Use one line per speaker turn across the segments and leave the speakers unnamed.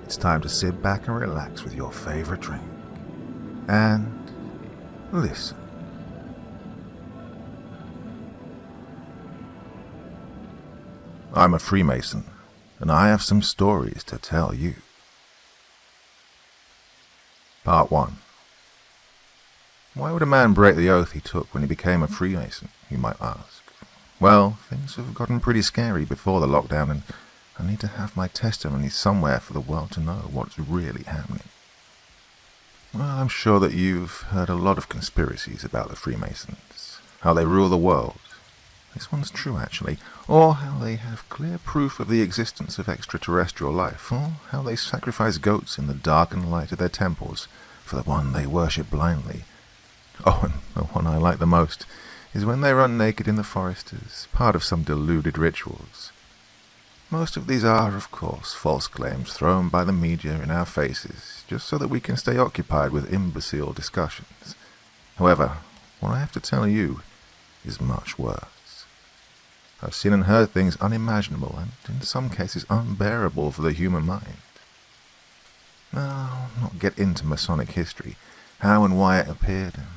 It's time to sit back and relax with your favorite drink. And listen. I'm a Freemason, and I have some stories to tell you. Part 1. Why would a man break the oath he took when he became a Freemason, you might ask? Well, things have gotten pretty scary before the lockdown, and I need to have my testimony somewhere for the world to know what's really happening. Well, I'm sure that you've heard a lot of conspiracies about the Freemasons, how they rule the world. This one's true, actually. Or how they have clear proof of the existence of extraterrestrial life, or how they sacrifice goats in the darkened light of their temples for the one they worship blindly. Oh, and the one I like the most is when they run naked in the forest as part of some deluded rituals. Most of these are, of course, false claims thrown by the media in our faces, just so that we can stay occupied with imbecile discussions. However, what I have to tell you is much worse. I've seen and heard things unimaginable and, in some cases, unbearable for the human mind. Now, I'll not get into Masonic history, how and why it appeared, and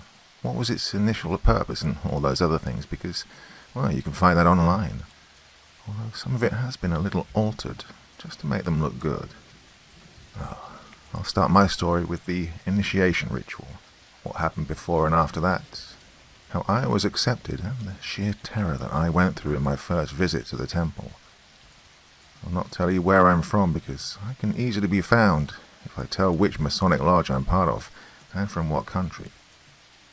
what was its initial purpose, and all those other things, because, well, you can find that online. Although some of it has been a little altered, just to make them look good. I'll start my story with the initiation ritual, what happened before and after that, how I was accepted, and the sheer terror that I went through in my first visit to the temple. I'll not tell you where I'm from, because I can easily be found if I tell which Masonic lodge I'm part of, and from what country.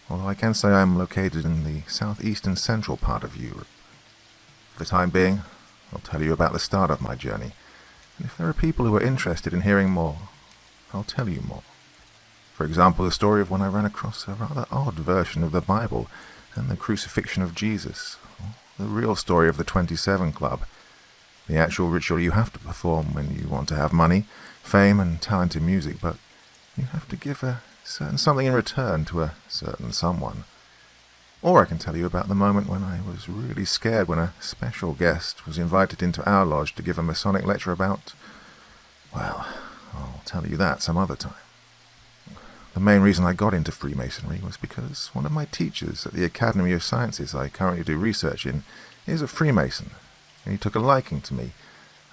Although I can say I'm located in the southeast and central part of Europe. For the time being, I'll tell you about the start of my journey, and if there are people who are interested in hearing more, I'll tell you more. For example, the story of when I ran across a rather odd version of the Bible and the crucifixion of Jesus, or the real story of the 27 Club, the actual ritual you have to perform when you want to have money, fame, and talent in music, but you have to give a certain something in return to a certain someone. Or I can tell you about the moment when I was really scared when a special guest was invited into our lodge to give a Masonic lecture about, well, I'll tell you that some other time. The main reason I got into Freemasonry was because one of my teachers at the Academy of Sciences I currently do research in is a Freemason, and he took a liking to me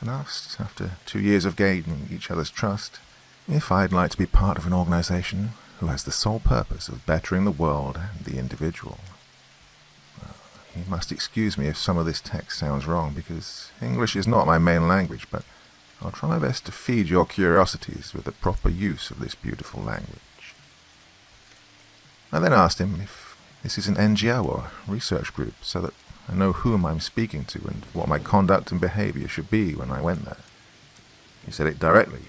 and asked, after 2 years of gaining each other's trust, if I'd like to be part of an organization who has the sole purpose of bettering the world and the individual. You must excuse me if some of this text sounds wrong, because English is not my main language, but I'll try my best to feed your curiosities with the proper use of this beautiful language. I then asked him if this is an NGO or research group, so that I know whom I'm speaking to and what my conduct and behavior should be when I went there. He said it directly.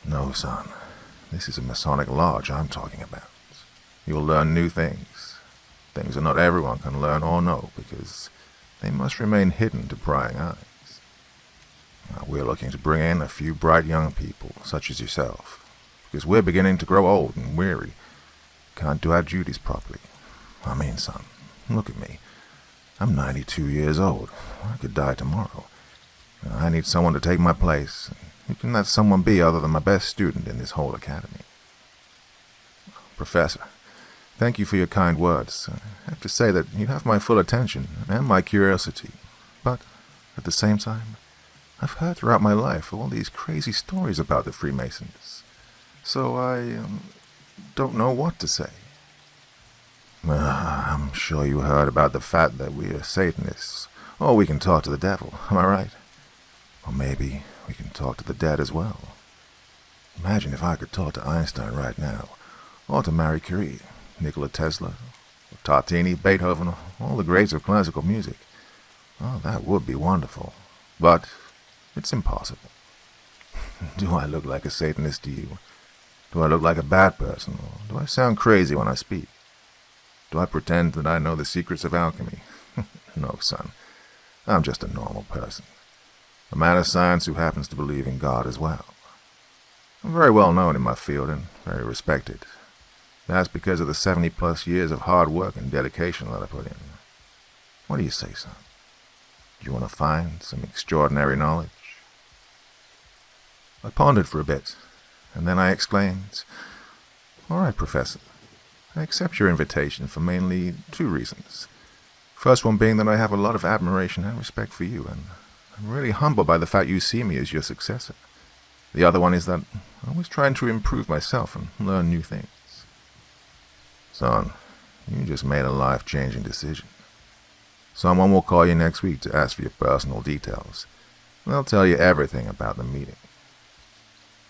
No, son, this is a Masonic lodge I'm talking about. You'll learn new things. Things that not everyone can learn or know, because they must remain hidden to prying eyes. Now, we're looking to bring in a few bright young people, such as yourself, because we're beginning to grow old and weary. Can't do our duties properly. I mean, son, look at me. I'm 92 years old. I could die tomorrow. I need someone to take my place. Who can that someone be other than my best student in this whole academy? Professor, thank you for your kind words. I have to say that you have my full attention and my curiosity. But, at the same time, I've heard throughout my life all these crazy stories about the Freemasons. So I don't know what to say. I'm sure you heard about the fact that we are Satanists. Or we can talk to the devil, am I right? Or maybe we can talk to the dead as well. Imagine if I could talk to Einstein right now, or to Marie Curie, Nikola Tesla, or Tartini, Beethoven, all the greats of classical music. Oh, that would be wonderful. But it's impossible. Do I look like a Satanist to you? Do I look like a bad person, or do I sound crazy when I speak? Do I pretend that I know the secrets of alchemy? No, son. I'm just a normal person. A man of science who happens to believe in God as well. I'm very well known in my field and very respected. That's because of the 70-plus years of hard work and dedication that I put in. What do you say, son? Do you want to find some extraordinary knowledge? I pondered for a bit, and then I exclaimed, "All right, Professor, I accept your invitation for mainly two reasons. First one being that I have a lot of admiration and respect for you, and I'm really humbled by the fact you see me as your successor. The other one is that I'm always trying to improve myself and learn new things." "Son, you just made a life-changing decision. Someone will call you next week to ask for your personal details. They'll tell you everything about the meeting."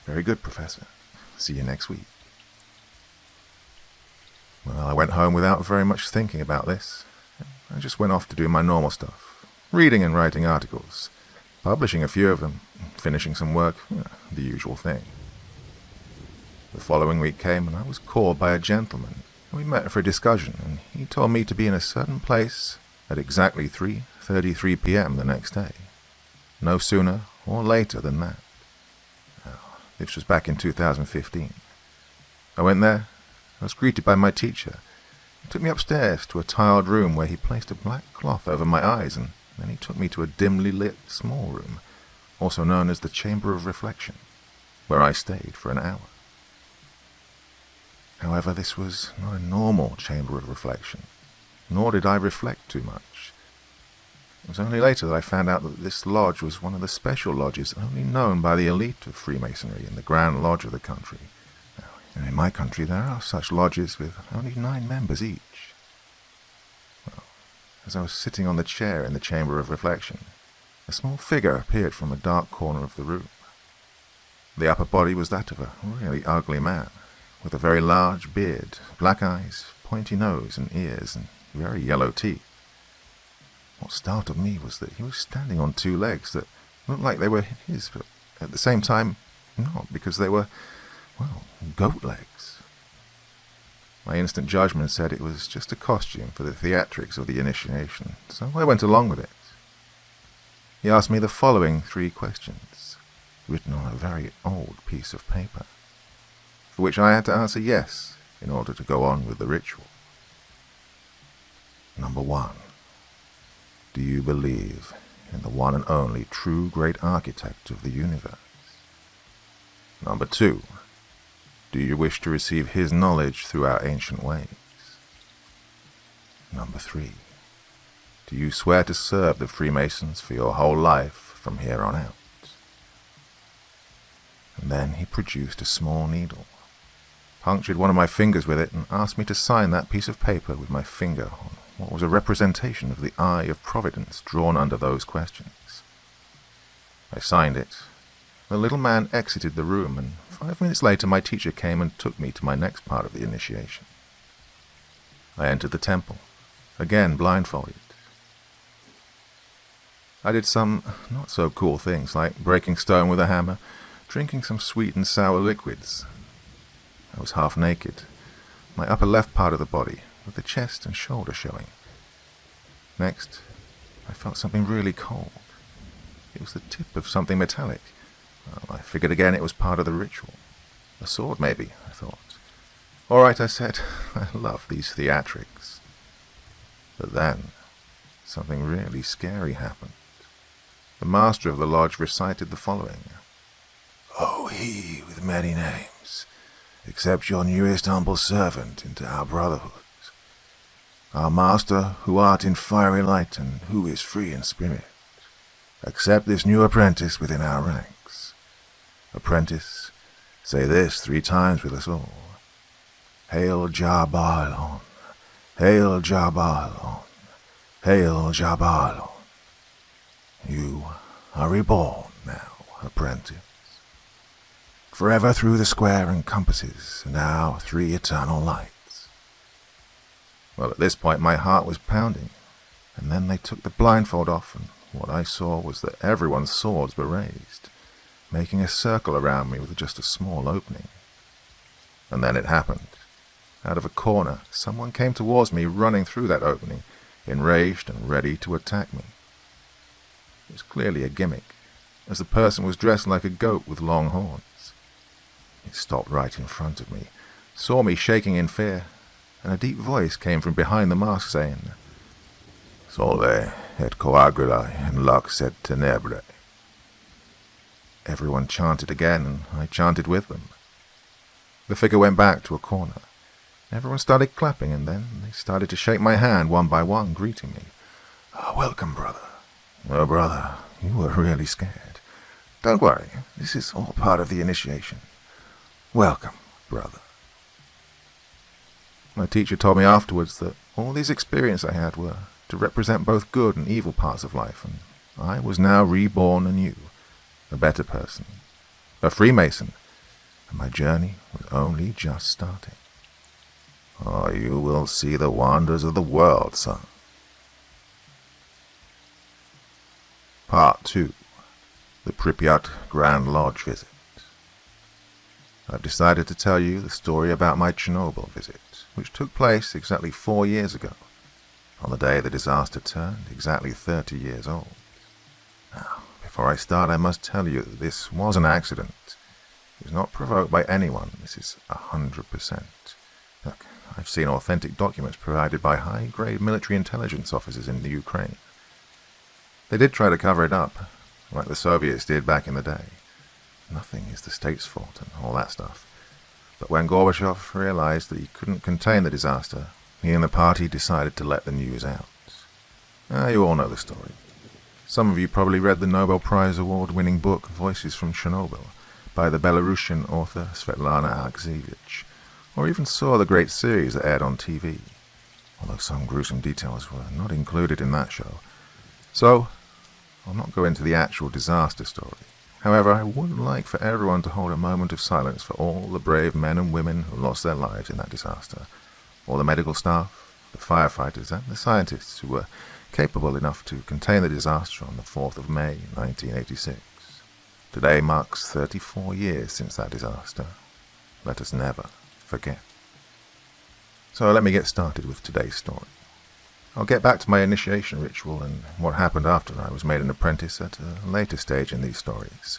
"Very good, Professor. See you next week." Well, I went home without very much thinking about this. I just went off to do my normal stuff, reading and writing articles, publishing a few of them, finishing some work, the usual thing. The following week came and I was called by a gentleman. We met for a discussion, and he told me to be in a certain place at exactly 3:33 p.m. the next day. No sooner or later than that. Now, this was back in 2015. I went there. I was greeted by my teacher. He took me upstairs to a tiled room where he placed a black cloth over my eyes, and then he took me to a dimly lit small room, also known as the Chamber of Reflection, where I stayed for an hour. However, this was not a normal chamber of reflection, nor did I reflect too much. It was only later that I found out that this lodge was one of the special lodges only known by the elite of Freemasonry in the Grand Lodge of the country. Now, in my country, there are such lodges with only 9 members each. Well, as I was sitting on the chair in the Chamber of Reflection, a small figure appeared from a dark corner of the room. The upper body was that of a really ugly man, with a very large beard, black eyes, pointy nose and ears, and very yellow teeth. What startled me was that he was standing on 2 legs that looked like they were his, but at the same time not, because they were, well, goat legs. My instant judgment said it was just a costume for the theatrics of the initiation, so I went along with it. He asked me the following 3 questions, written on a very old piece of paper, for which I had to answer yes in order to go on with the ritual. Number 1. Do you believe in the one and only true great architect of the universe? Number 2. Do you wish to receive his knowledge through our ancient ways? Number 3. Do you swear to serve the Freemasons for your whole life from here on out? And then he produced a small needle, punctured one of my fingers with it, and asked me to sign that piece of paper with my finger on what was a representation of the Eye of Providence drawn under those questions. I signed it. The little man exited the room, and 5 minutes later my teacher came and took me to my next part of the initiation. I entered the temple, again blindfolded. I did some not-so-cool things, like breaking stone with a hammer, drinking some sweet and sour liquids. I was half naked, my upper left part of the body, with the chest and shoulder showing. Next, I felt something really cold. It was the tip of something metallic. Well, I figured again it was part of the ritual. A sword, maybe, I thought. All right, I said, I love these theatrics. But then, something really scary happened. The master of the lodge recited the following. "O he with many names, accept your newest humble servant into our brotherhood. Our master, who art in fiery light and who is free in spirit, accept this new apprentice within our ranks. Apprentice, say this 3 times with us all. Hail Jabalon, hail Jabalon, hail Jabalon. You are reborn now, apprentice. Forever through the square encompasses and our 3 eternal lights." Well, at this point my heart was pounding, and then they took the blindfold off, and what I saw was that everyone's swords were raised, making a circle around me with just a small opening. And then it happened. Out of a corner, someone came towards me running through that opening, enraged and ready to attack me. It was clearly a gimmick, as the person was dressed like a goat with long horns. He stopped right in front of me, saw me shaking in fear, and a deep voice came from behind the mask saying, "Solve et coagula in lux et tenebrae." Everyone chanted again, and I chanted with them. The figure went back to a corner. Everyone started clapping, and then they started to shake my hand one by one, greeting me. Welcome, brother. Oh, brother, you were really scared. Don't worry, this is all part of the initiation. Welcome, brother. My teacher told me afterwards that all these experiences I had were to represent both good and evil parts of life, and I was now reborn anew, a better person, a Freemason, and my journey was only just starting. Oh, you will see the wonders of the world, son. Part 2. The Pripyat Grand Lodge Visit. I've decided to tell you the story about my Chernobyl visit, which took place exactly 4 years ago, on the day the disaster turned exactly 30 years old. Now, before I start, I must tell you that this was an accident. It was not provoked by anyone. This is 100%. Look, I've seen authentic documents provided by high-grade military intelligence officers in the Ukraine. They did try to cover it up, like the Soviets did back in the day. Nothing is the state's fault and all that stuff. But when Gorbachev realized that he couldn't contain the disaster, he and the party decided to let the news out. You all know the story. Some of you probably read the Nobel Prize award-winning book Voices from Chernobyl by the Belarusian author Svetlana Alexievich, or even saw the great series that aired on TV, although some gruesome details were not included in that show. So, I'll not go into the actual disaster story. However, I would like for everyone to hold a moment of silence for all the brave men and women who lost their lives in that disaster, all the medical staff, the firefighters, and the scientists who were capable enough to contain the disaster on the 4th of May, 1986. Today marks 34 years since that disaster. Let us never forget. So let me get started with today's story. I'll get back to my initiation ritual and what happened after I was made an apprentice at a later stage in these stories.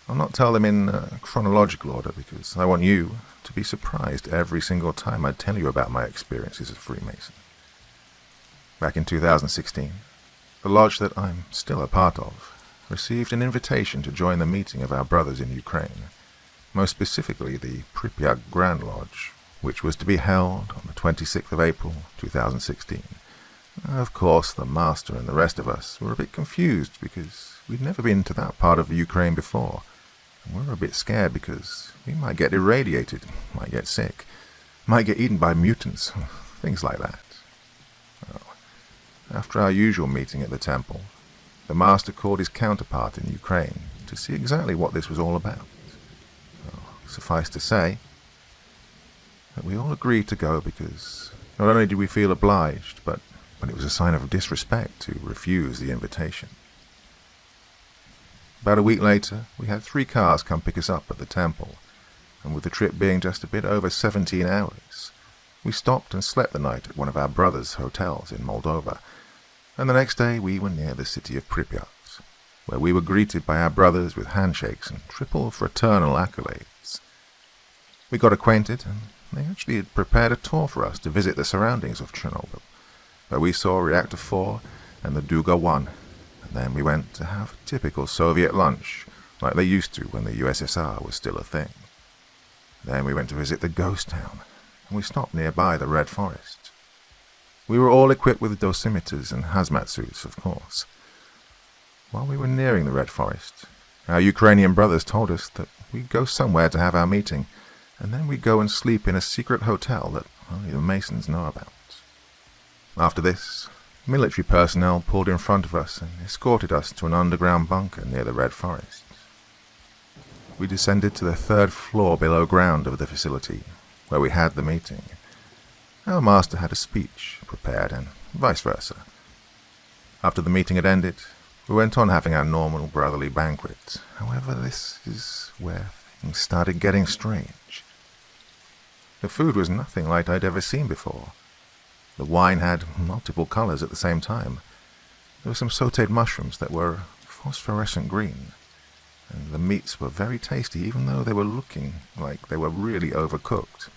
I'll not tell them in chronological order because I want you to be surprised every single time I tell you about my experiences as a Freemason. Back in 2016, the lodge that I'm still a part of received an invitation to join the meeting of our brothers in Ukraine, most specifically the Pripyat Grand Lodge, which was to be held on the 26th of April 2016. Of course, the master and the rest of us were a bit confused because we'd never been to that part of Ukraine before, and we were a bit scared because we might get irradiated, might get sick, might get eaten by mutants, things like that. Well, after our usual meeting at the temple, the master called his counterpart in Ukraine to see exactly what this was all about. Well, suffice to say that we all agreed to go because not only did we feel obliged, but it was a sign of disrespect to refuse the invitation. About a week later, we had 3 cars come pick us up at the temple, and with the trip being just a bit over 17 hours, we stopped and slept the night at one of our brothers' hotels in Moldova, and the next day we were near the city of Pripyat, where we were greeted by our brothers with handshakes and triple fraternal accolades. We got acquainted, and they actually had prepared a tour for us to visit the surroundings of Chernobyl, where we saw Reactor 4 and the Duga 1, and then we went to have a typical Soviet lunch, like they used to when the USSR was still a thing. Then we went to visit the ghost town, and we stopped nearby the Red Forest. We were all equipped with dosimeters and hazmat suits, of course. While we were nearing the Red Forest, our Ukrainian brothers told us that we'd go somewhere to have our meeting, and then we'd go and sleep in a secret hotel that only the Masons know about. After this, military personnel pulled in front of us and escorted us to an underground bunker near the Red Forest. We descended to the 3rd floor below ground of the facility, where we had the meeting. Our master had a speech prepared, and vice versa. After the meeting had ended, we went on having our normal brotherly banquet. However, this is where things started getting strange. The food was nothing like I'd ever seen before. The wine had multiple colors at the same time. There were some sautéed mushrooms that were phosphorescent green, and the meats were very tasty even though they were looking like they were really overcooked.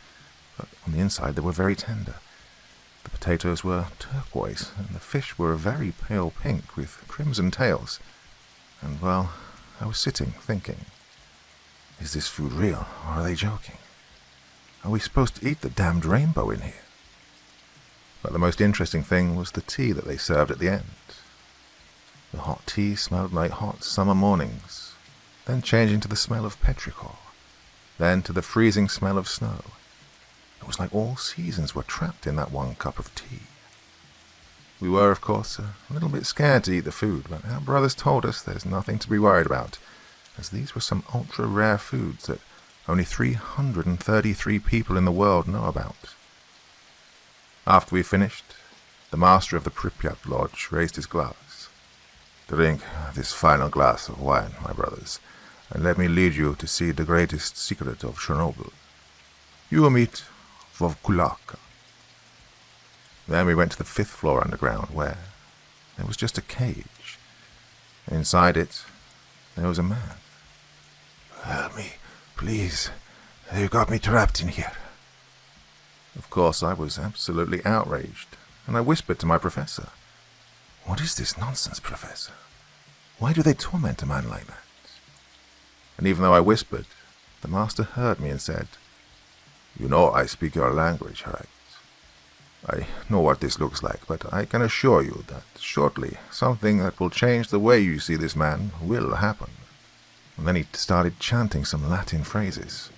But on the inside they were very tender. The potatoes were turquoise, and the fish were a very pale pink with crimson tails. And, well, I was sitting, thinking, is this food real, or are they joking? Are we supposed to eat the damned rainbow in here? But the most interesting thing was the tea that they served at the end. The hot tea smelled like hot summer mornings, then changing to the smell of petrichor, then to the freezing smell of snow. It was like all seasons were trapped in that one cup of tea. We were, of course, a little bit scared to eat the food, but our brothers told us there's nothing to be worried about, as these were some ultra-rare foods that only 333 people in the world know about. After we finished, the master of the Pripyat Lodge raised his glass. Drink this final glass of wine, my brothers, and let me lead you to see the greatest secret of Chernobyl. You will meet Vovkulaka. Then we went to the 5th floor underground, where there was just a cage. Inside it, there was a man. Help me, please. You got me trapped in here. Of course, I was absolutely outraged, and I whispered to my professor, What is this nonsense, Professor? Why do they torment a man like that? And even though I whispered, the master heard me and said, You know I speak your language, right? I know what this looks like, but I can assure you that shortly something that will change the way you see this man will happen. And then he started chanting some Latin phrases,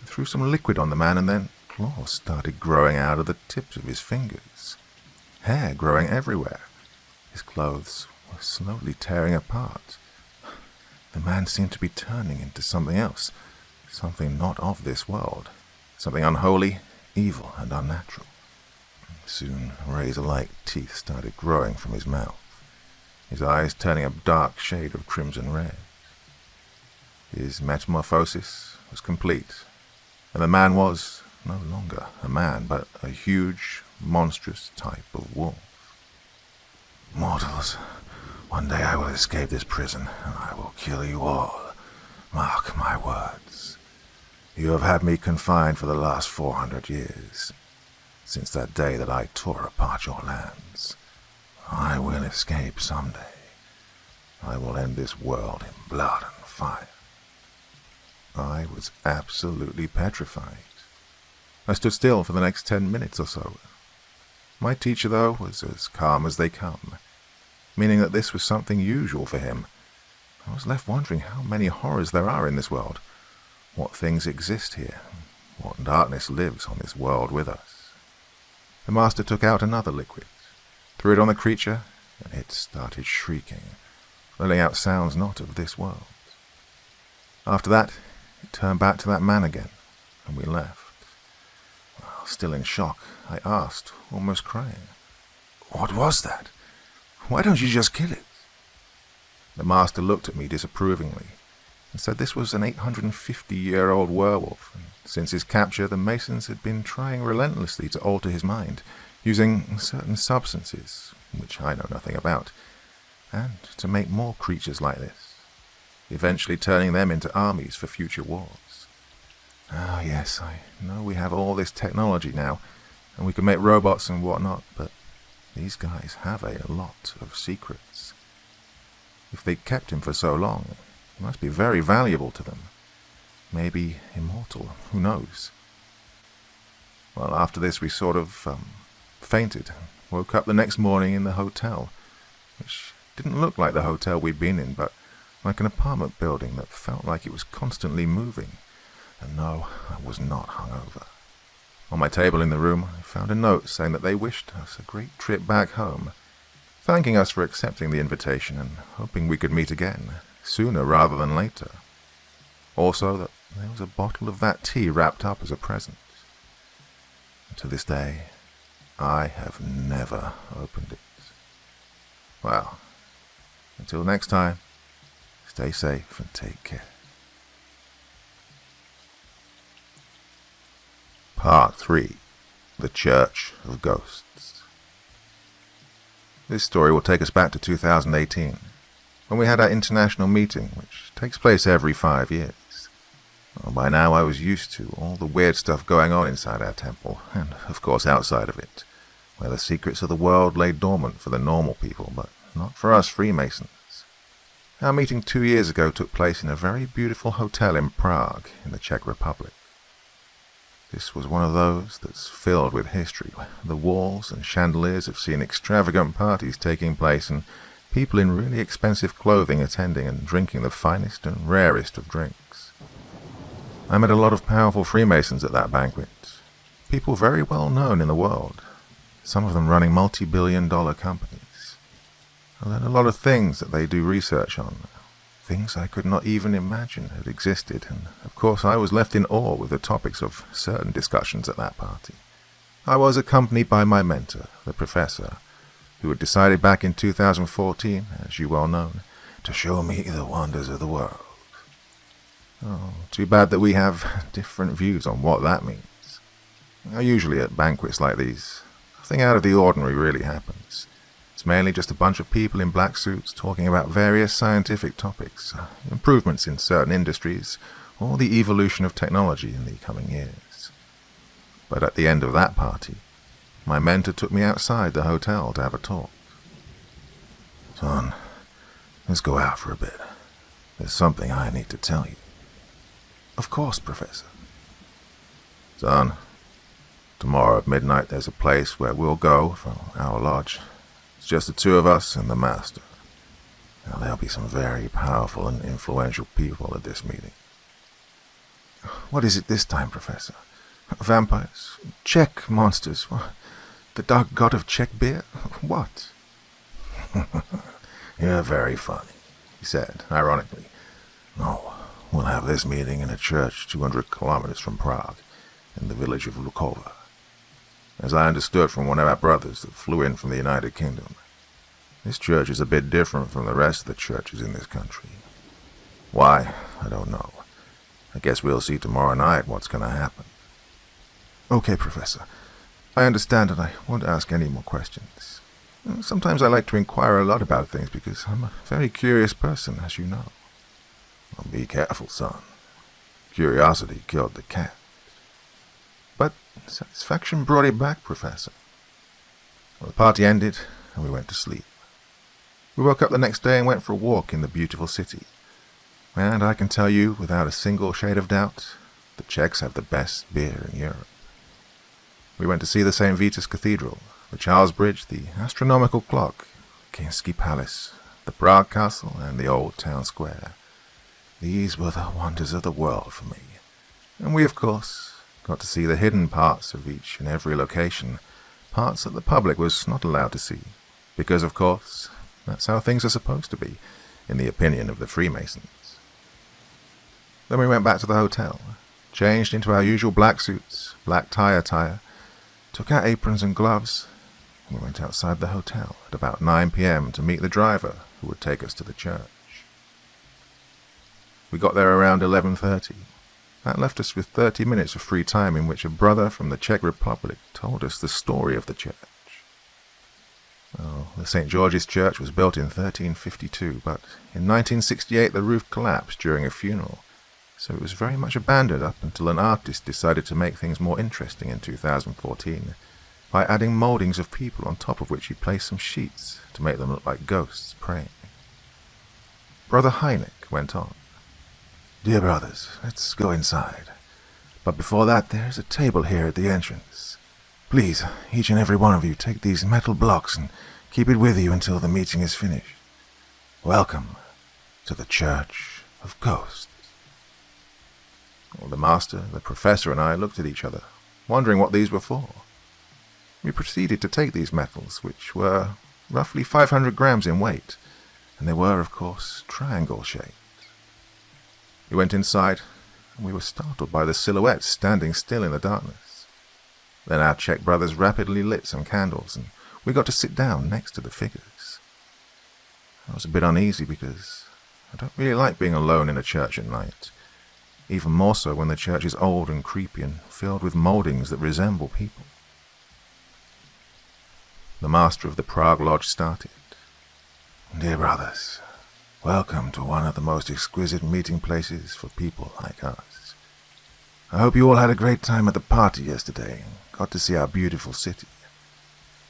threw some liquid on the man, and then claws started growing out of the tips of his fingers. Hair growing everywhere. His clothes were slowly tearing apart. The man seemed to be turning into something else, something not of this world, something unholy, evil, and unnatural. Soon, razor-like teeth started growing from his mouth, his eyes turning a dark shade of crimson red. His metamorphosis was complete, and the man was no longer a man, but a huge, monstrous type of wolf. Mortals, one day I will escape this prison, and I will kill you all. Mark my words. You have had me confined for the last 400 years. Since that day that I tore apart your lands, I will escape someday. I will end this world in blood and fire. I was absolutely petrified. I stood still for the next 10 minutes or so. My teacher, though, was as calm as they come, meaning that this was something usual for him. I was left wondering how many horrors there are in this world, what things exist here, what darkness lives on this world with us. The master took out another liquid, threw it on the creature, and it started shrieking, letting out sounds not of this world. After that, it turned back to that man again, and we left. Well, still in shock, I asked, almost crying, What was that? Why don't you just kill it? The master looked at me disapprovingly and said this was an 850-year-old werewolf, and since his capture, the Masons had been trying relentlessly to alter his mind, using certain substances, which I know nothing about, and to make more creatures like this, eventually turning them into armies for future wars. Ah, yes, I know we have all this technology now, and we can make robots and whatnot, but these guys have a lot of secrets. If they kept him for so long, he must be very valuable to them. Maybe immortal, who knows? Well, after this we sort of fainted, woke up the next morning in the hotel, which didn't look like the hotel we'd been in, but like an apartment building that felt like it was constantly moving. And no, I was not hungover. On my table in the room, I found a note saying that they wished us a great trip back home, thanking us for accepting the invitation and hoping we could meet again, sooner rather than later. Also, that there was a bottle of that tea wrapped up as a present. And to this day, I have never opened it. Well, until next time, stay safe and take care. Part 3. The Church of Ghosts. This story will take us back to 2018, when we had our international meeting, which takes place every 5 years. Well, by now I was used to all the weird stuff going on inside our temple, and of course outside of it, where the secrets of the world lay dormant for the normal people, but not for us Freemasons. Our meeting 2 years ago took place in a very beautiful hotel in Prague, in the Czech Republic. This was one of those that's filled with history. The walls and chandeliers have seen extravagant parties taking place and people in really expensive clothing attending and drinking the finest and rarest of drinks. I met a lot of powerful Freemasons at that banquet, people very well known in the world, some of them running multi-billion-dollar companies. I learned a lot of things that they do research on, things I could not even imagine had existed, and of course I was left in awe with the topics of certain discussions at that party. I was accompanied by my mentor, the professor, who had decided back in 2014, as you well know, to show me the wonders of the world. Oh, too bad that we have different views on what that means. Usually at banquets like these, nothing out of the ordinary really happens. It's mainly just a bunch of people in black suits talking about various scientific topics, improvements in certain industries, or the evolution of technology in the coming years. But at the end of that party, my mentor took me outside the hotel to have a talk. "Son, let's go out for a bit. There's something I need to tell you." "Of course, Professor." "Son, tomorrow at midnight there's a place where we'll go from our lodge. It's just the two of us and the master. Now, there'll be some very powerful and influential people at this meeting." "What is it this time, Professor? Vampires? Czech monsters? The dark god of Czech beer? What?" "You're very funny," he said, ironically. "No, we'll have this meeting in a church 200 kilometers from Prague, in the village of Lukova. As I understood from one of our brothers that flew in from the United Kingdom, this church is a bit different from the rest of the churches in this country. Why, I don't know. I guess we'll see tomorrow night what's going to happen." "Okay, Professor. I understand and I won't ask any more questions. Sometimes I like to inquire a lot about things because I'm a very curious person, as you know." "Well, be careful, son. Curiosity killed the cat." "But satisfaction brought it back, Professor." Well, the party ended and we went to sleep. We woke up the next day and went for a walk in the beautiful city. And I can tell you, without a single shade of doubt, the Czechs have the best beer in Europe. We went to see the St. Vitus Cathedral, the Charles Bridge, the astronomical clock, Kinsky Palace, the Prague Castle, and the old town square. These were the wonders of the world for me. And we, of course, got to see the hidden parts of each and every location, parts that the public was not allowed to see, because, of course, that's how things are supposed to be, in the opinion of the Freemasons. Then we went back to the hotel, changed into our usual black suits, black tie attire, took our aprons and gloves, and we went outside the hotel at about 9 p.m. to meet the driver who would take us to the church. We got there around 11:30. That left us with 30 minutes of free time in which a brother from the Czech Republic told us the story of the church. Well, the St. George's Church was built in 1352, but in 1968 the roof collapsed during a funeral, so it was very much abandoned up until an artist decided to make things more interesting in 2014 by adding mouldings of people on top of which he placed some sheets to make them look like ghosts praying. Brother Heineck went on. "Dear brothers, let's go inside. But before that, there's a table here at the entrance. Please, each and every one of you, take these metal blocks and keep it with you until the meeting is finished. Welcome to the Church of Ghosts." Well, the master, the professor, and I looked at each other, wondering what these were for. We proceeded to take these metals, which were roughly 500 grams in weight, and they were, of course, triangle-shaped. We went inside, and we were startled by the silhouettes standing still in the darkness. Then our Czech brothers rapidly lit some candles, and we got to sit down next to the figures. I was a bit uneasy because I don't really like being alone in a church at night, even more so when the church is old and creepy and filled with mouldings that resemble people. The master of the Prague Lodge started. "Dear brothers, welcome to one of the most exquisite meeting places for people like us. I hope you all had a great time at the party yesterday and got to see our beautiful city.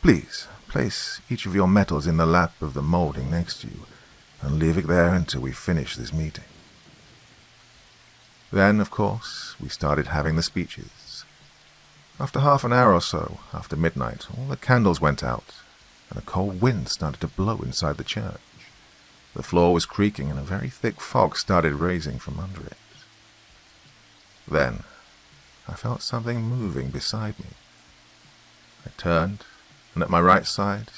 Please, place each of your metals in the lap of the moulding next to you, and leave it there until we finish this meeting. Then, of course, we started having the speeches. After half an hour or so, after midnight, all the candles went out, and a cold wind started to blow inside the church. The floor was creaking, and a very thick fog started raising from under it. Then, I felt something moving beside me. I turned, and at my right side,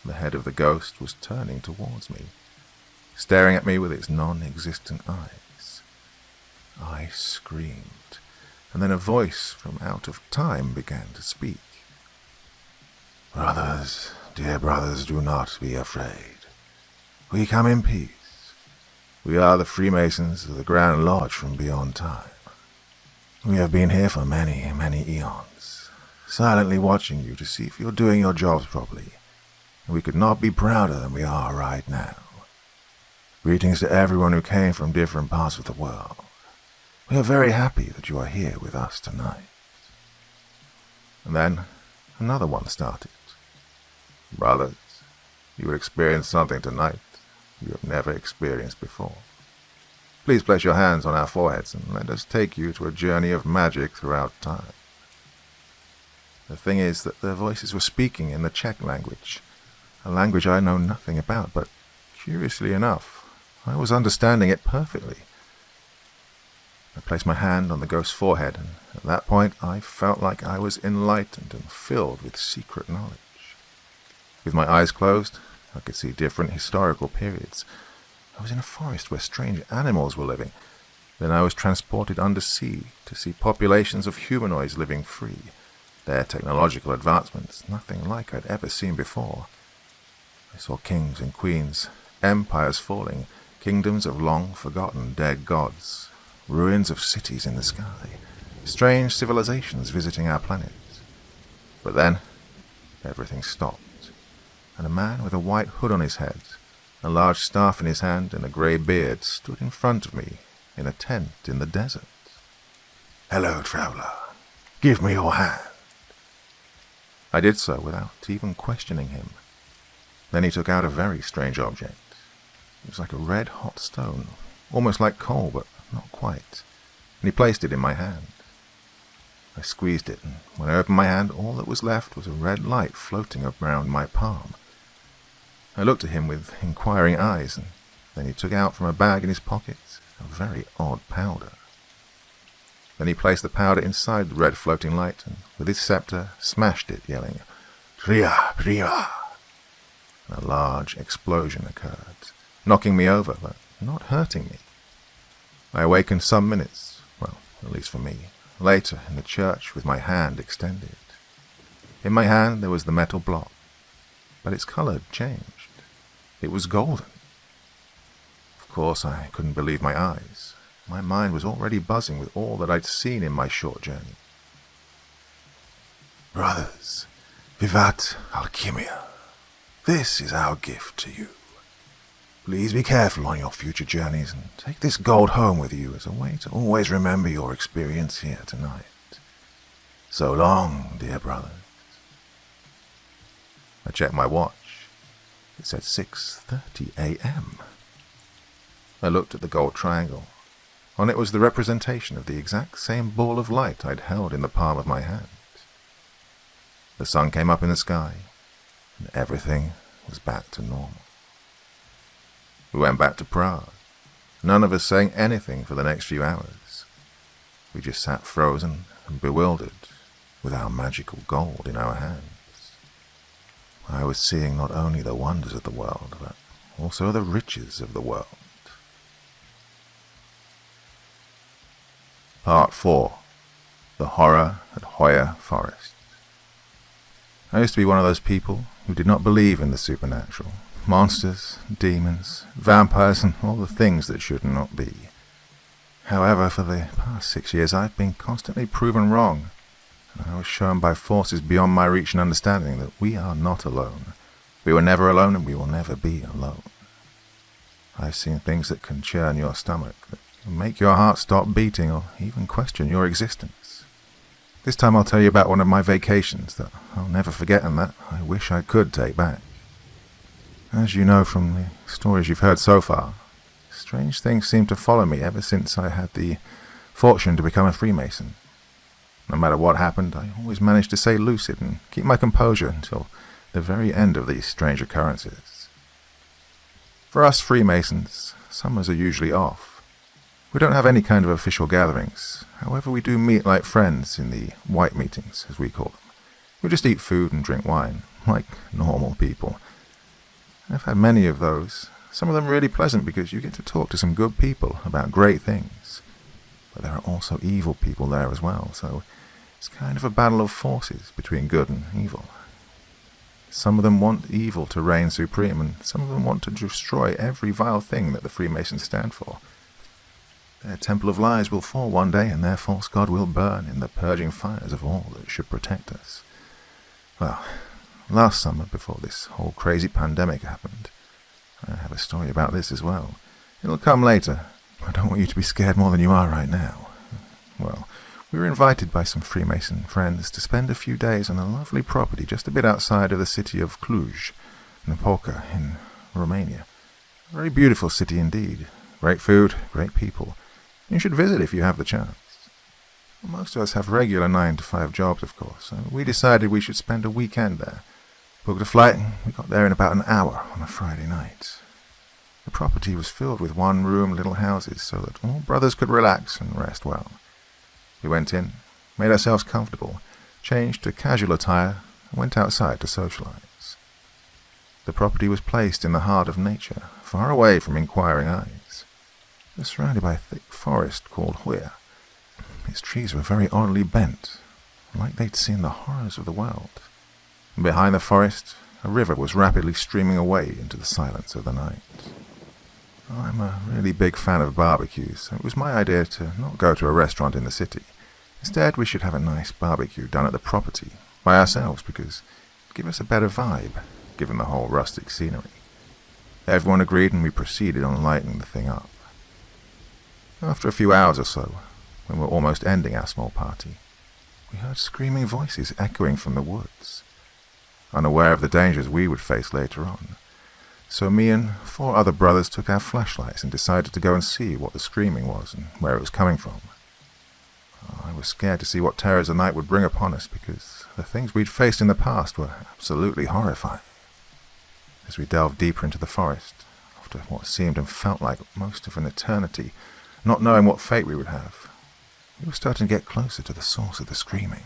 the head of the ghost was turning towards me, staring at me with its non-existent eyes. I screamed, and then a voice from out of time began to speak. "Brothers, dear brothers, do not be afraid. We come in peace. We are the Freemasons of the Grand Lodge from beyond time. We have been here for many, many eons, silently watching you to see if you're doing your jobs properly, and we could not be prouder than we are right now. Greetings to everyone who came from different parts of the world. We are very happy that you are here with us tonight." And then another one started. "Brothers, you will experience something tonight you have never experienced before. Please place your hands on our foreheads and let us take you to a journey of magic throughout time." The thing is that their voices were speaking in the Czech language, a language I know nothing about, but curiously enough, I was understanding it perfectly. I placed my hand on the ghost's forehead, and at that point I felt like I was enlightened and filled with secret knowledge. With my eyes closed, I could see different historical periods. I was in a forest where strange animals were living. Then I was transported undersea to see populations of humanoids living free, their technological advancements nothing like I'd ever seen before. I saw kings and queens, empires falling, kingdoms of long-forgotten dead gods, ruins of cities in the sky, strange civilizations visiting our planet. But then, everything stopped, and a man with a white hood on his head, a large staff in his hand, and a grey beard stood in front of me in a tent in the desert. "Hello, traveler. Give me your hand." I did so without even questioning him. Then he took out a very strange object. It was like a red-hot stone, almost like coal, but not quite, and he placed it in my hand. I squeezed it, and when I opened my hand, all that was left was a red light floating around my palm. I looked at him with inquiring eyes, and then he took out from a bag in his pocket a very odd powder. Then he placed the powder inside the red floating light, and with his scepter smashed it, yelling, "Priya, Priya!" And a large explosion occurred, knocking me over, but not hurting me. I awakened some minutes, well, at least for me, later in the church with my hand extended. In my hand there was the metal block, but its color had changed. It was golden. Of course, I couldn't believe my eyes. My mind was already buzzing with all that I'd seen in my short journey. "Brothers, vivat alchimia. This is our gift to you. Please be careful on your future journeys and take this gold home with you as a way to always remember your experience here tonight. So long, dear brothers." I checked my watch. It said 6:30 a.m. I looked at the gold triangle. On it was the representation of the exact same ball of light I'd held in the palm of my hand. The sun came up in the sky, and everything was back to normal. We went back to Prague, none of us saying anything for the next few hours. We just sat frozen and bewildered, with our magical gold in our hands. I was seeing not only the wonders of the world, but also the riches of the world. Part 4. The Horror at Hoya Forest. I used to be one of those people who did not believe in the supernatural. Monsters, demons, vampires, and all the things that should not be. However, for the past 6 years I've been constantly proven wrong, and I was shown by forces beyond my reach and understanding that we are not alone. We were never alone, and we will never be alone. I've seen things that can churn your stomach, that can make your heart stop beating or even question your existence. This time I'll tell you about one of my vacations that I'll never forget and that I wish I could take back. As you know from the stories you've heard so far, strange things seem to follow me ever since I had the fortune to become a Freemason. No matter what happened, I always managed to stay lucid and keep my composure until the very end of these strange occurrences. For us Freemasons, summers are usually off. We don't have any kind of official gatherings. However, we do meet like friends in the white meetings, as we call them. We just eat food and drink wine, like normal people. I've had many of those. Some of them really pleasant because you get to talk to some good people about great things. But there are also evil people there as well, so it's kind of a battle of forces between good and evil. Some of them want evil to reign supreme, and some of them want to destroy every vile thing that the Freemasons stand for. Their temple of lies will fall one day, and their false god will burn in the purging fires of all that should protect us. Well, last summer, before this whole crazy pandemic happened, I have a story about this as well. It'll come later. I don't want you to be scared more than you are right now. Well, we were invited by some Freemason friends to spend a few days on a lovely property just a bit outside of the city of Cluj, Napoca, in Romania. A very beautiful city indeed. Great food, great people. You should visit if you have the chance. Most of us have regular 9-to-5 jobs, of course, so we decided we should spend a weekend there. Booked a flight, and we got there in about an hour on a Friday night. The property was filled with one-room little houses so that all brothers could relax and rest well. We went in, made ourselves comfortable, changed to casual attire, and went outside to socialize. The property was placed in the heart of nature, far away from inquiring eyes. It was surrounded by a thick forest called Hoya. Its trees were very oddly bent, like they'd seen the horrors of the world. And behind the forest, a river was rapidly streaming away into the silence of the night. I'm a really big fan of barbecues, so it was my idea to not go to a restaurant in the city. Instead, we should have a nice barbecue done at the property, by ourselves, because it'd give us a better vibe, given the whole rustic scenery. Everyone agreed, and we proceeded on lighting the thing up. After a few hours or so, when we were almost ending our small party, we heard screaming voices echoing from the woods. Unaware of the dangers we would face later on, so me and 4 other brothers took our flashlights and decided to go and see what the screaming was and where it was coming from. I was scared to see what terrors the night would bring upon us because the things we'd faced in the past were absolutely horrifying. As we delved deeper into the forest, after what seemed and felt like most of an eternity, not knowing what fate we would have, we were starting to get closer to the source of the screaming.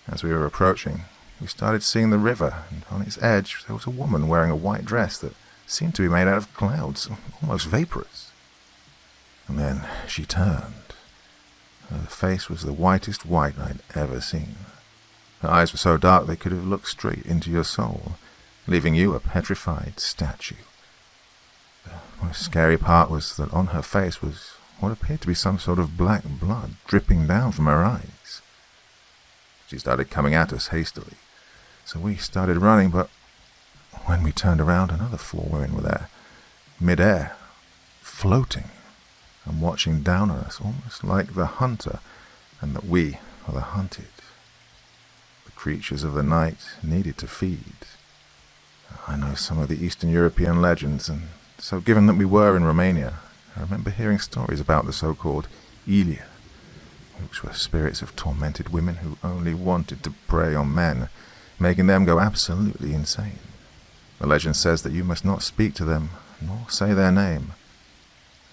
As we were approaching, we started seeing the river, and on its edge there was a woman wearing a white dress that seemed to be made out of clouds, almost vaporous. And then she turned. Her face was the whitest white I'd ever seen. Her eyes were so dark they could have looked straight into your soul, leaving you a petrified statue. The most scary part was that on her face was what appeared to be some sort of black blood dripping down from her eyes. She started coming at us hastily, so we started running, but when we turned around, another 4 women were there, mid-air, floating, and watching down on us, almost like the hunter, and that we are the hunted. The creatures of the night needed to feed. I know some of the Eastern European legends, and so given that we were in Romania, I remember hearing stories about the so-called eerie, which were spirits of tormented women who only wanted to prey on men, making them go absolutely insane. The legend says that you must not speak to them, nor say their name.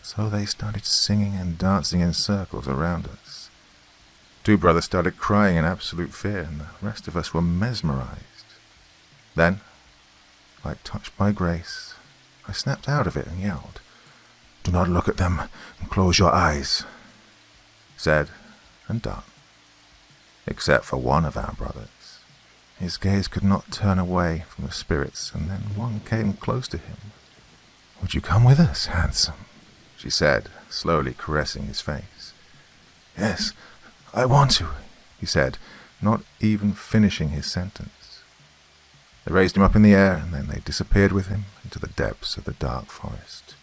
So they started singing and dancing in circles around us. 2 brothers started crying in absolute fear, and the rest of us were mesmerized. Then, like touched by grace, I snapped out of it and yelled, "Do not look at them, and close your eyes." Said and done. Except for one of our brothers. His gaze could not turn away from the spirits, and then one came close to him. "Would you come with us, handsome?" she said, slowly caressing his face. "Yes, I want to," he said, not even finishing his sentence. They raised him up in the air, and then they disappeared with him into the depths of the dark forest.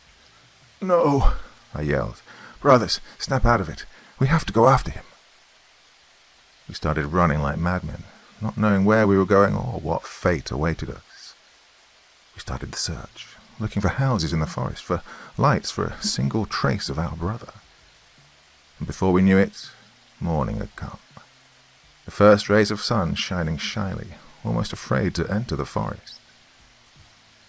"No," I yelled. "Brothers, snap out of it. We have to go after him." We started running like madmen, not knowing where we were going or what fate awaited us. We started the search, looking for houses in the forest, for lights, for a single trace of our brother. And before we knew it, morning had come. The first rays of sun shining shyly, almost afraid to enter the forest.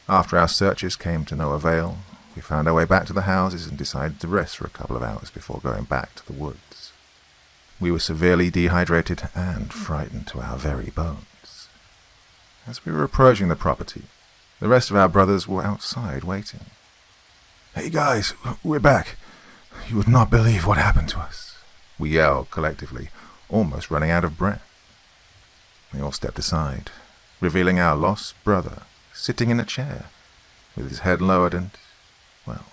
After our searches came to no avail, we found our way back to the houses and decided to rest for a couple of hours before going back to the woods. We were severely dehydrated and frightened to our very bones. As we were approaching the property, the rest of our brothers were outside waiting. "Hey guys, we're back. You would not believe what happened to us," we yelled collectively, almost running out of breath. They all stepped aside, revealing our lost brother sitting in a chair, with his head lowered and, well,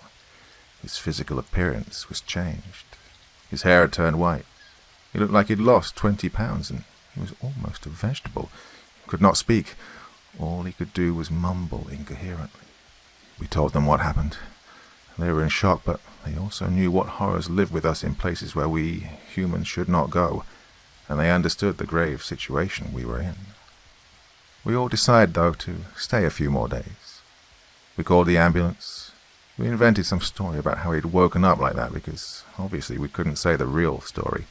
his physical appearance was changed. His hair had turned white. He looked like he'd lost 20 pounds, and he was almost a vegetable. He could not speak. All he could do was mumble incoherently. We told them what happened. They were in shock, but they also knew what horrors live with us in places where we, humans, should not go, and they understood the grave situation we were in. We all decided, though, to stay a few more days. We called the ambulance. We invented some story about how he'd woken up like that, because obviously we couldn't say the real story.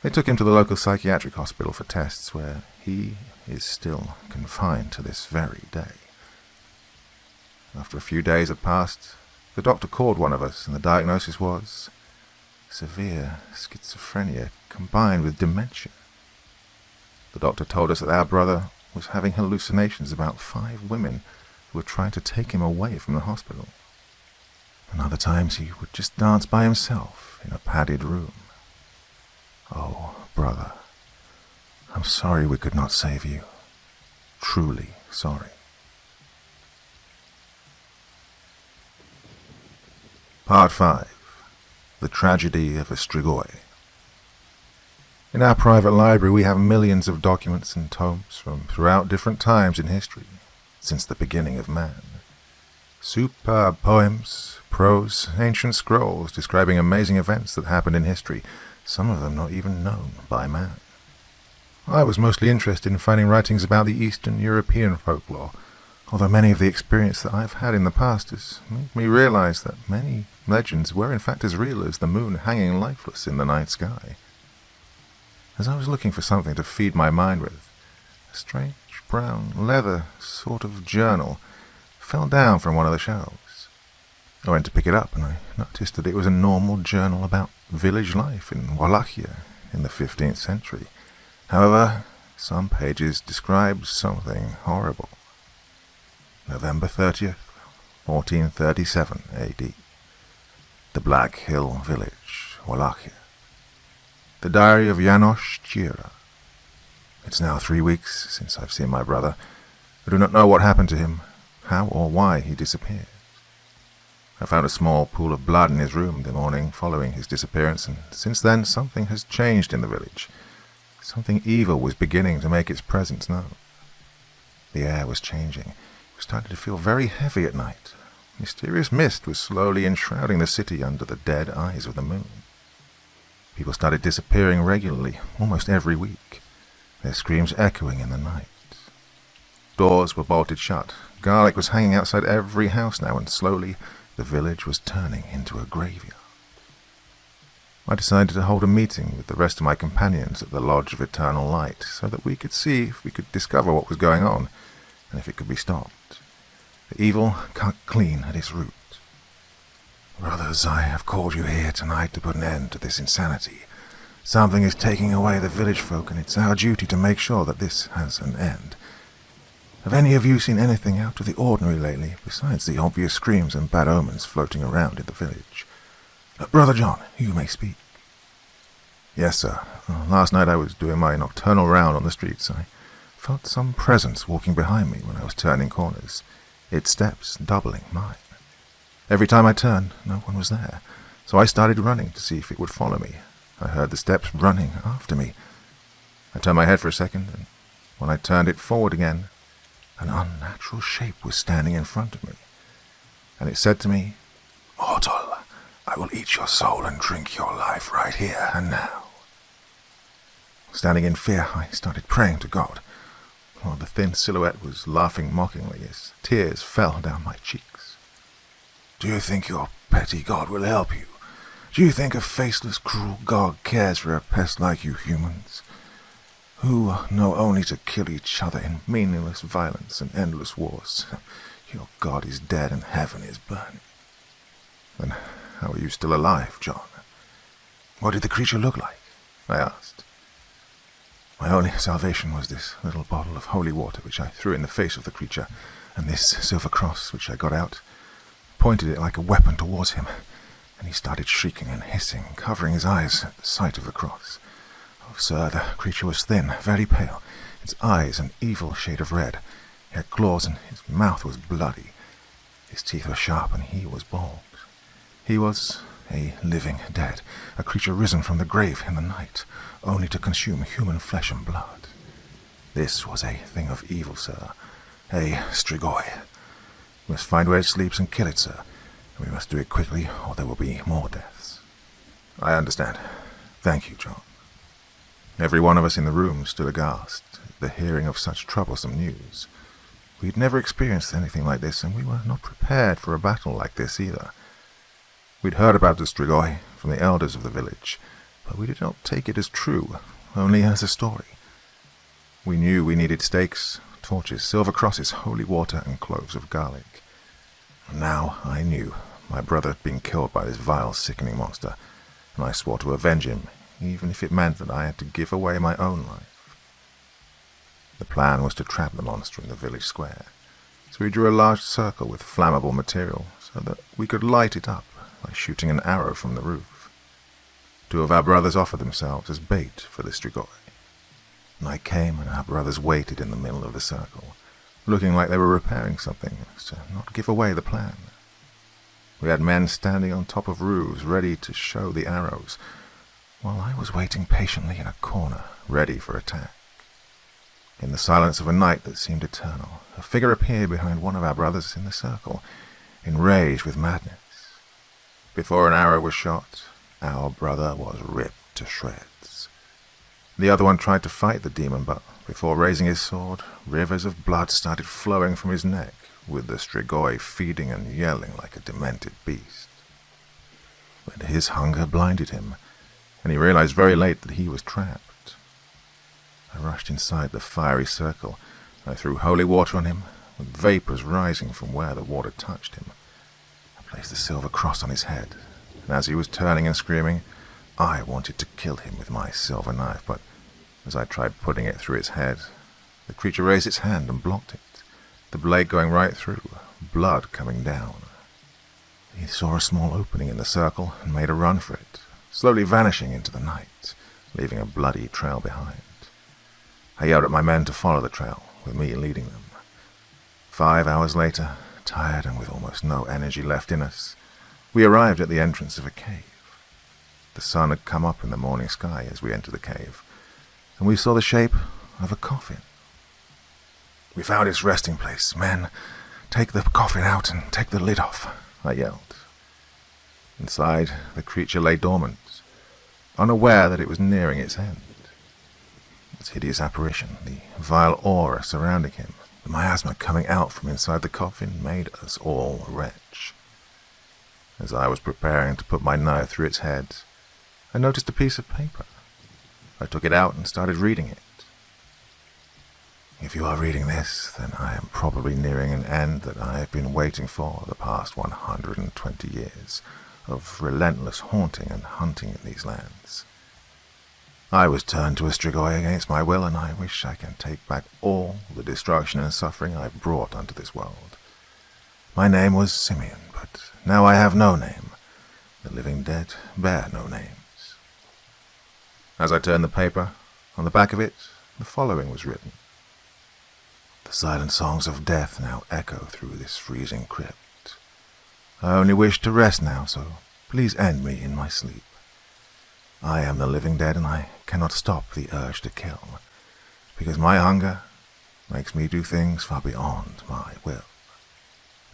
They took him to the local psychiatric hospital for tests, where he is still confined to this very day. After a few days had passed, the doctor called one of us, and the diagnosis was severe schizophrenia combined with dementia. The doctor told us that our brother was having hallucinations about 5 women who were trying to take him away from the hospital. And other times he would just dance by himself in a padded room. Oh, brother, I'm sorry we could not save you. Truly sorry. Part 5. The Tragedy of Strigoi. In our private library we have millions of documents and tomes from throughout different times in history, since the beginning of man. Superb poems, prose, ancient scrolls describing amazing events that happened in history, some of them not even known by man. I was mostly interested in finding writings about the Eastern European folklore, although many of the experience that I've had in the past has made me realize that many legends were in fact as real as the moon hanging lifeless in the night sky. As I was looking for something to feed my mind with, a strange brown leather sort of journal fell down from one of the shelves. I went to pick it up and I noticed that it was a normal journal about village life in Wallachia in the 15th century. However, some pages described something horrible. November 30th, 1437 AD. The Black Hill Village, Wallachia. The Diary of János Csira. It's now 3 weeks since I've seen my brother. I do not know what happened to him, how or why he disappeared. I found a small pool of blood in his room the morning following his disappearance, and since then something has changed in the village. Something evil was beginning to make its presence known. The air was changing. It was starting to feel very heavy at night. Mysterious mist was slowly enshrouding the city under the dead eyes of the moon. People started disappearing regularly, almost every week, their screams echoing in the night. Doors were bolted shut. Garlic was hanging outside every house now, and slowly the village was turning into a graveyard. I decided to hold a meeting with the rest of my companions at the Lodge of Eternal Light so that we could see if we could discover what was going on and if it could be stopped. The evil cut clean at its root. Brothers, I have called you here tonight to put an end to this insanity. Something is taking away the village folk, and it's our duty to make sure that this has an end. Have any of you seen anything out of the ordinary lately, besides the obvious screams and bad omens floating around in the village? Brother John, you may speak. Yes, sir. Last night I was doing my nocturnal round on the streets. I felt some presence walking behind me when I was turning corners, its steps doubling mine. Every time I turned, no one was there, so I started running to see if it would follow me. I heard the steps running after me. I turned my head for a second, and when I turned it forward again, an unnatural shape was standing in front of me, and it said to me, "Mortal, I will eat your soul and drink your life right here and now." Standing in fear, I started praying to God. while the thin silhouette was laughing mockingly as tears fell down my cheeks. "Do you think your petty god will help you? Do you think a faceless, cruel god cares for a pest like you humans, who know only to kill each other in meaningless violence and endless wars? Your god is dead and heaven is burning." "Then how are you still alive, John? What did the creature look like?" I asked. "My only salvation was this little bottle of holy water which I threw in the face of the creature, and this silver cross which I got out, pointed it like a weapon towards him, and he started shrieking and hissing, covering his eyes at the sight of the cross. Oh, sir, the creature was thin, very pale, its eyes an evil shade of red. He had claws and his mouth was bloody. His teeth were sharp and he was bald. He was a living dead, a creature risen from the grave in the night, only to consume human flesh and blood. This was a thing of evil, sir, a strigoi. We must find where it sleeps and kill it, sir, and we must do it quickly or there will be more deaths." "I understand. Thank you, John." Every one of us in the room stood aghast at the hearing of such troublesome news. We'd never experienced anything like this, and we were not prepared for a battle like this either. We'd heard about the strigoi from the elders of the village, but we did not take it as true, only as a story. We knew we needed stakes, torches, silver crosses, holy water, and cloves of garlic. And now I knew my brother had been killed by this vile, sickening monster, and I swore to avenge him, even if it meant that I had to give away my own life. The plan was to trap the monster in the village square, so we drew a large circle with flammable material so that we could light it up by shooting an arrow from the roof. 2 of our brothers offered themselves as bait for the strigoi. Night came and our brothers waited in the middle of the circle, looking like they were repairing something to not give away the plan. We had men standing on top of roofs ready to show the arrows, while I was waiting patiently in a corner, ready for attack. In the silence of a night that seemed eternal, a figure appeared behind one of our brothers in the circle, enraged with madness. Before an arrow was shot, our brother was ripped to shreds. The other one tried to fight the demon, but before raising his sword, rivers of blood started flowing from his neck, with the strigoi feeding and yelling like a demented beast. But his hunger blinded him, and he realized very late that he was trapped. I rushed inside the fiery circle. I threw holy water on him, with vapors rising from where the water touched him. I placed the silver cross on his head, and as he was turning and screaming, I wanted to kill him with my silver knife, but as I tried putting it through its head, the creature raised its hand and blocked it, the blade going right through, blood coming down. He saw a small opening in the circle and made a run for it, slowly vanishing into the night, leaving a bloody trail behind. I yelled at my men to follow the trail, with me leading them. 5 hours later, tired and with almost no energy left in us, we arrived at the entrance of a cave. The sun had come up in the morning sky as we entered the cave, and we saw the shape of a coffin. "We found its resting place. Men, take the coffin out and take the lid off," I yelled. Inside, the creature lay dormant, unaware that it was nearing its end. Its hideous apparition, the vile aura surrounding him, the miasma coming out from inside the coffin, made us all retch. As I was preparing to put my knife through its head, I noticed a piece of paper. I took it out and started reading it. If you are reading this, then I am probably nearing an end that I have been waiting for the past 120 years of relentless haunting and hunting in these lands. I was turned to a strigoi against my will, and I wish I can take back all the destruction and suffering I brought unto this world. My name was Simeon, but now I have no name. The living dead bear no names. As I turned the paper, on the back of it, the following was written. The silent songs of death now echo through this freezing crypt. I only wish to rest now, so please end me in my sleep. I am the living dead, and I cannot stop the urge to kill, because my hunger makes me do things far beyond my will.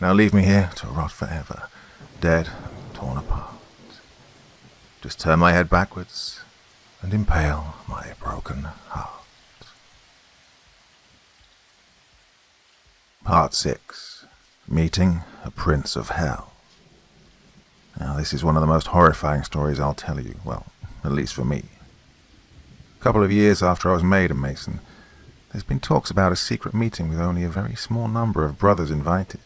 Now leave me here to rot forever, dead and torn apart. Just turn my head backwards and impale my broken heart. Part 6. Meeting a Prince of Hell. Now, this is one of the most horrifying stories I'll tell you, well, at least for me. A couple of years after I was made a Mason, there's been talks about a secret meeting with only a very small number of brothers invited.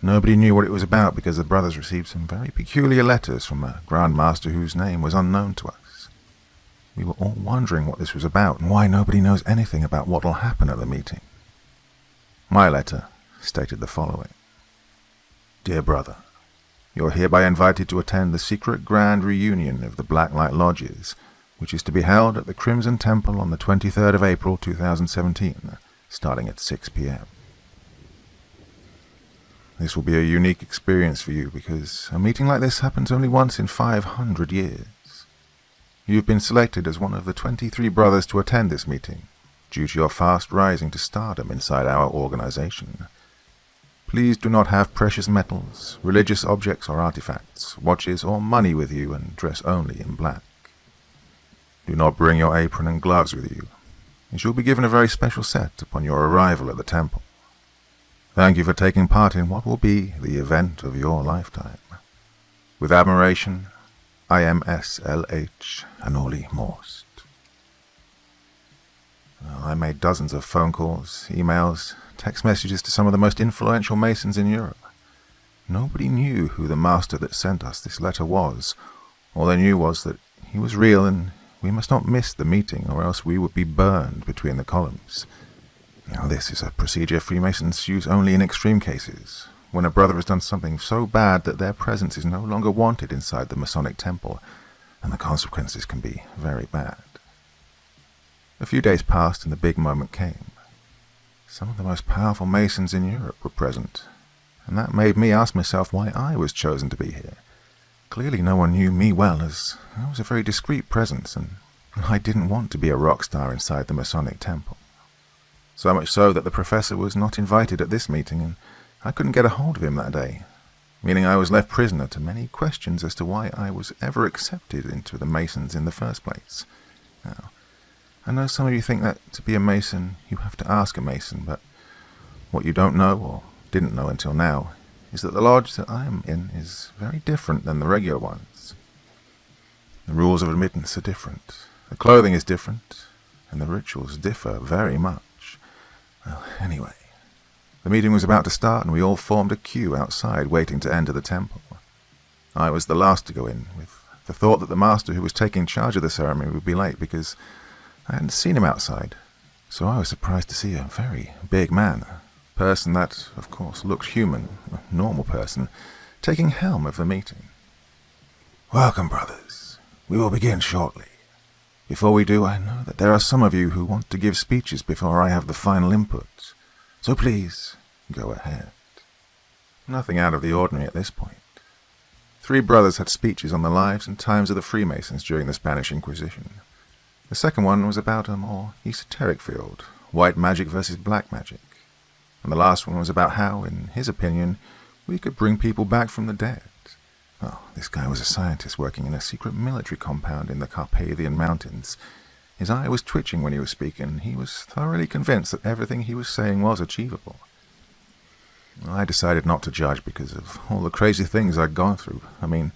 Nobody knew what it was about because the brothers received some very peculiar letters from a Grand Master whose name was unknown to us. We were all wondering what this was about and why nobody knows anything about what will happen at the meeting. My letter stated the following. Dear brother, you are hereby invited to attend the secret grand reunion of the Blacklight Lodges, which is to be held at the Crimson Temple on the 23rd of April 2017, starting at 6 p.m. This will be a unique experience for you because a meeting like this happens only once in 500 years. You've been selected as one of the 23 brothers to attend this meeting, due to your fast rising to stardom inside our organization. Please do not have precious metals, religious objects or artifacts, watches or money with you, and dress only in black. Do not bring your apron and gloves with you, as you'll be given a very special set upon your arrival at the temple. Thank you for taking part in what will be the event of your lifetime. With admiration, IMSLH Anoli Morst. Well, I made dozens of phone calls, emails, text messages to some of the most influential Masons in Europe. Nobody knew who the master that sent us this letter was. All they knew was that he was real and we must not miss the meeting or else we would be burned between the columns. Now, this is a procedure Freemasons use only in extreme cases, when a brother has done something so bad that their presence is no longer wanted inside the Masonic temple, and the consequences can be very bad. A few days passed and the big moment came. Some of the most powerful Masons in Europe were present, and that made me ask myself why I was chosen to be here. Clearly no one knew me well, as I was a very discreet presence, and I didn't want to be a rock star inside the Masonic temple. So much so that the professor was not invited at this meeting, and I couldn't get a hold of him that day, meaning I was left prisoner to many questions as to why I was ever accepted into the Masons in the first place. Now, I know some of you think that to be a Mason, you have to ask a Mason, but what you don't know, or didn't know until now, is that the lodge that I am in is very different than the regular ones. The rules of admittance are different, the clothing is different, and the rituals differ very much. Well, anyway, the meeting was about to start and we all formed a queue outside waiting to enter the temple. I was the last to go in, with the thought that the master who was taking charge of the ceremony would be late because I hadn't seen him outside, so I was surprised to see a very big man, a person that, of course, looked human, a normal person, taking helm of the meeting. Welcome, brothers. We will begin shortly. Before we do, I know that there are some of you who want to give speeches before I have the final input, so please, go ahead. Nothing out of the ordinary at this point. 3 brothers had speeches on the lives and times of the Freemasons during the Spanish Inquisition. The second one was about a more esoteric field, white magic versus black magic. And the last one was about how, in his opinion, we could bring people back from the dead. Oh, this guy was a scientist working in a secret military compound in the Carpathian Mountains. His eye was twitching when he was speaking, and he was thoroughly convinced that everything he was saying was achievable. I decided not to judge because of all the crazy things I'd gone through. I mean,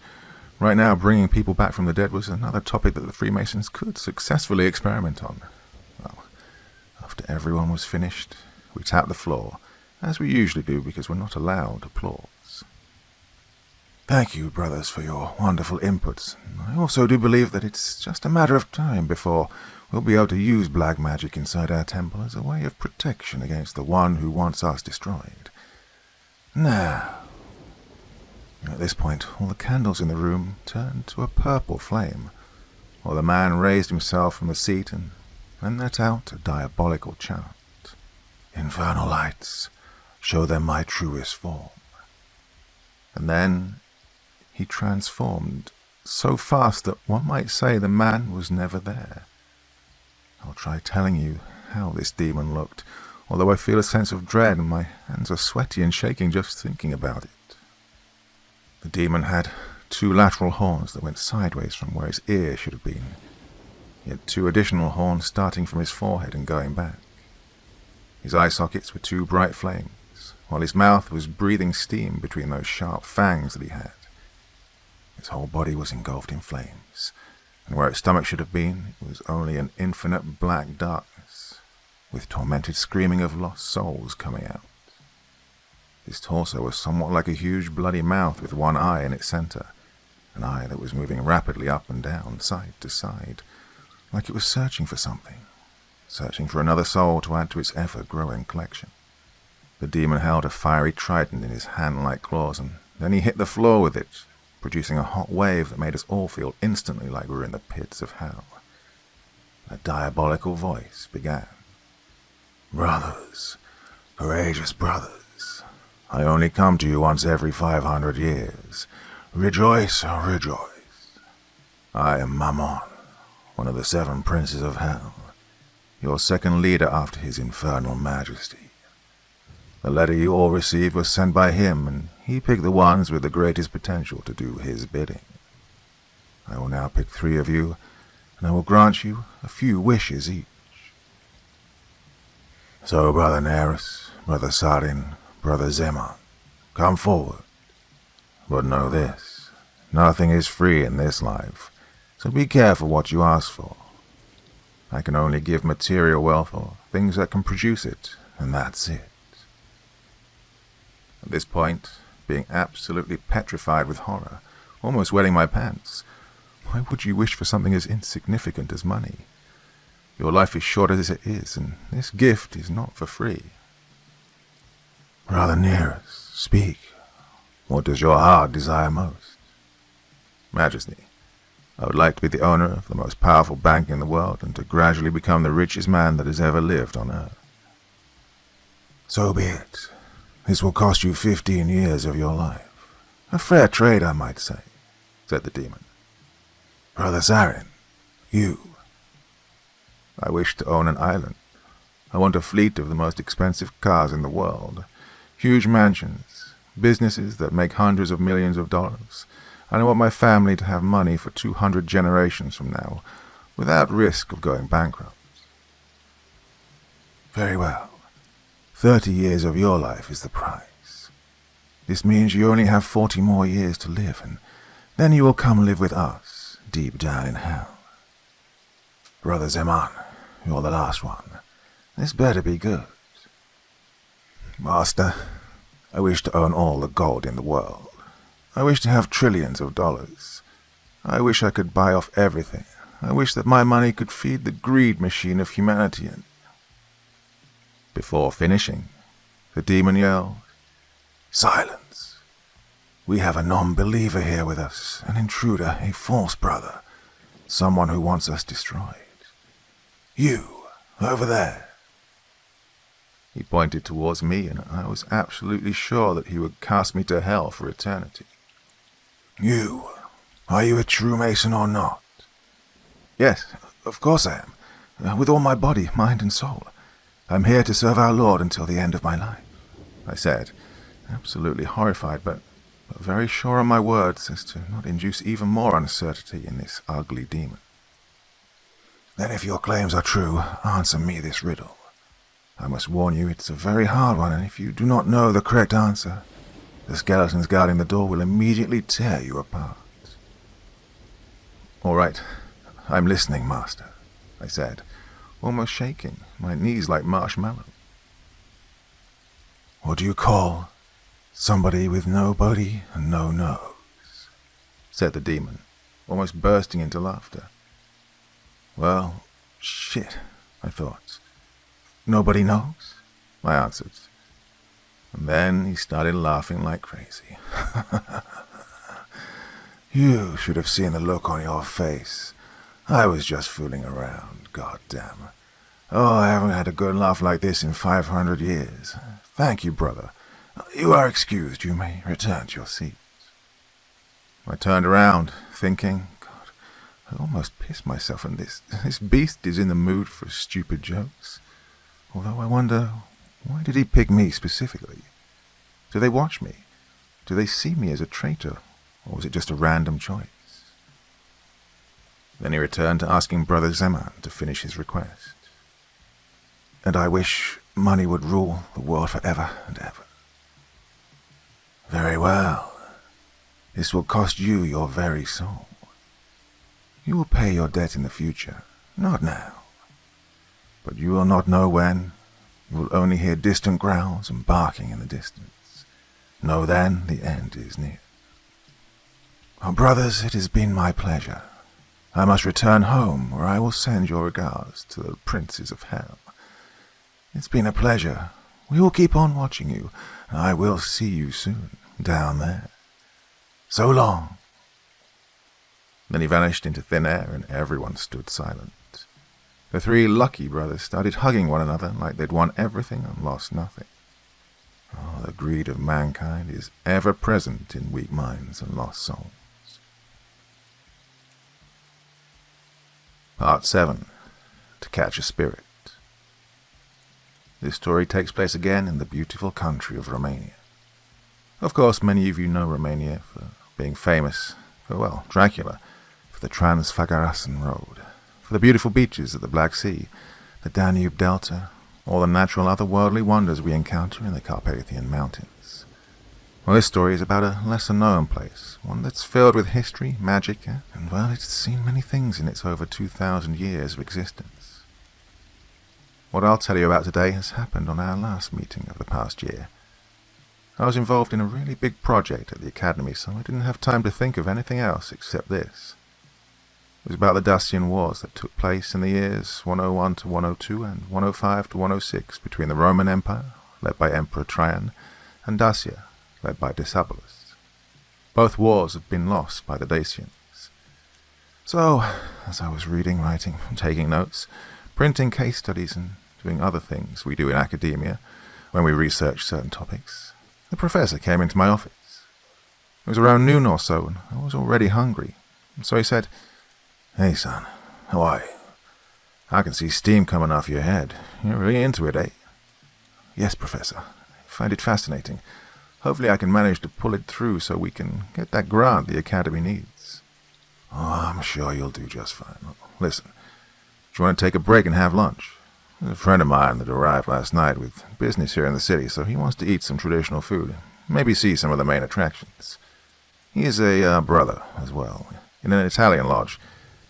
right now, bringing people back from the dead was another topic that the Freemasons could successfully experiment on. Well, after everyone was finished, we tapped the floor, as we usually do because we're not allowed applause. Thank you, brothers, for your wonderful inputs. I also do believe that it's just a matter of time before we'll be able to use black magic inside our temple as a way of protection against the one who wants us destroyed. Now, at this point, all the candles in the room turned to a purple flame, while the man raised himself from the seat and then let out a diabolical chant. Infernal lights, show them my truest form. And then he transformed so fast that one might say the man was never there. I'll try telling you how this demon looked, although I feel a sense of dread and my hands are sweaty and shaking just thinking about it. The demon had 2 lateral horns that went sideways from where his ear should have been. He had 2 additional horns starting from his forehead and going back. His eye sockets were two bright flames, while his mouth was breathing steam between those sharp fangs that he had. His whole body was engulfed in flames, and where its stomach should have been, it was only an infinite black darkness, with tormented screaming of lost souls coming out. His torso was somewhat like a huge bloody mouth with one eye in its center, an eye that was moving rapidly up and down, side to side, like it was searching for something, searching for another soul to add to its ever-growing collection. The demon held a fiery trident in his hand-like claws, and then he hit the floor with it, producing a hot wave that made us all feel instantly like we were in the pits of hell. A diabolical voice began. "Brothers, courageous brothers, I only come to you once every 500 years. Rejoice, rejoice. I am Mammon, one of the 7 princes of hell, your second leader after his infernal majesty. The letter you all received was sent by him, and he picked the ones with the greatest potential to do his bidding. I will now pick 3 of you, and I will grant you a few wishes each. So, Brother Neris, Brother Sarin, Brother Zeman, come forward. But know this, nothing is free in this life, so be careful what you ask for. I can only give material wealth or things that can produce it, and that's it." At this point, being absolutely petrified with horror, almost wetting my pants, why would you wish for something as insignificant as money? Your life is short as it is, and this gift is not for free. "Brother Neris, speak. What does your heart desire most?" "Majesty, I would like to be the owner of the most powerful bank in the world and to gradually become the richest man that has ever lived on earth." "So be it. This will cost you 15 years of your life. A fair trade, I might say," said the demon. "Brother Sarin, you." "I wish to own an island. I want a fleet of the most expensive cars in the world, huge mansions, businesses that make hundreds of millions of dollars, and I want my family to have money for 200 generations from now, without risk of going bankrupt." "Very well. 30 years of your life is the price. This means you only have 40 more years to live, and then you will come live with us, deep down in hell. Brother Zeman, you're the last one. This better be good." "Master, I wish to own all the gold in the world. I wish to have trillions of dollars. I wish I could buy off everything. I wish that my money could feed the greed machine of humanity and—" Before finishing, the demon yelled, "Silence! We have a non-believer here with us, an intruder, a false brother, someone who wants us destroyed. You, over there." He pointed towards me, and I was absolutely sure that he would cast me to hell for eternity. "You, are you a true Mason or not?" "Yes, of course I am, with all my body, mind and soul. I'm here to serve our Lord until the end of my life," I said, absolutely horrified, but very sure on my words as to not induce even more uncertainty in this ugly demon. "Then if your claims are true, answer me this riddle. I must warn you, it's a very hard one, and if you do not know the correct answer, the skeletons guarding the door will immediately tear you apart." "All right, I'm listening, Master," I said, almost shaking, my knees like marshmallow. "What do you call somebody with no body and no nose?" said the demon, almost bursting into laughter. "Well, shit," I thought. "Nobody knows?" I answered. And then he started laughing like crazy. "You should have seen the look on your face. I was just fooling around, goddamn. Oh, I haven't had a good laugh like this in 500 years. Thank you, brother. You are excused. You may return to your seat." I turned around, thinking, God, I almost pissed myself, and this beast is in the mood for stupid jokes. Although I wonder, why did he pick me specifically? Do they watch me? Do they see me as a traitor, or was it just a random choice? Then he returned to asking Brother Zeman to finish his request. "And I wish money would rule the world forever and ever. Very well. This will cost you your very soul. You will pay your debt in the future, not now. But you will not know when. You will only hear distant growls and barking in the distance. Know then the end is near. Oh, brothers, it has been my pleasure. I must return home, where I will send your regards to the princes of hell. It's been a pleasure. We will keep on watching you, and I will see you soon, down there. So long. Then he vanished into thin air, and everyone stood silent. The three lucky brothers started hugging one another like they'd won everything and lost nothing. Oh, the greed of mankind is ever present in weak minds and lost souls. Part 7. To Catch a Spirit. This story takes place again in the beautiful country of Romania. Of course, many of you know Romania for being famous for, well, Dracula, for the Trans-Făgărașan Road, for the beautiful beaches of the Black Sea, the Danube Delta, all the natural otherworldly wonders we encounter in the Carpathian Mountains. Well, this story is about a lesser-known place, one that's filled with history, magic, and, well, it's seen many things in its over 2,000 years of existence. What I'll tell you about today has happened on our last meeting of the past year. I was involved in a really big project at the Academy, so I didn't have time to think of anything else except this. It was about the Dacian Wars that took place in the years 101 to 102 and 105 to 106 between the Roman Empire, led by Emperor Trajan, and Dacia, led by Decebalus. Both wars had been lost by the Dacians. So, as I was reading, writing, taking notes, printing case studies, and doing other things we do in academia when we research certain topics, the professor came into my office. It was around noon or so, and I was already hungry. So he said, "Hey, son, how are you? I can see steam coming off your head. You're really into it, eh?" "Yes, Professor. I find it fascinating. Hopefully I can manage to pull it through so we can get that grant the Academy needs." "Oh, I'm sure you'll do just fine. Listen, do you want to take a break and have lunch? There's a friend of mine that arrived last night with business here in the city, so he wants to eat some traditional food, maybe see some of the main attractions. He is a brother as well, in an Italian lodge,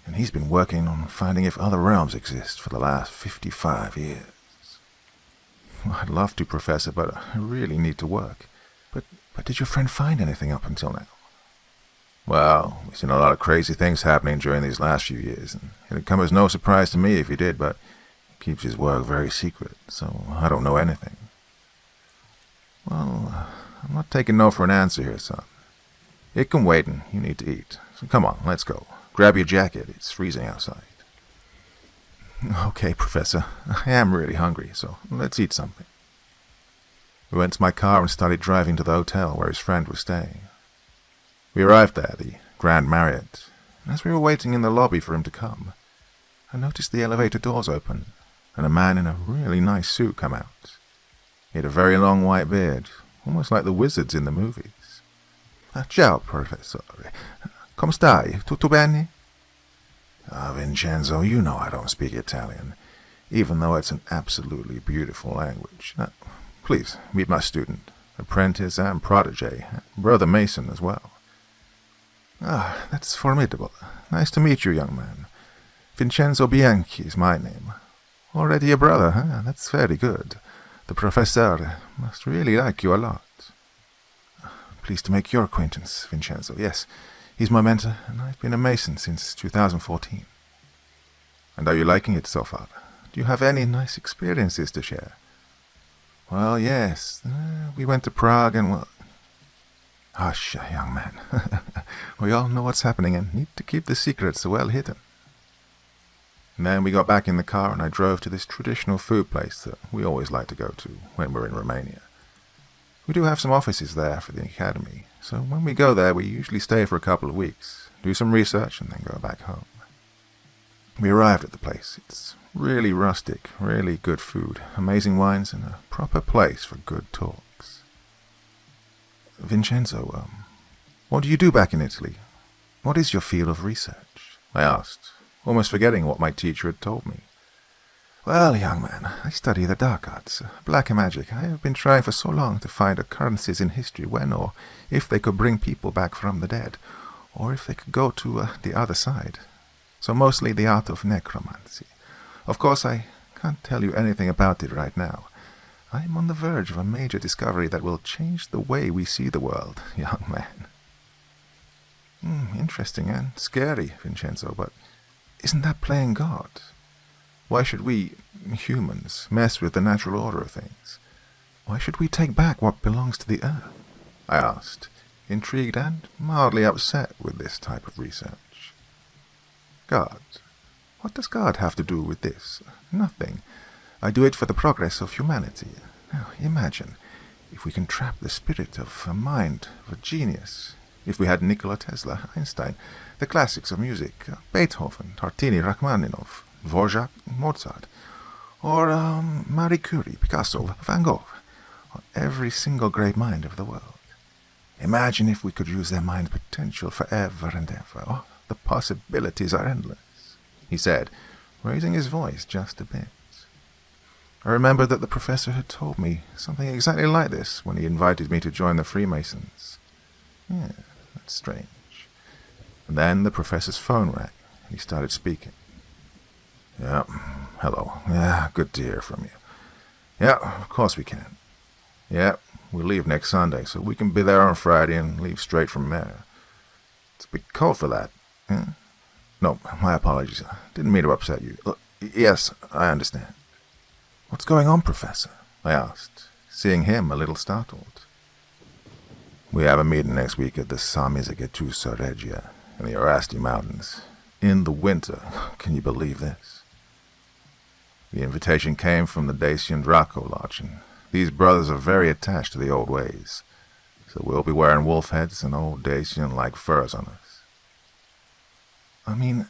and he's been working on finding if other realms exist for the last 55 years. Well, I'd love to, Professor, but I really need to work. But did your friend find anything up until now?" "Well, we've seen a lot of crazy things happening during these last few years, and it'd come as no surprise to me if he did, but he keeps his work very secret, so I don't know anything." "Well, I'm not taking no for an answer here, son. It can wait, and you need to eat. So come on, let's go. Grab your jacket. It's freezing outside." "Okay, Professor. I am really hungry, so let's eat something." We went to my car and started driving to the hotel where his friend was staying. We arrived there, the Grand Marriott, and as we were waiting in the lobby for him to come, I noticed the elevator doors open, and a man in a really nice suit come out. He had a very long white beard, almost like the wizards in the movies. "Ciao, Professore. Come stai? Tutto bene?" "Vincenzo, you know I don't speak Italian, even though it's an absolutely beautiful language. Please, meet my student, apprentice and protege, Brother Mason as well." "Ah, that's formidable. Nice to meet you, young man. Vincenzo Bianchi is my name. Already a brother, huh? That's very good. The professor must really like you a lot." "Pleased to make your acquaintance, Vincenzo. Yes, he's my mentor, and I've been a Mason since 2014. "And are you liking it so far? Do you have any nice experiences to share?" "Well, yes. We went to Prague and, well..." "Hush, young man. We all know what's happening and need to keep the secrets well hidden." And then we got back in the car and I drove to this traditional food place that we always like to go to when we're in Romania. We do have some offices there for the Academy, so when we go there we usually stay for a couple of weeks, do some research and then go back home. We arrived at the place. It's really rustic, really good food, amazing wines, and a proper place for good talks. "Vincenzo, what do you do back in Italy? What is your field of research?" I asked, almost forgetting what my teacher had told me. Well, young man, I study the dark arts, black magic. I have been trying for so long to find occurrences in history when or if they could bring people back from the dead, or if they could go to the other side. So mostly the art of necromancy. Of course, I can't tell you anything about it right now. I am on the verge of a major discovery that will change the way we see the world, young man. Interesting and scary, Vincenzo, but isn't that playing God? Why should we, humans, mess with the natural order of things? Why should we take back what belongs to the earth? I asked, intrigued and mildly upset with this type of research. God? What does God have to do with this? Nothing. I do it for the progress of humanity. Now, imagine, if we can trap the spirit of a mind, of a genius. If we had Nikola Tesla, Einstein, the classics of music, Beethoven, Tartini, Rachmaninoff, Dvorak, Mozart, or Marie Curie, Picasso, Van Gogh, or every single great mind of the world. Imagine if we could use their mind potential forever and ever. Oh, the possibilities are endless, he said, raising his voice just a bit. I remembered that the professor had told me something exactly like this when he invited me to join the Freemasons. Yeah, that's strange. And then the professor's phone rang, and he started speaking. Yeah, hello. Yeah, good to hear from you. Yeah, of course we can. Yeah, we leave next Sunday, so we can be there on Friday and leave straight from there. It's a bit cold for that. Yeah? No, my apologies. I didn't mean to upset you. Look, yes, I understand. What's going on, Professor? I asked, seeing him a little startled. We have a meeting next week at the Samizagatusa Regia in the Orasti Mountains. In the winter. Can you believe this? The invitation came from the Dacian Draco Lodge, and these brothers are very attached to the old ways, so we'll be wearing wolf heads and old Dacian-like furs on us. I mean,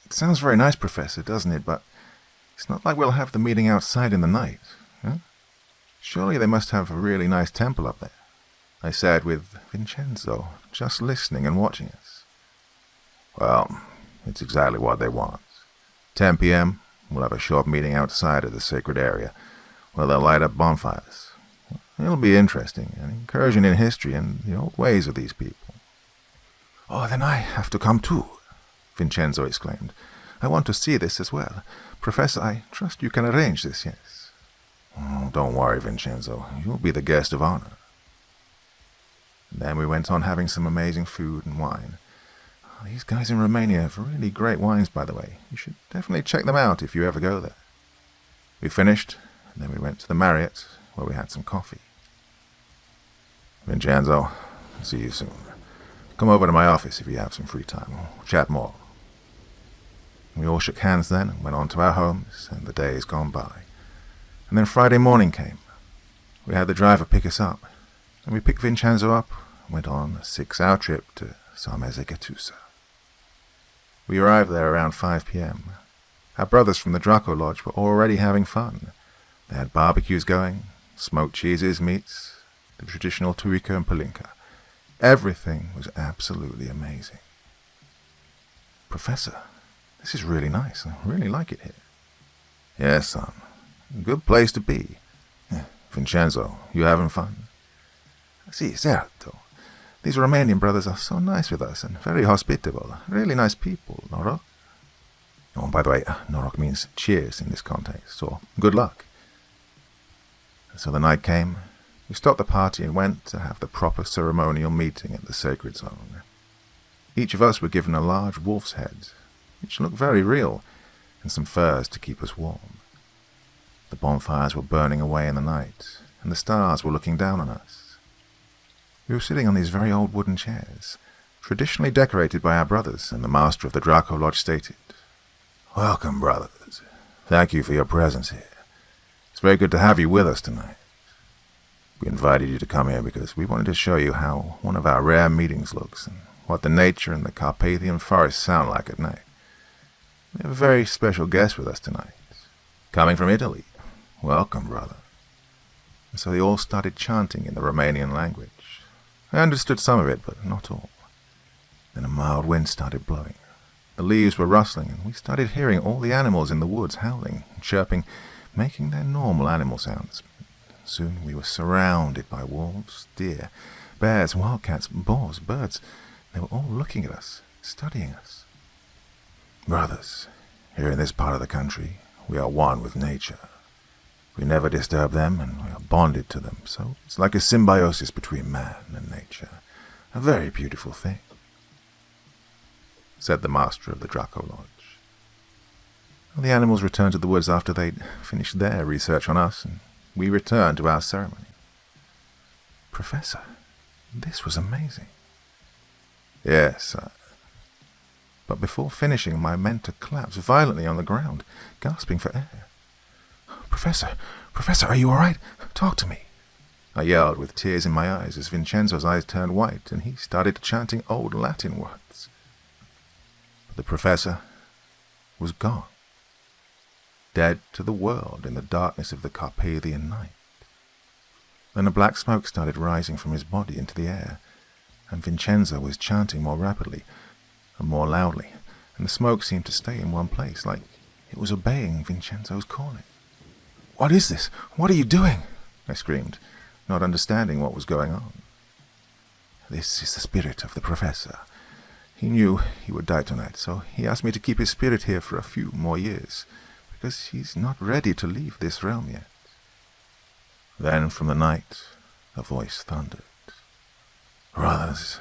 it sounds very nice, Professor, doesn't it? But it's not like we'll have the meeting outside in the night, huh? Surely they must have a really nice temple up there, I said with Vincenzo, just listening and watching us. Well, it's exactly what they want. 10 p.m., we'll have a short meeting outside of the sacred area, where they'll light up bonfires. It'll be interesting, an incursion in history and the old ways of these people. Oh, then I have to come too, Vincenzo exclaimed. I want to see this as well. Professor, I trust you can arrange this, yes? Oh, don't worry, Vincenzo. You'll be the guest of honor. And then we went on having some amazing food and wine. Oh, these guys in Romania have really great wines, by the way. You should definitely check them out if you ever go there. We finished, and then we went to the Marriott, where we had some coffee. Vincenzo, I'll see you soon. Come over to my office if you have some free time. We'll chat more. We all shook hands then and went on to our homes, and the days gone by. And then Friday morning came. We had the driver pick us up, and we picked Vincenzo up and went on a 6-hour trip to Samizagatusa. We arrived there around 5 p.m. Our brothers from the Draco Lodge were already having fun. They had barbecues going, smoked cheeses, meats, the traditional turika and palinka. Everything was absolutely amazing. Professor, this is really nice. I really like it here. Yes, son. Good place to be. Vincenzo, you having fun? Si, certo. These Romanian brothers are so nice with us and very hospitable. Really nice people, Noroc. Oh, by the way, Noroc means cheers in this context, so good luck. So the night came. We stopped the party and went to have the proper ceremonial meeting at the sacred zone. Each of us were given a large wolf's head, which looked very real, and some furs to keep us warm. The bonfires were burning away in the night, and the stars were looking down on us. We were sitting on these very old wooden chairs, traditionally decorated by our brothers, and the master of the Draco Lodge stated, "Welcome, brothers. Thank you for your presence here. It's very good to have you with us tonight. We invited you to come here because we wanted to show you how one of our rare meetings looks and what the nature and the Carpathian forests sound like at night. We have a very special guest with us tonight, coming from Italy. Welcome, brother." And so they all started chanting in the Romanian language. I understood some of it, but not all. Then a mild wind started blowing. The leaves were rustling, and we started hearing all the animals in the woods howling, chirping, making their normal animal sounds. Soon we were surrounded by wolves, deer, bears, wildcats, boars, birds. They were all looking at us, studying us. Brothers, here in this part of the country, we are one with nature. We never disturb them, and we are bonded to them, so it's like a symbiosis between man and nature. A very beautiful thing, said the master of the Draco Lodge. The animals returned to the woods after they'd finished their research on us, and we returned to our ceremony. Professor, this was amazing. Yes, but before finishing, my mentor collapsed violently on the ground, gasping for air. Professor, are you all right? Talk to me. I yelled with tears in my eyes as Vincenzo's eyes turned white and he started chanting old Latin words. But the professor was gone, dead to the world in the darkness of the Carpathian night. Then a black smoke started rising from his body into the air, and Vincenzo was chanting more rapidly and more loudly, and the smoke seemed to stay in one place, like it was obeying Vincenzo's calling. What is this? What are you doing? I screamed, not understanding what was going on. This is the spirit of the professor. He knew he would die tonight, so he asked me to keep his spirit here for a few more years, because he's not ready to leave this realm yet. Then from the night, a voice thundered. Brothers,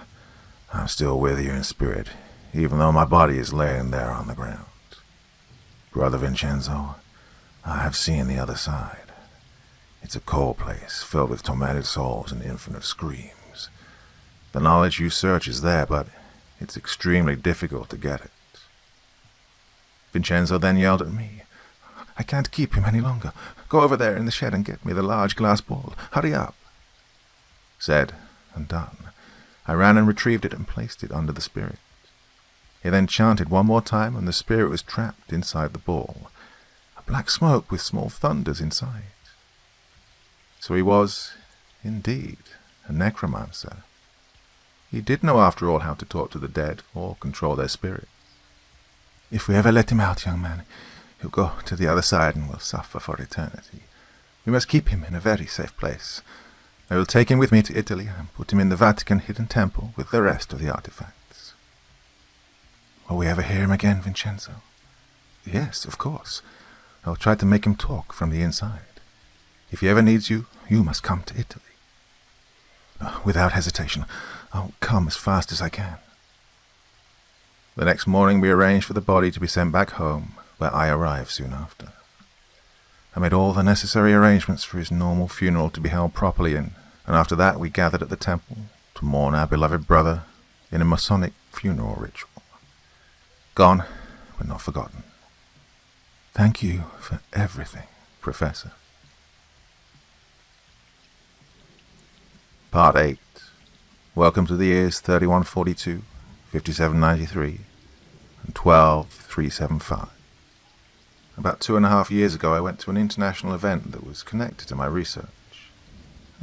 I'm still with you in spirit, even though my body is laying there on the ground. Brother Vincenzo, I have seen the other side. It's a cold place, filled with tormented souls and infinite screams. The knowledge you search is there, but it's extremely difficult to get it. Vincenzo then yelled at me. I can't keep him any longer. Go over there in the shed and get me the large glass ball. Hurry up. Said and done. I ran and retrieved it and placed it under the spirit. He then chanted one more time, and the spirit was trapped inside the ball. A black smoke with small thunders inside. So he was, indeed, a necromancer. He did know, after all, how to talk to the dead or control their spirits. If we ever let him out, young man, he'll go to the other side and will suffer for eternity. We must keep him in a very safe place. I will take him with me to Italy and put him in the Vatican hidden temple with the rest of the artifacts. Will we ever hear him again, Vincenzo? Yes, of course. I'll try to make him talk from the inside. If he ever needs you, you must come to Italy. Without hesitation, I'll come as fast as I can. The next morning we arranged for the body to be sent back home, where I arrived soon after. I made all the necessary arrangements for his normal funeral to be held properly, and after that we gathered at the temple to mourn our beloved brother in a Masonic funeral ritual. Gone, but not forgotten. Thank you for everything, Professor. Part 8. Welcome to the years 3142, 5793, and 12375. About 2.5 years ago, I went to an international event that was connected to my research.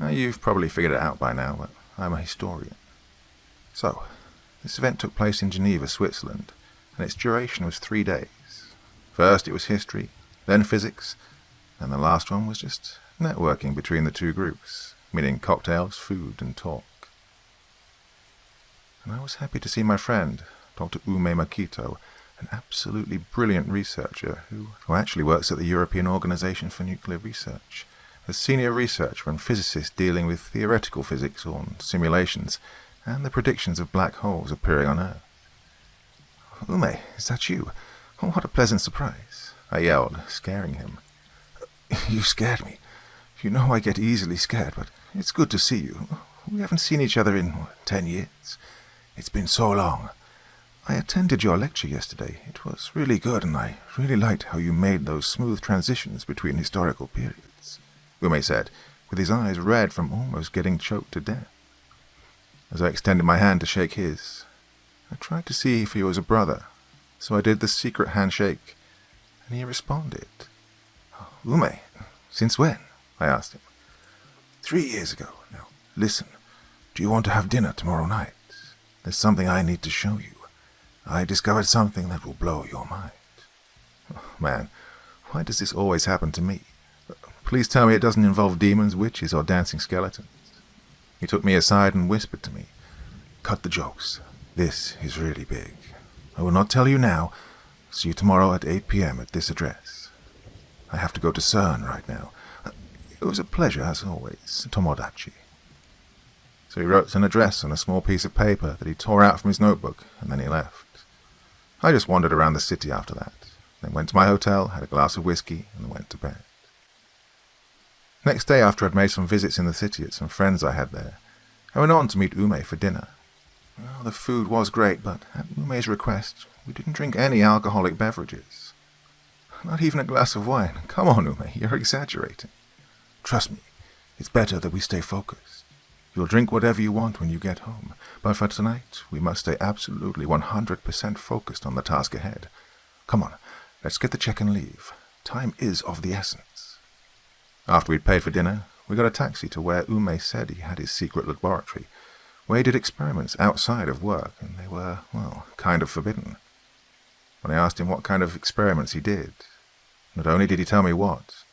You've probably figured it out by now, but I'm a historian. So, this event took place in Geneva, Switzerland, and its duration was 3 days. First it was history, then physics, and the last one was just networking between the two groups, meaning cocktails, food, and talk. And I was happy to see my friend, Dr. Ume Makito, an absolutely brilliant researcher who actually works at the European Organization for Nuclear Research, a senior researcher and physicist dealing with theoretical physics on simulations and the predictions of black holes appearing on Earth. Ume, is that you? Oh, what a pleasant surprise, I yelled, scaring him. You scared me. You know I get easily scared, but it's good to see you. We haven't seen each other in 10 years. It's been so long. I attended your lecture yesterday. It was really good, and I really liked how you made those smooth transitions between historical periods, Ume said, with his eyes red from almost getting choked to death. As I extended my hand to shake his, I tried to see if he was a brother, so I did the secret handshake, and he responded. Ume, since when? I asked him. 3 years ago. Now, listen, do you want to have dinner tomorrow night? There's something I need to show you. I discovered something that will blow your mind. Oh, man, why does this always happen to me? Please tell me it doesn't involve demons, witches, or dancing skeletons. He took me aside and whispered to me, "Cut the jokes. This is really big. I will not tell you now. See you tomorrow at 8 p.m. at this address. I have to go to CERN right now. It was a pleasure, as always, Tomodachi." So he wrote an address on a small piece of paper that he tore out from his notebook, and then he left. I just wandered around the city after that, then went to my hotel, had a glass of whiskey, and went to bed. Next day, after I'd made some visits in the city at some friends I had there, I went on to meet Ume for dinner. Well, the food was great, but at Ume's request, we didn't drink any alcoholic beverages. Not even a glass of wine. Come on, Ume, you're exaggerating. Trust me, it's better that we stay focused. You'll drink whatever you want when you get home, but for tonight, we must stay absolutely 100% focused on the task ahead. Come on, let's get the check and leave. Time is of the essence. After we'd paid for dinner, we got a taxi to where Ume said he had his secret laboratory, where he did experiments outside of work, and they were, well, kind of forbidden. When I asked him what kind of experiments he did, not only did he tell me what,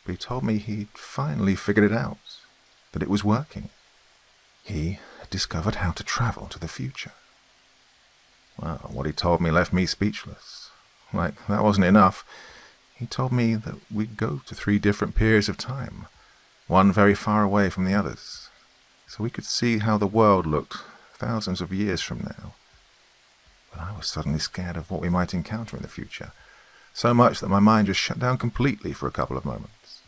but he told me he'd finally figured it out, that it was working. He had discovered how to travel to the future. Well, what he told me left me speechless. Like, that wasn't enough. He told me that we'd go to 3 different periods of time, one very far away from the others, so we could see how the world looked thousands of years from now. But I was suddenly scared of what we might encounter in the future, so much that my mind just shut down completely for a couple of moments.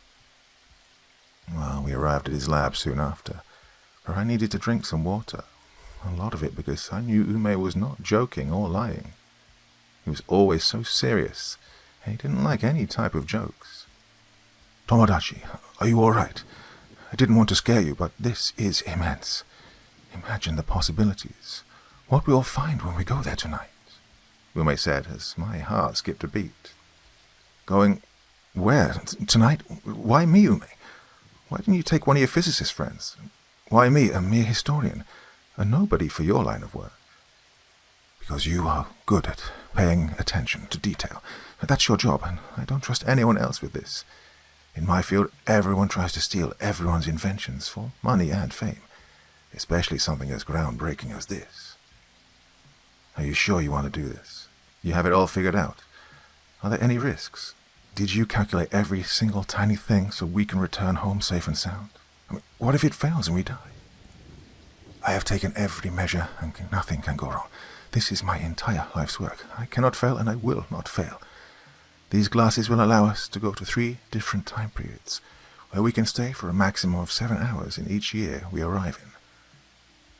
Well, we arrived at his lab soon after, where I needed to drink some water, a lot of it because I knew Ume was not joking or lying. He was always so serious, and he didn't like any type of jokes. "Tomodachi, are you all right? I didn't want to scare you, but this is immense. Imagine the possibilities. What we'll find when we go there tonight," Ume said as my heart skipped a beat. "Going where? Tonight? Why me, Ume? Why didn't you take one of your physicist friends? Why me, a mere historian, a nobody for your line of work?" "Because you are good at paying attention to detail. That's your job, and I don't trust anyone else with this. In my field, everyone tries to steal everyone's inventions for money and fame, especially something as groundbreaking as this. Are you sure you want to do this? You have it all figured out? Are there any risks? Did you calculate every single tiny thing so we can return home safe and sound? I mean, what if it fails and we die?" "I have taken every measure and nothing can go wrong. This is my entire life's work. I cannot fail and I will not fail. These glasses will allow us to go to 3 different time periods, where we can stay for a maximum of 7 hours in each year we arrive in.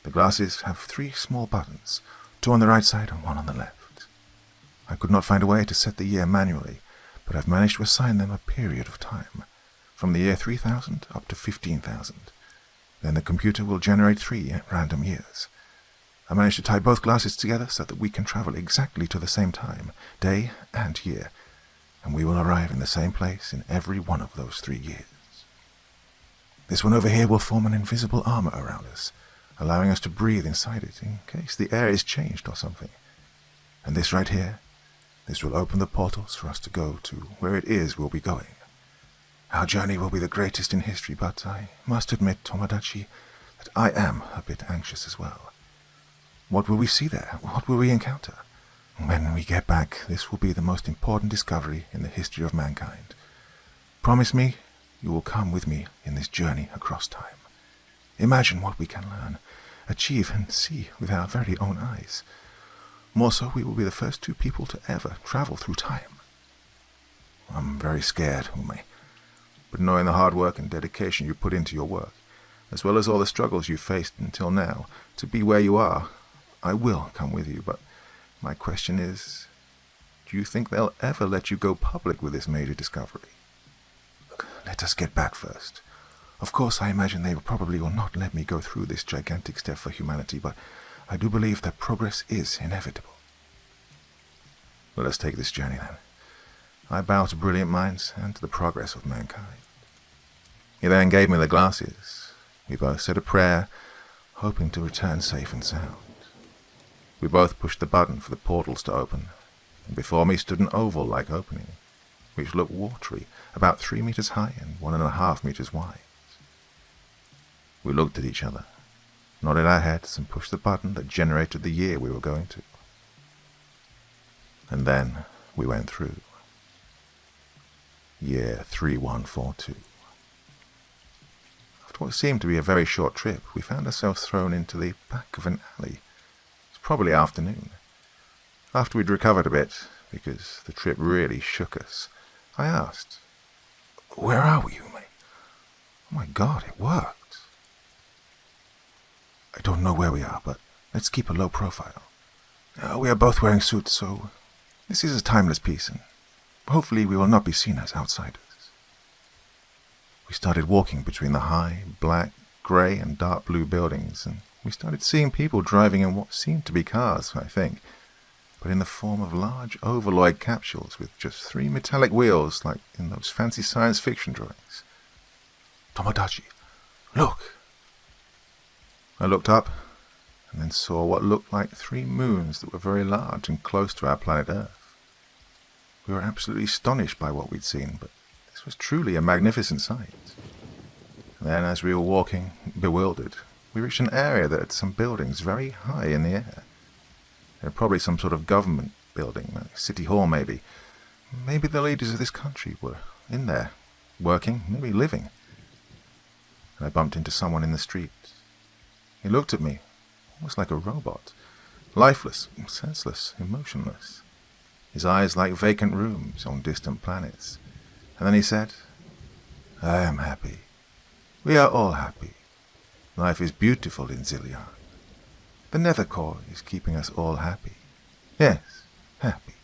The glasses have 3 small buttons, 2 on the right side and 1 on the left. I could not find a way to set the year manually, but I've managed to assign them a period of time, from the year 3000 up to 15,000. Then the computer will generate 3 random years. I managed to tie both glasses together so that we can travel exactly to the same time, day and year, and we will arrive in the same place in every one of those 3 years. This one over here will form an invisible armor around us, allowing us to breathe inside it in case the air is changed or something. And this right here, this will open the portals for us to go to where it is we'll be going. Our journey will be the greatest in history, but I must admit, Tomodachi, that I am a bit anxious as well. What will we see there? What will we encounter? When we get back, this will be the most important discovery in the history of mankind. Promise me you will come with me in this journey across time. Imagine what we can learn, achieve, and see with our very own eyes. More so, we will be the first 2 people to ever travel through time." "I'm very scared, Ume. But knowing the hard work and dedication you put into your work, as well as all the struggles you've faced until now, to be where you are, I will come with you, but my question is, do you think they'll ever let you go public with this major discovery?" "Look, let us get back first. Of course, I imagine they probably will not let me go through this gigantic step for humanity, but I do believe that progress is inevitable." "Let us take this journey, then. I bow to brilliant minds and to the progress of mankind." He then gave me the glasses. We both said a prayer, hoping to return safe and sound. We both pushed the button for the portals to open, and before me stood an oval-like opening, which looked watery, about 3 meters high and 1.5 meters wide. We looked at each other, nodded our heads, and pushed the button that generated the year we were going to. And then we went through. Year 3142. After what seemed to be a very short trip, we found ourselves thrown into the back of an alley. It was probably afternoon. After we'd recovered a bit, because the trip really shook us, I asked, "Where are we, Ume? Oh my God, it worked." "I don't know where we are, but let's keep a low profile. We are both wearing suits, so this is a timeless piece, and hopefully we will not be seen as outsiders." We started walking between the high, black, grey and dark blue buildings, and we started seeing people driving in what seemed to be cars, I think, but in the form of large ovaloid capsules with just 3 metallic wheels like in those fancy science fiction drawings. "Tomodachi, look!" I looked up and then saw what looked like 3 moons that were very large and close to our planet Earth. We were absolutely astonished by what we'd seen, but this was truly a magnificent sight. And then, as we were walking, bewildered, we reached an area that had some buildings very high in the air. They were probably some sort of government building, like City Hall maybe. Maybe the leaders of this country were in there, working, maybe living. And I bumped into someone in the street. He looked at me, almost like a robot, lifeless, senseless, emotionless. His eyes like vacant rooms on distant planets. And then he said, "I am happy. We are all happy. Life is beautiful in Zillion. The nether core is keeping us all happy. Yes, happy."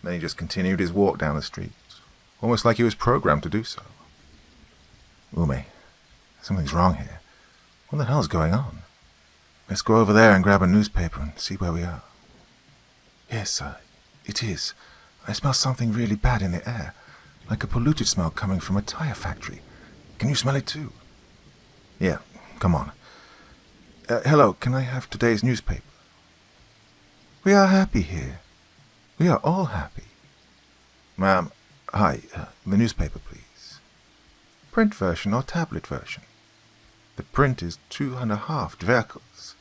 Then he just continued his walk down the street, almost like he was programmed to do so. "Ume, something's wrong here. What the hell's going on? Let's go over there and grab a newspaper and see where we are." "Yes, it is. I smell something really bad in the air, like a polluted smell coming from a tire factory. Can you smell it too?" "Yeah, come on. Hello, can I have today's newspaper?" "We are happy here. We are all happy." "Ma'am, hi, the newspaper, please." "Print version or tablet version?" "The print is 2.5 dverkels.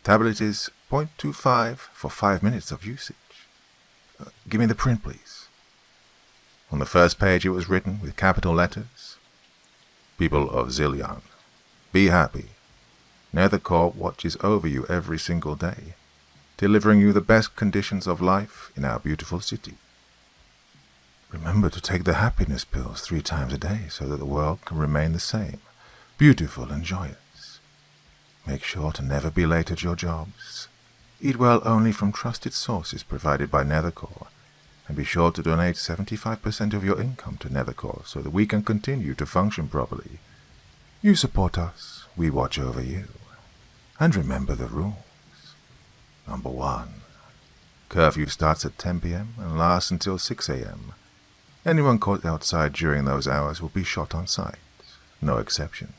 Tablet is 0.25 for 5 minutes of usage." "Give me the print, please." On the first page it was written with capital letters, "People of Zillion, be happy. Nethercore watches over you every single day, delivering you the best conditions of life in our beautiful city. Remember to take the happiness pills 3 times a day so that the world can remain the same, beautiful and joyous. Make sure to never be late at your jobs. Eat well only from trusted sources provided by Nethercore, and be sure to donate 75% of your income to Nethercore so that we can continue to function properly. You support us, we watch over you. And remember the rules. Number 1. Curfew starts at 10 p.m. and lasts until 6 a.m. Anyone caught outside during those hours will be shot on sight. No exceptions.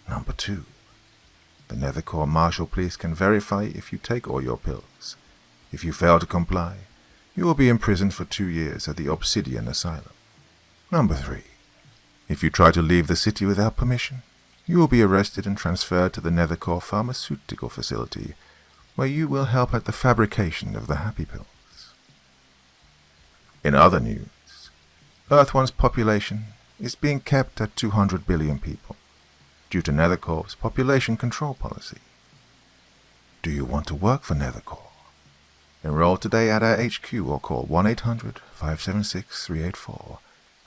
Number 2. The Nethercore Martial Police can verify if you take all your pills. If you fail to comply, you will be imprisoned for 2 years at the Obsidian Asylum. Number 3. If you try to leave the city without permission, you will be arrested and transferred to the Nethercore Pharmaceutical Facility, where you will help at the fabrication of the happy pills. In other news, Earth One's population is being kept at 200 billion people, due to Nethercore's population control policy. Do you want to work for Nethercore? Enroll today at our HQ or call 1-800-576-384,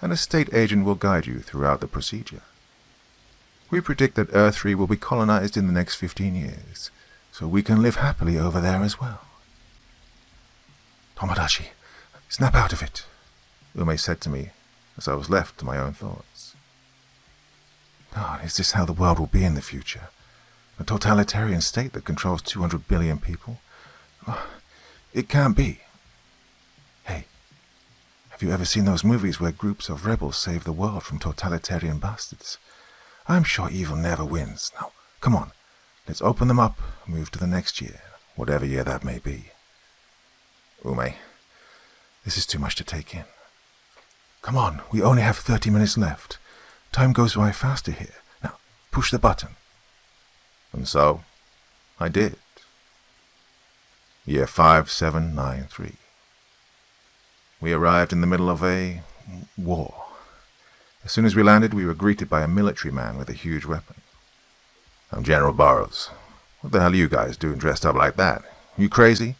and a state agent will guide you throughout the procedure. We predict that Earth 3 will be colonized in the next 15 years, so we can live happily over there as well. Tomodachi, snap out of it, Ume said to me as I was left to my own thoughts. God, is this how the world will be in the future? A totalitarian state that controls 200 billion people? Oh, it can't be. Hey, have you ever seen those movies where groups of rebels save the world from totalitarian bastards? I'm sure evil never wins. Now, come on, Let's open them up and move to the next year, whatever year that may be. Ume, this is too much to take in. Come on, we only have 30 minutes left. Time goes by faster here. Now, push the button. And so, I did. Year 5793. We arrived in the middle of a war. As soon as we landed, we were greeted by a military man with a huge weapon. I'm General Burrows. What the hell are you guys doing dressed up like that? You crazy?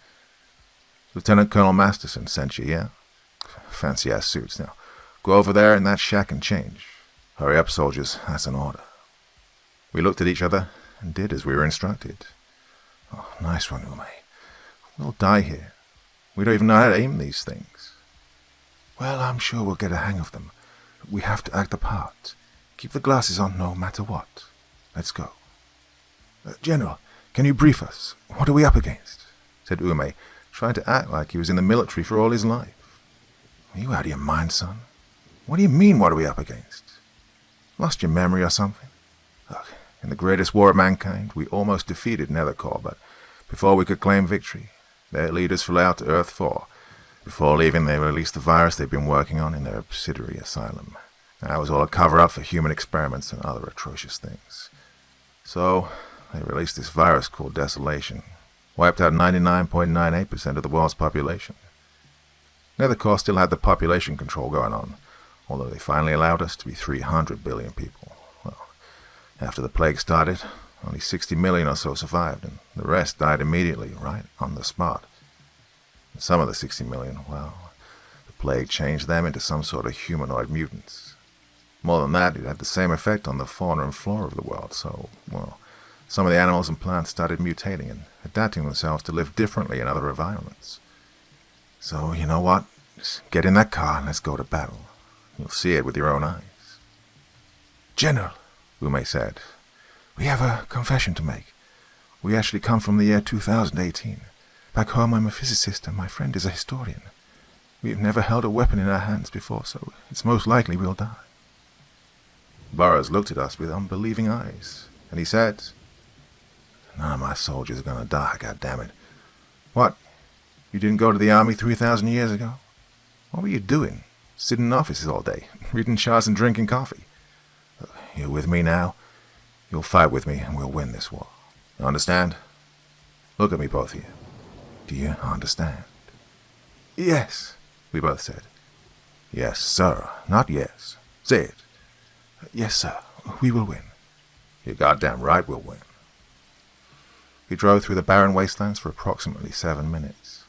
Lieutenant Colonel Masterson sent you, yeah? Fancy-ass suits. Now, go over there in that shack and change. Hurry up, soldiers. That's an order. We looked at each other and did as we were instructed. Oh, nice one, Ume. We'll die here. We don't even know how to aim these things. Well, I'm sure we'll get a hang of them. We have to act the part. Keep the glasses on no matter what. Let's go. General, can you brief us? What are we up against? Said Ume, trying to act like he was in the military for all his life. Are you out of your mind, son? What do you mean, what are we up against? Lost your memory or something? Look, in the greatest war of mankind, we almost defeated Nethercore, but before we could claim victory, their leaders flew out to Earth 4. Before leaving, they released the virus they've been working on in their subsidiary asylum. That was all a cover-up for human experiments and other atrocious things. So, they released this virus called Desolation. Wiped out 99.98% of the world's population. Nethercore still had the population control going on, although they finally allowed us to be 300 billion people. Well, after the plague started, only 60 million or so survived, and the rest died immediately, right on the spot. And some of the 60 million, well, the plague changed them into some sort of humanoid mutants. More than that, it had the same effect on the fauna and flora of the world, so, well, some of the animals and plants started mutating and adapting themselves to live differently in other environments. So, you know what? Just get in that car and let's go to battle. You'll see it with your own eyes. General, Ume said, we have a confession to make. We actually come from the year 2018. Back home I'm a physicist and my friend is a historian. We've never held a weapon in our hands before, so it's most likely we'll die. Burrows looked at us with unbelieving eyes, and he said, none of my soldiers are going to die, goddammit. What? You didn't go to the army 3,000 years ago? What were you doing? Sitting in offices all day, reading charts and drinking coffee. You're with me now. You'll fight with me and we'll win this war. You understand? Look at me, both of you. Do you understand? Yes, we both said. Yes, sir, not yes. Say it. Yes, sir. We will win. You're goddamn right we'll win. We drove through the barren wastelands for approximately 7 minutes.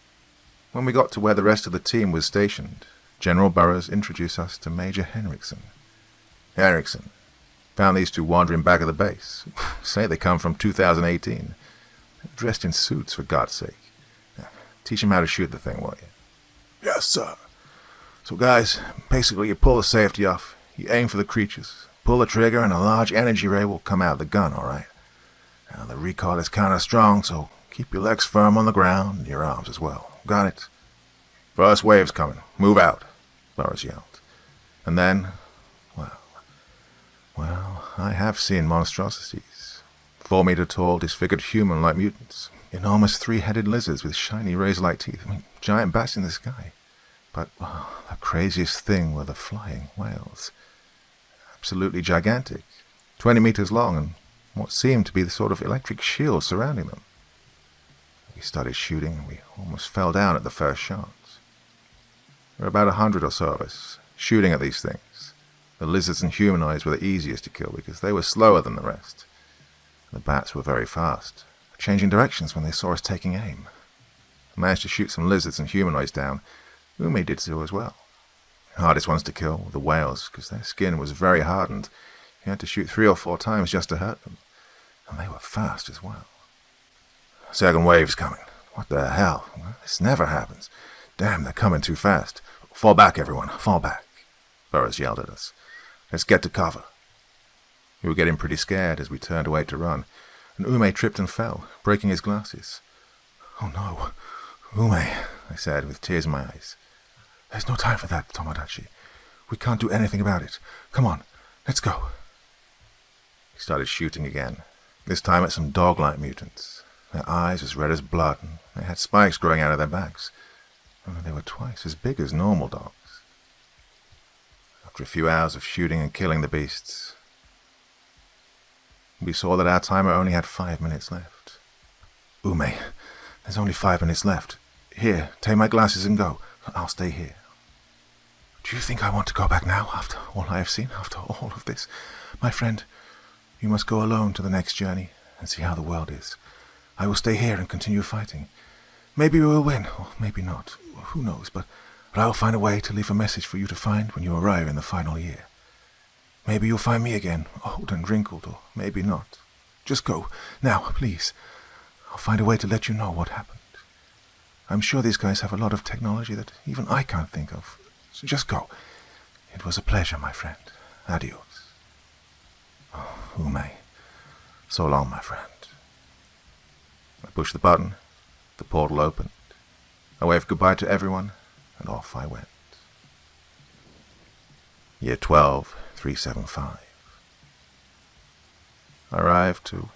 When we got to where the rest of the team was stationed, General Burrows introduced us to Major Henriksen. Henriksen found these two wandering back of the base. Say they come from 2018. Dressed in suits, for God's sake. Teach them how to shoot the thing, will you? Yes, sir. So, guys, basically you pull the safety off, you aim for the creatures, pull the trigger, and a large energy ray will come out of the gun, all right? Now, the recoil is kind of strong, so keep your legs firm on the ground and your arms as well. Got it? First wave's coming. Move out, Burrows yelled. And then, well, I have seen monstrosities. 4-meter tall, disfigured human-like mutants. Enormous 3-headed lizards with shiny razor-like teeth. Giant bats in the sky. But the craziest thing were the flying whales. Absolutely gigantic. 20 meters long and what seemed to be the sort of electric shield surrounding them. We started shooting and we almost fell down at the first shot. There were about 100 or so of us, shooting at these things. The lizards and humanoids were the easiest to kill because they were slower than the rest. The bats were very fast, changing directions when they saw us taking aim. I managed to shoot some lizards and humanoids down. Ume did so as well. The hardest ones to kill were the whales, because their skin was very hardened. You had to shoot 3 or 4 times just to hurt them. And they were fast as well. Second wave's coming. What the hell? This never happens. Damn, they're coming too fast. Fall back, everyone. Fall back. Burrows yelled at us. Let's get to cover. We were getting pretty scared as we turned away to run, and Ume tripped and fell, breaking his glasses. Oh no. Ume, I said with tears in my eyes. There's no time for that, Tomodachi. We can't do anything about it. Come on, let's go. He started shooting again. This time it's some dog-like mutants. Their eyes as red as blood, and they had spikes growing out of their backs. Only they were twice as big as normal dogs. After a few hours of shooting and killing the beasts, we saw that our timer only had 5 minutes left. Ume, there's only 5 minutes left. Here, take my glasses and go. I'll stay here. Do you think I want to go back now, after all I have seen, after all of this? My friend, you must go alone to the next journey and see how the world is. I will stay here and continue fighting. Maybe we will win, or maybe not. Who knows, but I will find a way to leave a message for you to find when you arrive in the final year. Maybe you'll find me again, old and wrinkled, or maybe not. Just go, now, please. I'll find a way to let you know what happened. I'm sure these guys have a lot of technology that even I can't think of. So just go. It was a pleasure, my friend. Adios. Oh, Ume. So long, my friend. I pushed the button. The portal opened. I waved goodbye to everyone, and off I went. Year 12, 375. I arrived to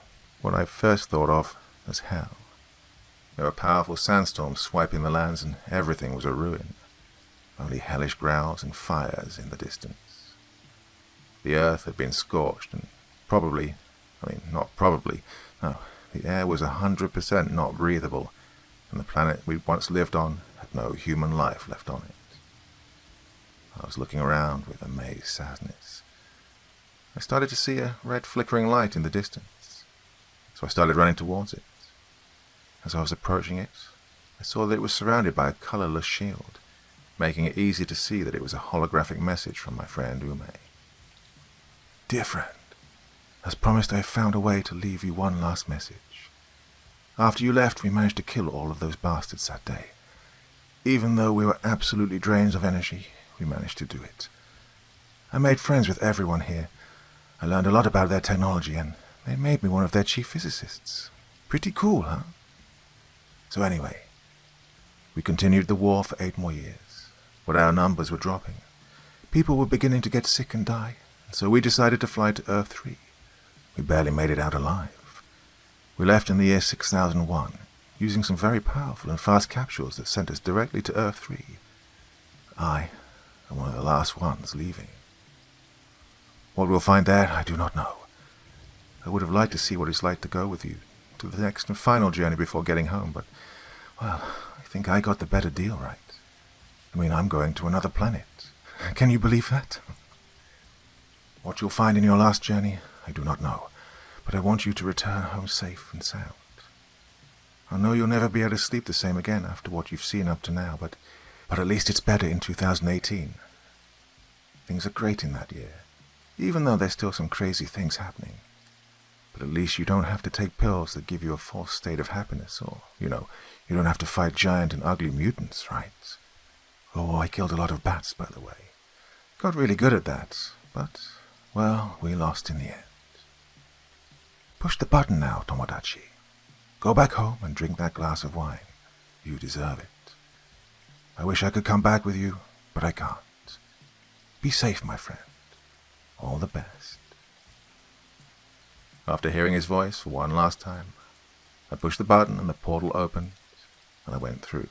what I first thought of as hell. There were powerful sandstorms swiping the lands, and everything was a ruin. Only hellish growls and fires in the distance. The earth had been scorched, and not probably, no, the air was 100% not breathable, and the planet we'd once lived on had no human life left on it. I was looking around with amazed sadness. I started to see a red flickering light in the distance, so I started running towards it. As I was approaching it, I saw that it was surrounded by a colorless shield, making it easy to see that it was a holographic message from my friend Ume. Dear friend, as promised, I have found a way to leave you one last message. After you left, we managed to kill all of those bastards that day. Even though we were absolutely drained of energy, we managed to do it. I made friends with everyone here. I learned a lot about their technology, and they made me one of their chief physicists. Pretty cool, huh? So anyway, we continued the war for 8 more years. But our numbers were dropping. People were beginning to get sick and die, and so we decided to fly to Earth 3. We barely made it out alive. We left in the year 6001, using some very powerful and fast capsules that sent us directly to Earth 3. I am one of the last ones leaving. What we'll find there, I do not know. I would have liked to see what it's like to go with you to the next and final journey before getting home, but, well, I think I got the better deal right. I'm going to another planet. Can you believe that? What you'll find in your last journey, I do not know, but I want you to return home safe and sound. I know you'll never be able to sleep the same again after what you've seen up to now, but at least it's better in 2018. Things are great in that year, even though there's still some crazy things happening. But at least you don't have to take pills that give you a false state of happiness, or, you don't have to fight giant and ugly mutants, right? Oh, I killed a lot of bats, by the way. Got really good at that, but, well, we lost in the end. Push the button now, Tomodachi. Go back home and drink that glass of wine. You deserve it. I wish I could come back with you, but I can't. Be safe, my friend. All the best. After hearing his voice for one last time, I pushed the button and the portal opened, and I went through,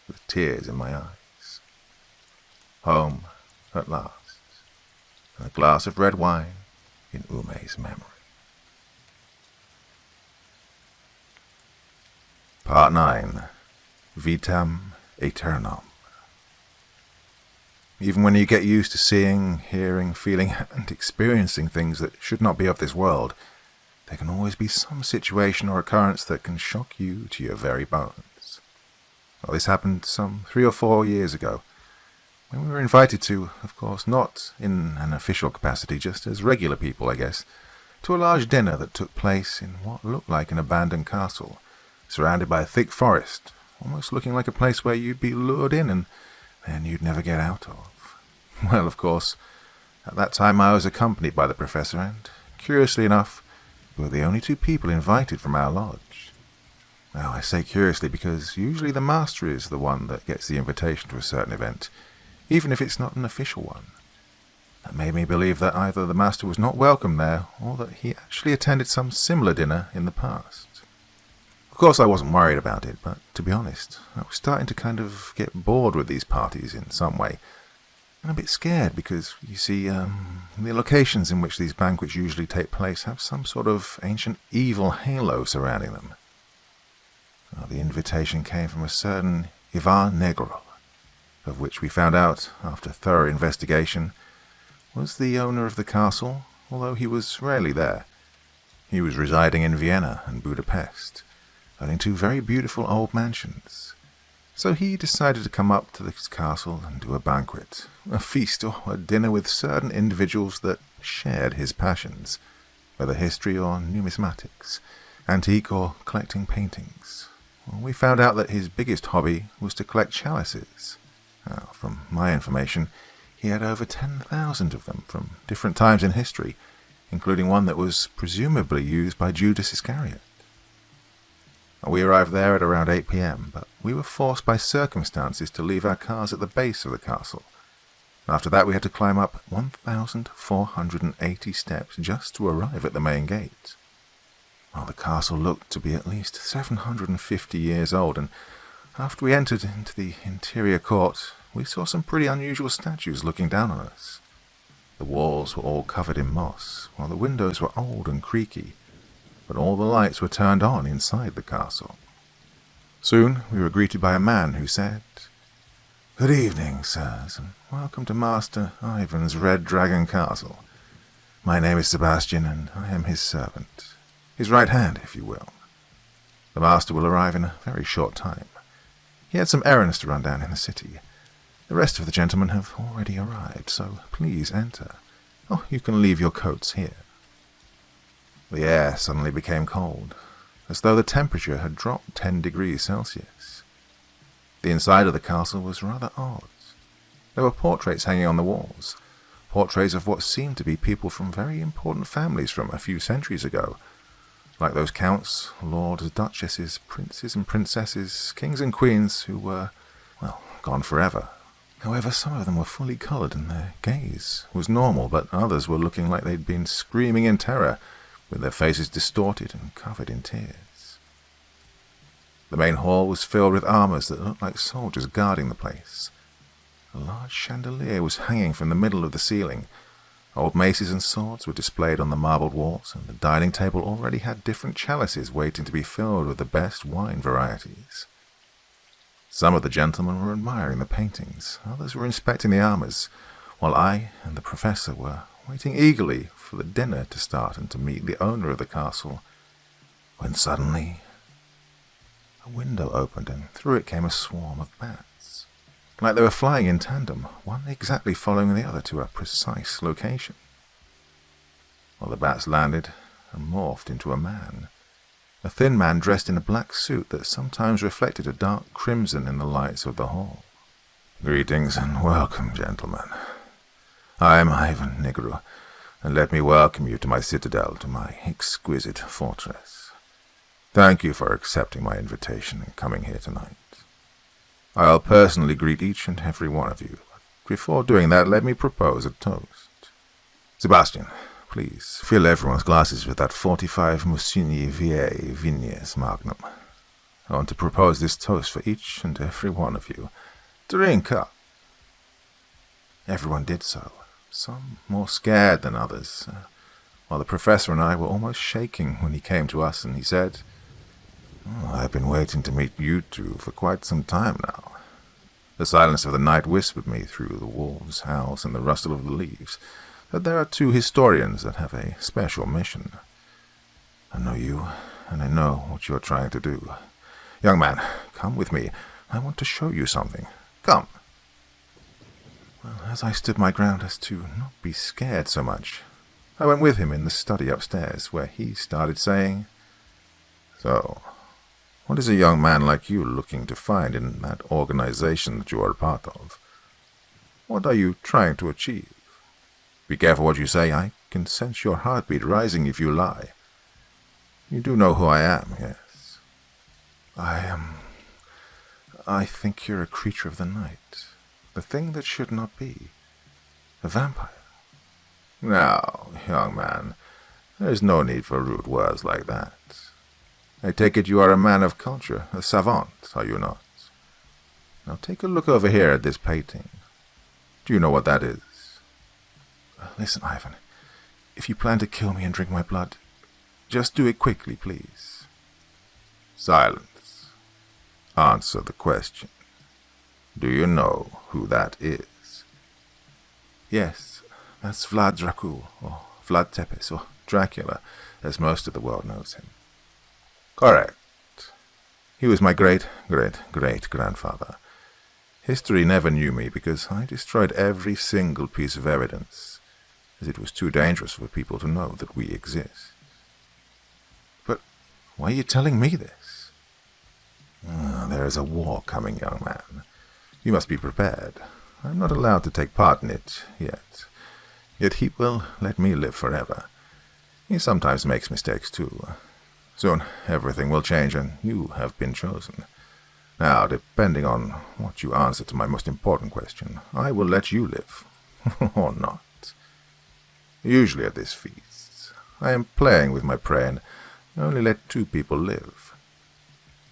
with tears in my eyes. Home, at last, and a glass of red wine in Ume's memory. Part 9. Vitam Aeternam. Even when you get used to seeing, hearing, feeling, and experiencing things that should not be of this world, there can always be some situation or occurrence that can shock you to your very bones. Well, this happened some 3 or 4 years ago, when we were invited to, of course, not in an official capacity, just as regular people, I guess, to a large dinner that took place in what looked like an abandoned castle, surrounded by a thick forest, almost looking like a place where you'd be lured in and then you'd never get out of. Well, of course, at that time I was accompanied by the professor, and, curiously enough, we were the only 2 people invited from our lodge. Now, I say curiously because usually the master is the one that gets the invitation to a certain event, even if it's not an official one. That made me believe that either the master was not welcome there, or that he actually attended some similar dinner in the past. Of course, I wasn't worried about it, but to be honest, I was starting to kind of get bored with these parties in some way, and a bit scared because, you see, the locations in which these banquets usually take place have some sort of ancient evil halo surrounding them. Well, the invitation came from a certain Ivan Negro, of which we found out, after thorough investigation, was the owner of the castle, although he was rarely there. He was residing in Vienna and Budapest, owning two very beautiful old mansions. So he decided to come up to this castle and do a banquet, a feast or a dinner with certain individuals that shared his passions, whether history or numismatics, antique or collecting paintings. Well, we found out that his biggest hobby was to collect chalices. Now, from my information, he had over 10,000 of them from different times in history, including one that was presumably used by Judas Iscariot. We arrived there at around 8 p.m, but we were forced by circumstances to leave our cars at the base of the castle. After that we had to climb up 1,480 steps just to arrive at the main gate. Well, the castle looked to be at least 750 years old, and after we entered into the interior court, we saw some pretty unusual statues looking down on us. The walls were all covered in moss, while the windows were old and creaky, but all the lights were turned on inside the castle. Soon we were greeted by a man who said, "Good evening, sirs, and welcome to Master Ivan's Red Dragon Castle. My name is Sebastian, and I am his servant, his right hand, if you will. The master will arrive in a very short time. He had some errands to run down in the city. The rest of the gentlemen have already arrived, so please enter. Oh, you can leave your coats here." The air suddenly became cold, as though the temperature had dropped 10 degrees Celsius. The inside of the castle was rather odd. There were portraits hanging on the walls, portraits of what seemed to be people from very important families from a few centuries ago, like those counts, lords, duchesses, princes and princesses, kings and queens who were, well, gone forever. However, some of them were fully coloured and their gaze was normal, but others were looking like they'd been screaming in terror, with their faces distorted and covered in tears. The main hall was filled with armours that looked like soldiers guarding the place. A large chandelier was hanging from the middle of the ceiling. Old maces and swords were displayed on the marbled walls, and the dining table already had different chalices waiting to be filled with the best wine varieties. Some of the gentlemen were admiring the paintings, others were inspecting the armours, while I and the professor were waiting eagerly for the dinner to start and to meet the owner of the castle, when suddenly a window opened and through it came a swarm of bats, like they were flying in tandem, one exactly following the other to a precise location. Well, the bats landed and morphed into a man, a thin man dressed in a black suit that sometimes reflected a dark crimson in the lights of the hall. "Greetings and welcome, gentlemen. I am Ivan Negro, and let me welcome you to my citadel, to my exquisite fortress. Thank you for accepting my invitation and coming here tonight. I'll personally greet each and every one of you, but before doing that, let me propose a toast. Sebastian, please fill everyone's glasses with that 45 Musigny Vie Vignes Magnum. I want to propose this toast for each and every one of you. Drink up." Everyone did so, some more scared than others, while the professor and I were almost shaking when he came to us and he said, "I've been waiting to meet you two for quite some time now." The silence of the night whispered me through the wolves' howls and the rustle of the leaves that there are two historians that have a special mission. I know you, and I know what you're trying to do. Young man, come with me. I want to show you something. Come. Well, as I stood my ground as to not be scared so much, I went with him in the study upstairs, where he started saying, "So, what is a young man like you looking to find in that organization that you are a part of? What are you trying to achieve? Be careful what you say. I can sense your heartbeat rising if you lie. You do know who I am, yes?" I think you're a creature of the night. The thing that should not be. A vampire. Now, young man, there is no need for rude words like that. I take it you are a man of culture, a savant, are you not? Now take a look over here at this painting. Do you know what that is?
Listen, Ivan, if you plan to kill me and drink my blood, just do it quickly, please.
Silence. Answer the question. Do you know who that is?
Yes, that's Vlad Dracul, or Vlad Tepes, or Dracula, as most of the world knows him.
Correct. He was my great-great-great-grandfather. History never knew me because I destroyed every single piece of evidence, as it was too dangerous for people to know that we exist.
But why are you telling me this?
There is a war coming, young man. You must be prepared. I'm not allowed to take part in it yet. Yet he will let me live forever. He sometimes makes mistakes too. Soon everything will change and you have been chosen. Now, depending on what you answer to my most important question, I will let you live. Or not. Usually at this feast, I am playing with my prey and only let 2 people live.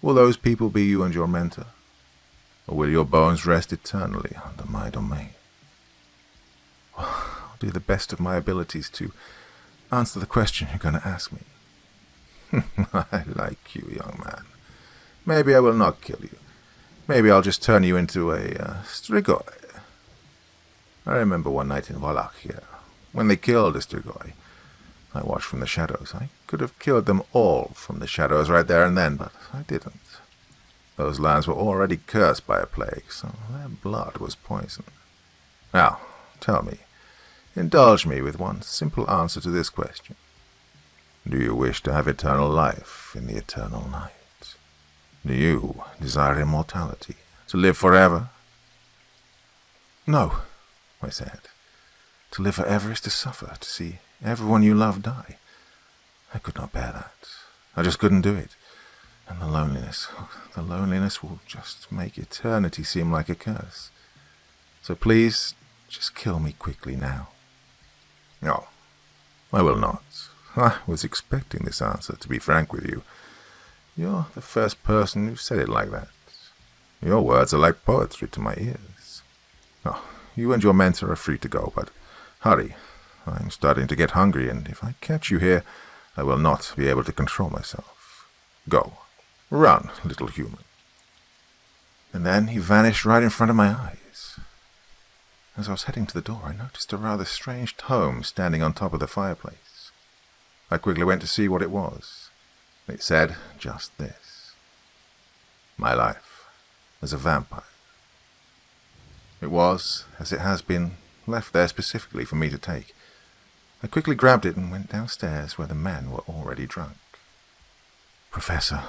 Will those people be you and your mentor? Or will your bones rest eternally under my domain?
I'll do the best of my abilities to answer the question you're going to ask me.
I like you, young man. Maybe I will not kill you. Maybe I'll just turn you into a strigoi. I remember one night in Wallachia, when they killed a strigoi. I watched from the shadows. I could have killed them all from the shadows right there and then, but I didn't. Those lands were already cursed by a plague, so their blood was poison. Now, tell me, indulge me with one simple answer to this question. Do you wish to have eternal life in the eternal night? Do you desire immortality, to live forever?
No, I said. To live forever is to suffer, to see everyone you love die. I could not bear that. I just couldn't do it. And the loneliness will just make eternity seem like a curse. So please, just kill me quickly now.
No, I will not. I was expecting this answer, to be frank with you. You're the first person who said it like that. Your words are like poetry to my ears. Oh, you and your mentor are free to go, but hurry. I'm starting to get hungry, and if I catch you here, I will not be able to control myself. Go. Run, little human.
And then he vanished right in front of my eyes. As I was heading to the door, I noticed a rather strange tome standing on top of the fireplace. I quickly went to see what it was. It said just this: my life as a vampire. It was, as it has been, left there specifically for me to take. I quickly grabbed it and went downstairs where the men were already drunk. Professor,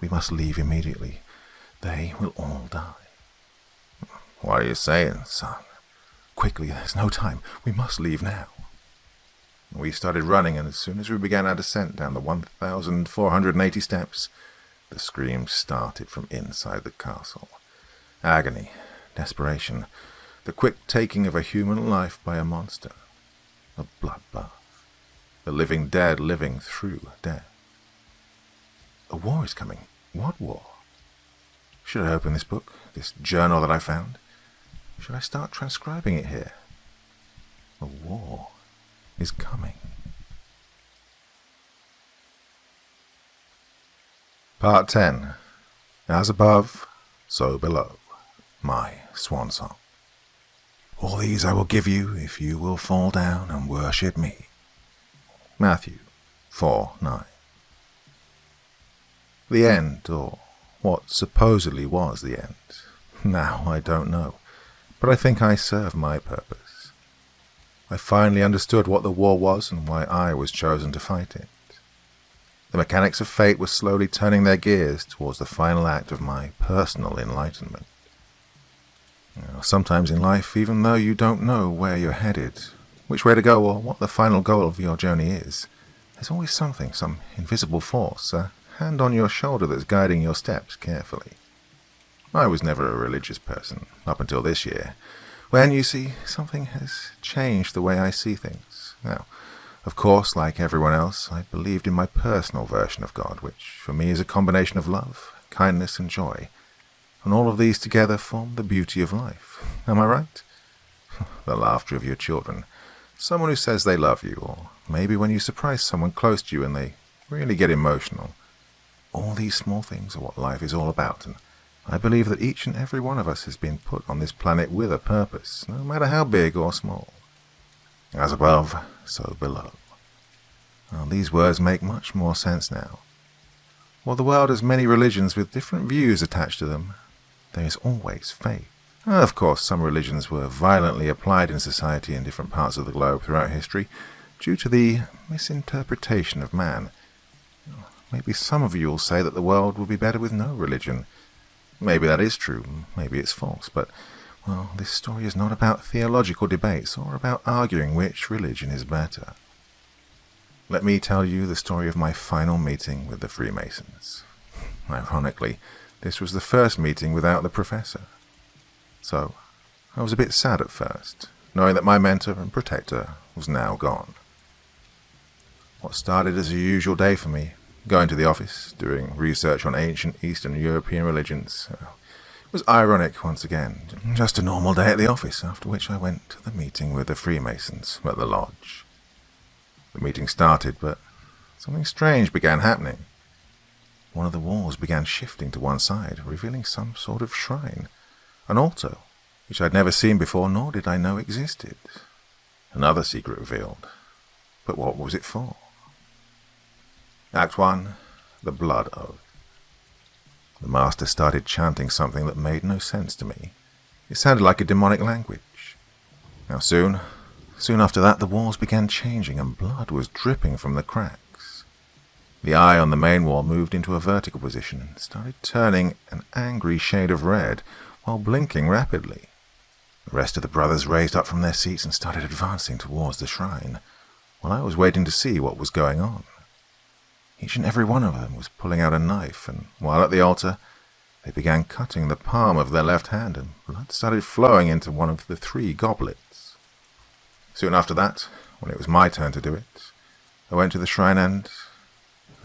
we must leave immediately. They will all die.
What are you saying, son?
Quickly, there's no time. We must leave now.
We started running, and as soon as we began our descent down the 1,480 steps, the screams started from inside the castle. Agony, desperation, the quick taking of a human life by a monster. A bloodbath. The living dead living through death.
A war is coming. What war? Should I open this book, this journal that I found? Should I start transcribing it here? A war is coming.
Part 10. As above, so below. My swan song.
All these I will give you if you will fall down and worship me.
Matthew 4:9. The end, or what supposedly was the end. Now I don't know, but I think I served my purpose. I finally understood what the war was and why I was chosen to fight it. The mechanics of fate were slowly turning their gears towards the final act of my personal enlightenment. Sometimes in life, even though you don't know where you're headed, which way to go, or what the final goal of your journey is, there's always something, some invisible force, a hand on your shoulder that's guiding your steps carefully. I was never a religious person, up until this year, when, you see, something has changed the way I see things.
Now, of course, like everyone else, I believed in my personal version of God, which for me is a combination of love, kindness, and joy. And all of these together form the beauty of life. Am I right? The laughter of your children, someone who says they love you, or maybe when you surprise someone close to you and they really get emotional. All these small things are what life is all about, and I believe that each and every one of us has been put on this planet with a purpose, no matter how big or small. As above, so below. Well, these words make much more sense now. While the world has many religions with different views attached to them, there is always faith. Of course, some religions were violently applied in society in different parts of the globe throughout history due to the misinterpretation of man. Maybe some of you will say that the world would be better with no religion. Maybe that is true, maybe it's false, but, well, this story is not about theological debates or about arguing which religion is better. Let me tell you the story of my final meeting with the Freemasons. Ironically, this was the first meeting without the professor. So, I was a bit sad at first, knowing that my mentor and protector was now gone. What started as a usual day for me, going to the office, doing research on ancient Eastern European religions, was ironic once again. Just a normal day at the office, after which I went to the meeting with the Freemasons at the lodge. The meeting started, but something strange began happening. One of the walls began shifting to one side, revealing some sort of shrine. An altar, which I'd never seen before, nor did I know existed. Another secret revealed. But what was it for? Act 1. The Blood Oath. The master started chanting something that made no sense to me. It sounded like a demonic language. Now soon after that, the walls began changing and blood was dripping from the cracks. The eye on the main wall moved into a vertical position and started turning an angry shade of red while blinking rapidly. The rest of the brothers raised up from their seats and started advancing towards the shrine, while I was waiting to see what was going on. Each and every one of them was pulling out a knife, and while at the altar, they began cutting the palm of their left hand, and blood started flowing into one of the 3 goblets. Soon after that, when it was my turn to do it, I went to the shrine and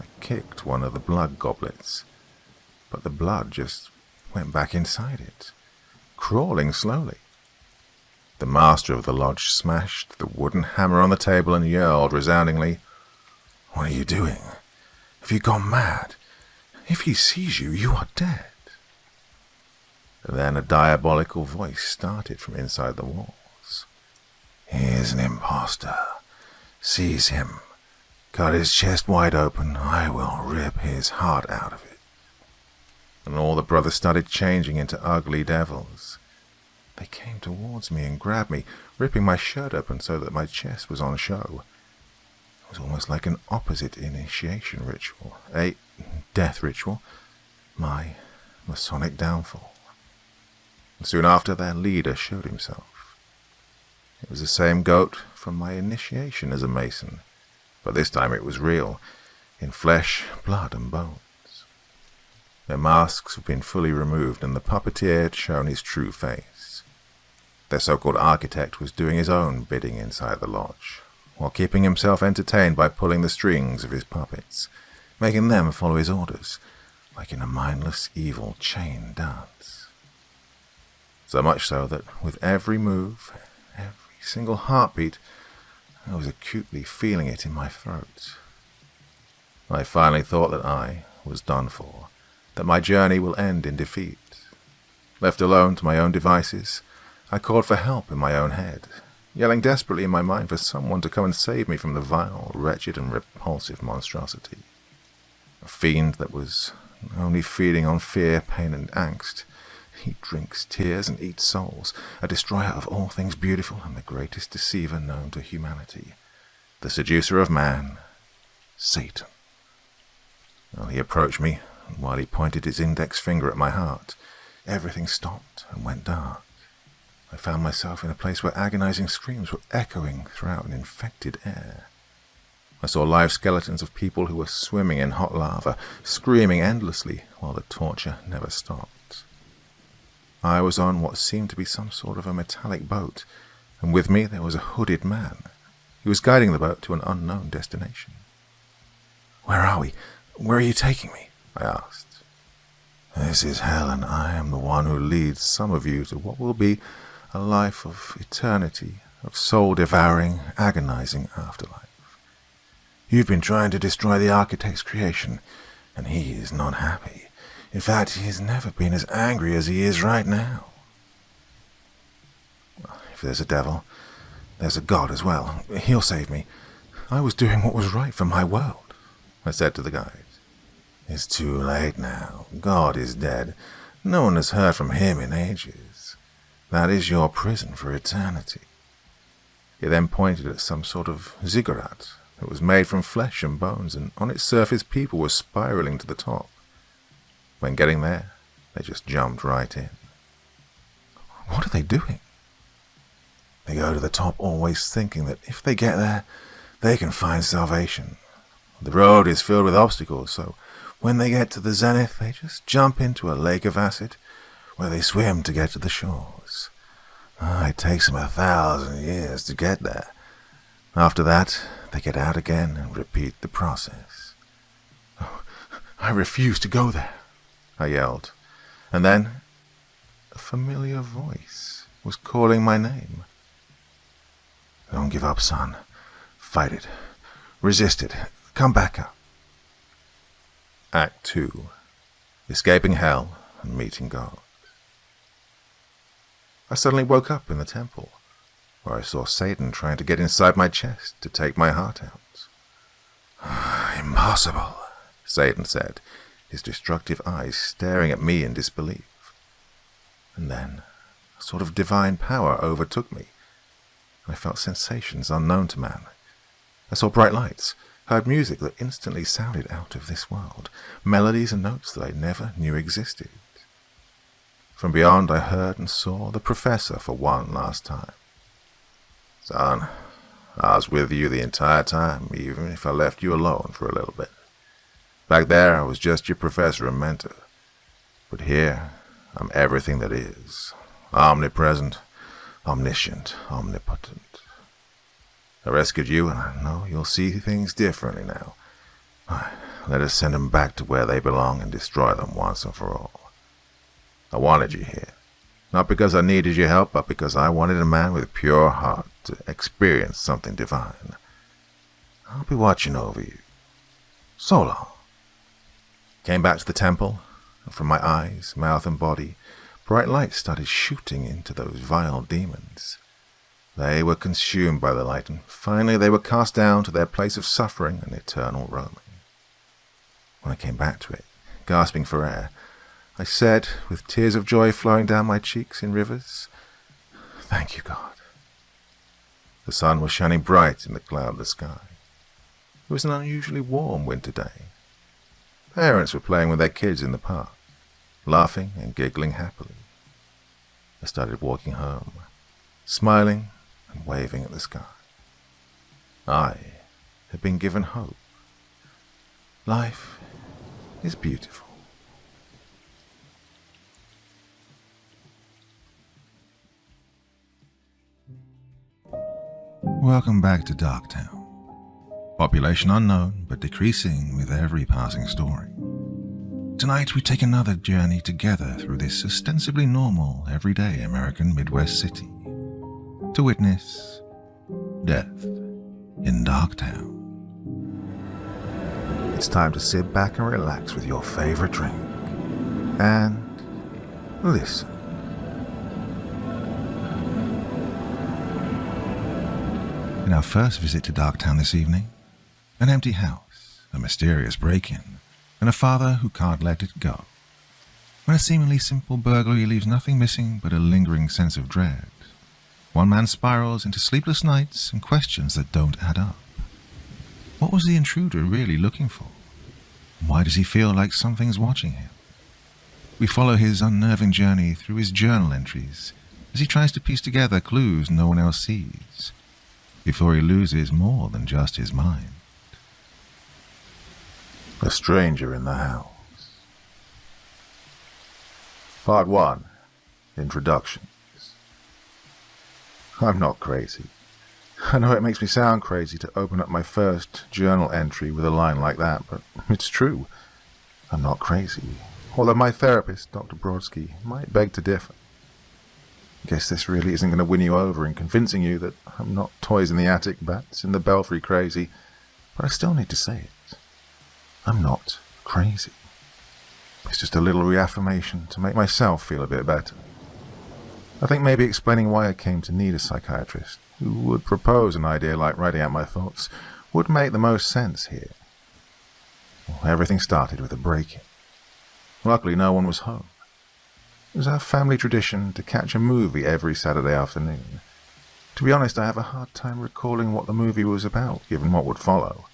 I kicked one of the blood goblets, but the blood just went back inside it, crawling slowly. The master of the lodge smashed the wooden hammer on the table and yelled resoundingly, "What are you doing? Have you gone mad? If he sees you, you are dead." And then a diabolical voice started from inside the walls. "He is an impostor. Seize him. Cut his chest wide open. I will rip his heart out of it." And all the brothers started changing into ugly devils. They came towards me and grabbed me, ripping my shirt open so that my chest was on show. It was almost like an opposite initiation ritual, a death ritual, my Masonic downfall. And soon after, their leader showed himself. It was the same goat from my initiation as a Mason, but this time it was real, in flesh, blood, and bones. Their masks had been fully removed, and the puppeteer had shown his true face. Their so-called architect was doing his own bidding inside the lodge, while keeping himself entertained by pulling the strings of his puppets, making them follow his orders, like in a mindless, evil chain dance. So much so that with every move, every single heartbeat, I was acutely feeling it in my throat. I finally thought that I was done for, that my journey will end in defeat. Left alone to my own devices, I called for help in my own head, yelling desperately in my mind for someone to come and save me from the vile, wretched, and repulsive monstrosity. A fiend that was only feeding on fear, pain, and angst. He drinks tears and eats souls, a destroyer of all things beautiful and the greatest deceiver known to humanity. The seducer of man, Satan. Well, he approached me, and while he pointed his index finger at my heart, everything stopped and went dark. I found myself in a place where agonizing screams were echoing throughout an infected air. I saw live skeletons of people who were swimming in hot lava, screaming endlessly while the torture never stopped. I was on what seemed to be some sort of a metallic boat, and with me there was a hooded man. He was guiding the boat to an unknown destination. "Where are we? Where are you taking me?" I asked. "This is hell, and I am the one who leads some of you to what will be a life of eternity, of soul-devouring, agonizing afterlife. You've been trying to destroy the architect's creation, and he is not happy. In fact, he has never been as angry as he is right now. If there's a devil, there's a God as well. He'll save me. I was doing what was right for my world," I said to the guide. "It's too late now. God is dead. No one has heard from him in ages. That is your prison for eternity." He then pointed at some sort of ziggurat that was made from flesh and bones, and on its surface people were spiraling to the top. When getting there, they just jumped right in. "What are they doing?" "They go to the top always thinking that if they get there, they can find salvation. The road is filled with obstacles, so when they get to the zenith, they just jump into a lake of acid where they swim to get to the shores. It takes them 1,000 years to get there. After that, they get out again and repeat the process." "Oh, I refuse to go there," I yelled. And then a familiar voice was calling my name. "Don't give up, son. Fight it. Resist it. Come back up." Act 2. Escaping Hell and Meeting God. I suddenly woke up in the temple, where I saw Satan trying to get inside my chest to take my heart out. "Impossible," Satan said, his destructive eyes staring at me in disbelief. And then a sort of divine power overtook me. I felt sensations unknown to man. I saw bright lights, heard music that instantly sounded out of this world, melodies and notes that I never knew existed. From beyond I heard and saw the professor for one last time. "Son, I was with you the entire time, even if I left you alone for a little bit. Back there I was just your professor and mentor. But here I'm everything that is. Omnipresent, omniscient, omnipotent. I rescued you, and I know you'll see things differently now. Let us send them back to where they belong and destroy them once and for all. I wanted you here, not because I needed your help, but because I wanted a man with a pure heart to experience something divine. I'll be watching over you. So long." Came back to the temple, and from my eyes, mouth, and body, bright lights started shooting into those vile demons. They were consumed by the light, and finally they were cast down to their place of suffering and eternal roaming. When I came back to it, gasping for air, I said, with tears of joy flowing down my cheeks in rivers, "Thank you, God." The sun was shining bright in the cloudless sky. It was an unusually warm winter day. Parents were playing with their kids in the park, laughing and giggling happily. I started walking home, smiling and waving at the sky. I had been given hope. Life is beautiful. Welcome back to Darktown. Population unknown, but decreasing with every passing story. Tonight we take another journey together through this ostensibly normal, everyday American Midwest city to witness death in Darktown. It's time to sit back and relax with your favorite drink and listen. In our first visit to Darktown this evening, an empty house, a mysterious break-in, and a father who can't let it go. When a seemingly simple burglary leaves nothing missing but a lingering sense of dread, one man spirals into sleepless nights and questions that don't add up. What was the intruder really looking for? Why does he feel like something's watching him? We follow his unnerving journey through his journal entries as he tries to piece together clues no one else sees, before he loses more than just his mind. A stranger in the house. Part 1. Introductions. I'm not crazy.
I know it makes me sound crazy to open up my first journal entry with a line like that, but it's true. I'm not crazy, although my therapist, Dr. Brodsky, might beg to differ. Guess this really isn't going to win you over in convincing you that I'm not toys in the attic, bats in the belfry crazy, but I still need to say it. I'm not crazy. It's just a little reaffirmation to make myself feel a bit better. I think maybe explaining why I came to need a psychiatrist who would propose an idea like writing out my thoughts would make the most sense here. Well, everything started with a break-in. Luckily, no one was home. It was our family tradition to catch a movie every Saturday afternoon. To be honest, I have a hard time recalling what the movie was about, given what would follow.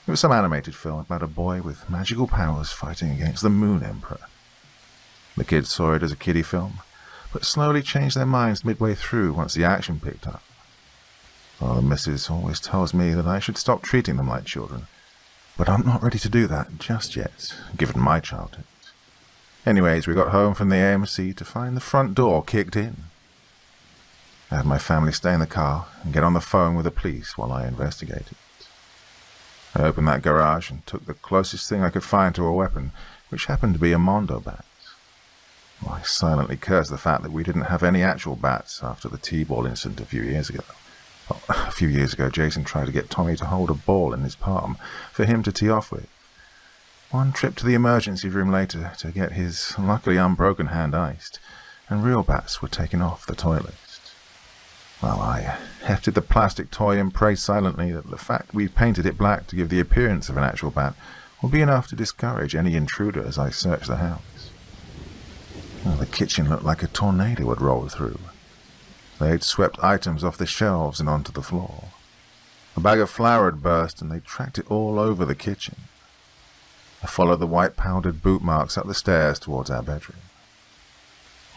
It was some animated film about a boy with magical powers fighting against the Moon Emperor. The kids saw it as a kiddie film, but slowly changed their minds midway through once the action picked up. Well, the missus always tells me that I should stop treating them like children, but I'm not ready to do that just yet, given my childhood. Anyways, we got home from the AMC to find the front door kicked in. I had my family stay in the car and get on the phone with the police while I investigated. I opened that garage and took the closest thing I could find to a weapon, which happened to be a Mondo bat. Well, I silently cursed the fact that we didn't have any actual bats after the T-ball incident a few years ago. Well, a few years ago, Jason tried to get Tommy to hold a ball in his palm for him to tee off with. One trip to the emergency room later to get his luckily unbroken hand iced, and real bats were taken off the toy list. Well, I hefted the plastic toy and prayed silently that the fact we painted it black to give the appearance of an actual bat would be enough to discourage any intruder as I searched the house. Well, the kitchen looked like a tornado had rolled through. They'd swept items off the shelves and onto the floor. A bag of flour had burst and they tracked it all over the kitchen. I followed the white powdered boot marks up the stairs towards our bedroom.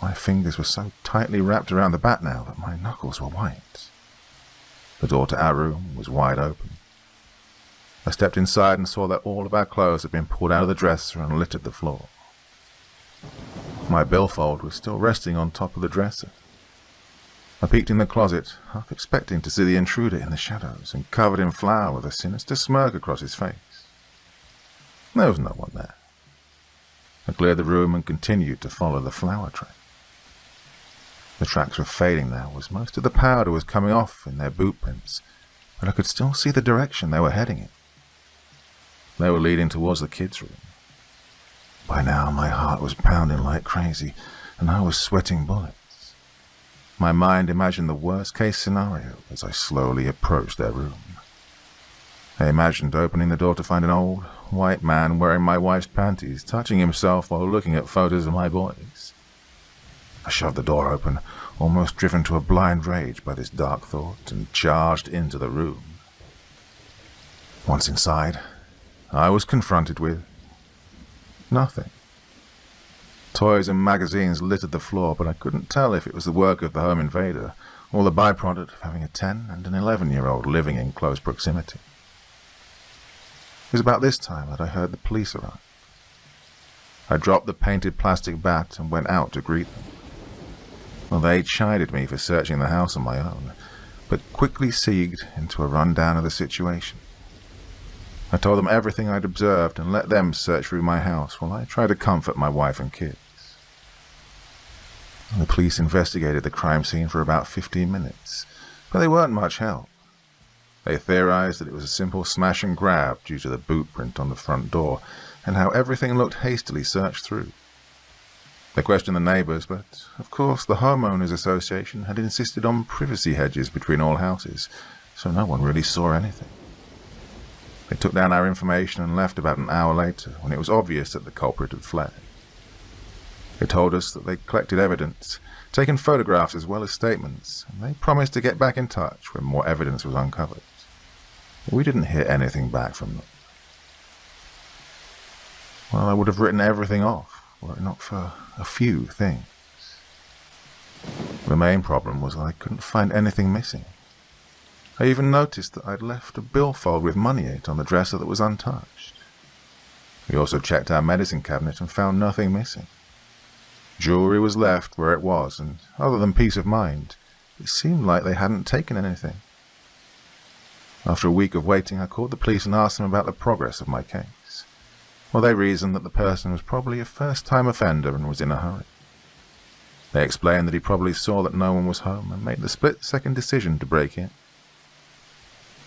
My fingers were so tightly wrapped around the bat now that my knuckles were white. The door to our room was wide open. I stepped inside and saw that all of our clothes had been pulled out of the dresser and littered the floor. My billfold was still resting on top of the dresser. I peeked in the closet, half expecting to see the intruder in the shadows and covered in flour with a sinister smirk across his face. There was no one there. I cleared the room and continued to follow the flour track. The tracks were fading now as most of the powder was coming off in their boot prints, but I could still see the direction they were heading in. They were leading towards the kids' room. By now my heart was pounding like crazy, and I was sweating bullets. My mind imagined the worst-case scenario as I slowly approached their room. I imagined opening the door to find an old, white man wearing my wife's panties, touching himself while looking at photos of my boys. I shoved the door open, almost driven to a blind rage by this dark thought, and charged into the room. Once inside, I was confronted with nothing. Toys and magazines littered the floor, but I couldn't tell if it was the work of the home invader or the byproduct of having a 10 and an 11-year-old living in close proximity. It was about this time that I heard the police arrive. I dropped the painted plastic bat and went out to greet them. Well, they chided me for searching the house on my own, but quickly segued into a rundown of the situation. I told them everything I'd observed and let them search through my house while I tried to comfort my wife and kids. The police investigated the crime scene for about 15 minutes, but they weren't much help. They theorized that it was a simple smash and grab due to the boot print on the front door and how everything looked hastily searched through. They questioned the neighbors, but of course the homeowners association had insisted on privacy hedges between all houses, so no one really saw anything. They took down our information and left about an hour later when it was obvious that the culprit had fled. They told us that they collected evidence, taken photographs as well as statements, and they promised to get back in touch when more evidence was uncovered. But we didn't hear anything back from them. Well, I would have written everything off, were it not for a few things. The main problem was I couldn't find anything missing. I even noticed that I'd left a billfold with money in it on the dresser that was untouched. We also checked our medicine cabinet and found nothing missing. Jewelry was left where it was, and other than peace of mind, it seemed like they hadn't taken anything.
After a week of waiting, I called the police and asked them about the progress of my case. Well, they reasoned that the person was probably a first-time offender and was in a hurry. They explained that he probably saw that no one was home and made the split-second decision to break in.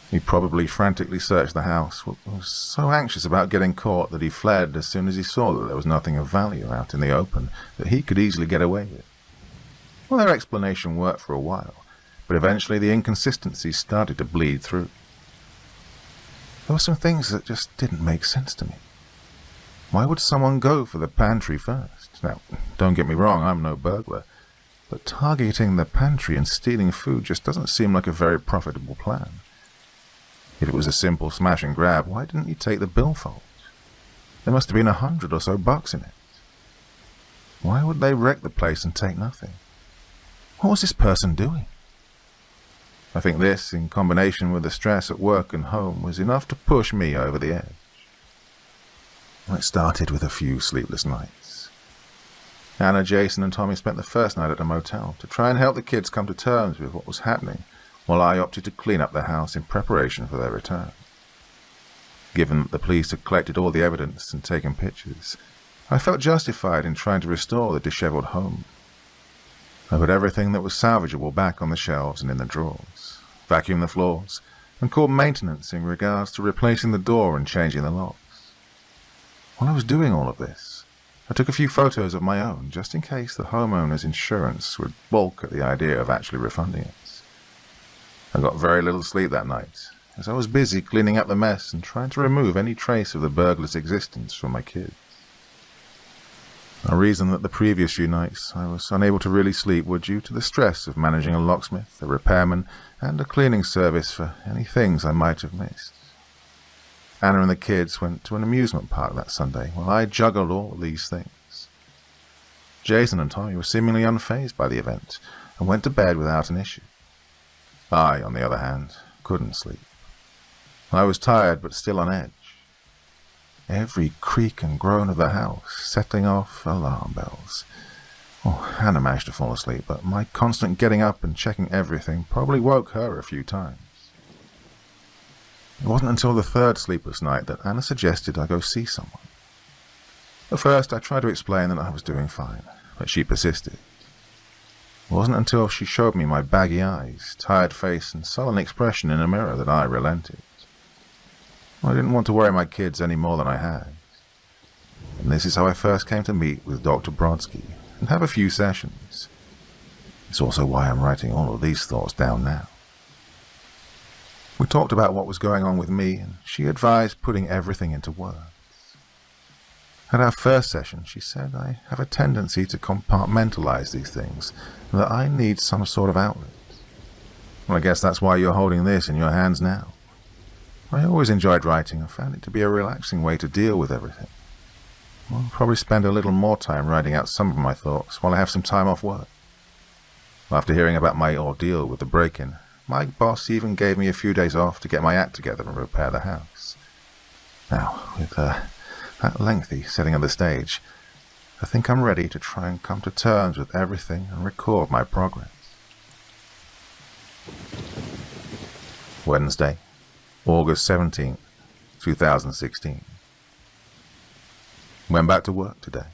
He probably frantically searched the house, was so anxious about getting caught that he fled as soon as he saw that there was nothing of value out in the open that he could easily get away with. Well, their explanation worked for a while, but eventually the inconsistencies started to bleed through. There were some things that just didn't make sense to me. Why would someone go for the pantry first? Now, don't get me wrong, I'm no burglar, but targeting the pantry and stealing food just doesn't seem like a very profitable plan. If it was a simple smash and grab, why didn't you take the billfold? There must have been $100 or so in it. Why would they wreck the place and take nothing? What was this person doing? I think this, in combination with the stress at work and home, was enough to push me over the edge. It started with a few sleepless nights. Anna, Jason, and Tommy spent the first night at a motel to try and help the kids come to terms with what was happening, while I opted to clean up the house in preparation for their return. Given that the police had collected all the evidence and taken pictures, I felt justified in trying to restore the disheveled home. I put everything that was salvageable back on the shelves and in the drawers, vacuumed the floors, and called maintenance in regards to replacing the door and changing the locks. While I was doing all of this, I took a few photos of my own, just in case the homeowner's insurance would balk at the idea of actually refunding it. I got very little sleep that night, as I was busy cleaning up the mess and trying to remove any trace of the burglar's existence from my kids. A reason that the previous few nights I was unable to really sleep were due to the stress of managing a locksmith, a repairman, and a cleaning service for any things I might have missed. Anna and the kids went to an amusement park that Sunday while I juggled all of these things. Jason and Tommy were seemingly unfazed by the event and went to bed without an issue. I, on the other hand, couldn't sleep. I was tired but still on edge. Every creak and groan of the house setting off alarm bells. Oh, Hannah managed to fall asleep, but my constant getting up and checking everything probably woke her a few times. It wasn't until the third sleepless night that Anna suggested I go see someone. At first I tried to explain that I was doing fine, but she persisted. It wasn't until she showed me my baggy eyes, tired face, and sullen expression in a mirror that I relented. I didn't want to worry my kids any more than I had. And this is how I first came to meet with Dr. Brodsky and have a few sessions. It's also why I'm writing all of these thoughts down now. We talked about what was going on with me, and she advised putting everything into words. At our first session, she said I have a tendency to compartmentalize these things, and that I need some sort of outlet. Well, I guess that's why you're holding this in your hands now. I always enjoyed writing and found it to be a relaxing way to deal with everything. I'll probably spend a little more time writing out some of my thoughts while I have some time off work. After hearing about my ordeal with the break-in, my boss even gave me a few days off to get my act together and repair the house. Now, with that lengthy setting of the stage, I think I'm ready to try and come to terms with everything and record my progress. Wednesday, August 17th, 2016. Went back to work today.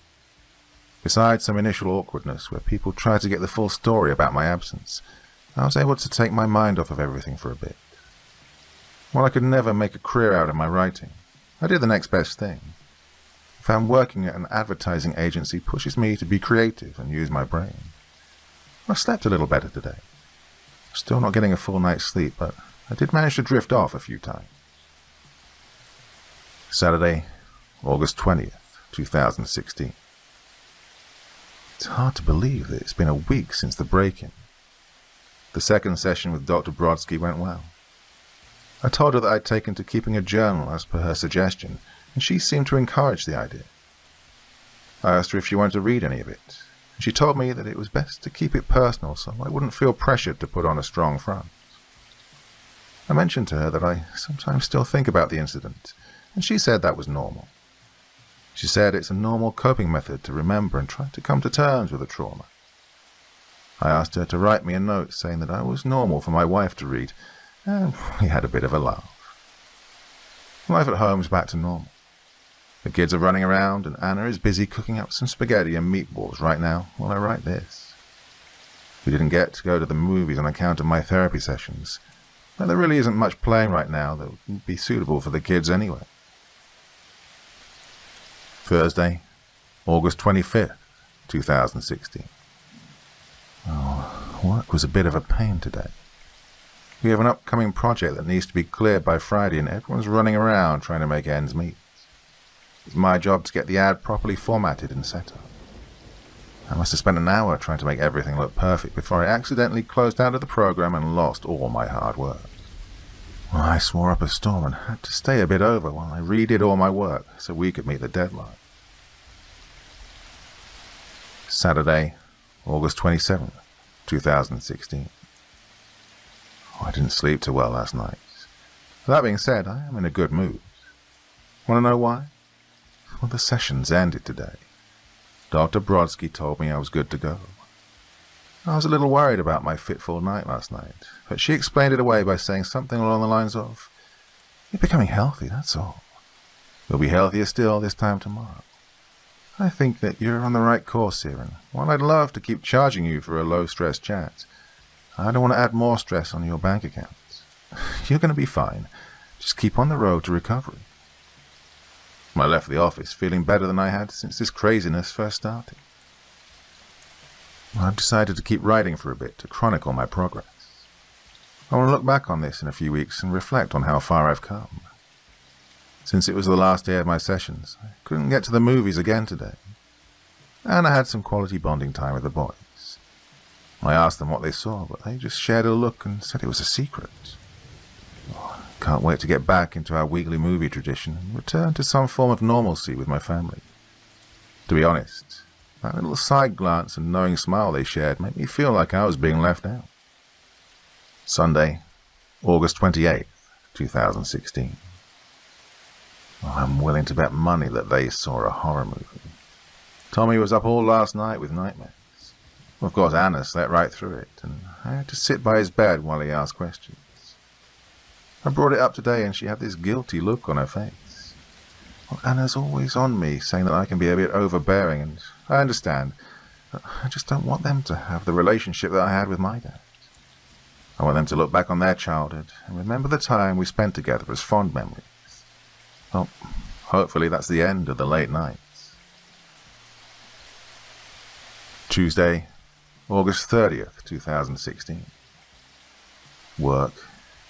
Besides some initial awkwardness where people tried to get the full story about my absence, I was able to take my mind off of everything for a bit. While I could never make a career out of my writing, I did the next best thing. I found working at an advertising agency pushes me to be creative and use my brain. I slept a little better today. I'm still not getting a full night's sleep, but I did manage to drift off a few times. Saturday, August 20th, 2016. It's hard to believe that it's been a week since the break-in. The second session with Dr. Brodsky went well. I told her that I'd taken to keeping a journal as per her suggestion, and she seemed to encourage the idea. I asked her if she wanted to read any of it, and she told me that it was best to keep it personal so I wouldn't feel pressured to put on a strong front. I mentioned to her that I sometimes still think about the incident, and she said that was normal. She said it's a normal coping method to remember and try to come to terms with the trauma. I asked her to write me a note saying that I was normal for my wife to read, and we had a bit of a laugh. Life at home's back to normal. The kids are running around, and Anna is busy cooking up some spaghetti and meatballs right now while I write this. We didn't get to go to the movies on account of my therapy sessions, but there really isn't much playing right now that would be suitable for the kids anyway. Thursday, August 25th, 2016. Work was a bit of a pain today. We have an upcoming project that needs to be cleared by Friday, and everyone's running around trying to make ends meet. It's my job to get the ad properly formatted and set up. I must have spent an hour trying to make everything look perfect before I accidentally closed out of the program and lost all my hard work. Well, I swore up a storm and had to stay a bit over while I redid all my work so we could meet the deadline. Saturday, August 27th, 2016. I didn't sleep too well last night. That being said, I am in a good mood. Want to know why? Well, the sessions ended today. Dr. Brodsky told me I was good to go. I was a little worried about my fitful night last night, but she explained it away by saying something along the lines of, "You're becoming healthy, that's all. You'll be healthier still this time tomorrow. I think that you're on the right course here, and while I'd love to keep charging you for a low-stress chat, I don't want to add more stress on your bank accounts. You're going to be fine. Just keep on the road to recovery." I left the office feeling better than I had since this craziness first started. I've decided to keep writing for a bit to chronicle my progress. I want to look back on this in a few weeks and reflect on how far I've come. Since it was the last day of my sessions, I couldn't get to the movies again today. And I had some quality bonding time with the boys. I asked them what they saw, but they just shared a look and said it was a secret. Can't wait to get back into our weekly movie tradition and return to some form of normalcy with my family. To be honest, that little side glance and knowing smile they shared made me feel like I was being left out. Sunday, August 28th, 2016. I'm willing to bet money that they saw a horror movie. Tommy was up all last night with nightmares. Of course, Anna slept right through it, and I had to sit by his bed while he asked questions. I brought it up today, and she had this guilty look on her face. Well, Anna's always on me, saying that I can be a bit overbearing, and I understand. But I just don't want them to have the relationship that I had with my dad. I want them to look back on their childhood and remember the time we spent together as fond memories. Well, hopefully that's the end of the late nights. Tuesday, August 30th, 2016. Work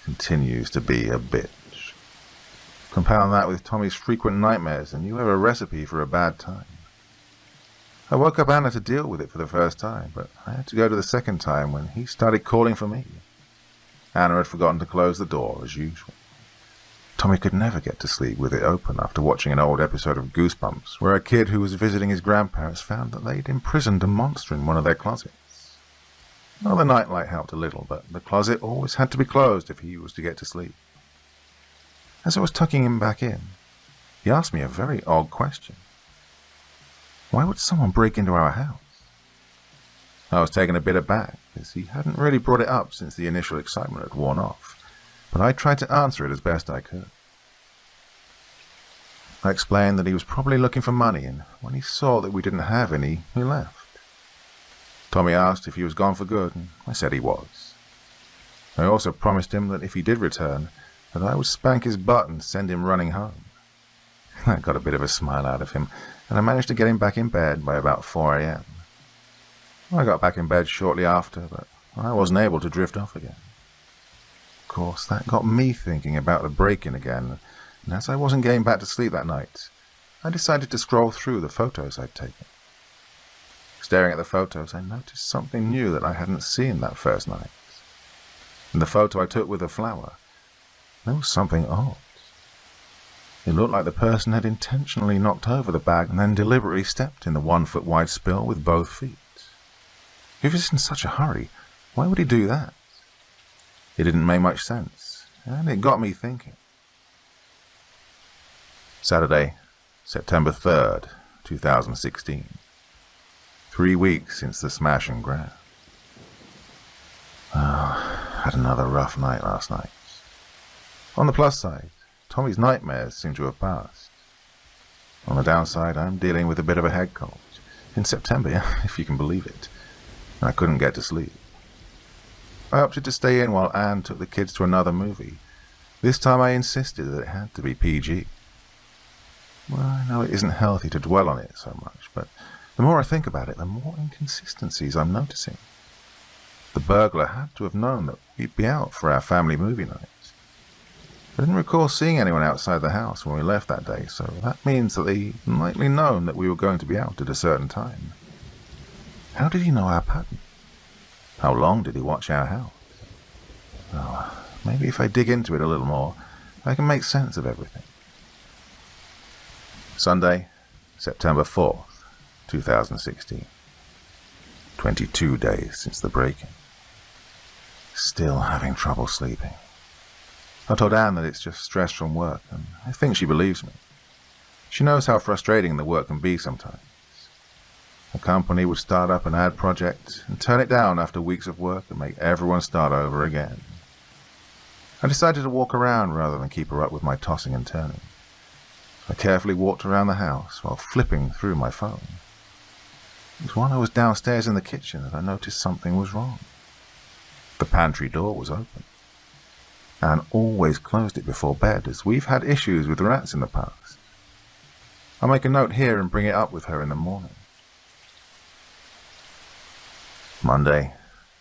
continues to be a bitch. Compound that with Tommy's frequent nightmares and you have a recipe for a bad time. I woke up Anna to deal with it for the first time, but I had to go to the second time when he started calling for me. Anna had forgotten to close the door as usual. Tommy could never get to sleep with it open after watching an old episode of Goosebumps where a kid who was visiting his grandparents found that they'd imprisoned a monster in one of their closets. Well, the nightlight helped a little, but the closet always had to be closed if he was to get to sleep. As I was tucking him back in, he asked me a very odd question. Why would someone break into our house? I was taken a bit aback, as he hadn't really brought it up since the initial excitement had worn off, but I tried to answer it as best I could. I explained that he was probably looking for money, and when he saw that we didn't have any, he left. Tommy asked if he was gone for good, and I said he was. I also promised him that if he did return, that I would spank his butt and send him running home. That got a bit of a smile out of him, and I managed to get him back in bed by about 4 a.m. I got back in bed shortly after, but I wasn't able to drift off again. Of course, that got me thinking about the break-in again, and as I wasn't getting back to sleep that night, I decided to scroll through the photos I'd taken. Staring at the photos, I noticed something new that I hadn't seen that first night. In the photo I took with the flower, there was something odd. It looked like the person had intentionally knocked over the bag and then deliberately stepped in the 1-foot wide spill with both feet. If he was in such a hurry, why would he do that? It didn't make much sense, and it got me thinking. Saturday, September 3rd, 2016. 3 weeks since the smash and grab. Had another rough night last night.
On the plus side, Tommy's nightmares seem to have passed. On the downside, I'm dealing with a bit of a head cold. In September, if you can believe it. I couldn't get to sleep. I opted to stay in while Anne took the kids to another movie. This time I insisted that it had to be PG. Well, I know it isn't healthy to dwell on it so much, but the more I think about it, the more inconsistencies I'm noticing. The burglar had to have known that we'd be out for our family movie night. I didn't recall seeing anyone outside the house when we left that day, so that means that he likely known that we were going to be out at a certain time. How did he know our pattern? How long did he watch our house? Oh, maybe if I dig into it a little more, I can make sense of everything. Sunday, September 4th, 2016. 22 days since the break-in. Still having trouble sleeping. I told Anne that it's just stress from work, and I think she believes me. She knows how frustrating the work can be sometimes. A company would start up an ad project and turn it down after weeks of work and make everyone start over again. I decided to walk around rather than keep her up with my tossing and turning. I carefully walked around the house while flipping through my phone. It was while I was downstairs in the kitchen that I noticed something was wrong. The pantry door was open. Anne always closed it before bed, as we've had issues with rats in the past. I'll make a note here and bring it up with her in the morning. Monday,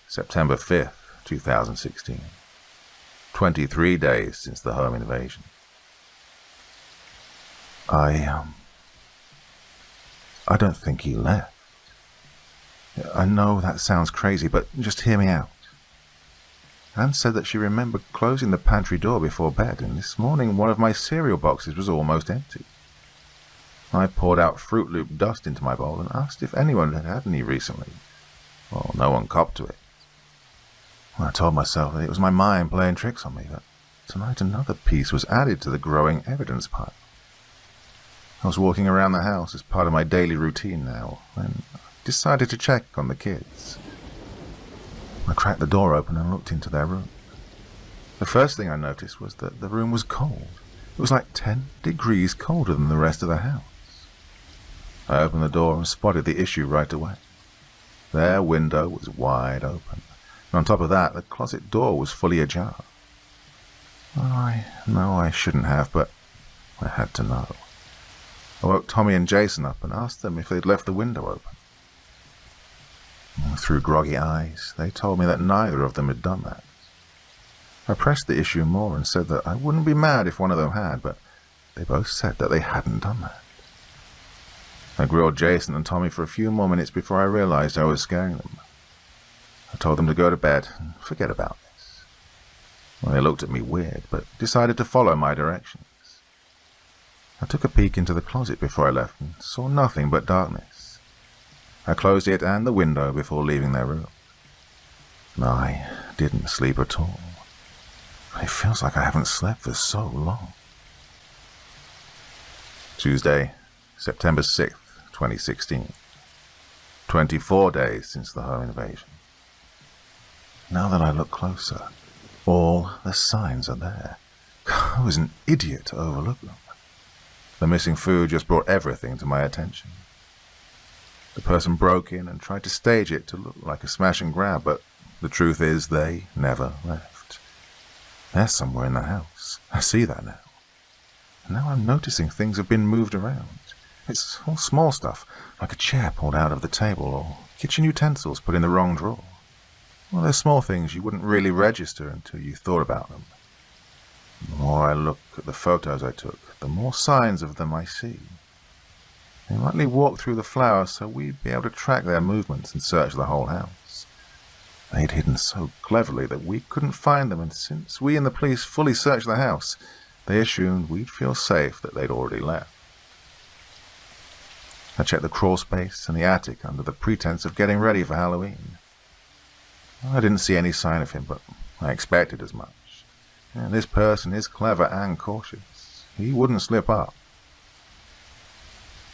September 5th, 2016. 23 days since the home invasion. I don't think he left. I know that sounds crazy, but just hear me out. Anne said that she remembered closing the pantry door before bed, and this morning one of my cereal boxes was almost empty. I poured out Fruit Loop dust into my bowl and asked if anyone had had any recently. Well, no one copped to it. I told myself that it was my mind playing tricks on me, but tonight another piece was added to the growing evidence pile. I was walking around the house as part of my daily routine now, and I decided to check on the kids. I cracked the door open and looked into their room. The first thing I noticed was that the room was cold. It was like 10 degrees colder than the rest of the house. I opened the door and spotted the issue right away. Their window was wide open, and on top of that, the closet door was fully ajar. I know I shouldn't have, but I had to know. I woke Tommy and Jason up and asked them if they'd left the window open. Through groggy eyes, they told me that neither of them had done that. I pressed the issue more and said that I wouldn't be mad if one of them had, but they both said that they hadn't done that. I grilled Jason and Tommy for a few more minutes before I realized I was scaring them. I told them to go to bed and forget about this. Well, they looked at me weird, but decided to follow my directions. I took a peek into the closet before I left and saw nothing but darkness. I closed it and the window before leaving their room. I didn't sleep at all. It feels like I haven't slept for so long. Tuesday, September 6th, 2016. 24 days since the home invasion. Now that I look closer, all the signs are there. I was an idiot to overlook them. The missing food just brought everything to my attention. The person broke in and tried to stage it to look like a smash and grab, but the truth is they never left. They're somewhere in the house. I see that now. And now I'm noticing things have been moved around. It's all small stuff, like a chair pulled out of the table or kitchen utensils put in the wrong drawer. Well, they're small things you wouldn't really register until you thought about them. The more I look at the photos I took, the more signs of them I see. They likely walked through the flowers so we'd be able to track their movements and search the whole house. They'd hidden so cleverly that we couldn't find them, and since we and the police fully searched the house, they assumed we'd feel safe that they'd already left. I checked the crawl space and the attic under the pretense of getting ready for Halloween. I didn't see any sign of him, but I expected as much. And this person is clever and cautious. He wouldn't slip up.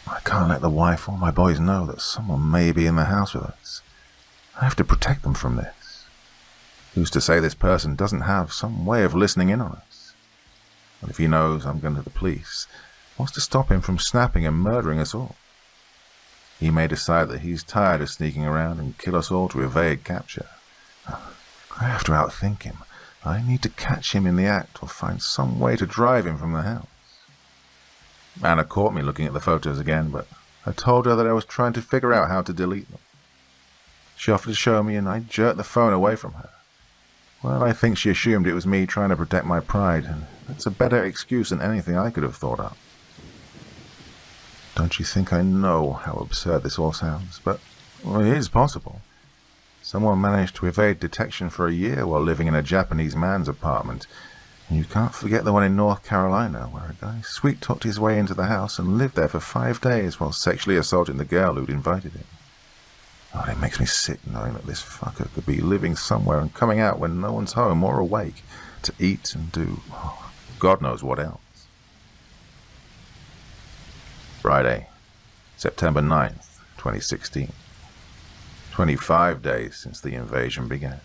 I can't let the wife or my boys know that someone may be in the house with us. I have to protect them from this. Who's to say this person doesn't have some way of listening in on us?
And if he knows I'm going to the police, what's to stop him from snapping and murdering us all? He may decide that he's tired of sneaking around and kill us all to evade capture. I have to outthink him. I need to catch him in the act or find some way to drive him from the house. Anna caught me looking at the photos again, but I told her that I was trying to figure out how to delete them. She offered to show me, and I jerked the phone away from her. Well, I think she assumed it was me trying to protect my pride, and that's a better excuse than anything I could have thought up. Don't you think I know how absurd this all sounds? But well, it is possible. Someone managed to evade detection for a year while living in a Japanese man's apartment. And you can't forget the one in North Carolina, where a guy sweet-talked his way into the house and lived there for 5 days while sexually assaulting the girl who'd invited him. Oh, it makes me sick knowing that this fucker could be living somewhere and coming out when no one's home or awake to eat and do God knows what else. Friday, September 9th, 2016. 25 days since the invasion began.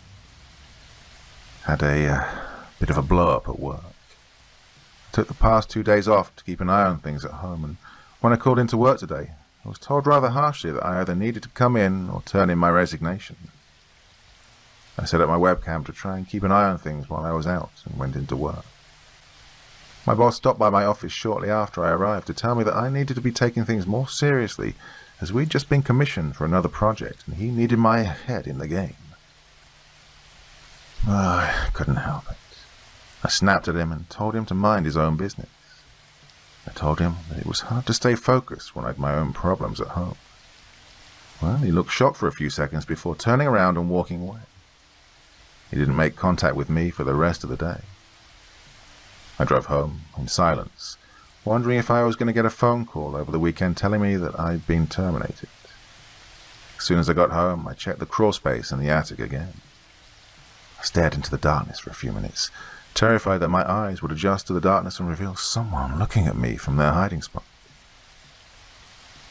Had a bit of a blow-up at work. Took the past 2 days off to keep an eye on things at home, and when I called into work today, I was told rather harshly that I either needed to come in or turn in my resignation. I set up my webcam to try and keep an eye on things while I was out and went into work. My boss stopped by my office shortly after I arrived to tell me that I needed to be taking things more seriously, as we'd just been commissioned for another project and he needed my head in the game. I couldn't help it. I snapped at him and told him to mind his own business. I told him that it was hard to stay focused when I had my own problems at home. Well, he looked shocked for a few seconds before turning around and walking away. He didn't make contact with me for the rest of the day. I drove home in silence, wondering if I was going to get a phone call over the weekend telling me that I'd been terminated. As soon as I got home, I checked the crawl space in the attic again. I stared into the darkness for a few minutes, terrified that my eyes would adjust to the darkness and reveal someone looking at me from their hiding spot.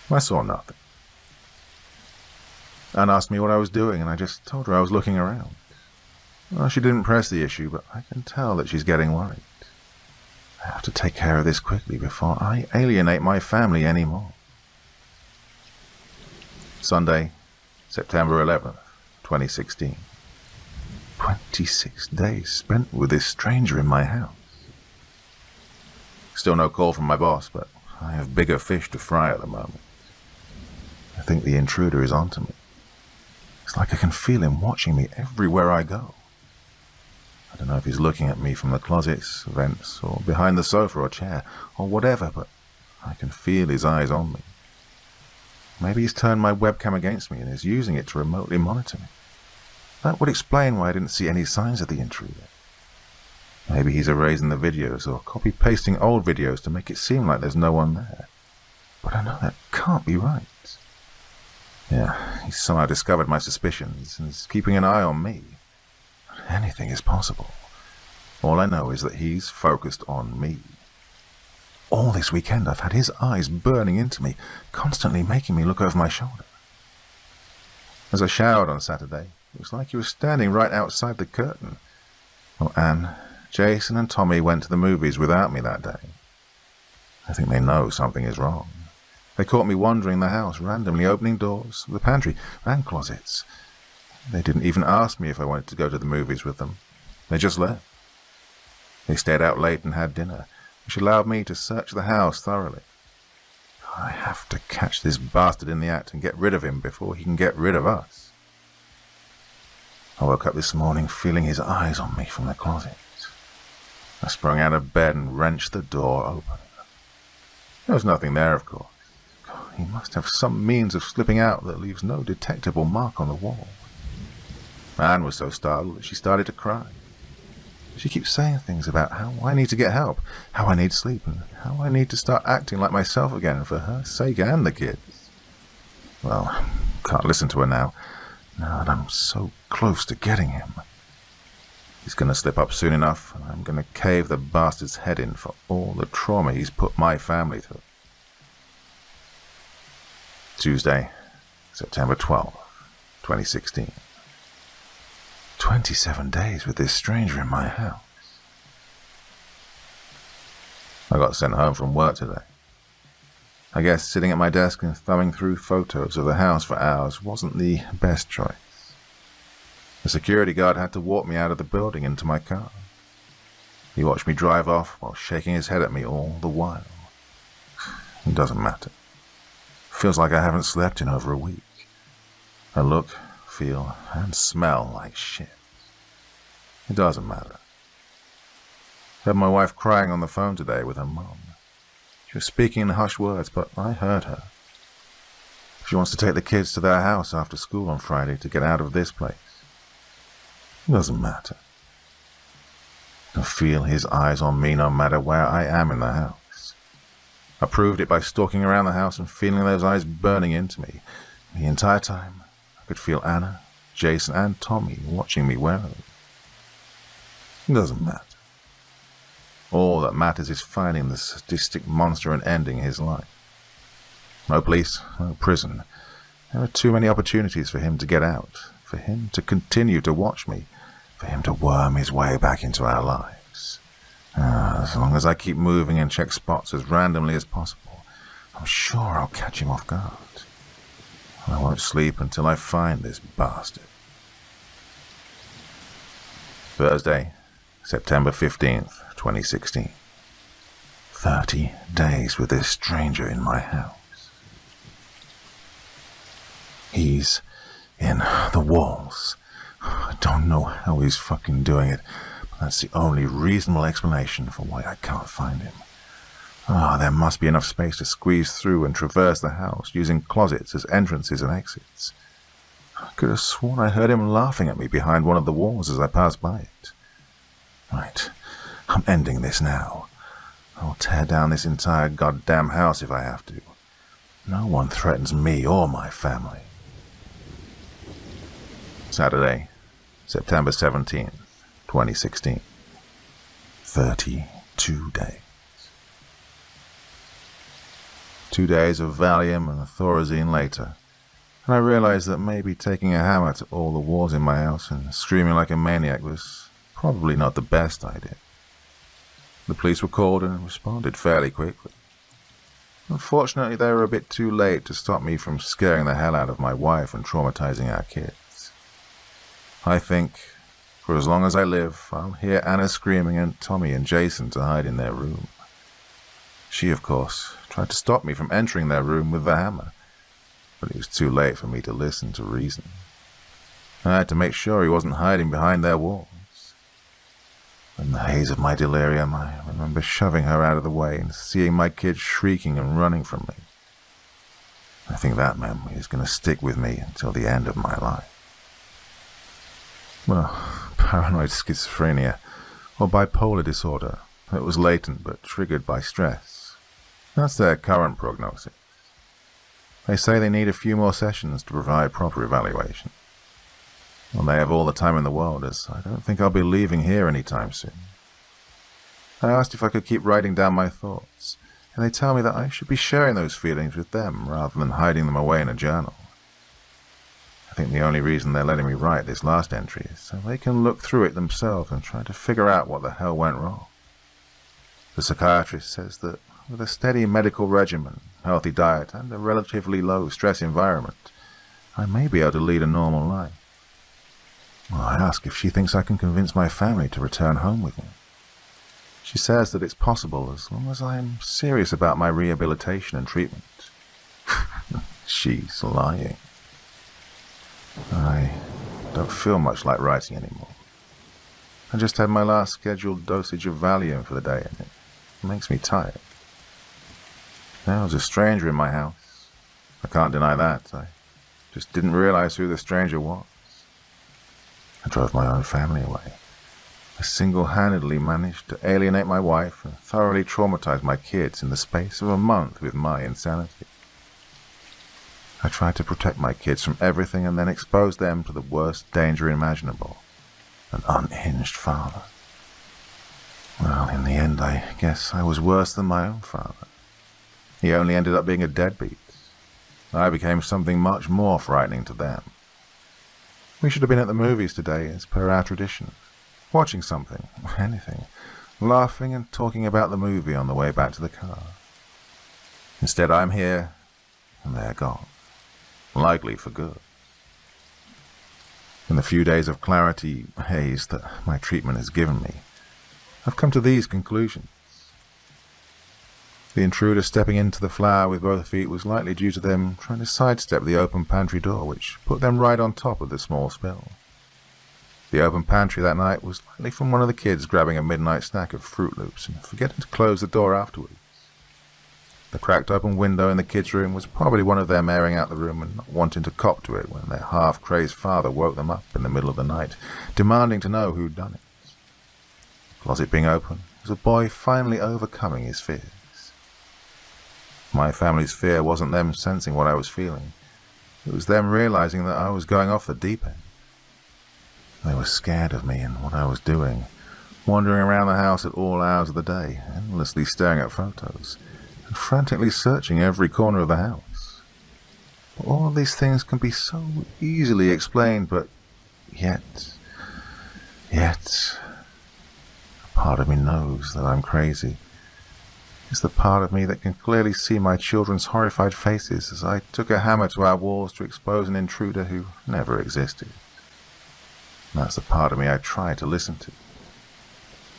I saw nothing. Anne asked me what I was doing, and I just told her I was looking around. Well, she didn't press the issue, but I can tell that she's getting worried. I have to take care of this quickly before I alienate my family anymore. Sunday, September 11th, 2016. 26 days spent with this stranger in my house. Still no call from my boss, but I have bigger fish to fry at the moment. I think the intruder is onto me. It's like I can feel him watching me everywhere I go. I don't know if he's looking at me from the closets, vents, or behind the sofa or chair, or whatever, but I can feel his eyes on me. Maybe he's turned my webcam against me and is using it to remotely monitor me. That would explain why I didn't see any signs of the intruder. Maybe he's erasing the videos or copy-pasting old videos to make it seem like there's no one there. But I know that can't be right. Yeah, he's somehow discovered my suspicions and is keeping an eye on me. Anything is possible. All I know is that he's focused on me. All this weekend I've had his eyes burning into me, constantly making me look over my shoulder. As I showered on Saturday, it was like he was standing right outside the curtain. Well, Anne, Jason and Tommy went to the movies without me that day. I think they know something is wrong. They caught me wandering the house, randomly opening doors, the pantry, and closets. They didn't even ask me if I wanted to go to the movies with them. They just left. They stayed out late and had dinner, which allowed me to search the house thoroughly. I have to catch this bastard in the act and get rid of him before he can get rid of us. I woke up this morning feeling his eyes on me from the closet. I sprung out of bed and wrenched the door open. There was nothing there, of course. He must have some means of slipping out that leaves no detectable mark on the wall. Anne was so startled that she started to cry. She keeps saying things about how I need to get help, how I need sleep, and how I need to start acting like myself again for her sake and the kids. Well, can't listen to her now that I'm so close to getting him. He's going to slip up soon enough, and I'm going to cave the bastard's head in for all the trauma he's put my family through. Tuesday, September 12th, 2016. 27 days with this stranger in my house. I got sent home from work today. I guess sitting at my desk and thumbing through photos of the house for hours wasn't the best choice. The security guard had to walk me out of the building into my car. He watched me drive off while shaking his head at me all the while. It doesn't matter. Feels like I haven't slept in over a week. I look, feel, and smell like shit. It doesn't matter. I heard my wife crying on the phone today with her mum. She was speaking in hushed words, but I heard her. She wants to take the kids to their house after school on Friday to get out of this place. It doesn't matter. I can feel his eyes on me no matter where I am in the house. I proved it by stalking around the house and feeling those eyes burning into me. The entire time, I could feel Anna, Jason, and Tommy watching me warily. It doesn't matter. All that matters is finding the sadistic monster and ending his life. No police, no prison. There are too many opportunities for him to get out, for him to continue to watch me, for him to worm his way back into our lives. As long as I keep moving and check spots as randomly as possible, I'm sure I'll catch him off guard. I won't sleep until I find this bastard. Thursday, September 15th, 2016. 30 days with this stranger in my house. He's in the walls. I don't know how he's fucking doing it, but that's the only reasonable explanation for why I can't find him. There must be enough space to squeeze through and traverse the house, using closets as entrances and exits. I could have sworn I heard him laughing at me behind one of the walls as I passed by it. Right, I'm ending this now. I'll tear down this entire goddamn house if I have to. No one threatens me or my family. Saturday, September 17th, 2016. 32 days. 2 days of Valium and Thorazine later, and I realized that maybe taking a hammer to all the walls in my house and screaming like a maniac was probably not the best idea. The police were called and responded fairly quickly. Unfortunately, they were a bit too late to stop me from scaring the hell out of my wife and traumatizing our kids. I think, for as long as I live, I'll hear Anna screaming and Tommy and Jason to hide in their room. She, of course, tried to stop me from entering their room with the hammer, but it was too late for me to listen to reason. I had to make sure he wasn't hiding behind their walls. In the haze of my delirium, I remember shoving her out of the way and seeing my kids shrieking and running from me. I think that memory is going to stick with me until the end of my life. Well, paranoid schizophrenia, or bipolar disorder, that was latent but triggered by stress. That's their current prognosis. They say they need a few more sessions to provide proper evaluation. Well, they have all the time in the world, as I don't think I'll be leaving here anytime soon. I asked if I could keep writing down my thoughts, and they tell me that I should be sharing those feelings with them rather than hiding them away in a journal. I think the only reason they're letting me write this last entry is so they can look through it themselves and try to figure out what the hell went wrong. The psychiatrist says that with a steady medical regimen, healthy diet, and a relatively low-stress environment, I may be able to lead a normal life. Well, I ask if she thinks I can convince my family to return home with me. She says that it's possible as long as I am serious about my rehabilitation and treatment. She's lying. I don't feel much like writing anymore. I just had my last scheduled dosage of Valium for the day, and it makes me tired. There was a stranger in my house. I can't deny that. I just didn't realize who the stranger was. I drove my own family away. I single-handedly managed to alienate my wife and thoroughly traumatize my kids in the space of a month with my insanity. I tried to protect my kids from everything and then expose them to the worst danger imaginable. An unhinged father. Well, in the end, I guess I was worse than my own father. He only ended up being a deadbeat. I became something much more frightening to them. We should have been at the movies today, as per our tradition. Watching something, anything. laughing and talking about the movie on the way back to the car. Instead, I'm here, and they're gone. Likely for good. In the few days of clarity haze that my treatment has given me, I've come to these conclusions. The intruder stepping into the flower with both feet was likely due to them trying to sidestep the open pantry door, which put them right on top of the small spill. The open pantry that night was likely from one of the kids grabbing a midnight snack of Fruit Loops and forgetting to close the door afterwards. The cracked open window in the kids' room was probably one of them airing out the room and not wanting to cop to it when their half-crazed father woke them up in the middle of the night, demanding to know who'd done it. The closet being open was a boy finally overcoming his fears. My family's fear wasn't them sensing what I was feeling. It was them realizing that I was going off the deep end. They were scared of me and what I was doing, wandering around the house at all hours of the day, endlessly staring at photos, and frantically searching every corner of the house. All of these things can be so easily explained, but yet, a part of me knows that I'm crazy. It's the part of me that can clearly see my children's horrified faces as I took a hammer to our walls to expose an intruder who never existed. And that's the part of me I try to listen to.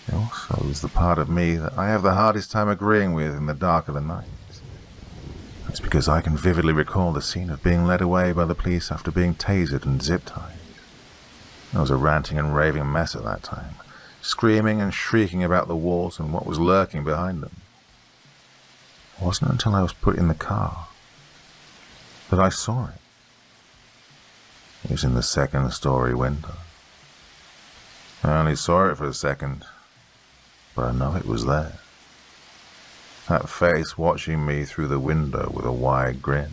It also is the part of me that I have the hardest time agreeing with in the dark of the night. It's because I can vividly recall the scene of being led away by the police after being tasered and zip-tied. I was a ranting and raving mess at that time, screaming and shrieking about the walls and what was lurking behind them. It wasn't until I was put in the car that I saw it. It was in the second-story window. I only saw it for a second, but I know it was there. That face watching me through the window with a wide grin.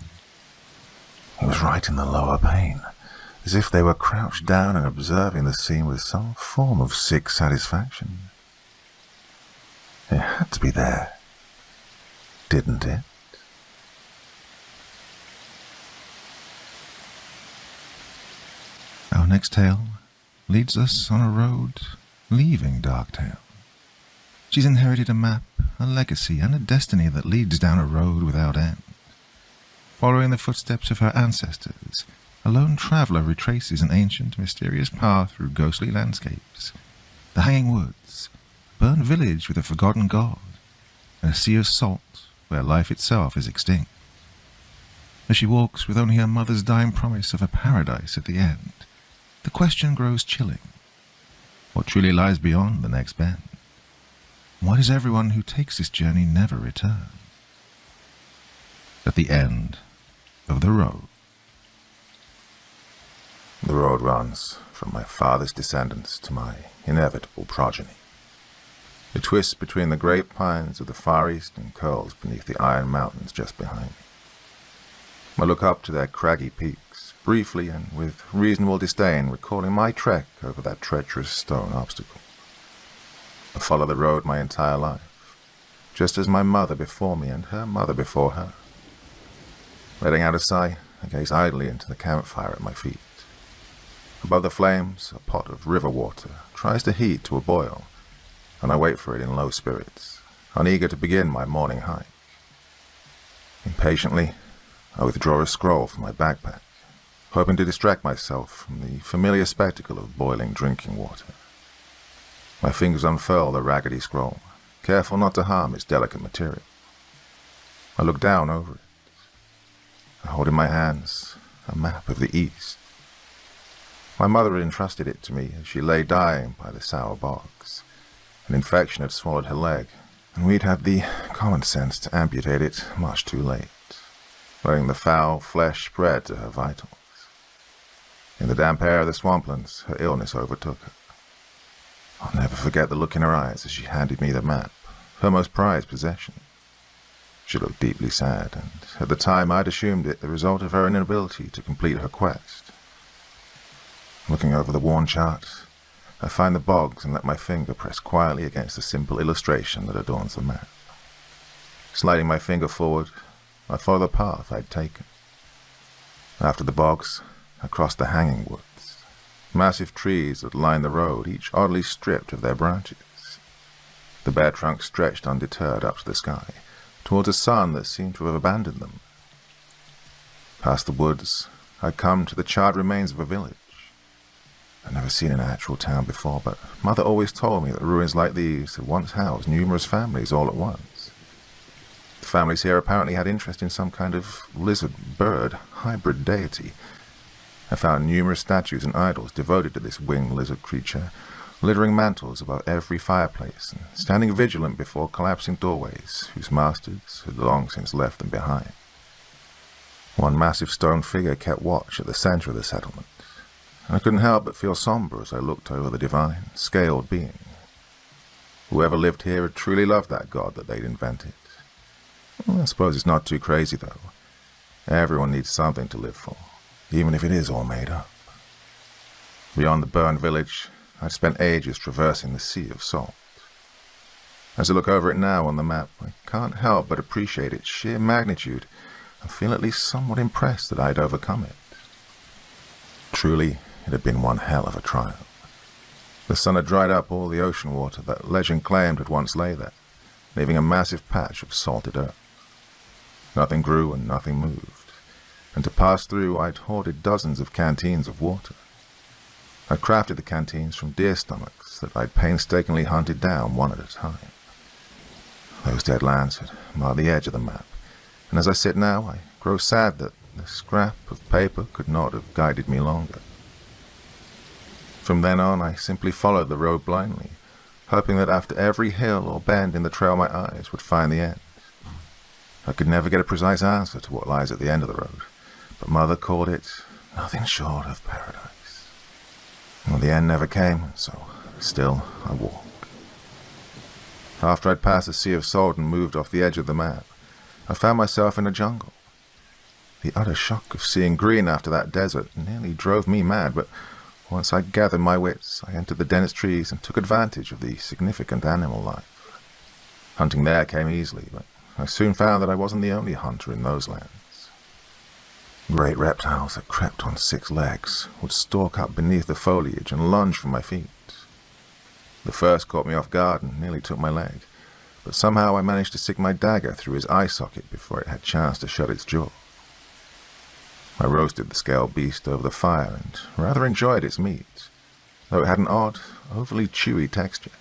It was right in the lower pane, as if they were crouched down and observing the scene with some form of sick satisfaction. It had to be there, didn't it?
Our next tale leads us on a road leaving Darktown. She's inherited a map, a legacy, and a destiny that leads down a road without end. Following the footsteps of her ancestors, a lone traveller retraces an ancient, mysterious path through ghostly landscapes, the hanging woods, a burnt village with a forgotten god, and a sea of salt where life itself is extinct. As she walks with only her mother's dying promise of a paradise at the end, the question grows chilling. What truly lies beyond the next bend? Why does everyone who takes this journey never return? At the end of the road.
The road runs from my father's descendants to my inevitable progeny. It twists between the great pines of the Far East and curls beneath the Iron Mountains just behind me. I look up to their craggy peaks, briefly and with reasonable disdain, recalling my trek over that treacherous stone obstacle. I follow the road my entire life, just as my mother before me and her mother before her. Letting out a sigh, I gaze idly into the campfire at my feet. Above the flames, a pot of river water tries to heat to a boil, and I wait for it in low spirits, uneager to begin my morning hike. Impatiently, I withdraw a scroll from my backpack, hoping to distract myself from the familiar spectacle of boiling drinking water. My fingers unfurl the raggedy scroll, careful not to harm its delicate material. I look down over it. I hold in my hands a map of the East. My mother had entrusted it to me as she lay dying by the sour bogs. An infection had swallowed her leg, and we'd had the common sense to amputate it much too late, letting the foul flesh spread to her vitals. In the damp air of the swamplands, her illness overtook her. I'll never forget the look in her eyes as she handed me the map, her most prized possession. She looked deeply sad, and at the time I'd assumed it the result of her inability to complete her quest. Looking over the worn chart, I find the bogs and let my finger press quietly against the simple illustration that adorns the map. Sliding my finger forward, I follow the path I'd taken. After the bogs, I crossed the hanging woods. Massive trees that lined the road, each oddly stripped of their branches. The bare trunk stretched undeterred up to the sky, towards a sun that seemed to have abandoned them. Past the woods, I'd come to the charred remains of a village. I'd never seen an actual town before, but Mother always told me that ruins like these had once housed numerous families all at once. The families here apparently had interest in some kind of lizard-bird hybrid deity. I found numerous statues and idols devoted to this winged lizard creature, littering mantles above every fireplace and standing vigilant before collapsing doorways whose masters had long since left them behind. One massive stone figure kept watch at the center of the settlement, and I couldn't help but feel somber as I looked over the divine, scaled being. Whoever lived here had truly loved that god that they'd invented. Well, I suppose it's not too crazy, though. Everyone needs something to live for, even if it is all made up. Beyond the burned village, I'd spent ages traversing the sea of salt. As I look over it now on the map, I can't help but appreciate its sheer magnitude and feel at least somewhat impressed that I'd overcome it. Truly, it had been one hell of a trial. The sun had dried up all the ocean water that legend claimed had once lay there, leaving a massive patch of salted earth. Nothing grew and nothing moved, and to pass through I'd hoarded dozens of canteens of water. I crafted the canteens from deer stomachs that I'd painstakingly hunted down one at a time. Those dead lands had marred the edge of the map, and as I sit now, I grow sad that the scrap of paper could not have guided me longer. From then on, I simply followed the road blindly, hoping that after every hill or bend in the trail my eyes would find the end. I could never get a precise answer to what lies at the end of the road, but Mother called it nothing short of paradise. Well, the end never came, so still I walk. After I'd passed a sea of salt and moved off the edge of the map, I found myself in a jungle. The utter shock of seeing green after that desert nearly drove me mad, but once I'd gathered my wits, I entered the dense trees and took advantage of the significant animal life. Hunting there came easily, but I soon found that I wasn't the only hunter in those lands. Great reptiles that crept on 6 legs would stalk up beneath the foliage and lunge for my feet. The first caught me off guard and nearly took my leg, but somehow I managed to stick my dagger through his eye socket before it had chance to shut its jaw. I roasted the scaled beast over the fire and rather enjoyed its meat, though it had an odd, overly chewy texture.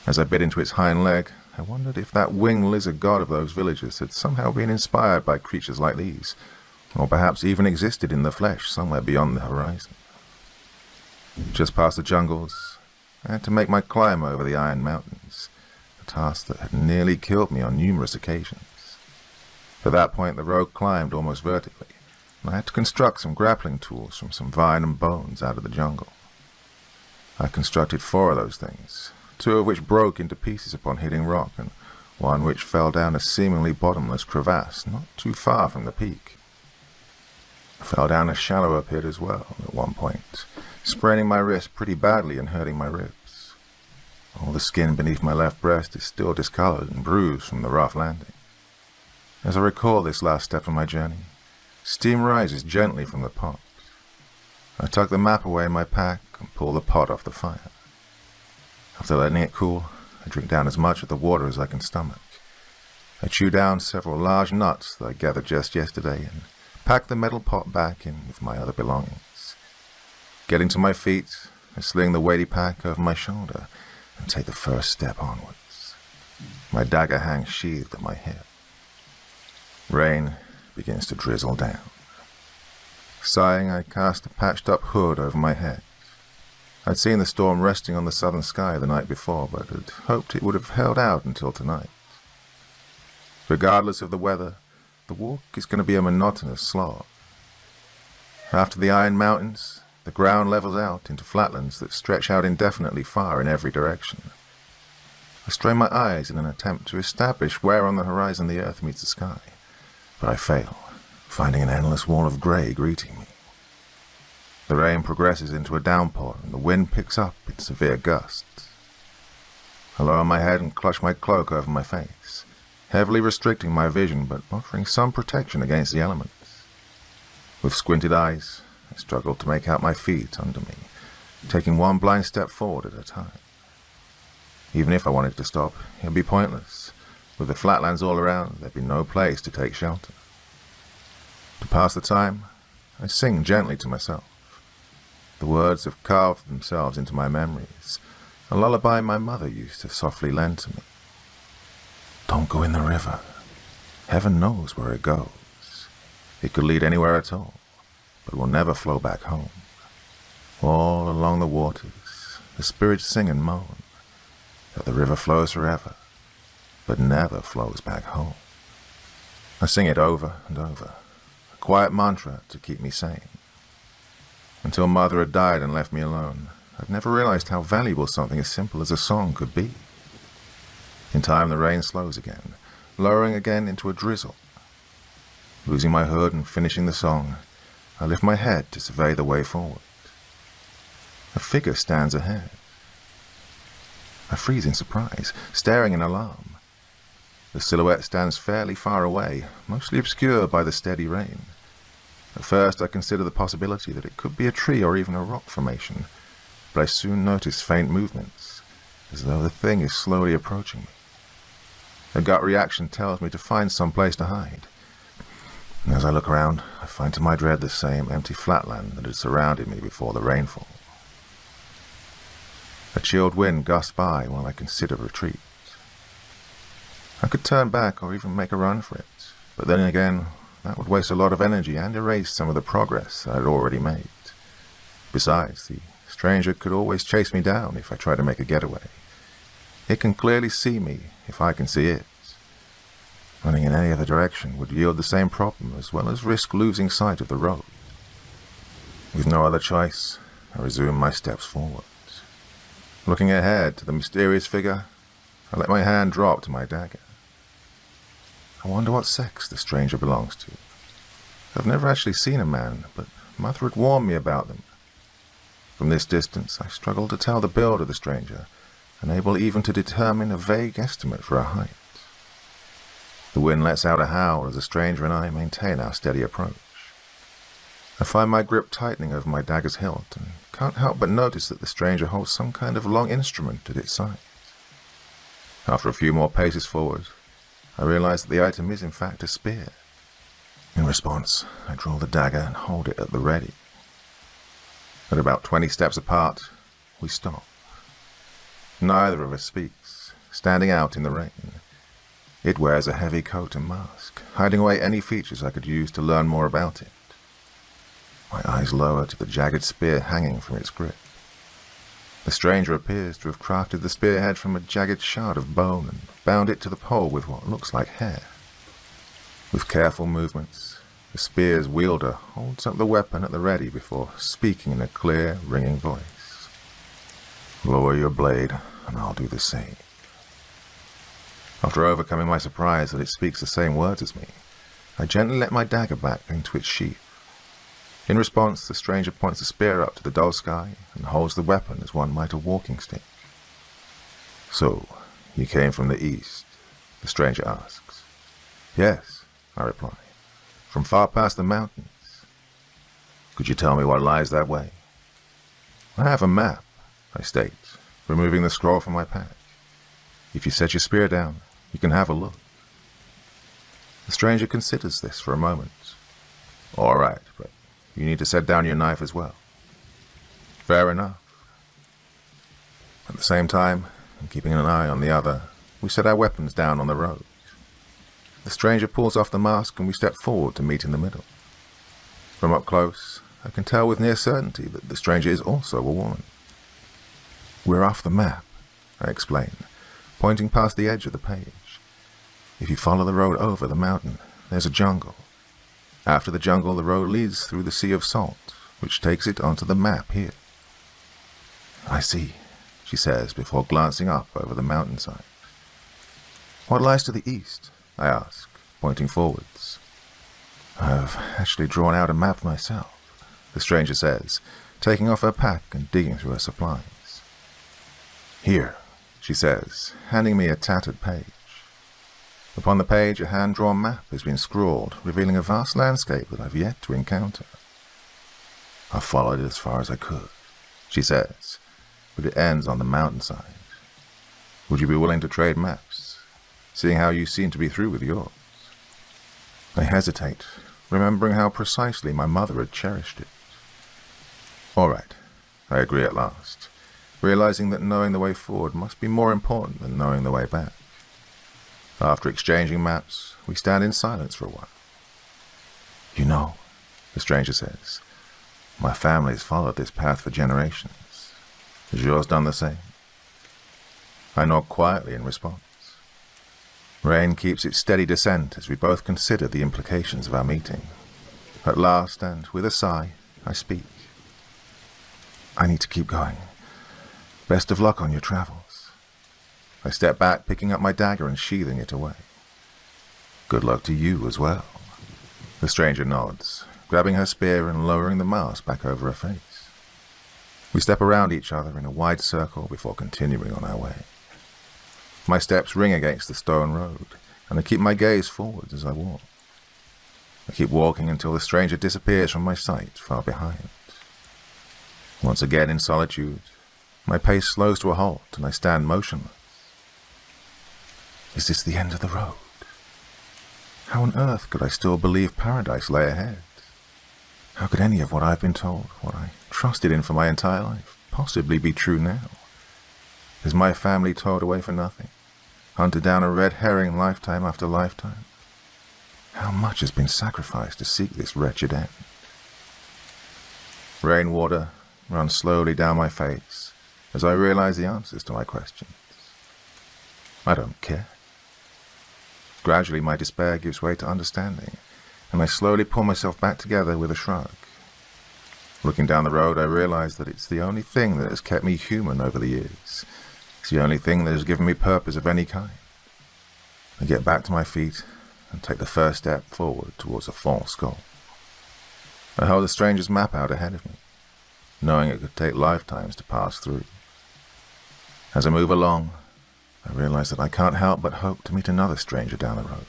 As I bit into its hind leg, I wondered if that winged lizard god of those villagers had somehow been inspired by creatures like these, or perhaps even existed in the flesh somewhere beyond the horizon. Just past the jungles, I had to make my climb over the Iron Mountains, a task that had nearly killed me on numerous occasions. At that point, the road climbed almost vertically, and I had to construct some grappling tools from some vine and bones out of the jungle. I constructed 4 of those things, 2 of which broke into pieces upon hitting rock, and one which fell down a seemingly bottomless crevasse not too far from the peak. I fell down a shallower pit as well at one point, spraining my wrist pretty badly and hurting my ribs. All the skin beneath my left breast is still discolored and bruised from the rough landing. As I recall this last step of my journey, steam rises gently from the pot. I tuck the map away in my pack and pull the pot off the fire. After letting it cool, I drink down as much of the water as I can stomach. I chew down several large nuts that I gathered just yesterday and pack the metal pot back in with my other belongings. Getting to my feet, I sling the weighty pack over my shoulder and take the first step onwards. My dagger hangs sheathed at my hip. Rain begins to drizzle down. Sighing, I cast a patched-up hood over my head. I'd seen the storm resting on the southern sky the night before, but had hoped it would have held out until tonight. Regardless of the weather, the walk is going to be a monotonous slog. After the Iron Mountains, the ground levels out into flatlands that stretch out indefinitely far in every direction. I strain my eyes in an attempt to establish where on the horizon the earth meets the sky, but I fail, finding an endless wall of grey greeting me. The rain progresses into a downpour and the wind picks up in severe gusts. I lower my head and clutch my cloak over my face, heavily restricting my vision but offering some protection against the elements. With squinted eyes, I struggle to make out my feet under me, taking one blind step forward at a time. Even if I wanted to stop, it would be pointless. With the flatlands all around, there'd be no place to take shelter. To pass the time, I sing gently to myself. The words have carved themselves into my memories, a lullaby my mother used to softly lend to me. Don't go in the river. Heaven knows where it goes. It could lead anywhere at all, but will never flow back home. All along the waters, the spirits sing and moan that the river flows forever, but never flows back home. I sing it over and over, a quiet mantra to keep me sane. Until Mother had died and left me alone, I'd never realized how valuable something as simple as a song could be. In time, the rain slows again, lowering again into a drizzle. Losing my hood and finishing the song, I lift my head to survey the way forward. A figure stands ahead. I freeze in surprise, staring in alarm. The silhouette stands fairly far away, mostly obscured by the steady rain. At first, I consider the possibility that it could be a tree or even a rock formation, but I soon notice faint movements, as though the thing is slowly approaching me. A gut reaction tells me to find some place to hide. And as I look around, I find to my dread the same empty flatland that had surrounded me before the rainfall. A chilled wind gusts by while I consider retreat. I could turn back or even make a run for it, but then again, that would waste a lot of energy and erase some of the progress I had already made. Besides, the stranger could always chase me down if I try to make a getaway. It can clearly see me if I can see it. Running in any other direction would yield the same problem as well as risk losing sight of the road. With no other choice, I resume my steps forward. Looking ahead to the mysterious figure, I let my hand drop to my dagger. I wonder what sex the stranger belongs to. I've never actually seen a man, but Mother had warned me about them. From this distance, I struggle to tell the build of the stranger, unable even to determine a vague estimate for her height. The wind lets out a howl as the stranger and I maintain our steady approach. I find my grip tightening over my dagger's hilt and can't help but notice that the stranger holds some kind of long instrument at its side. After a few more paces forward, I realize that the item is in fact a spear. In response, I draw the dagger and hold it at the ready. At about 20 steps apart, we stop. Neither of us speaks, standing out in the rain. It wears a heavy coat and mask, hiding away any features I could use to learn more about it. My eyes lower to the jagged spear hanging from its grip. The stranger appears to have crafted the spearhead from a jagged shard of bone and bound it to the pole with what looks like hair. With careful movements, the spear's wielder holds up the weapon at the ready before speaking in a clear, ringing voice. Lower your blade, and I'll do the same. After overcoming my surprise that it speaks the same words as me, I gently let my dagger back into its sheath. In response, the stranger points the spear up to the dull sky and holds the weapon as one might a walking stick. So, you came from the east? The stranger asks. Yes, I reply, from far past the mountains. Could you tell me what lies that way? I have a map, I state, removing the scroll from my pack. If you set your spear down, you can have a look. The stranger considers this for a moment. All right, but you need to set down your knife as well. Fair enough. At the same time, and keeping an eye on the other, we set our weapons down on the road. The stranger pulls off the mask and we step forward to meet in the middle. From up close, I can tell with near certainty that the stranger is also a woman. We're off the map, I explain, pointing past the edge of the page. If you follow the road over the mountain, there's a jungle. After the jungle, the road leads through the sea of salt, which takes it onto the map here. I see, she says before glancing up over the mountainside. What lies to the east? I ask, pointing forwards. I've actually drawn out a map myself, the stranger says, taking off her pack and digging through her supplies. Here, she says, handing me a tattered page. Upon the page, a hand-drawn map has been scrawled, revealing a vast landscape that I've yet to encounter. I followed it as far as I could, she says, but it ends on the mountainside.
Would you be willing to trade maps, seeing how you seem to be through with yours? I hesitate, remembering how precisely my mother had cherished it. All right, I agree at last, realizing that knowing the way forward must be more important than knowing the way back. After exchanging maps, we stand in silence for a while. You know, the stranger says, my family's followed this path for generations. Has yours done the same? I nod quietly in response. Rain keeps its steady descent as we both consider the implications of our meeting. At last, and with a sigh, I speak. I need to keep going. Best of luck on your travels. I step back, picking up my dagger and sheathing it away. Good luck to you as well. The stranger nods, grabbing her spear and lowering the mask back over her face. We step around each other in a wide circle before continuing on our way. My steps ring against the stone road, and I keep my gaze forwards as I walk. I keep walking until the stranger disappears from my sight far behind. Once again in solitude, my pace slows to a halt and I stand motionless. Is this the end of the road? How on earth could I still believe paradise lay ahead? How could any of what I've been told, what I trusted in for my entire life, possibly be true now? Is my family towed away for nothing? Hunted down a red herring lifetime after lifetime? How much has been sacrificed to seek this wretched end? Rainwater runs slowly down my face as I realize the answers to my questions. I don't care. Gradually my despair gives way to understanding, and I slowly pull myself back together with a shrug. Looking down the road, I realize that it's the only thing that has kept me human over the years. It's the only thing that has given me purpose of any kind. I get back to my feet and take the first step forward towards a false goal. I hold the stranger's map out ahead of me, knowing it could take lifetimes to pass through. As I move along, I realize that I can't help but hope to meet another stranger down the road.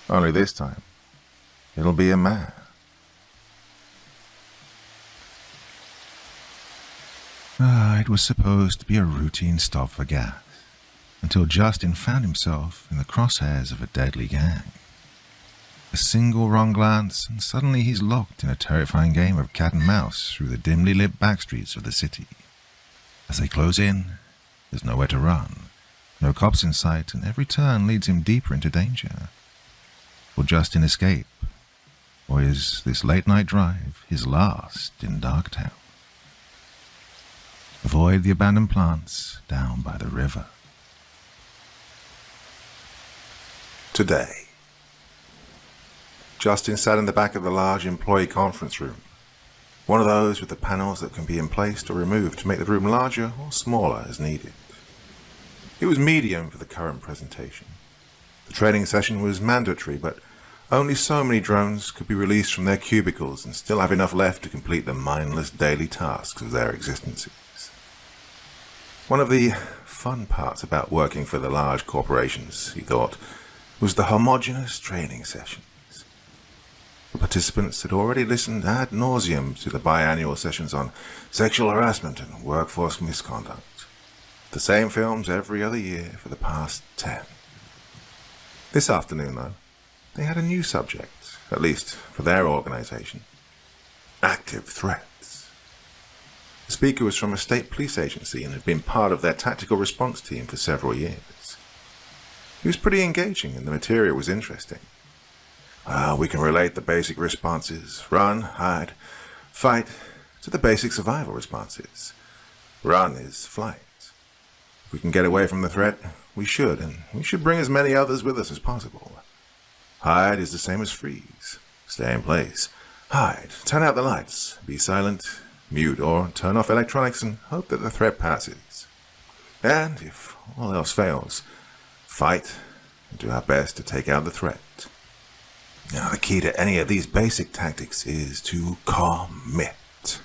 Only this time, it'll be a man.
It was supposed to be a routine stop for gas, until Justin found himself in the crosshairs of a deadly gang. A single wrong glance, and suddenly he's locked in a terrifying game of cat and mouse through the dimly lit backstreets of the city. As they close in, there's nowhere to run, no cops in sight, and every turn leads him deeper into danger. Will Justin escape, or is this late-night drive his last in Darktown? Avoid the abandoned plants down by the river.
Today, Justin sat in the back of the large employee conference room, one of those with the panels that can be emplaced or removed to make the room larger or smaller as needed. It was medium for the current presentation. The training session was mandatory, but only so many drones could be released from their cubicles and still have enough left to complete the mindless daily tasks of their existences. One of the fun parts about working for the large corporations, he thought, was the homogeneous training sessions. The participants had already listened ad nauseum to the biannual sessions on sexual harassment and workforce misconduct. The same films every other year for the past 10. This afternoon, though, they had a new subject, at least for their organization. Active threats. The speaker was from a state police agency and had been part of their tactical response team for several years. He was pretty engaging and the material was interesting. We can relate the basic responses, run, hide, fight, to the basic survival responses. Run is flight. If we can get away from the threat, we should, and we should bring as many others with us as possible. Hide is the same as freeze. Stay in place. Hide. Turn out the lights. Be silent, mute, or turn off electronics and hope that the threat passes. And if all else fails, fight and do our best to take out the threat. Now, the key to any of these basic tactics is to commit.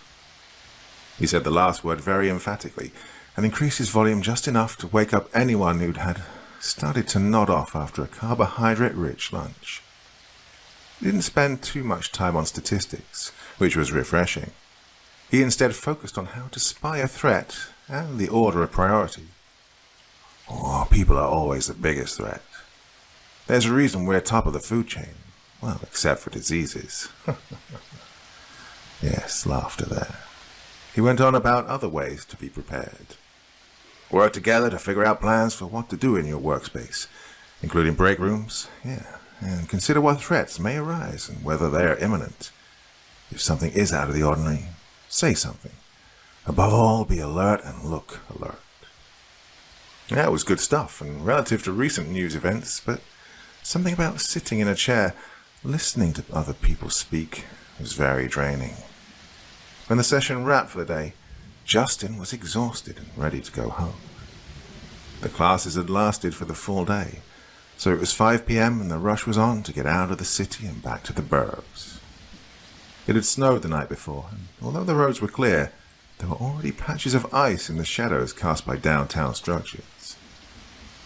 He said the last word very emphatically and increased his volume just enough to wake up anyone who'd had started to nod off after a carbohydrate-rich lunch. He didn't spend too much time on statistics, which was refreshing. He instead focused on how to spy a threat and the order of priority.
people are always the biggest threat. There's a reason we're top of the food chain. Well, except for diseases. Yes, laughter there. He went on about other ways to be prepared. Work together to figure out plans for what to do in your workspace, including break rooms, and consider what threats may arise and whether they are imminent. If something is out of the ordinary, say something. Above all, be alert and look alert. That was good stuff, and relative to recent news events, but something about sitting in a chair, listening to other people speak, was very draining. When the session wrapped for the day, Justin was exhausted and ready to go home. The classes had lasted for the full day, so it was 5 p.m. and the rush was on to get out of the city and back to the burbs. It had snowed the night before, and although the roads were clear, there were already patches of ice in the shadows cast by downtown structures.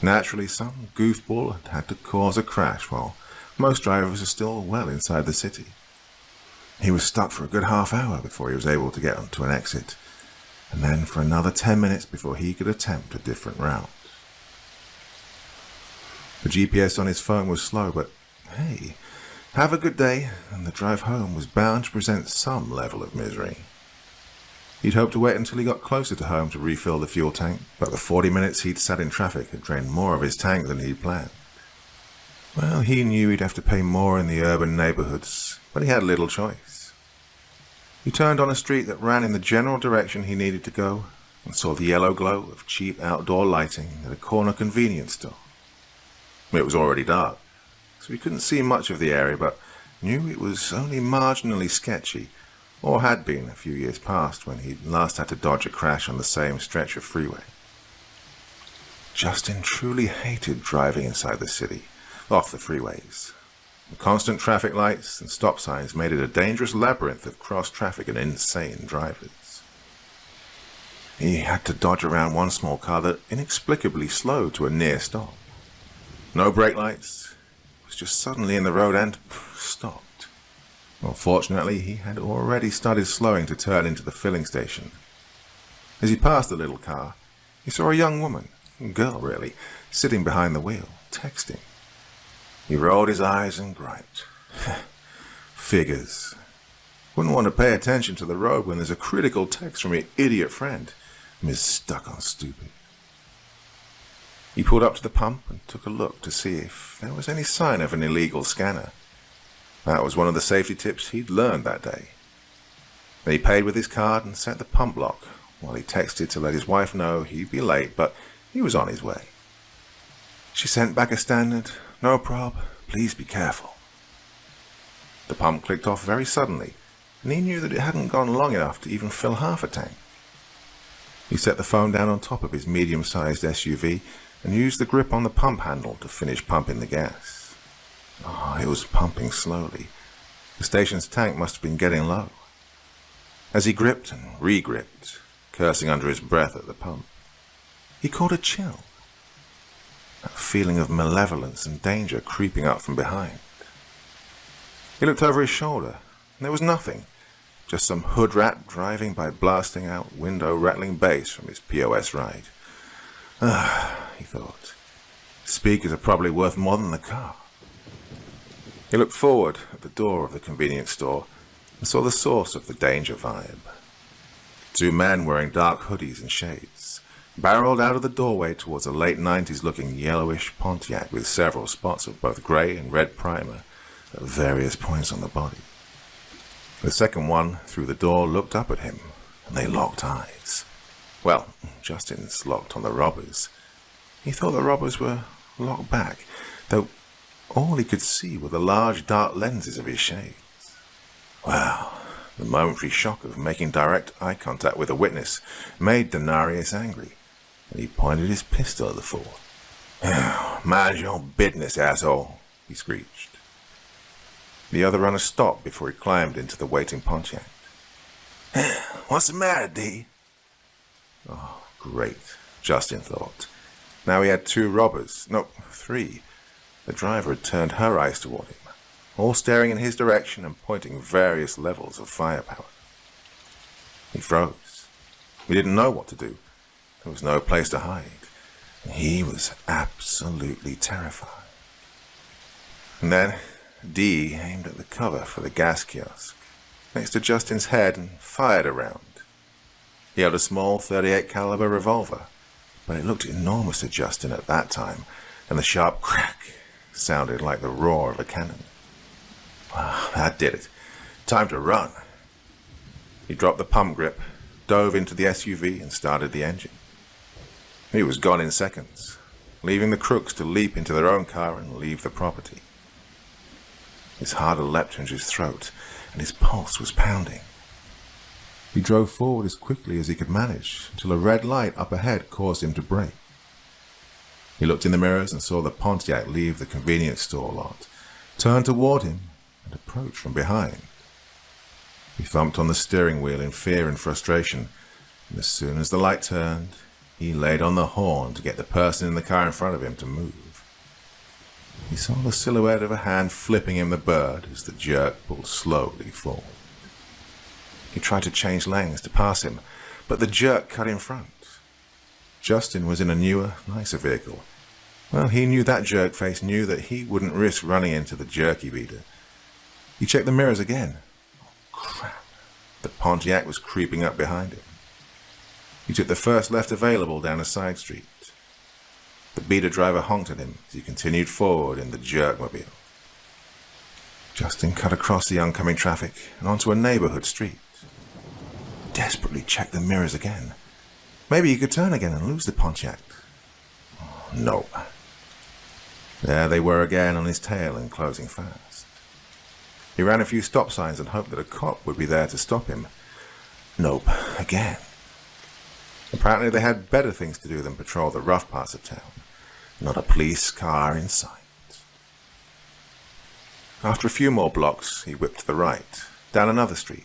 Naturally, some goofball had to cause a crash while most drivers are still well inside the city. He was stuck for a good half hour before he was able to get onto an exit, and then for another 10 minutes before he could attempt a different route. The GPS on his phone was slow, but hey, have a good day, and the drive home was bound to present some level of misery. He'd hoped to wait until he got closer to home to refill the fuel tank, but the 40 minutes he'd sat in traffic had drained more of his tank than he'd planned. Well, he knew he'd have to pay more in the urban neighborhoods, but he had little choice. He turned on a street that ran in the general direction he needed to go and saw the yellow glow of cheap outdoor lighting at a corner convenience store. It was already dark, so he couldn't see much of the area, but knew it was only marginally sketchy, or had been a few years past when he'd last had to dodge a crash on the same stretch of freeway. Justin truly hated driving inside the city, off the freeways. The constant traffic lights and stop signs made it a dangerous labyrinth of cross-traffic and insane drivers. He had to dodge around one small car that inexplicably slowed to a near stop. No brake lights, it was just suddenly in the road and stopped. Well, fortunately, he had already started slowing to turn into the filling station. As he passed the little car, he saw a young woman, a girl really, sitting behind the wheel, texting. He rolled his eyes and griped. Figures. Wouldn't want to pay attention to the road when there's a critical text from your idiot friend. Ms. Stuck on Stupid. He pulled up to the pump and took a look to see if there was any sign of an illegal scanner. That was one of the safety tips he'd learned that day. Then he paid with his card and set the pump lock while he texted to let his wife know he'd be late, but he was on his way. She sent back a standard, "No prob, please be careful." The pump clicked off very suddenly, and he knew that it hadn't gone long enough to even fill half a tank. He set the phone down on top of his medium-sized SUV and used the grip on the pump handle to finish pumping the gas. It was pumping slowly. The station's tank must have been getting low. As he gripped and re-gripped, cursing under his breath at the pump, he caught a chill. A feeling of malevolence and danger creeping up from behind. He looked over his shoulder, and there was nothing, just some hood rat driving by blasting out window-rattling bass from his POS ride. He thought, speakers are probably worth more than the car. He looked forward at the door of the convenience store and saw the source of the danger vibe. Two men wearing dark hoodies and shades barreled out of the doorway towards a late 90s looking yellowish Pontiac with several spots of both grey and red primer at various points on the body. The second one through the door looked up at him, and they locked eyes. Well, Justin's locked on the robbers. He thought the robbers were locked back, though all he could see were the large dark lenses of his shades. Well, the momentary shock of making direct eye contact with a witness made Denarius angry, and he pointed his pistol at the fool. "Mind your business, asshole," he screeched. The other runner stopped before he climbed into the waiting Pontiac. "What's the matter, D?" Oh, great, Justin thought. Now he had two robbers, no, three. The driver had turned her eyes toward him, all staring in his direction and pointing various levels of firepower. He froze. He didn't know what to do. There was no place to hide. He was absolutely terrified. And then Dee aimed at the cover for the gas kiosk next to Justin's head and fired a round. He held a small .38 caliber revolver, but it looked enormous to Justin at that time, and the sharp crack sounded like the roar of a cannon. Well, that did it. Time to run. He dropped the pump grip, dove into the SUV, and started the engine. He was gone in seconds, leaving the crooks to leap into their own car and leave the property. His heart leapt into his throat, and his pulse was pounding. He drove forward as quickly as he could manage, until a red light up ahead caused him to brake. He looked in the mirrors and saw the Pontiac leave the convenience store lot, turn toward him, and approach from behind. He thumped on the steering wheel in fear and frustration, and as soon as the light turned, he laid on the horn to get the person in the car in front of him to move. He saw the silhouette of a hand flipping him the bird as the jerk pulled slowly forward. He tried to change lanes to pass him, but the jerk cut in front. Justin was in a newer, nicer vehicle. Well, he knew that jerk face knew that he wouldn't risk running into the jerky beater. He checked the mirrors again. Oh, crap. The Pontiac was creeping up behind him. He took the first left available down a side street. The beater driver honked at him as he continued forward in the jerkmobile. Justin cut across the oncoming traffic and onto a neighborhood street. He desperately checked the mirrors again. Maybe he could turn again and lose the Pontiac. Oh, no. There they were again on his tail and closing fast. He ran a few stop signs and hoped that a cop would be there to stop him. Nope, again. Apparently they had better things to do than patrol the rough parts of town. Not a police car in sight. After a few more blocks, he whipped to the right, down another street.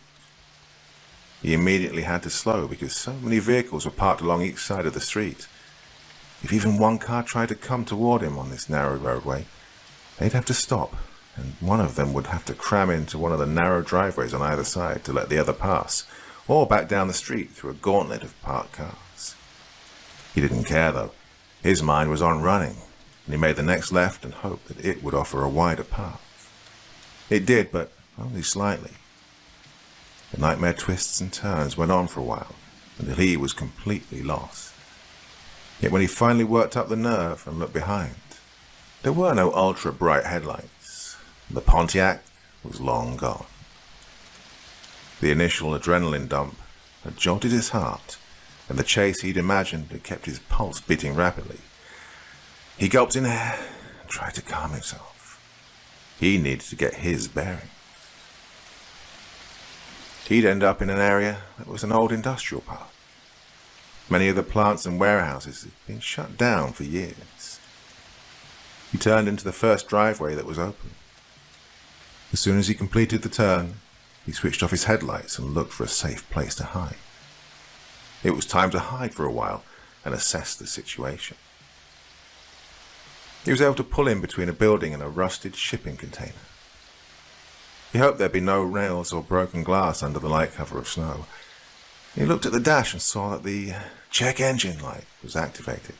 He immediately had to slow because so many vehicles were parked along each side of the street. If even one car tried to come toward him on this narrow roadway, they'd have to stop, and one of them would have to cram into one of the narrow driveways on either side to let the other pass, or back down the street through a gauntlet of parked cars. He didn't care, though. His mind was on running, and he made the next left and hoped that it would offer a wider path. It did, but only slightly. The nightmare twists and turns went on for a while, until he was completely lost. Yet when he finally worked up the nerve and looked behind, there were no ultra-bright headlights. The Pontiac was long gone. The initial adrenaline dump had jolted his heart, and the chase he'd imagined had kept his pulse beating rapidly. He gulped in air and tried to calm himself. He needed to get his bearings. He'd end up in an area that was an old industrial park. Many of the plants and warehouses had been shut down for years. He turned into the first driveway that was open. As soon as he completed the turn, he switched off his headlights and looked for a safe place to hide. It was time to hide for a while and assess the situation. He was able to pull in between a building and a rusted shipping container. He hoped there'd be no nails or broken glass under the light cover of snow. He looked at the dash and saw that the check engine light was activated.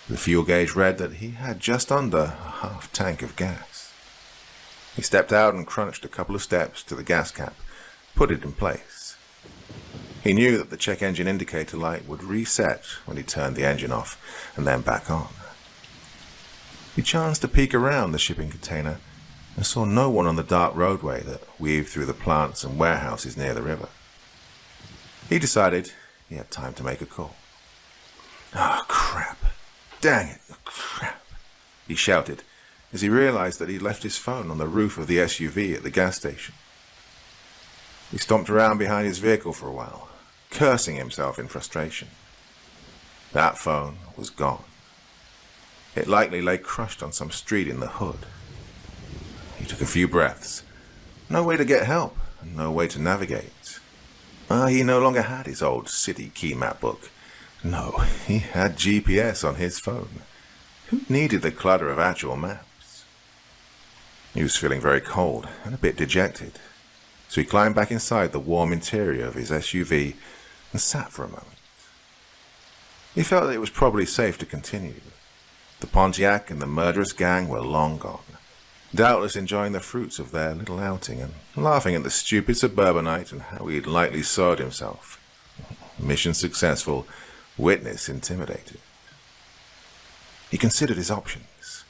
The fuel gauge read that he had just under a half tank of gas. He stepped out and crunched a couple of steps to the gas cap, put it in place. He knew that the check engine indicator light would reset when he turned the engine off and then back on. He chanced to peek around the shipping container and saw no one on the dark roadway that weaved through the plants and warehouses near the river. He decided he had time to make a call. "Oh, crap. Dang it, crap," he shouted as he realized that he'd left his phone on the roof of the SUV at the gas station. He stomped around behind his vehicle for a while, cursing himself in frustration. That phone was gone. It likely lay crushed on some street in the hood. He took a few breaths. No way to get help, and no way to navigate. He no longer had his old city key map book. No, he had GPS on his phone. Who needed the clutter of actual maps? He was feeling very cold and a bit dejected, so he climbed back inside the warm interior of his SUV and sat for a moment. He felt that it was probably safe to continue. The Pontiac and the murderous gang were long gone, doubtless enjoying the fruits of their little outing and laughing at the stupid suburbanite and how he'd lightly soiled himself. Mission successful, witness intimidated. He considered his options.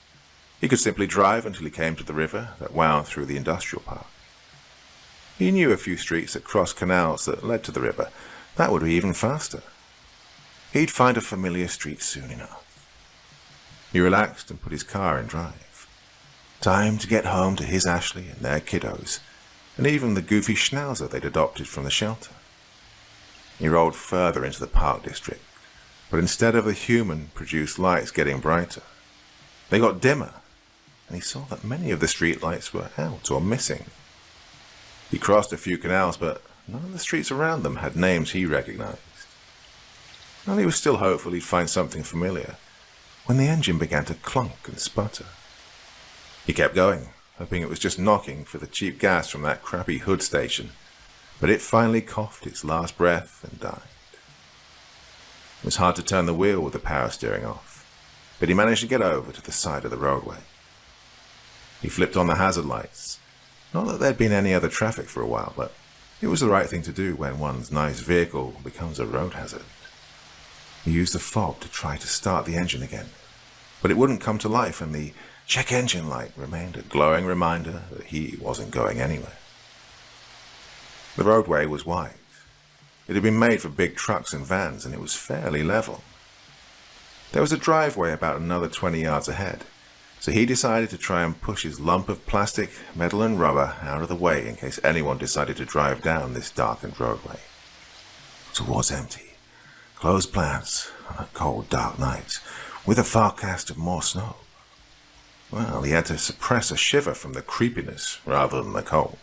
He could simply drive until he came to the river that wound through the industrial park. He knew a few streets that crossed canals that led to the river. That would be even faster. He'd find a familiar street soon enough. He relaxed and put his car in drive. Time to get home to his Ashley and their kiddos, and even the goofy schnauzer they'd adopted from the shelter. He rolled further into the park district, but instead of the human-produced lights getting brighter, they got dimmer, and he saw that many of the street lights were out or missing. He crossed a few canals, but none of the streets around them had names he recognized. Well, he was still hopeful he'd find something familiar, when the engine began to clunk and sputter. He kept going, hoping it was just knocking for the cheap gas from that crappy hood station, but it finally coughed its last breath and died. It was hard to turn the wheel with the power steering off, but he managed to get over to the side of the roadway. He flipped on the hazard lights. Not that there'd been any other traffic for a while, but it was the right thing to do when one's nice vehicle becomes a road hazard. He used the fob to try to start the engine again, but it wouldn't come to life, and the check engine light remained a glowing reminder that he wasn't going anywhere. The roadway was wide. It had been made for big trucks and vans, and it was fairly level. There was a driveway about another 20 yards ahead, so he decided to try and push his lump of plastic, metal and rubber out of the way in case anyone decided to drive down this darkened roadway. It was empty. Closed plants on a cold, dark night, with a forecast of more snow. Well, he had to suppress a shiver from the creepiness rather than the cold.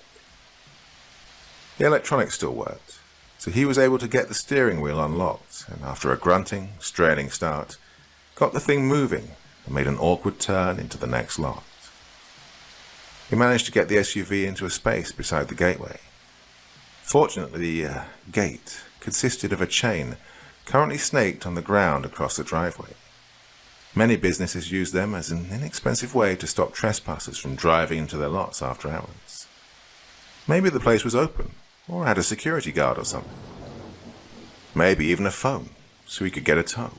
The electronics still worked, so he was able to get the steering wheel unlocked, and after a grunting, straining start, got the thing moving and made an awkward turn into the next lot. He managed to get the SUV into a space beside the gateway. Fortunately, the gate consisted of a chain currently snaked on the ground across the driveway. Many businesses use them as an inexpensive way to stop trespassers from driving into their lots after hours. Maybe the place was open, or had a security guard or something. Maybe even a phone, so he could get a tow.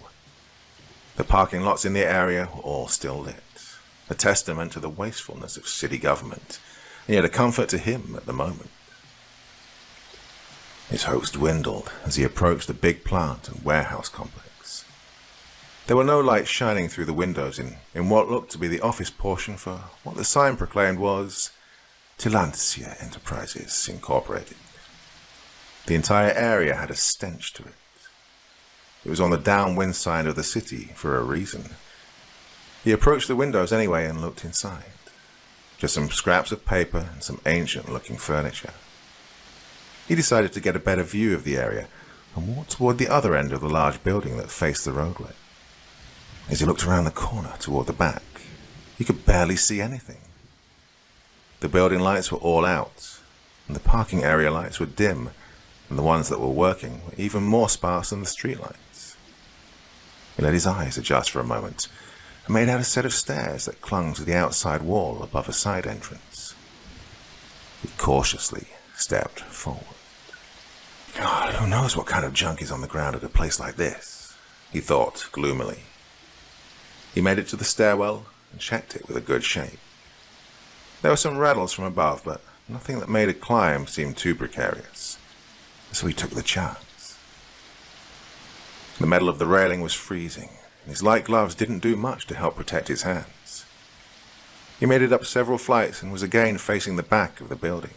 The parking lots in the area were all still lit, a testament to the wastefulness of city government, and yet a comfort to him at the moment. His hopes dwindled as he approached the big plant and warehouse complex. There were no lights shining through the windows in what looked to be the office portion for what the sign proclaimed was Tilancia Enterprises Incorporated. The entire area had a stench to it. It was on the downwind side of the city for a reason. He approached the windows anyway and looked inside. Just some scraps of paper and some ancient-looking furniture. He decided to get a better view of the area and walked toward the other end of the large building that faced the roadway. As he looked around the corner toward the back, he could barely see anything. The building lights were all out, and the parking area lights were dim, and the ones that were working were even more sparse than the street lights. He let his eyes adjust for a moment and made out a set of stairs that clung to the outside wall above a side entrance. He cautiously stepped forward. God, who knows what kind of junk is on the ground at a place like this, he thought gloomily. He made it to the stairwell and checked it with a good shake. There were some rattles from above, but nothing that made a climb seem too precarious, so he took the chance. The metal of the railing was freezing, and his light gloves didn't do much to help protect his hands. He made it up several flights and was again facing the back of the building.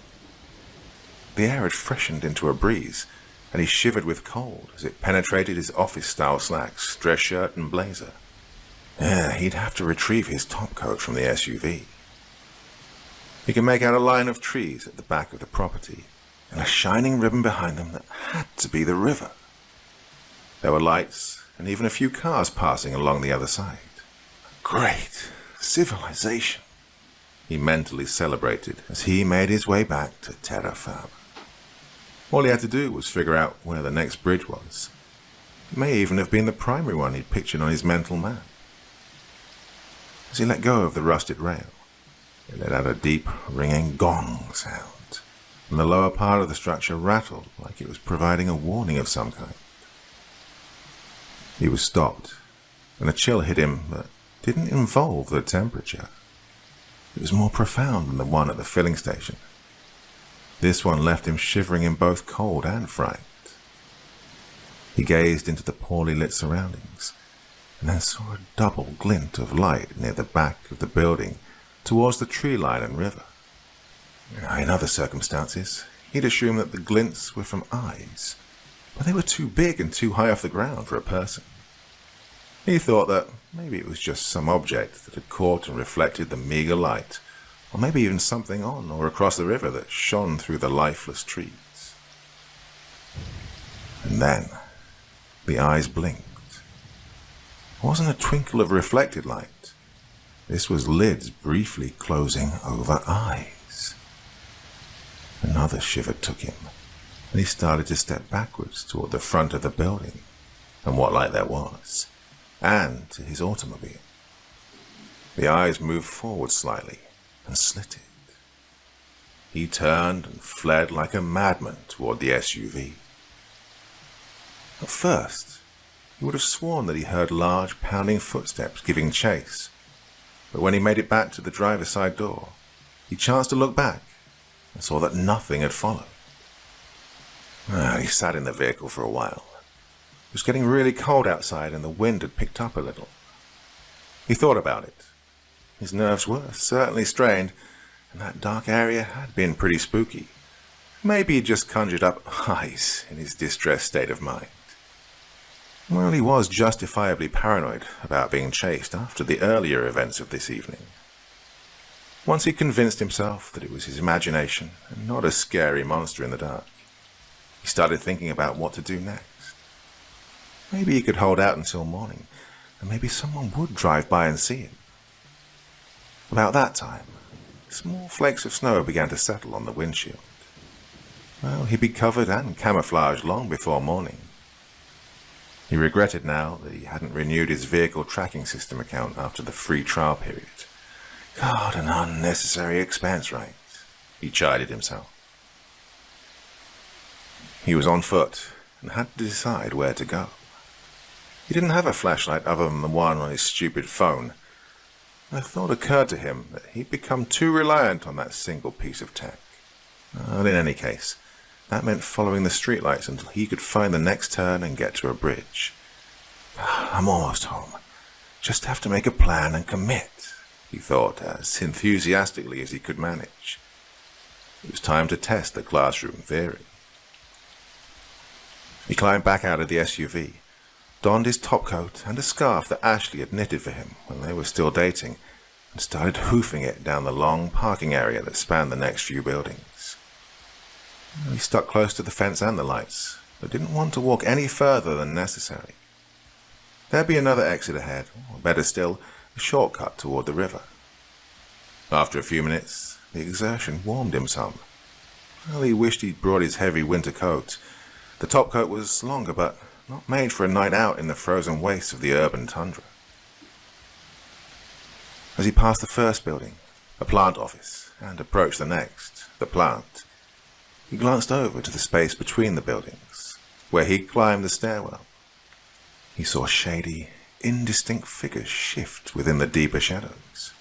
The air had freshened into a breeze, and he shivered with cold as it penetrated his office-style slacks, dress shirt, and blazer. Yeah, he'd have to retrieve his topcoat from the SUV. He could make out a line of trees at the back of the property, and a shining ribbon behind them that had to be the river. There were lights, and even a few cars passing along the other side. Great civilization, he mentally celebrated as he made his way back to Terra Firma. All he had to do was figure out where the next bridge was. It may even have been the primary one he'd pictured on his mental map. As he let go of the rusted rail, it let out a deep, ringing gong sound, and the lower part of the structure rattled like it was providing a warning of some kind. He was stopped, and a chill hit him that didn't involve the temperature. It was more profound than the one at the filling station. This one left him shivering in both cold and fright. He gazed into the poorly lit surroundings, and then saw a double glint of light near the back of the building towards the tree line and river. In other circumstances, he'd assume that the glints were from eyes, but they were too big and too high off the ground for a person. He thought that maybe it was just some object that had caught and reflected the meager light, or maybe even something on or across the river that shone through the lifeless trees. And then, the eyes blinked. It wasn't a twinkle of reflected light. This was lids briefly closing over eyes. Another shiver took him, and he started to step backwards toward the front of the building, and what light there was, and to his automobile. The eyes moved forward slightly and slitted. He turned and fled like a madman toward the SUV. At first, he would have sworn that he heard large pounding footsteps giving chase, but when he made it back to the driver's side door, he chanced to look back and saw that nothing had followed. He sat in the vehicle for a while. It was getting really cold outside and the wind had picked up a little. He thought about it. His nerves were certainly strained, and that dark area had been pretty spooky. Maybe he'd just conjured up eyes in his distressed state of mind. Well, he was justifiably paranoid about being chased after the earlier events of this evening. Once he convinced himself that it was his imagination and not a scary monster in the dark, he started thinking about what to do next. Maybe he could hold out until morning, and maybe someone would drive by and see him. About that time, small flakes of snow began to settle on the windshield. Well, he'd be covered and camouflaged long before morning. He regretted now that he hadn't renewed his vehicle tracking system account after the free trial period. God, an unnecessary expense, right? He chided himself. He was on foot and had to decide where to go. He didn't have a flashlight other than the one on his stupid phone. The thought occurred to him that he'd become too reliant on that single piece of tech. But in any case, that meant following the streetlights until he could find the next turn and get to a bridge. I'm almost home. Just have to make a plan and commit, he thought, as enthusiastically as he could manage. It was time to test the classroom theory. He climbed back out of the SUV, donned his topcoat and a scarf that Ashley had knitted for him when they were still dating, and started hoofing it down the long parking area that spanned the next few buildings. He stuck close to the fence and the lights, but didn't want to walk any further than necessary. There'd be another exit ahead, or better still, a shortcut toward the river. After a few minutes, the exertion warmed him some. Well, he wished he'd brought his heavy winter coat. The topcoat was longer, but not made for a night out in the frozen wastes of the urban tundra. As he passed the first building, a plant office, and approached the next, the plant, he glanced over to the space between the buildings, where he'd climbed the stairwell. He saw shady, indistinct figures shift within the deeper shadows.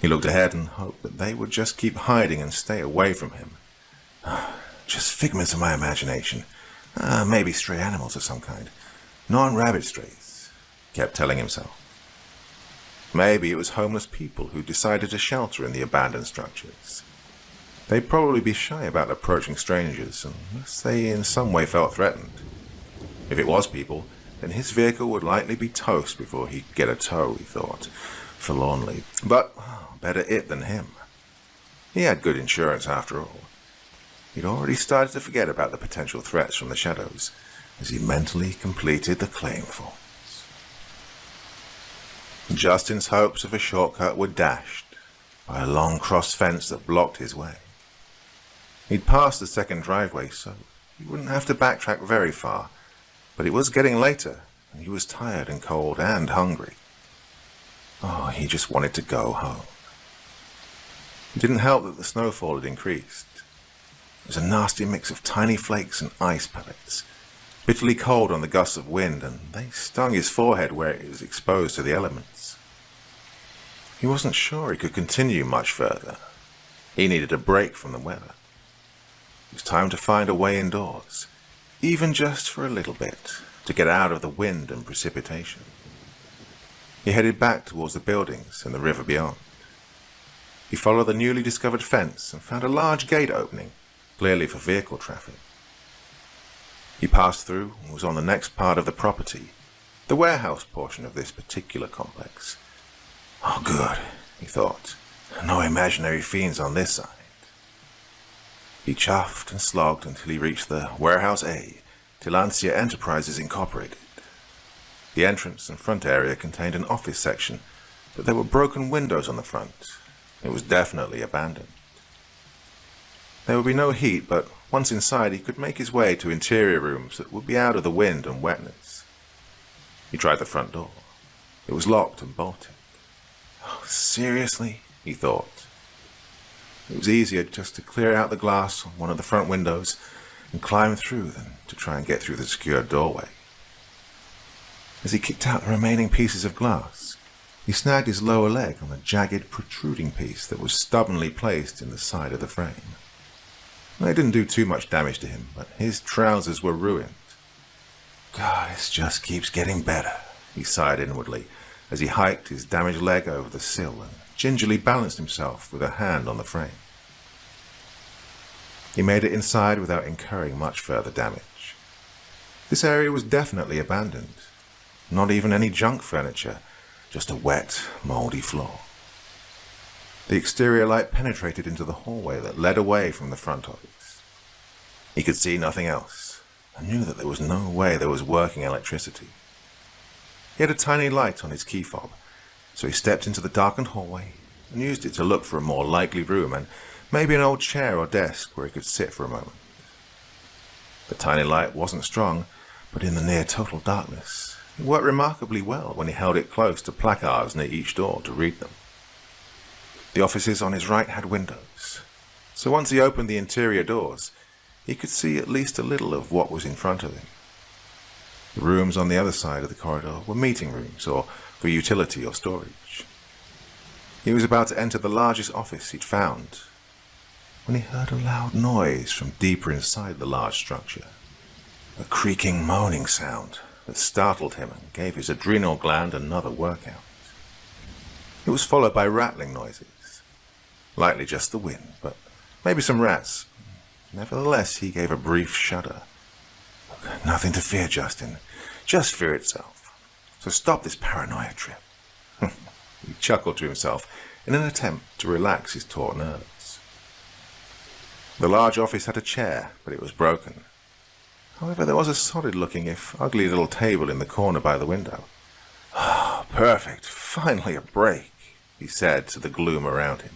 He looked ahead and hoped that they would just keep hiding and stay away from him. Just figments of my imagination. Maybe stray animals of some kind. Non-rabbit strays, he kept telling himself. Maybe it was homeless people who decided to shelter in the abandoned structures. They'd probably be shy about approaching strangers unless they in some way felt threatened. If it was people, then his vehicle would likely be toast before he'd get a tow, he thought, forlornly. But better it than him. He had good insurance after all. He'd already started to forget about the potential threats from the shadows as he mentally completed the claim forms. Justin's hopes of a shortcut were dashed by a long cross fence that blocked his way. He'd passed the second driveway, so he wouldn't have to backtrack very far, But it was getting later, and he was tired and cold and hungry. Oh, he just wanted to go home. It didn't help that the snowfall had increased. It was a nasty mix of tiny flakes and ice pellets, bitterly cold on the gusts of wind, and they stung his forehead where it was exposed to the elements. He wasn't sure he could continue much further. He needed a break from the weather. It was time to find a way indoors, even just for a little bit, to get out of the wind and precipitation. He headed back towards the buildings and the river beyond. He followed the newly discovered fence and found a large gate opening, clearly for vehicle traffic. He passed through and was on the next part of the property, the warehouse portion of this particular complex. Oh, good, he thought. No imaginary fiends on this side. He chuffed and slogged until he reached the Warehouse A, Tilancia Enterprises Incorporated. The entrance and front area contained an office section, but there were broken windows on the front. It was definitely abandoned. There would be no heat, but once inside he could make his way to interior rooms that would be out of the wind and wetness. He tried the front door. It was locked and bolted. Oh, seriously? He thought. It was easier just to clear out the glass on one of the front windows and climb through than to try and get through the secured doorway. As he kicked out the remaining pieces of glass, he snagged his lower leg on a jagged, protruding piece that was stubbornly placed in the side of the frame. They didn't do too much damage to him, but his trousers were ruined. God, this just keeps getting better, he sighed inwardly as he hiked his damaged leg over the sill and gingerly balanced himself with a hand on the frame. He made it inside without incurring much further damage. This area was definitely abandoned. Not even any junk furniture, just a wet, mouldy floor. The exterior light penetrated into the hallway that led away from the front office. He could see nothing else, and knew that there was no way there was working electricity. He had a tiny light on his key fob, so he stepped into the darkened hallway and used it to look for a more likely room and maybe an old chair or desk where he could sit for a moment. The tiny light wasn't strong, but in the near total darkness, it worked remarkably well when he held it close to placards near each door to read them. The offices on his right had windows, so once he opened the interior doors, he could see at least a little of what was in front of him. The rooms on the other side of the corridor were meeting rooms or for utility or storage. He was about to enter the largest office he'd found when he heard a loud noise from deeper inside the large structure. A creaking, moaning sound that startled him and gave his adrenal gland another workout. It was followed by rattling noises. Likely just the wind, but maybe some rats. Nevertheless, he gave a brief shudder. Nothing to fear, Justin. Just fear itself. So stop this paranoia trip. He chuckled to himself in an attempt to relax his taut nerves. The large office had a chair, but it was broken. However, there was a solid-looking, if ugly little table in the corner by the window. Ah, perfect. Finally a break, he said to the gloom around him.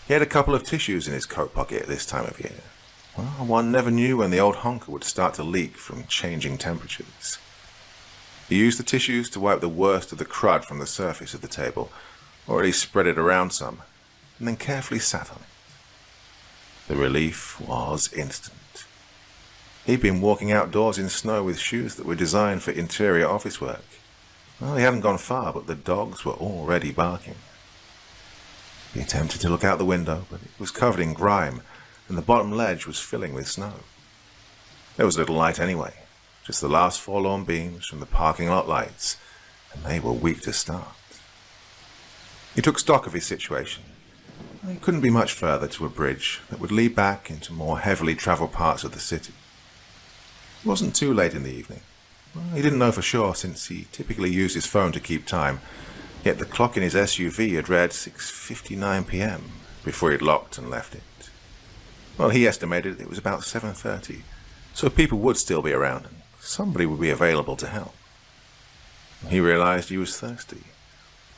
He had a couple of tissues in his coat pocket at this time of year. Well, one never knew when the old honker would start to leak from changing temperatures. He used the tissues to wipe the worst of the crud from the surface of the table, or at least spread it around some, and then carefully sat on it. The relief was instant. He'd been walking outdoors in snow with shoes that were designed for interior office work. Well, he hadn't gone far, but the dogs were already barking. He attempted to look out the window, but it was covered in grime, and the bottom ledge was filling with snow. There was little light anyway, just the last forlorn beams from the parking lot lights, and they were weak to start. He took stock of his situation. He couldn't be much further to a bridge that would lead back into more heavily travelled parts of the city. It wasn't too late in the evening. Well, he didn't know for sure, since he typically used his phone to keep time, yet the clock in his SUV had read 6:59 p.m. before he'd locked and left it. Well, he estimated it was about 7:30, so people would still be around and somebody would be available to help. He realized he was thirsty.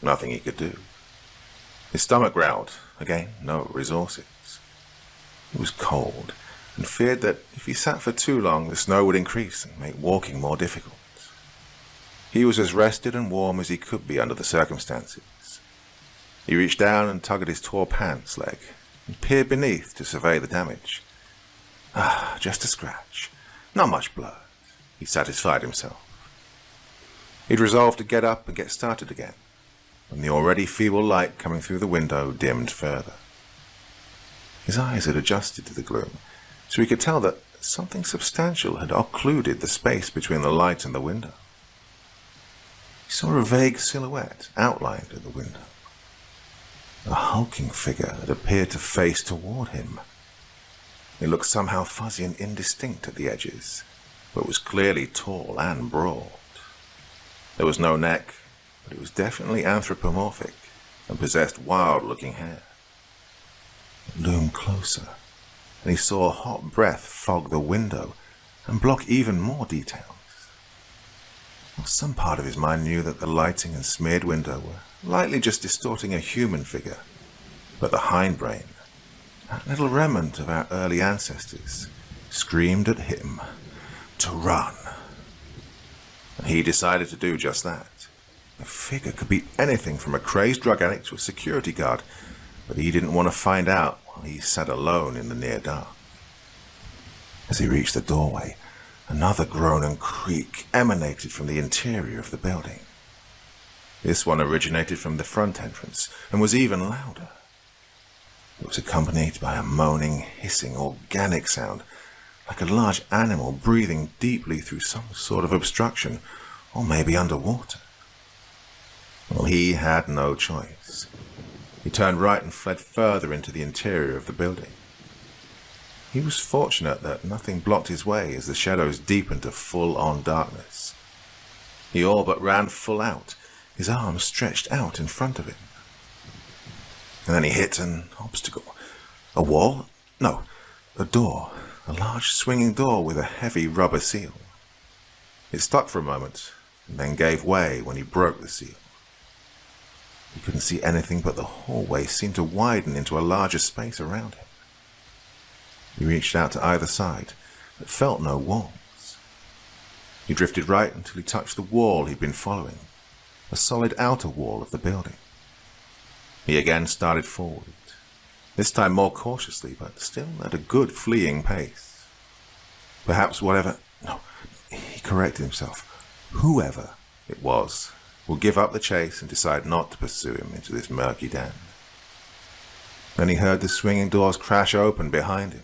Nothing he could do. His stomach growled. Again, no resources. It was cold, and feared that if he sat for too long, the snow would increase and make walking more difficult. He was as rested and warm as he could be under the circumstances. He reached down and tugged at his tore pants leg and peered beneath to survey the damage. Just a scratch. Not much blood, he satisfied himself. He'd resolved to get up and get started again, when the already feeble light coming through the window dimmed further. His eyes had adjusted to the gloom, so he could tell that something substantial had occluded the space between the light and the window. He saw a vague silhouette outlined in the window. A hulking figure had appeared to face toward him. It looked somehow fuzzy and indistinct at the edges, but was clearly tall and broad. There was no neck, but it was definitely anthropomorphic and possessed wild-looking hair. It loomed closer, and he saw a hot breath fog the window and block even more details. Well, some part of his mind knew that the lighting and smeared window were likely just distorting a human figure, but the hindbrain, that little remnant of our early ancestors, screamed at him to run. And he decided to do just that. The figure could be anything from a crazed drug addict to a security guard, but he didn't want to find out while he sat alone in the near dark. As he reached the doorway, another groan and creak emanated from the interior of the building. This one originated from the front entrance and was even louder. It was accompanied by a moaning, hissing, organic sound, like a large animal breathing deeply through some sort of obstruction, or maybe underwater. Well, he had no choice. He turned right and fled further into the interior of the building. He was fortunate that nothing blocked his way as the shadows deepened to full-on darkness. He all but ran full out, his arms stretched out in front of him. And then he hit an obstacle. A wall? No, a door. A large swinging door with a heavy rubber seal. It stuck for a moment, and then gave way when he broke the seal. He couldn't see anything, but the hallway seemed to widen into a larger space around him. He reached out to either side, but felt no walls. He drifted right until he touched the wall he'd been following, a solid outer wall of the building. He again started forward, this time more cautiously, but still at a good fleeing pace. Perhaps he corrected himself. Whoever it was will give up the chase and decide not to pursue him into this murky den. Then he heard the swinging doors crash open behind him.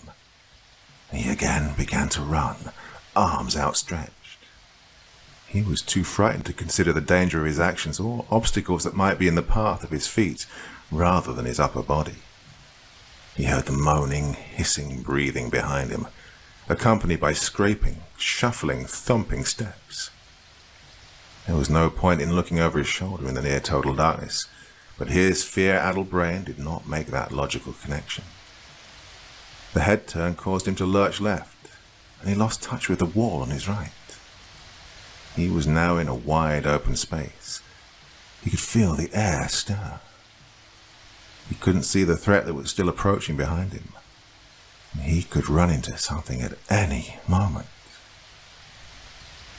He again began to run, arms outstretched. He was too frightened to consider the danger of his actions or obstacles that might be in the path of his feet rather than his upper body. He heard the moaning, hissing breathing behind him, accompanied by scraping, shuffling, thumping steps. There was no point in looking over his shoulder in the near total darkness, but his fear-addled brain did not make that logical connection. The head turn caused him to lurch left, and he lost touch with the wall on his right. He was now in a wide open space. He could feel the air stir. He couldn't see the threat that was still approaching behind him. He could run into something at any moment.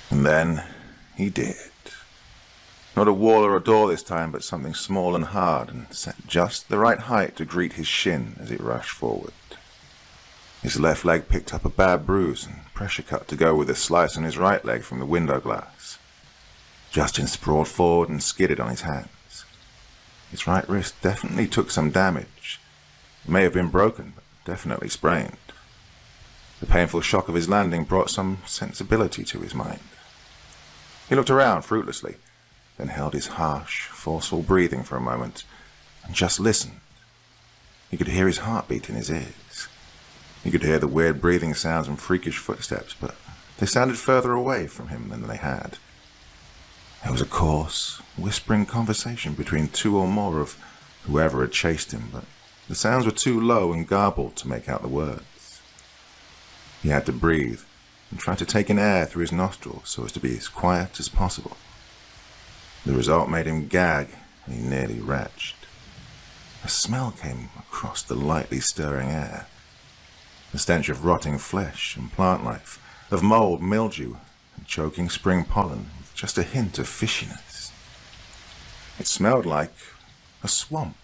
And then he did. Not a wall or a door this time, but something small and hard and set just the right height to greet his shin as it rushed forward. His left leg picked up a bad bruise and pressure cut to go with a slice on his right leg from the window glass. Justin sprawled forward and skidded on his hands. His right wrist definitely took some damage. It may have been broken, but definitely sprained. The painful shock of his landing brought some sensibility to his mind. He looked around fruitlessly, then held his harsh, forceful breathing for a moment, and just listened. He could hear his heartbeat in his ears. He could hear the weird breathing sounds and freakish footsteps, but they sounded further away from him than they had. There was a coarse, whispering conversation between two or more of whoever had chased him, but the sounds were too low and garbled to make out the words. He had to breathe and try to take in air through his nostrils so as to be as quiet as possible. The result made him gag, and he nearly retched. A smell came across the lightly stirring air. The stench of rotting flesh and plant life, of mold, mildew, and choking spring pollen, with just a hint of fishiness. It smelled like a swamp.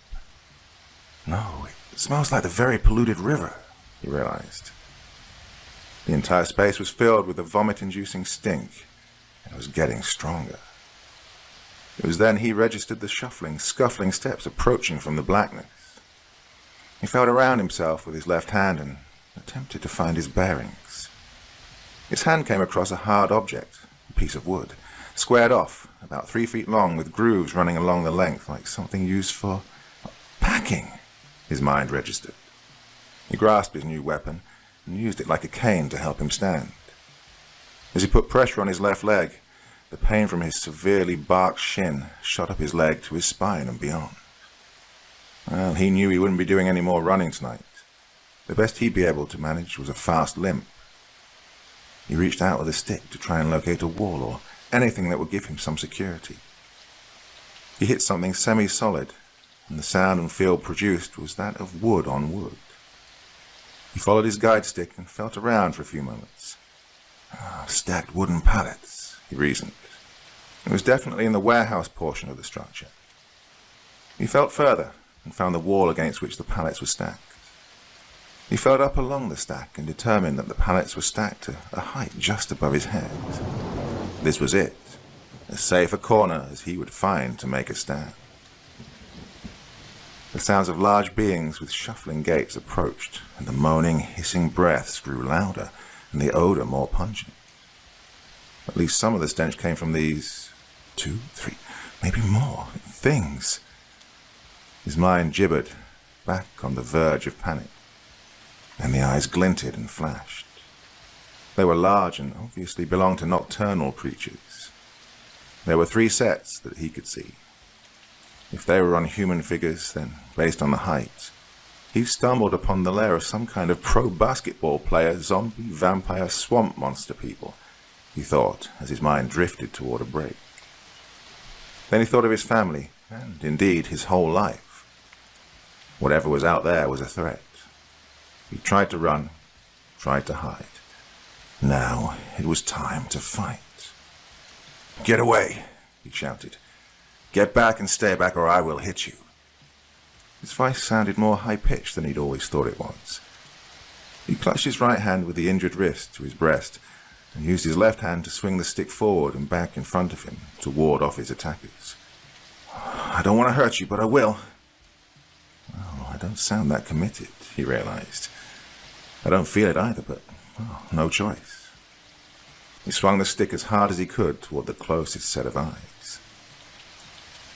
No, it smells like the very polluted river, he realized. The entire space was filled with a vomit-inducing stink, and it was getting stronger. It was then he registered the shuffling, scuffling steps approaching from the blackness. He felt around himself with his left hand and attempted to find his bearings. His hand came across a hard object, a piece of wood, squared off, about 3 feet long, with grooves running along the length like something used for packing, his mind registered. He grasped his new weapon and used it like a cane to help him stand. As he put pressure on his left leg, the pain from his severely barked shin shot up his leg to his spine and beyond. Well, he knew he wouldn't be doing any more running tonight. The best he'd be able to manage was a fast limp. He reached out with a stick to try and locate a wall or anything that would give him some security. He hit something semi-solid, and the sound and feel produced was that of wood on wood. He followed his guide stick and felt around for a few moments. Stacked wooden pallets, he reasoned. It was definitely in the warehouse portion of the structure. He felt further and found the wall against which the pallets were stacked. He felt up along the stack and determined that the pallets were stacked to a height just above his head. This was it, as safe a corner as he would find to make a stand. The sounds of large beings with shuffling gaits approached, and the moaning, hissing breaths grew louder and the odor more pungent. At least some of the stench came from these 2, 3, maybe more things. His mind gibbered, back on the verge of panic. Then the eyes glinted and flashed. They were large and obviously belonged to nocturnal creatures. There were 3 sets that he could see. If they were on human figures, then, based on the height, he stumbled upon the lair of some kind of pro-basketball player, zombie, vampire, swamp monster people, he thought, as his mind drifted toward a break. Then he thought of his family, and indeed his whole life. Whatever was out there was a threat. He tried to run, tried to hide. Now it was time to fight. "Get away," he shouted. "Get back and stay back or I will hit you." His voice sounded more high-pitched than he'd always thought it was. He clutched his right hand with the injured wrist to his breast and used his left hand to swing the stick forward and back in front of him to ward off his attackers. "I don't want to hurt you, but I will." "Oh, I don't sound that committed," he realized. "I don't feel it either, but no choice." He swung the stick as hard as he could toward the closest set of eyes.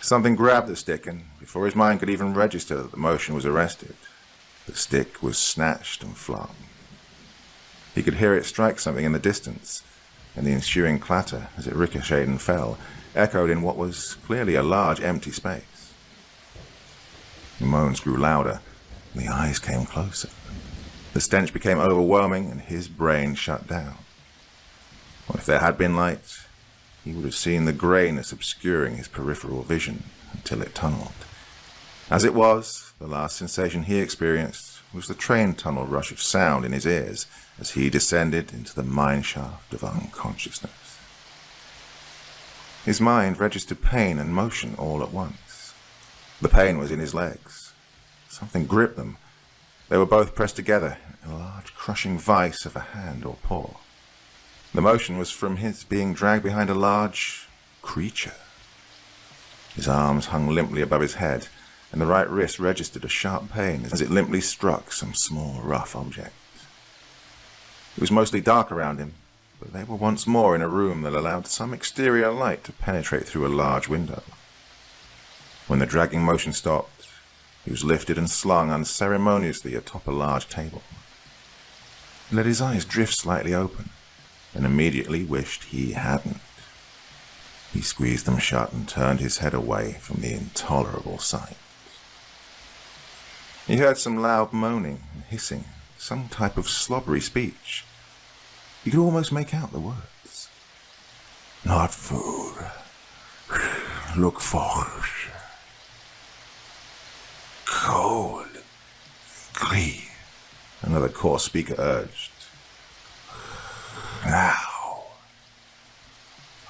Something grabbed the stick, and before his mind could even register that the motion was arrested, the stick was snatched and flung. He could hear it strike something in the distance, and the ensuing clatter, as it ricocheted and fell, echoed in what was clearly a large empty space. The moans grew louder, and the eyes came closer. The stench became overwhelming, and his brain shut down. If there had been light, he would have seen the greyness obscuring his peripheral vision until it tunneled. As it was, the last sensation he experienced was the train tunnel rush of sound in his ears as he descended into the mineshaft of unconsciousness. His mind registered pain and motion all at once. The pain was in his legs. Something gripped them. They were both pressed together in a large crushing vice of a hand or paw. The motion was from his being dragged behind a large creature. His arms hung limply above his head, and the right wrist registered a sharp pain as it limply struck some small, rough object. It was mostly dark around him, but they were once more in a room that allowed some exterior light to penetrate through a large window. When the dragging motion stopped, he was lifted and slung unceremoniously atop a large table. He let his eyes drift slightly open, and immediately wished he hadn't. He squeezed them shut and turned his head away from the intolerable sight. He heard some loud moaning and hissing, some type of slobbery speech. He could almost make out the words. "Not food. Look for. Cold. Green." Another the coarse speaker urged. Now.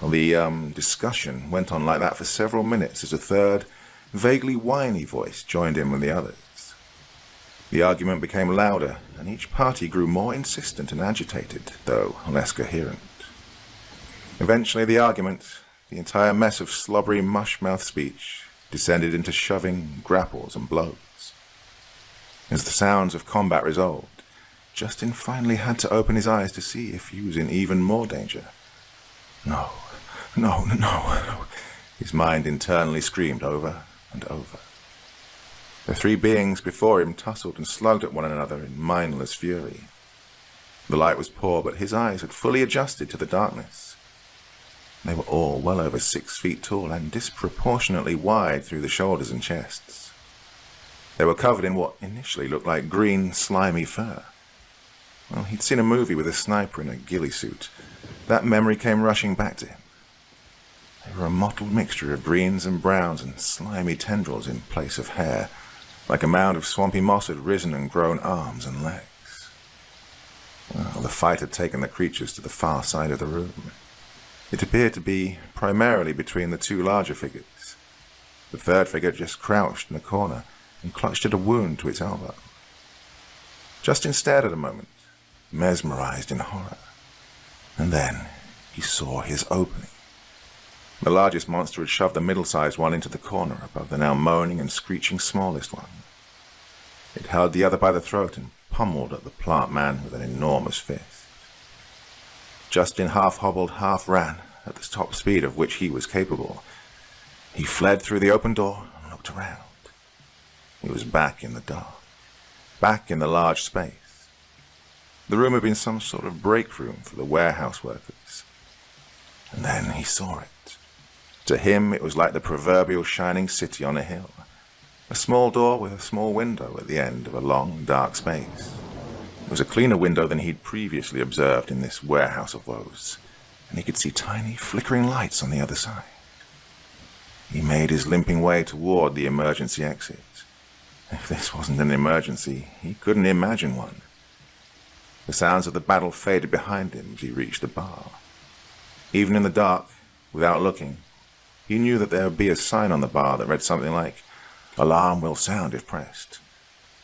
Well, the discussion went on like that for several minutes as a third, vaguely whiny voice joined in with the others. The argument became louder, and each party grew more insistent and agitated, though less coherent. Eventually the argument, the entire mess of slobbery mush-mouth speech, descended into shoving, grapples, and blows. As the sounds of combat resolved, Justin finally had to open his eyes to see if he was in even more danger. No, his mind internally screamed over and over. The three beings before him tussled and slugged at one another in mindless fury. The light was poor, but his eyes had fully adjusted to the darkness. They were all well over 6 feet tall and disproportionately wide through the shoulders and chests. They were covered in what initially looked like green, slimy fur. Well, he'd seen a movie with a sniper in a ghillie suit. That memory came rushing back to him. They were a mottled mixture of greens and browns and slimy tendrils in place of hair, like a mound of swampy moss had risen and grown arms and legs. Well, the fight had taken the creatures to the far side of the room. It appeared to be primarily between the two larger figures. The third figure just crouched in a corner and clutched at a wound to its elbow. Justin stared at a moment, mesmerized in horror. And then he saw his opening. The largest monster had shoved the middle-sized one into the corner above the now moaning and screeching smallest one. It held the other by the throat and pummeled at the plant man with an enormous fist. Justin half hobbled, half ran, at the top speed of which he was capable. He fled through the open door and looked around. He was back in the dark, back in the large space. The room had been some sort of break room for the warehouse workers. And then he saw it. To him, it was like the proverbial shining city on a hill. A small door with a small window at the end of a long, dark space. It was a cleaner window than he'd previously observed in this warehouse of woes, and he could see tiny, flickering lights on the other side. He made his limping way toward the emergency exit. If this wasn't an emergency, he couldn't imagine one. The sounds of the battle faded behind him as he reached the bar. Even in the dark, without looking, he knew that there would be a sign on the bar that read something like, "Alarm will sound if pressed."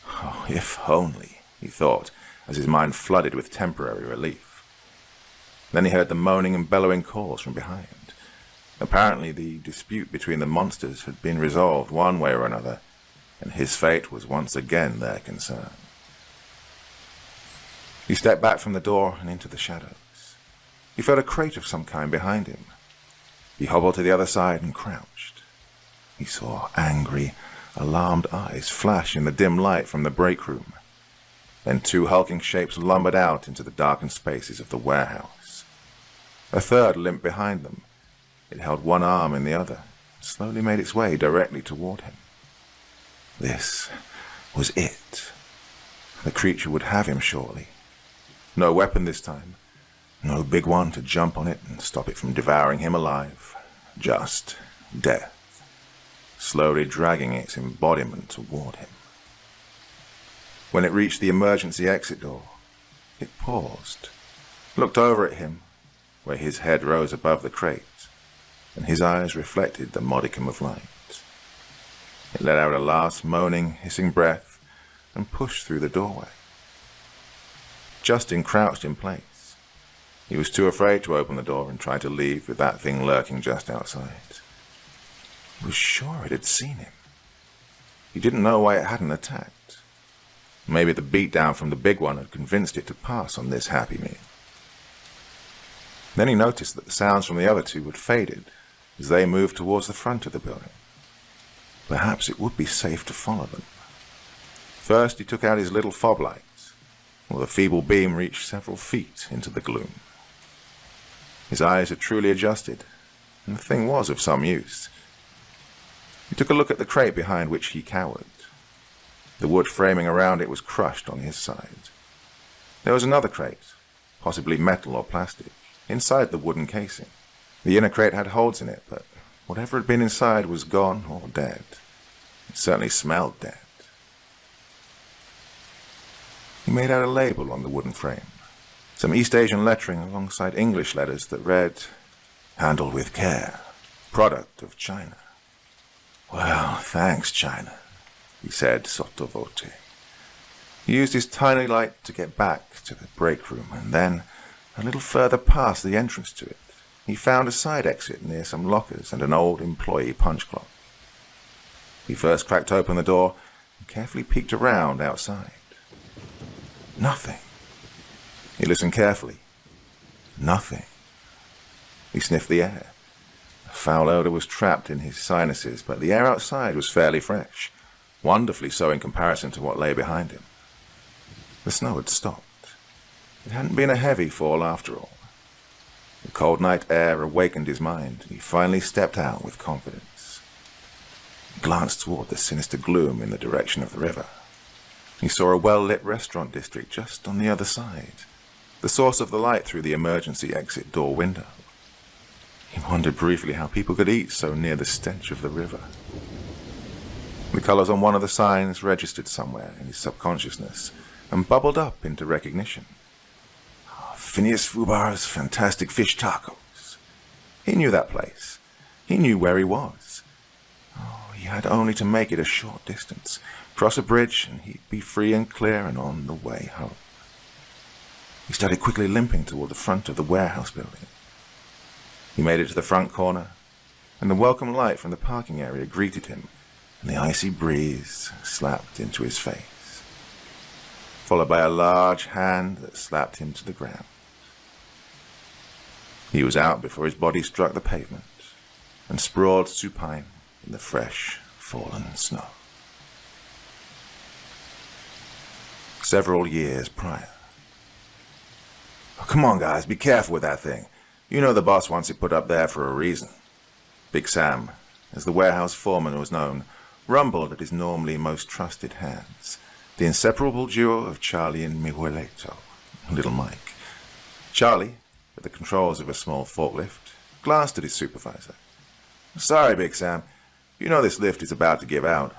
Oh, if only, he thought, as his mind flooded with temporary relief. Then he heard the moaning and bellowing calls from behind. Apparently the dispute between the monsters had been resolved one way or another, and his fate was once again their concern. He stepped back from the door and into the shadows. He felt a crate of some kind behind him. He hobbled to the other side and crouched. He saw angry, alarmed eyes flash in the dim light from the break room. Then two hulking shapes lumbered out into the darkened spaces of the warehouse. A third limped behind them. It held one arm in the other, and slowly made its way directly toward him. This was it. The creature would have him shortly. No weapon this time. No big one to jump on it and stop it from devouring him alive. Just death, slowly dragging its embodiment toward him. When it reached the emergency exit door, it paused, looked over at him, where his head rose above the crate, and his eyes reflected the modicum of light. It let out a last moaning, hissing breath and pushed through the doorway. Justin crouched in place. He was too afraid to open the door and try to leave with that thing lurking just outside. He was sure it had seen him. He didn't know why it hadn't attacked. Maybe the beatdown from the big one had convinced it to pass on this happy meal. Then he noticed that the sounds from the other two had faded as they moved towards the front of the building. Perhaps it would be safe to follow them. First he took out his little fob lights, while the feeble beam reached several feet into the gloom. His eyes had truly adjusted, and the thing was of some use. He took a look at the crate behind which he cowered. The wood framing around it was crushed on his side. There was another crate, possibly metal or plastic, inside the wooden casing. The inner crate had holes in it, but whatever had been inside was gone or dead. It certainly smelled dead. He made out a label on the wooden frame, some East Asian lettering alongside English letters that read, "Handled with care, product of China." "Well, thanks, China," he said sotto voce. He used his tiny light to get back to the break room, and then, a little further past the entrance to it, he found a side exit near some lockers and an old employee punch clock. He first cracked open the door and carefully peeked around outside. Nothing. He listened carefully. Nothing. He sniffed the air. A foul odor was trapped in his sinuses, but the air outside was fairly fresh, wonderfully so in comparison to what lay behind him. The snow had stopped. It hadn't been a heavy fall after all. The cold night air awakened his mind, and he finally stepped out with confidence. He glanced toward the sinister gloom in the direction of the river. He saw a well-lit restaurant district just on the other side, the source of the light through the emergency exit door window. He wondered briefly how people could eat so near the stench of the river. The colors on one of the signs registered somewhere in his subconsciousness and bubbled up into recognition. Phineas Fubar's Fantastic Fish Tacos. He knew that place. He knew where he was. Oh, he had only to make it a short distance, cross a bridge, and he'd be free and clear and on the way home. He started quickly limping toward the front of the warehouse building. He made it to the front corner, and the welcome light from the parking area greeted him, and the icy breeze slapped into his face, followed by a large hand that slapped him to the ground. He was out before his body struck the pavement and sprawled supine in the fresh, fallen snow. Several years prior. Oh, come on, guys, be careful with that thing. You know the boss wants it put up there for a reason. Big Sam, as the warehouse foreman was known, rumbled at his normally most trusted hands, the inseparable duo of Charlie and Miguelito, Little Mike. Charlie, at the controls of a small forklift, glanced at his supervisor. "Sorry, Big Sam. You know this lift is about to give out.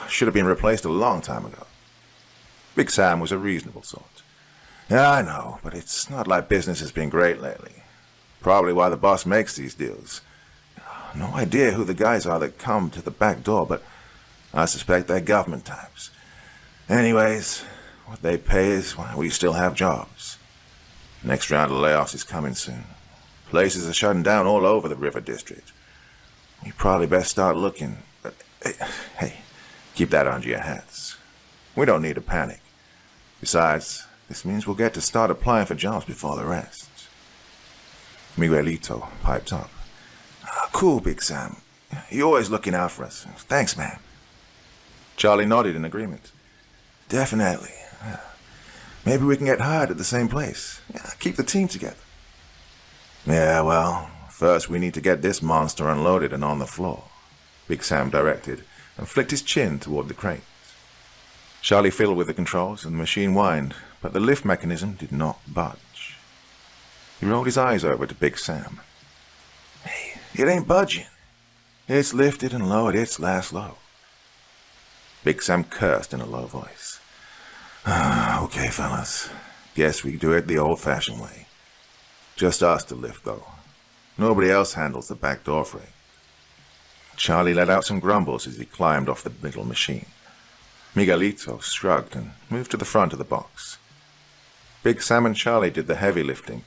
Should have been replaced a long time ago." Big Sam was a reasonable sort. "Yeah, I know, but it's not like business has been great lately. Probably why the boss makes these deals. No idea who the guys are that come to the back door, but I suspect they're government types. Anyways, what they pay is why we still have jobs. Next round of layoffs is coming soon. Places are shutting down all over the river district. We probably best start looking, but hey, keep that under your hats. We don't need to panic. Besides, this means we'll get to start applying for jobs before the rest." Miguelito piped up. "Cool, Big Sam. You're always looking out for us. Thanks, man." Charlie nodded in agreement. "Definitely. Maybe we can get hired at the same place. Keep the team together." "Yeah, well, first we need to get this monster unloaded and on the floor," Big Sam directed, and flicked his chin toward the crate. Charlie fiddled with the controls, and the machine whined, but the lift mechanism did not budge. He rolled his eyes over to Big Sam. "Hey, it ain't budging. It's lifted and lowered its last load." Big Sam cursed in a low voice. "Okay, fellas. Guess we do it the old-fashioned way. Just us to lift, though. Nobody else handles the back door frame." Charlie let out some grumbles as he climbed off the middle machine. Miguelito shrugged and moved to the front of the box. Big Sam and Charlie did the heavy lifting,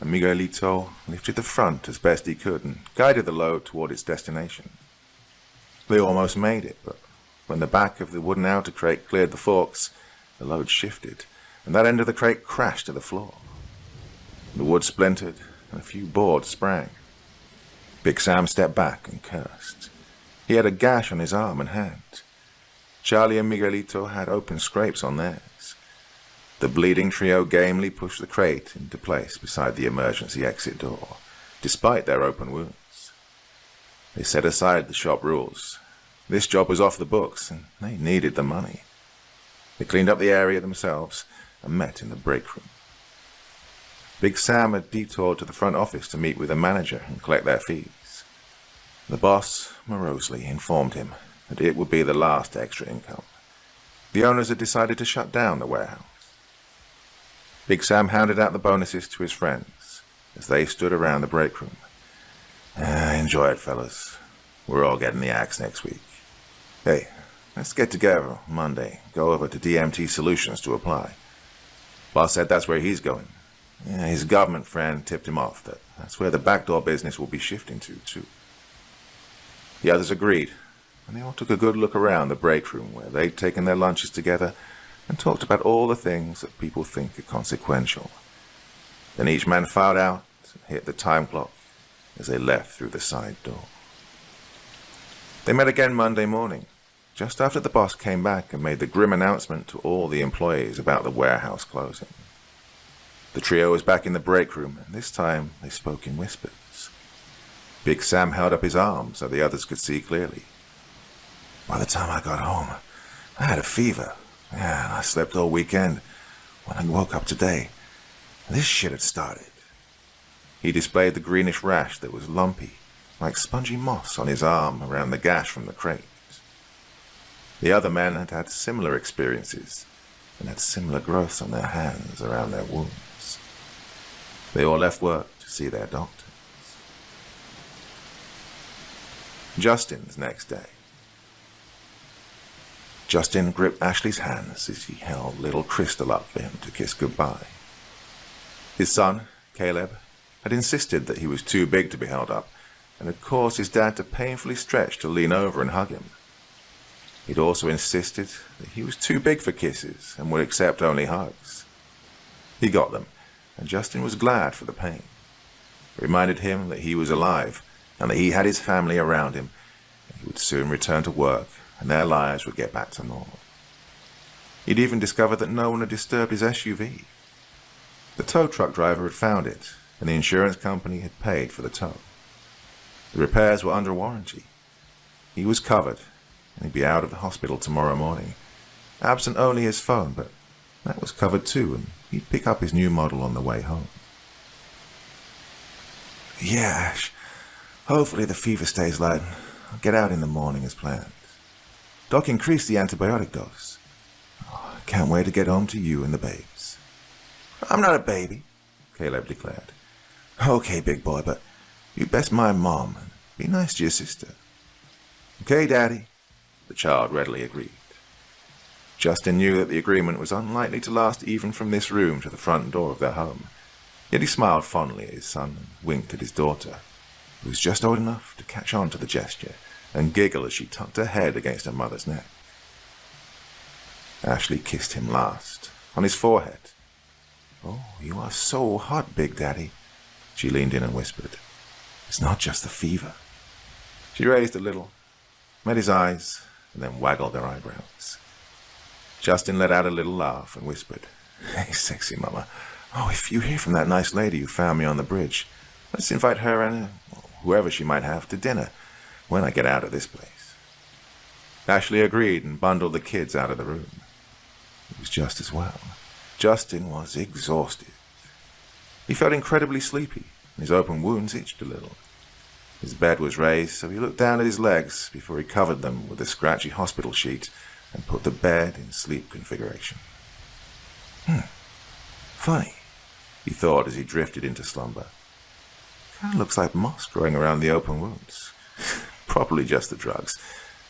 and Miguelito lifted the front as best he could and guided the load toward its destination. They almost made it, but when the back of the wooden outer crate cleared the forks, the load shifted, and that end of the crate crashed to the floor. The wood splintered, and a few boards sprang. Big Sam stepped back and cursed. He had a gash on his arm and hand. Charlie and Miguelito had open scrapes on theirs. The bleeding trio gamely pushed the crate into place beside the emergency exit door, despite their open wounds. They set aside the shop rules. This job was off the books, and they needed the money. They cleaned up the area themselves and met in the break room. Big Sam had detoured to the front office to meet with the manager and collect their fees. The boss morosely informed him that it would be the last extra income. The owners had decided to shut down the warehouse. Big Sam handed out the bonuses to his friends as they stood around the break room. Enjoy it, fellas. We're all getting the axe next week. Hey, let's get together Monday. Go over to DMT Solutions to apply. Boss said that's where he's going. His government friend tipped him off that that's where the backdoor business will be shifting to, too. The others agreed, and they all took a good look around the break room where they'd taken their lunches together and talked about all the things that people think are consequential. Then each man filed out and hit the time clock as they left through the side door. They met again Monday morning, just after the boss came back and made the grim announcement to all the employees about the warehouse closing. The trio was back in the break room, and this time they spoke in whispers. Big Sam held up his arm so the others could see clearly. By the time I got home, I had a fever. And I slept all weekend. When I woke up today, this shit had started. He displayed the greenish rash that was lumpy, like spongy moss on his arm around the gash from the crate. The other men had had similar experiences and had similar growths on their hands around their wounds. They all left work to see their doctors. Justin's next day. Justin gripped Ashley's hands as he held little Crystal up for him to kiss goodbye. His son, Caleb, had insisted that he was too big to be held up and had caused his dad to painfully stretch to lean over and hug him. He'd also insisted that he was too big for kisses and would accept only hugs. He got them, and Justin was glad for the pain. It reminded him that he was alive and that he had his family around him, and he would soon return to work and their lives would get back to normal. He'd even discovered that no one had disturbed his SUV. The tow truck driver had found it, and the insurance company had paid for the tow. The repairs were under warranty. He was covered, and he'd be out of the hospital tomorrow morning, absent only his phone, but that was covered too, and he'd pick up his new model on the way home. Yeah, Ash. Hopefully the fever stays light. I'll get out in the morning as planned. Doc increased the antibiotic dose. I can't wait to get home to you and the babes. I'm not a baby, Caleb declared. Okay, big boy, but you best mind Mom and be nice to your sister. Okay, Daddy, the child readily agreed. Justin knew that the agreement was unlikely to last even from this room to the front door of their home, yet he smiled fondly at his son and winked at his daughter, who was just old enough to catch on to the gesture and giggle as she tucked her head against her mother's neck. Ashley kissed him last, on his forehead. Oh, you are so hot, Big Daddy, she leaned in and whispered. It's not just the fever. She raised a little, met his eyes, and then waggled her eyebrows. Justin let out a little laugh and whispered, Hey, sexy mama. Oh, if you hear from that nice lady who found me on the bridge, let's invite her and whoever she might have to dinner when I get out of this place. Ashley agreed and bundled the kids out of the room. It was just as well. Justin was exhausted. He felt incredibly sleepy, and his open wounds itched a little. His bed was raised, so he looked down at his legs before he covered them with a scratchy hospital sheet and put the bed in sleep configuration. Funny, he thought as he drifted into slumber. Kind of looks like moss growing around the open wounds. Probably just the drugs,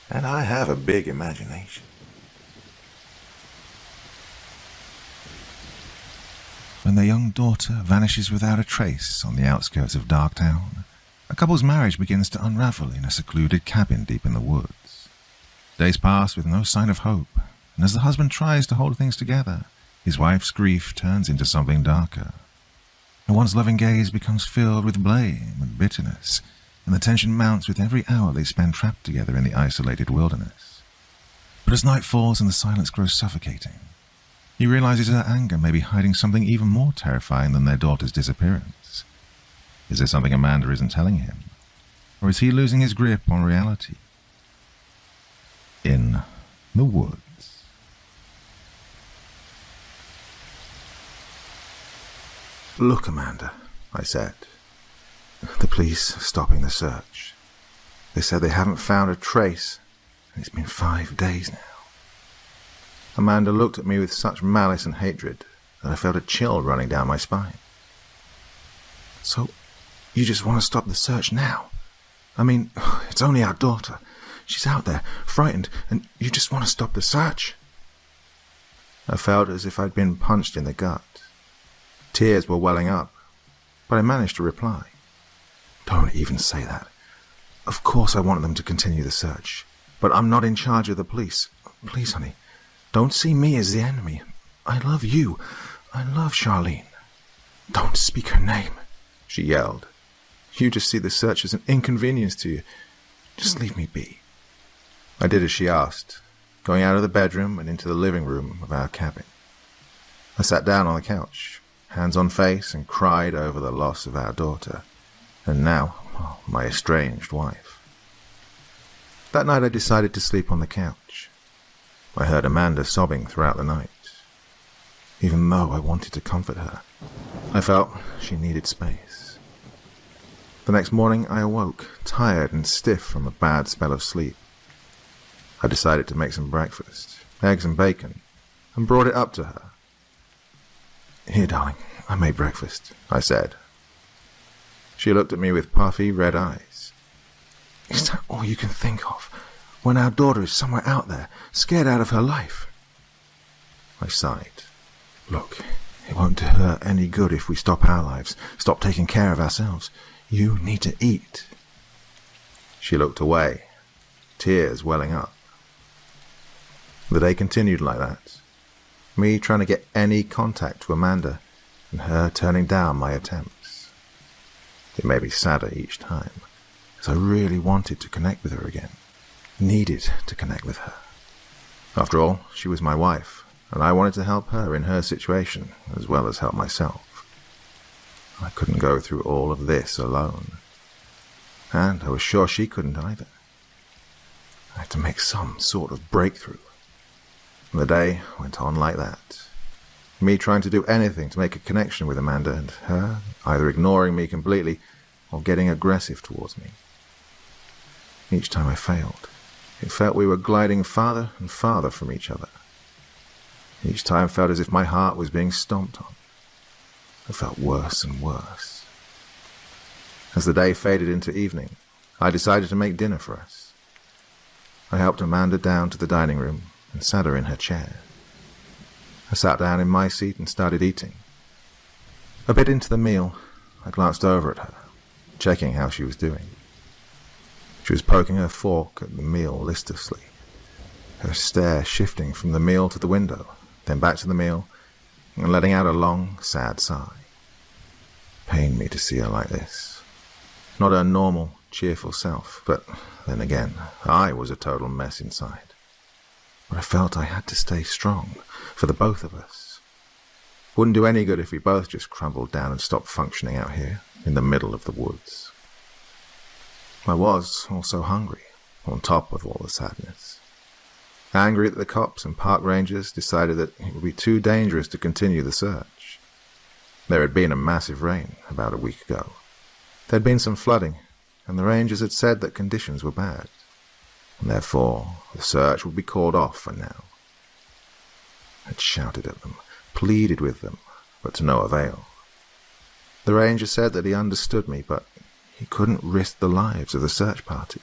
and I have a big imagination.
When their young daughter vanishes without a trace on the outskirts of Darktown, a couple's marriage begins to unravel in a secluded cabin deep in the woods. Days pass with no sign of hope, and as the husband tries to hold things together, his wife's grief turns into something darker. The once loving gaze becomes filled with blame and bitterness, and the tension mounts with every hour they spend trapped together in the isolated wilderness. But as night falls and the silence grows suffocating, he realizes her anger may be hiding something even more terrifying than their daughter's disappearance. Is there something Amanda isn't telling him? Or is he losing his grip on reality? In the woods.
Look, Amanda, I said. The police are stopping the search. They said they haven't found a trace, and it's been 5 days now. Amanda looked at me with such malice and hatred that I felt a chill running down my spine. "So, you just want to stop the search now? I mean, it's only our daughter. She's out there, frightened, and you just want to stop the search?" I felt as if I'd been punched in the gut. Tears were welling up, but I managed to reply. "Don't even say that. Of course I want them to continue the search, but I'm not in charge of the police. Please, honey, don't see me as the enemy. I love you. I love Charlene." "Don't speak her name," she yelled. "You just see the search as an inconvenience to you. Just leave me be." I did as she asked, going out of the bedroom and into the living room of our cabin. I sat down on the couch, hands on face, and cried over the loss of our daughter, and now, my estranged wife. That night I decided to sleep on the couch. I heard Amanda sobbing throughout the night. Even though I wanted to comfort her, I felt she needed space. The next morning I awoke, tired and stiff from a bad spell of sleep. I decided to make some breakfast, eggs and bacon, and brought it up to her. "Here, darling, I made breakfast," I said. She looked at me with puffy red eyes. "Is that all you can think of, when our daughter is somewhere out there, scared out of her life?" I sighed. "Look, it won't do her any good if we stop our lives, stop taking care of ourselves. You need to eat." She looked away, tears welling up. The day continued like that, me trying to get any contact to Amanda, and her turning down my attempts. It made me sadder each time, as I really wanted to connect with her again, needed to connect with her. After all, she was my wife, and I wanted to help her in her situation, as well as help myself. I couldn't go through all of this alone, and I was sure she couldn't either. I had to make some sort of breakthrough. The day went on like that, me trying to do anything to make a connection with Amanda, and her either ignoring me completely or getting aggressive towards me. Each time I failed, it felt we were gliding farther and farther from each other. Each time felt as if my heart was being stomped on. I felt worse and worse. As the day faded into evening, I decided to make dinner for us. I helped Amanda down to the dining room and sat her in her chair. I sat down in my seat and started eating. A bit into the meal, I glanced over at her, checking how she was doing. She was poking her fork at the meal listlessly, her stare shifting from the meal to the window, then back to the meal, and letting out a long, sad sigh. Pained me to see her like this. Not her normal, cheerful self, but then again, I was a total mess inside. But I felt I had to stay strong, for the both of us. Wouldn't do any good if we both just crumbled down and stopped functioning out here, in the middle of the woods. I was also hungry, on top of all the sadness. Angry that the cops and park rangers decided that it would be too dangerous to continue the search. There had been a massive rain about a week ago. There had been some flooding, and the rangers had said that conditions were bad, and therefore the search would be called off for now. I had shouted at them, pleaded with them, but to no avail. The ranger said that he understood me, but he couldn't risk the lives of the search party.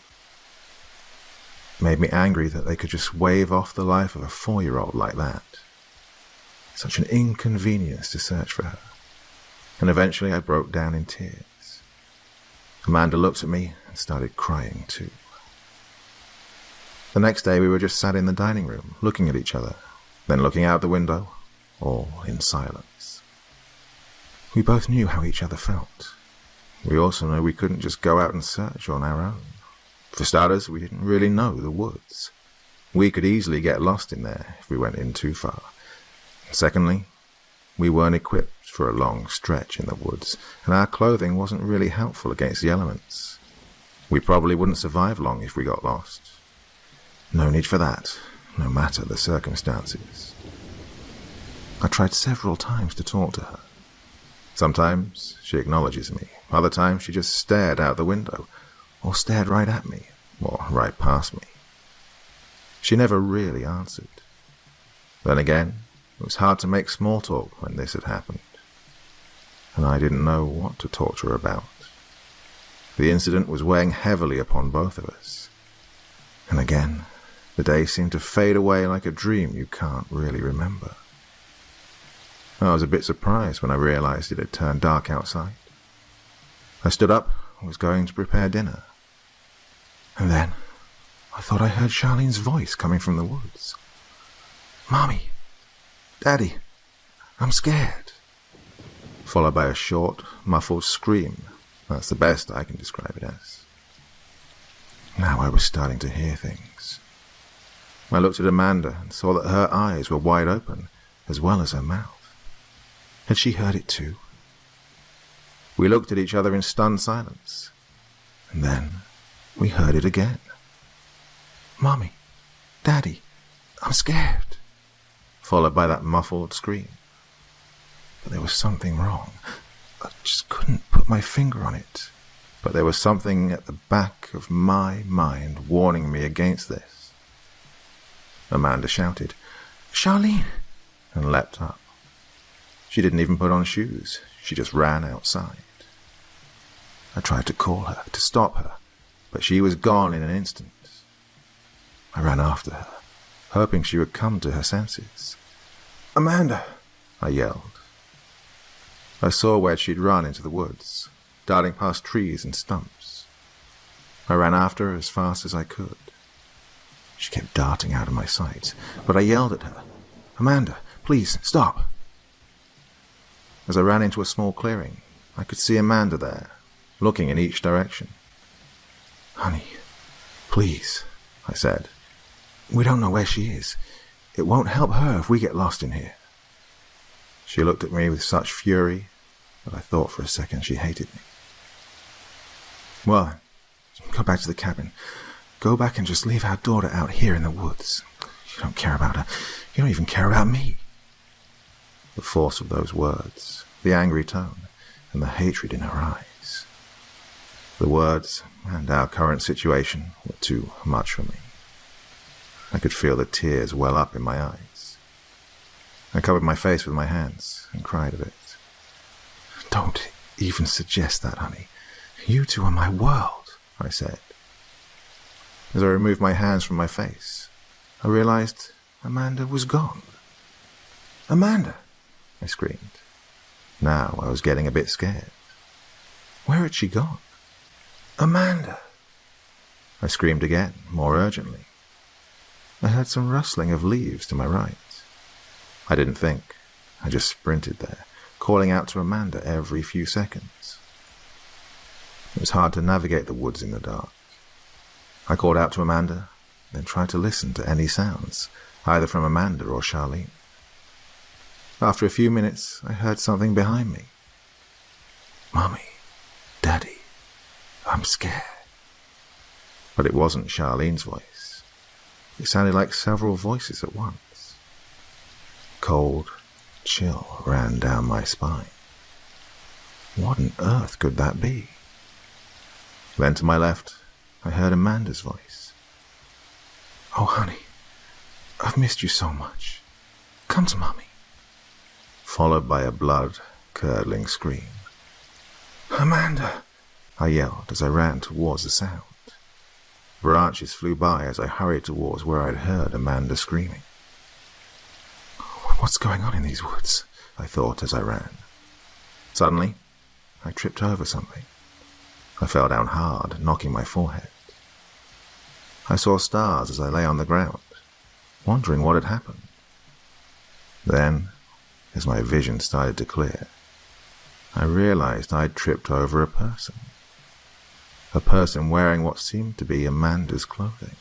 It made me angry that they could just wave off the life of a 4-year-old like that. Such an inconvenience to search for her. And eventually I broke down in tears. Amanda looked at me and started crying too. The next day we were just sat in the dining room, looking at each other, then looking out the window, all in silence. We both knew how each other felt. We also knew we couldn't just go out and search on our own. For starters, we didn't really know the woods. We could easily get lost in there if we went in too far. Secondly, we weren't equipped for a long stretch in the woods, and our clothing wasn't really helpful against the elements. We probably wouldn't survive long if we got lost. No need for that, no matter the circumstances. I tried several times to talk to her. Sometimes she acknowledges me, other times she just stared out the window, or stared right at me, or right past me. She never really answered. Then again,
It was hard to make small talk when this had happened, and I didn't know what to talk to her about. The incident was weighing heavily upon both of us. And again, the day seemed to fade away like a dream you can't really remember. I was a bit surprised when I realized it had turned dark outside. I stood up and was going to prepare dinner. And then I thought I heard Charlene's voice coming from the woods. "Mommy, Daddy, I'm scared." Followed by a short, muffled scream. That's the best I can describe it as. Now I was starting to hear things. I looked at Amanda and saw that her eyes were wide open, as well as her mouth. Had she heard it too? We looked at each other in stunned silence, and then we heard it again. "Mommy, Daddy, I'm scared," followed by that muffled scream. But there was something wrong. I just couldn't put my finger on it. But there was something at the back of my mind warning me against this. Amanda shouted, "Charlene!" and leapt up. She didn't even put on shoes. She just ran outside. I tried to call her, to stop her, but she was gone in an instant. I ran after her, hoping she would come to her senses. "Amanda!" I yelled. I saw where she'd run into the woods, darting past trees and stumps. I ran after her as fast as I could. She kept darting out of my sight, but I yelled at her, "Amanda, please, stop!" As I ran into a small clearing, I could see Amanda there, looking in each direction. "Honey, please," I said. "We don't know where she is. It won't help her if we get lost in here." She looked at me with such fury that I thought for a second she hated me. "Well, go back to the cabin. Go back and just leave our daughter out here in the woods. You don't care about her. You don't even care about me." The force of those words, the angry tone, and the hatred in her eyes. The words and our current situation were too much for me. I could feel the tears well up in my eyes. I covered my face with my hands and cried a bit. "Don't even suggest that, honey. You two are my world," I said. As I removed my hands from my face, I realized Amanda was gone. "Amanda!" I screamed. Now I was getting a bit scared. Where had she gone? "Amanda!" I screamed again, more urgently. I heard some rustling of leaves to my right. I didn't think. I just sprinted there, calling out to Amanda every few seconds. It was hard to navigate the woods in the dark. I called out to Amanda, then tried to listen to any sounds, either from Amanda or Charlene. After a few minutes, I heard something behind me. "Mommy, Daddy, I'm scared." But it wasn't Charlene's voice. It sounded like several voices at once. Cold chill ran down my spine. What on earth could that be? Then to my left, I heard Amanda's voice. "Oh, honey, I've missed you so much. Come to Mommy." Followed by a blood-curdling scream. "Amanda!" I yelled as I ran towards the sound. Branches flew by as I hurried towards where I'd heard Amanda screaming. What's going on in these woods? I thought as I ran. Suddenly, I tripped over something. I fell down hard, knocking my forehead. I saw stars as I lay on the ground, wondering what had happened. Then, as my vision started to clear, I realized I'd tripped over a person. A person wearing what seemed to be Amanda's clothing,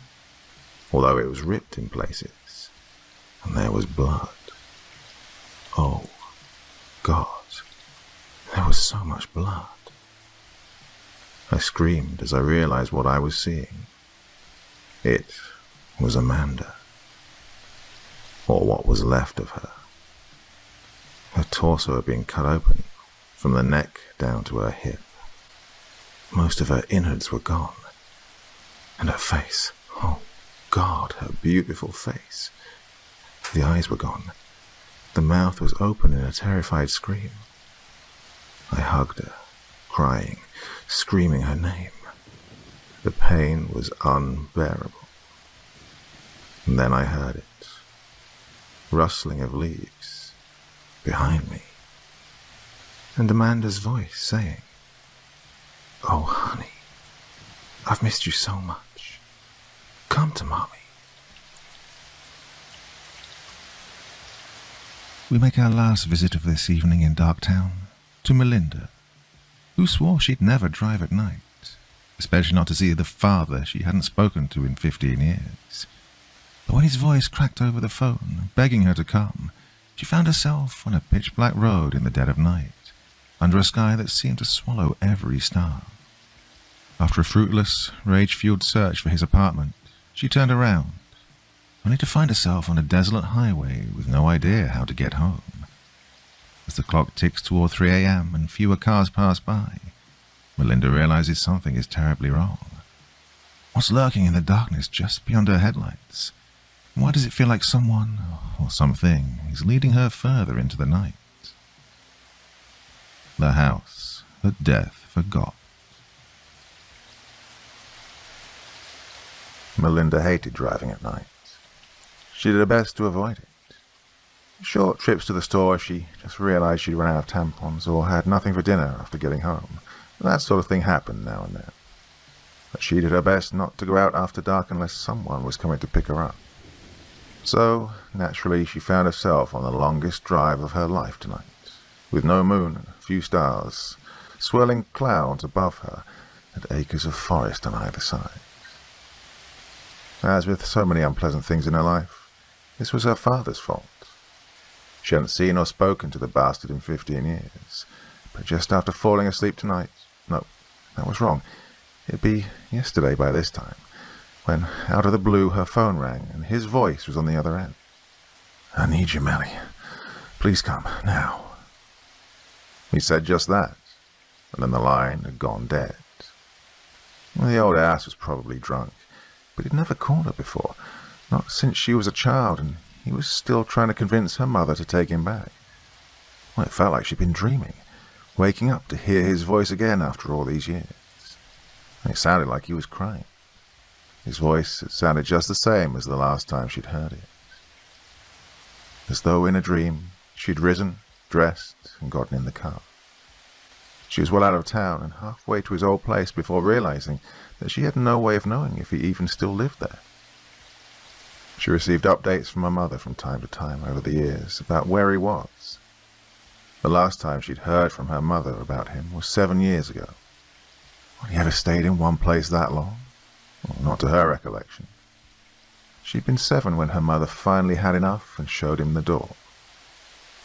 although it was ripped in places, and there was blood. Oh, God, there was so much blood. I screamed as I realized what I was seeing. It was Amanda, or what was left of her. Her torso had been cut open, from the neck down to her hip. Most of her innards were gone, and her face, oh God, her beautiful face. The eyes were gone,
The mouth was open in a terrified scream. I hugged her, crying, screaming her name. The pain was unbearable. And then I heard it. Rustling of leaves behind me. And Amanda's voice saying, "Oh, honey, I've missed you so much. Come to Mommy."
We make our last visit of this evening in Darktown to Melinda, who swore she'd never drive at night, especially not to see the father she hadn't spoken to in 15 years. But when his voice cracked over the phone, begging her to come, she found herself on a pitch-black road in the dead of night, under a sky that seemed to swallow every star. After a fruitless, rage-fueled search for his apartment, she turned around, only to find herself on a desolate highway with no idea how to get home. As the clock ticks toward 3 a.m. and fewer cars pass by, Melinda realizes something is terribly wrong. What's lurking in the darkness just beyond her headlights? Why does it feel like someone, or something, is leading her further into the night? The house that death forgot.
Melinda hated driving at night. She did her best to avoid it. Short trips to the store, she just realized she'd run out of tampons or had nothing for dinner after getting home. That sort of thing happened now and then. But she did her best not to go out after dark unless someone was coming to pick her up. So, naturally, she found herself on the longest drive of her life tonight, with no moon, a few stars, swirling clouds above her, and acres of forest on either side. As with so many unpleasant things in her life, this was her father's fault. She hadn't seen or spoken to the bastard in 15 years, but just after falling asleep tonight— no, that was wrong. It'd be yesterday by this time, when out of the blue her phone rang and his voice was on the other end. "I need you, Melly. Please come, now." He said just that, and then the line had gone dead. Well, the old ass was probably drunk, but he'd never called her before, not since she was a child, and he was still trying to convince her mother to take him back. Well, it felt like she'd been dreaming, waking up to hear his voice again after all these years. And it sounded like he was crying. His voice had sounded just the same as the last time she'd heard it. As though in a dream, she'd risen, dressed, and gotten in the car. She was well out of town and halfway to his old place before realizing that she had no way of knowing if he even still lived there. She received updates from her mother from time to time over the years about where he was. The last time she'd heard from her mother about him was 7 years ago. Had he ever stayed in one place that long? Well, not to her recollection. She'd been 7 when her mother finally had enough and showed him the door.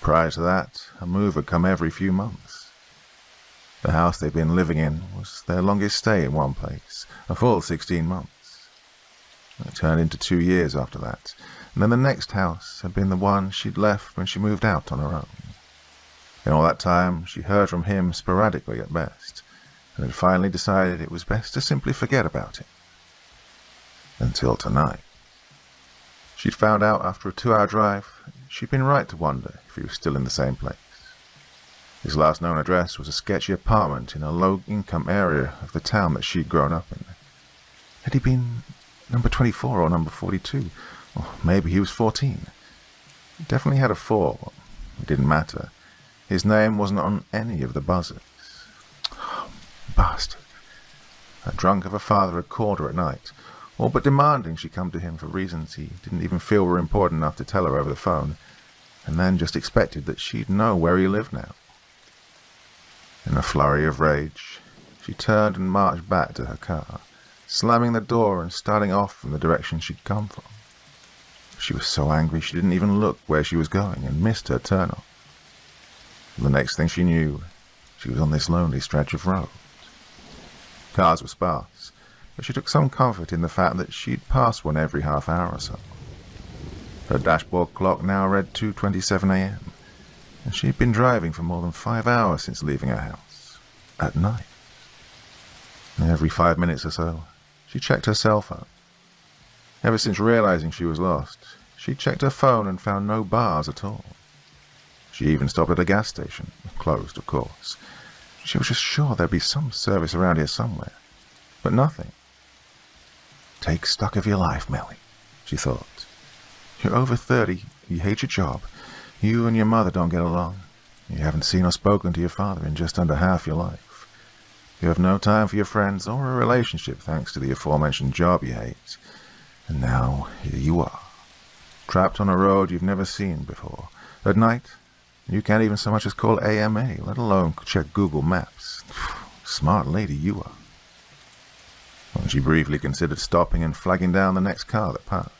Prior to that, a move had come every few months. The house they'd been living in was their longest stay in one place, a full 16 months. It turned into 2 years after that, and then the next house had been the one she'd left when she moved out on her own. In all that time, she heard from him sporadically at best, and had finally decided it was best to simply forget about it. Until tonight. She'd found out after a 2-hour drive she'd been right to wonder if he was still in the same place. His last known address was a sketchy apartment in a low-income area of the town that she'd grown up in. Had he been number 24 or number 42? Or maybe he was 14. He definitely had a 4. It didn't matter. His name wasn't on any of the buzzers. Oh, bastard. That drunk of a father had called her at night, all but demanding she come to him for reasons he didn't even feel were important enough to tell her over the phone, and then just expected that she'd know where he lived now. In a flurry of rage, she turned and marched back to her car, slamming the door and starting off from the direction she'd come from. She was so angry she didn't even look where she was going and missed her turn-off. The next thing she knew, she was on this lonely stretch of road. Cars were sparse, but she took some comfort in the fact that she'd pass one every half hour or so. Her dashboard clock now read 2:27 a.m., and she'd been driving for more than 5 hours since leaving her house, at night. Every 5 minutes or so, she checked her cell phone. Ever since realizing she was lost, she'd checked her phone and found no bars at all. She even stopped at a gas station, closed of course. She was just sure there'd be some service around here somewhere, but nothing. Take stock of your life, Melly, she thought. You're over 30, you hate your job, you and your mother don't get along, you haven't seen or spoken to your father in just under half your life. You have no time for your friends or a relationship thanks to the aforementioned job you hate. And now, here you are, trapped on a road you've never seen before. At night, you can't even so much as call AMA, let alone check Google Maps. Smart lady you are. Well, she briefly considered stopping and flagging down the next car that passed.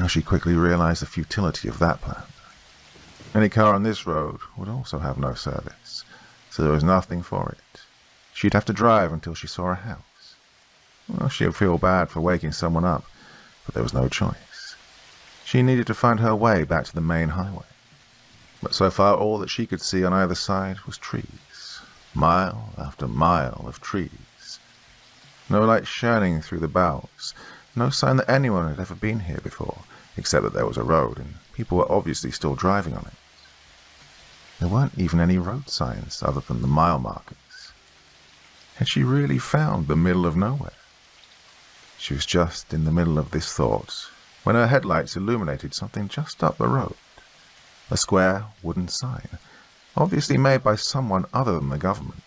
She quickly realized the futility of that plan. Any car on this road would also have no service, so there was nothing for it. She'd have to drive until she saw a house. Well, she'd feel bad for waking someone up, but there was no choice. She needed to find her way back to the main highway. But so far all that she could see on either side was trees. Mile after mile of trees. No light shining through the boughs. No sign that anyone had ever been here before, except that there was a road, and people were obviously still driving on it. There weren't even any road signs other than the mile markers. Had she really found the middle of nowhere? She was just in the middle of this thought when her headlights illuminated something just up the road. A square wooden sign, obviously made by someone other than the government.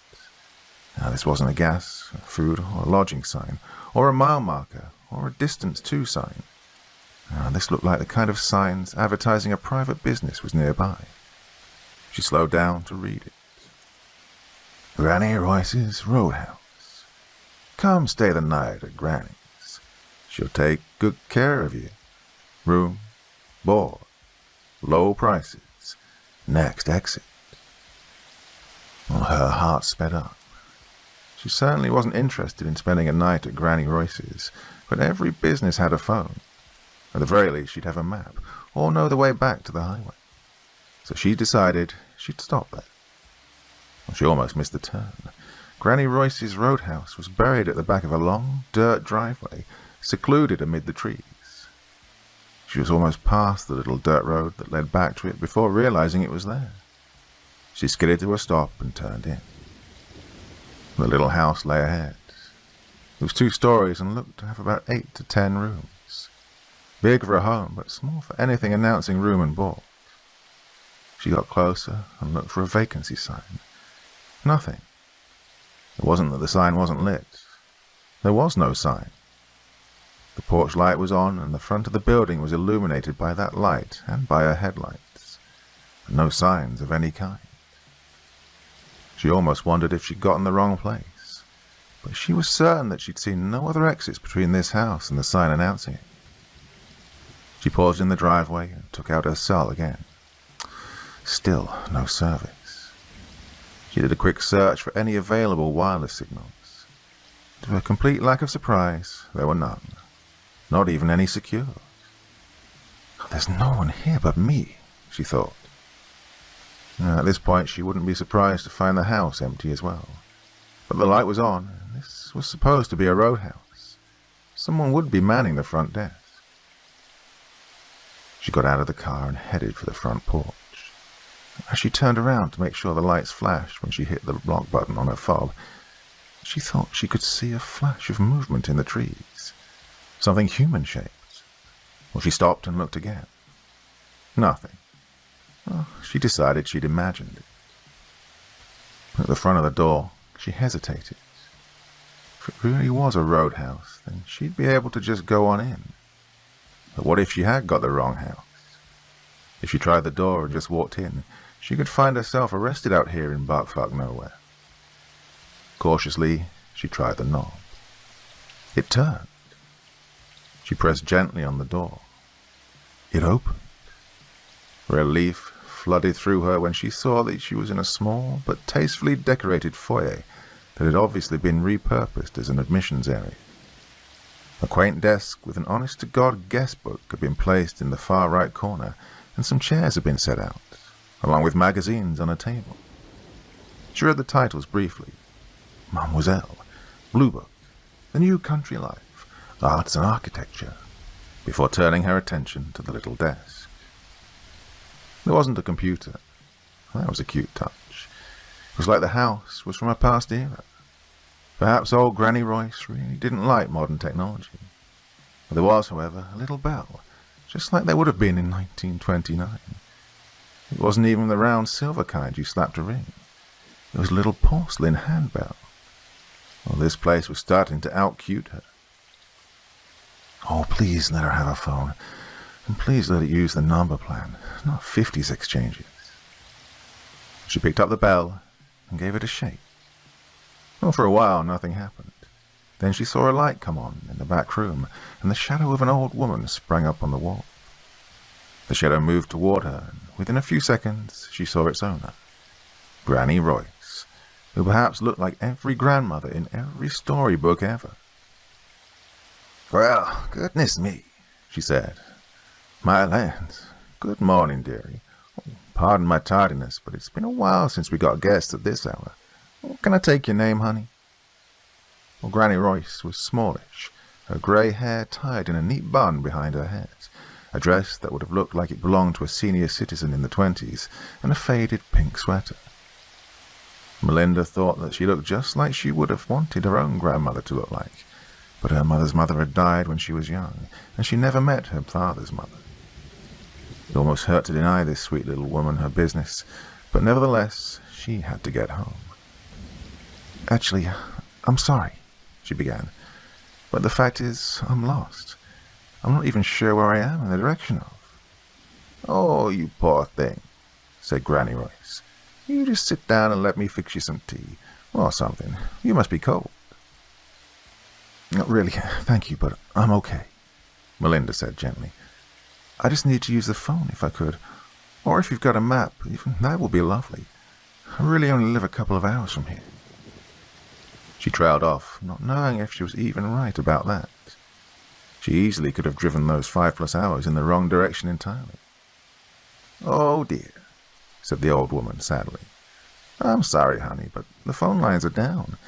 Now, this wasn't a gas, food, or lodging sign, or a mile marker, or a distance to sign. This looked like the kind of signs advertising a private business was nearby. She slowed down to read it. Granny Royce's Roadhouse. Come stay the night at Granny's. She'll take good care of you. Room, board, low prices, next exit. Well, her heart sped up. She certainly wasn't interested in spending a night at Granny Royce's, but every business had a phone. At the very least, she'd have a map, or know the way back to the highway. So she decided she'd stop there. Well, she almost missed the turn. Granny Royce's Roadhouse was buried at the back of a long, dirt driveway, secluded amid the trees. She was almost past the little dirt road that led back to it before realizing it was there. She skidded to a stop and turned in. The little house lay ahead. It was 2 stories and looked to have about 8 to 10 rooms. Big for a home, but small for anything announcing room and board. She got closer and looked for a vacancy sign. Nothing. It wasn't that the sign wasn't lit. There was no sign. The porch light was on, and the front of the building was illuminated by that light and by her headlights. But no signs of any kind. She almost wondered if she'd gotten the wrong place, but she was certain that she'd seen no other exits between this house and the sign announcing it. She paused in the driveway and took out her cell again. Still no service. She did a quick search for any available wireless signals. To her complete lack of surprise, there were none. Not even any secure. There's no one here but me, she thought. At this point, she wouldn't be surprised to find the house empty as well. But the light was on, and this was supposed to be a roadhouse. Someone would be manning the front desk. She got out of the car and headed for the front porch. As she turned around to make sure the lights flashed when she hit the lock button on her fob, she thought she could see a flash of movement in the trees. Something human-shaped. Well, she stopped and looked again. Nothing. Well, she decided she'd imagined it. At the front of the door, she hesitated. If it really was a roadhouse, then she'd be able to just go on in. But what if she had got the wrong house? If she tried the door and just walked in, she could find herself arrested out here in buckfuck nowhere. Cautiously, she tried the knob. It turned. She pressed gently on the door. It opened. Relief flooded through her when she saw that she was in a small but tastefully decorated foyer that had obviously been repurposed as an admissions area. A quaint desk with an honest-to-God guest book had been placed in the far right corner, and some chairs had been set out, along with magazines on a table. She read the titles briefly. Mademoiselle, Blue Book, The New Country Life, Arts and Architecture, before turning her attention to the little desk.
There wasn't a computer. That was a cute touch. It was like the house was from a past era. Perhaps old Granny Royce really didn't like modern technology. There was, however, a little bell, just like there would have been in 1929. It wasn't even the round silver kind you slapped a ring. It was a little porcelain handbell. Well, this place was starting to out-cute her. Oh, please let her have a phone. And please let it use the number plan, not 50s exchanges. She picked up the bell and gave it a shake. Well, for a while, nothing happened. Then she saw a light come on in the back room, and the shadow of an old woman sprang up on the wall. The shadow moved toward her, and within a few seconds, she saw its owner, Granny Royce, who perhaps looked like every grandmother in every storybook ever. "Well, goodness me," she said. "My lands. Good morning, dearie. Pardon my tardiness, but it's been a while since we got guests at this hour. Can I take your name, honey?" Well, Granny Royce was smallish, her grey hair tied in a neat bun behind her head, a dress that would have looked like it belonged to a senior citizen in the 20s, and a faded pink sweater. Melinda thought that she looked just like she would have wanted her own grandmother to look like, but her mother's mother had died when she was young, and she never met her father's mother. It almost hurt to deny this sweet little woman her business, but nevertheless, she had to get home. "Actually, I'm sorry," she began, "but the fact is, I'm lost. I'm not even sure where I am in the direction of." "Oh, you poor thing," said Granny Royce. "You just sit down and let me fix you some tea, or something. You must be cold." "Not really, thank you, but I'm okay," Melinda said gently. "I just need to use the phone if I could, or if you've got a map, even that would be lovely. I really only live a couple of hours from here." She trailed off, not knowing if she was even right about that. She easily could have driven those 5+ hours in the wrong direction entirely. "Oh dear," said the old woman sadly. "I'm sorry, honey, but the phone lines are down.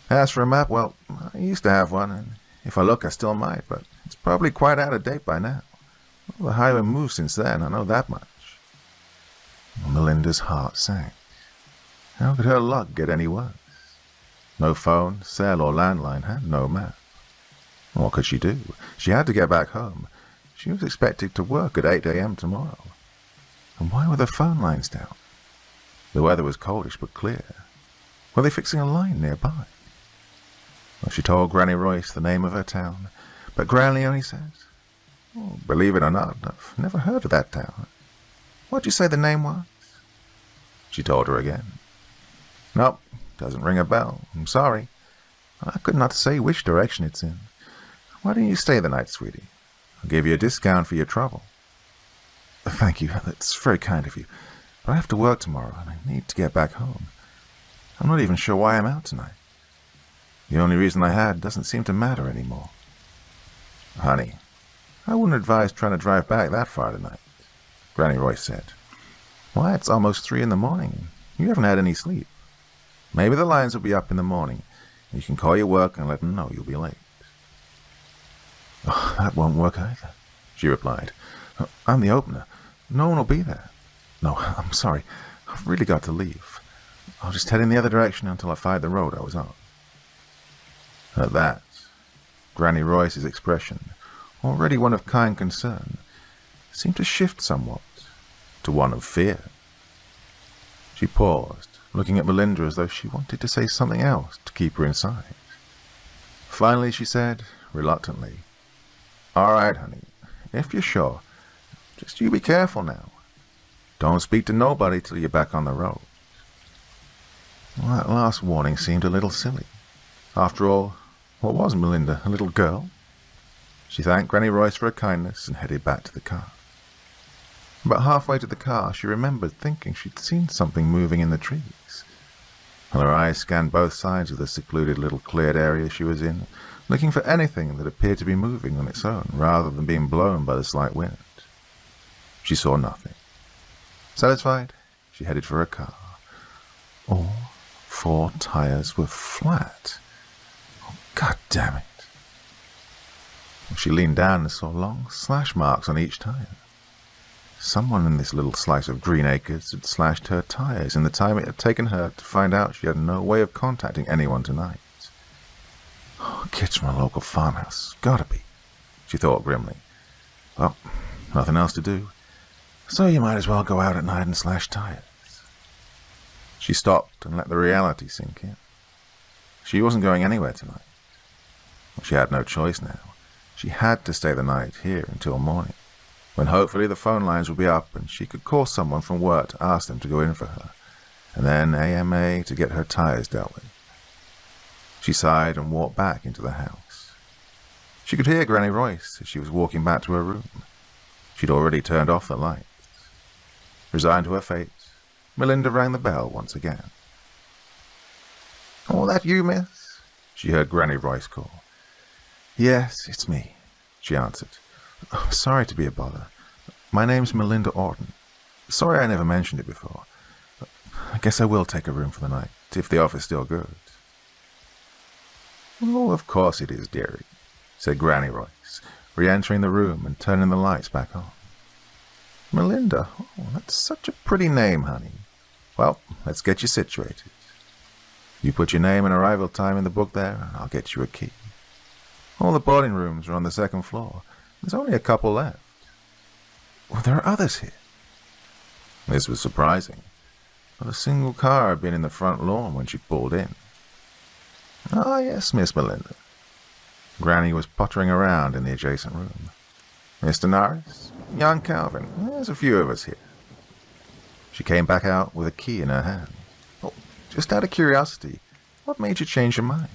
As for a map, well, I used to have one, and if I look I still might, but it's probably quite out of date by now. Well, the highway moved since then, I know that much." Melinda's heart sank. How could her luck get any worse? No phone, cell, or landline, had no map. What could she do? She had to get back home. She was expected to work at 8 a.m. tomorrow. And why were the phone lines down? The weather was coldish but clear. Were they fixing a line nearby? Well, she told Granny Royce the name of her town, but Granny only said, "Oh, believe it or not, I've never heard of that town. What'd you say the name was?" She told her again. "Nope, doesn't ring a bell. I'm sorry. I could not say which direction it's in. Why don't you stay the night, sweetie? I'll give you a discount for your trouble." "Thank you, that's very kind of you, but I have to work tomorrow and I need to get back home. I'm not even sure why I'm out tonight. The only reason I had doesn't seem to matter anymore." "Honey, I wouldn't advise trying to drive back that far tonight," Granny Royce said. "Why, it's almost 3 in the morning and you haven't had any sleep. Maybe the lines will be up in the morning and you can call your work and let them know you'll be late." "Oh, that won't work either," she replied. "I'm the opener. No one will be there. No, I'm sorry. I've really got to leave. I'll just head in the other direction until I find the road I was on." At that, Granny Royce's expression, already one of kind concern, seemed to shift somewhat to one of fear. She paused, looking at Melinda as though she wanted to say something else to keep her inside. Finally she said, reluctantly, "All right, honey, if you're sure, just you be careful now. Don't speak to nobody till you're back on the road." Well, that last warning seemed a little silly. After all, what was Melinda, a little girl? She thanked Granny Royce for her kindness and headed back to the car. About halfway to the car, she remembered thinking she'd seen something moving in the trees. And her eyes scanned both sides of the secluded little cleared area she was in, looking for anything that appeared to be moving on its own rather than being blown by the slight wind. She saw nothing. Satisfied, she headed for her car. All 4 tires were flat. Oh, God damn it. She leaned down and saw long slash marks on each tire.
Someone in this little slice of Green Acres had slashed her tires in the time it had taken her to find out she had no way of contacting anyone tonight. Kids from a local farmhouse. Gotta be, she thought grimly. Well, nothing else to do, so you might as well go out at night and slash tires. She stopped and let the reality sink in. She wasn't going anywhere tonight. Well, she had no choice now. She had to stay the night here until morning, when hopefully the phone lines would be up and she could call someone from work to ask them to go in for her, and then AMA to get her tires dealt with. She sighed and walked back into the house. She could hear Granny Royce as she was walking back to her room. She'd already turned off the lights. Resigned to her fate, Melinda rang the bell once again. "Oh, that you, miss?" she heard Granny Royce call. "Yes, it's me," she answered. "Oh, sorry to be a bother. My name's Melinda Orton. Sorry I never mentioned it before. I guess I will take a room for the night, if the offer's still good." "Oh, of course it is, dearie," said Granny Royce, re-entering the room and turning the lights back on. "Melinda, oh, that's such a pretty name, honey. Well, let's get you situated. You put your name and arrival time in the book there, and I'll get you a key. All the boarding rooms are on the second floor. There's only a couple left." "Well, there are others here." This was surprising. Not a single car had been in the front lawn when she pulled in. "Ah, yes, Miss Melinda." Granny was pottering around in the adjacent room. "Mr. Norris? Young Calvin? There's a few of us here." She came back out with a key in her hand. "Oh, just out of curiosity, what made you change your mind?"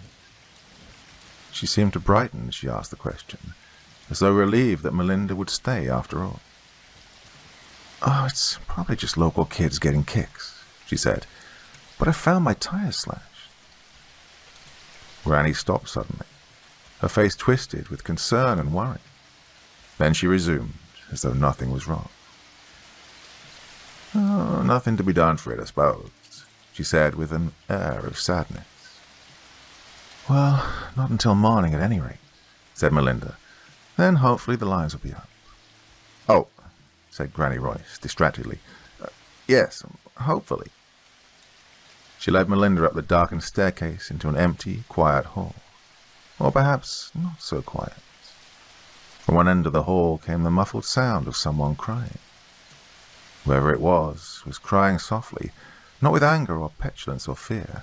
She seemed to brighten as she asked the question, as though relieved that Melinda would stay after all. "Oh, it's probably just local kids getting kicks," she said. "But I found my tires slashed." Granny stopped suddenly, her face twisted with concern and worry. Then she resumed, as though nothing was wrong. "Oh, nothing to be done for it, I suppose," she said with an air of sadness. "Well, not until morning at any rate," said Melinda. "Then hopefully the lines will be up." "Oh," said Granny Royce distractedly. "Yes, hopefully." She led Melinda up the darkened staircase into an empty, quiet hall. Or perhaps not so quiet. From one end of the hall came the muffled sound of someone crying. Whoever it was crying softly, not with anger or petulance or fear,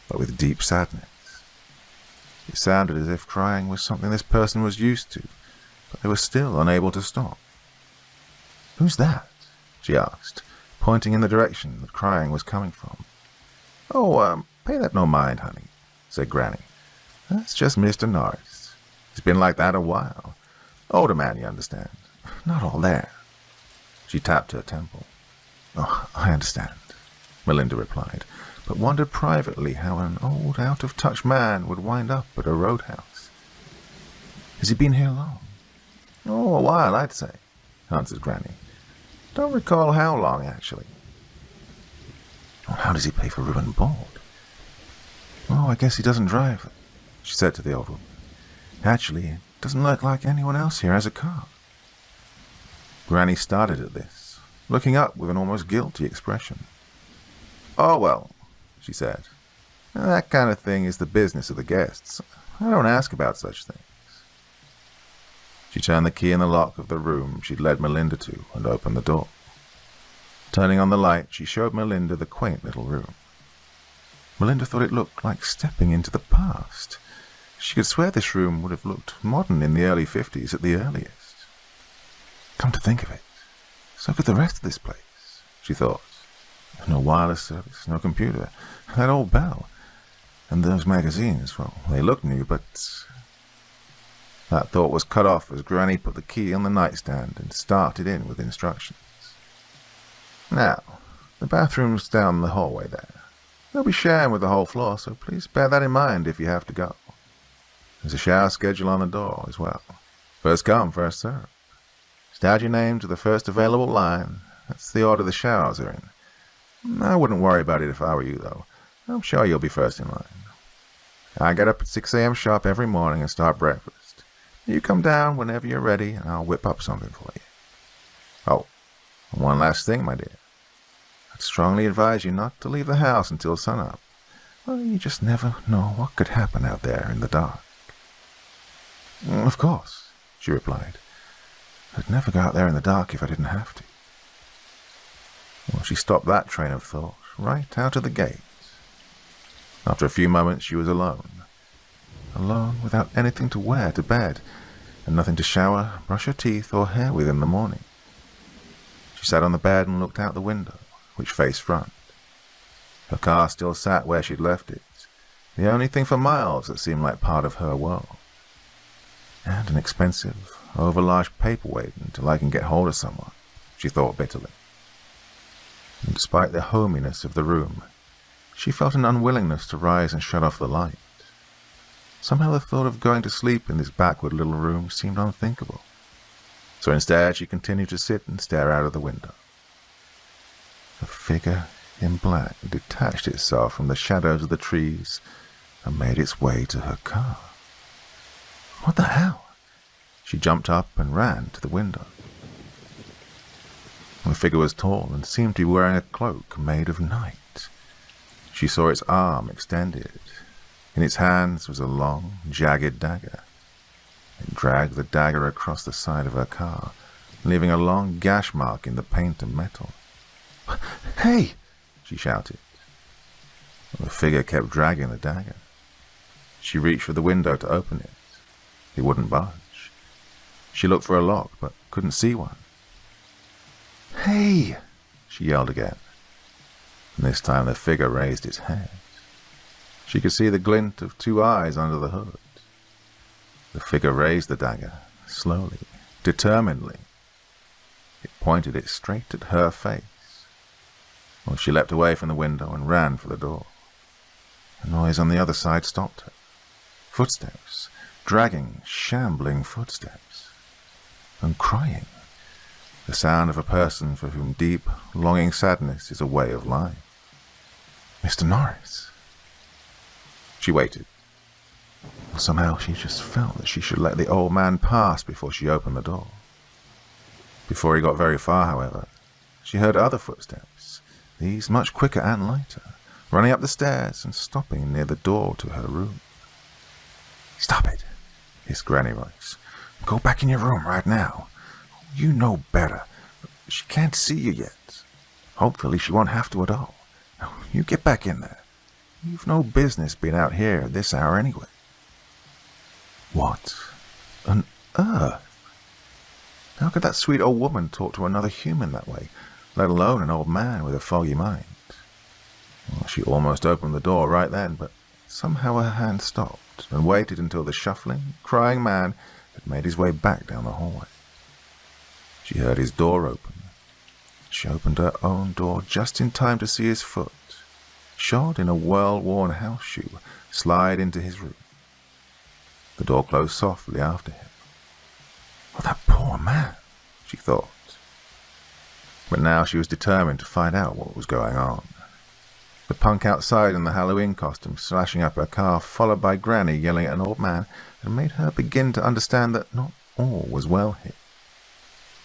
but with deep sadness. It sounded as if crying was something this person was used to, but they were still unable to stop. "Who's that?" she asked, pointing in the direction the crying was coming from. "Oh, pay that no mind, honey," said Granny. "That's just Mr. Norris. He's been like that a while. Older man, you understand. Not all there." She tapped her temple. "Oh, I understand," Melinda replied, but wondered privately how an old, out-of-touch man would wind up at a roadhouse. "Has he been here long?" "Oh, a while, I'd say," answered Granny. "Don't recall how long, actually." "Well, how does he pay for room and board?" "Oh, I guess he doesn't drive," she said to the old woman. "Actually, it doesn't look like anyone else here has a car." Granny started at this, looking up with an almost guilty expression. "Oh, well," she said, "that kind of thing is the business of the guests. I don't ask about such things." She turned the key in the lock of the room she'd led Melinda to and opened the door. Turning on the light, she showed Melinda the quaint little room. Melinda thought it looked like stepping into the past. She could swear this room would have looked modern in the early 50s at the earliest. Come to think of it, so could the rest of this place, she thought. No wireless service, no computer, that old bell. And those magazines, well, they looked new, but... That thought was cut off as Granny put the key on the nightstand and started in with instructions. "Now, the bathroom's down the hallway there. They'll be sharing with the whole floor, so please bear that in mind if you have to go. There's a shower schedule on the door as well. First come, first served. Start your name to the first available line. That's the order the showers are in. I wouldn't worry about it if I were you, though. I'm sure you'll be first in line. I get up at 6 a.m. sharp every morning and start breakfast. You come down whenever you're ready, and I'll whip up something for you. Oh, And one last thing, my dear. I'd strongly advise you not to leave the house until sunup. Well, you just never know what could happen out there in the dark. Of course, she replied. I'd never go out there in the dark if I didn't have to. Well, she stopped that train of thought right out of the gates. After a few moments, she was alone. Alone without anything to wear to bed, and nothing to shower, brush her teeth, or hair with in the morning. She sat on the bed and looked out the window, which faced front. Her car still sat where she'd left it, the only thing for miles that seemed like part of her world. And an expensive, overlarge paperweight until I can get hold of someone, she thought bitterly. And despite the hominess of the room, she felt an unwillingness to rise and shut off the light. Somehow the thought of going to sleep in this backward little room seemed unthinkable. So instead she continued to sit and stare out of the window. A figure in black detached itself from the shadows of the trees and made its way to her car. What the hell? She jumped up and ran to the window. The figure was tall and seemed to be wearing a cloak made of night. She saw its arm extended. In its hands was a long, jagged dagger. It dragged the dagger across the side of her car, leaving a long gash mark in the paint and metal. "Hey!" she shouted. The figure kept dragging the dagger. She reached for the window to open it. It wouldn't budge. She looked for a lock, but couldn't see one. "Hey!" she yelled again. And this time the figure raised its head. She could see the glint of two eyes under the hood. The figure raised the dagger, slowly, determinedly. It pointed it straight at her face. Well, she leapt away from the window and ran for the door. A noise on the other side stopped her. Footsteps, dragging, shambling footsteps. And crying. The sound of a person for whom deep, longing sadness is a way of life. Mr. Norris. She waited. Somehow she just felt that she should let the old man pass before she opened the door. Before he got very far, however, she heard other footsteps, these much quicker and lighter, running up the stairs and stopping near the door to her room. "Stop it," hissed Granny Royce. "Go back in your room right now. You know better. She can't see you yet. Hopefully she won't have to at all. Now, you get back in there. You've no business being out here at this hour anyway." What on earth? How could that sweet old woman talk to another human that way, let alone an old man with a foggy mind? Well, she almost opened the door right then, but somehow her hand stopped and waited until the shuffling, crying man had made his way back down the hallway. She heard his door open. She opened her own door just in time to see his foot, shod in a well-worn house shoe, slide into his room. The door closed softly after him. "Oh, that poor man," she thought. But now she was determined to find out what was going on. The punk outside in the Halloween costume slashing up her car, followed by Granny yelling at an old man, had made her begin to understand that not all was well here.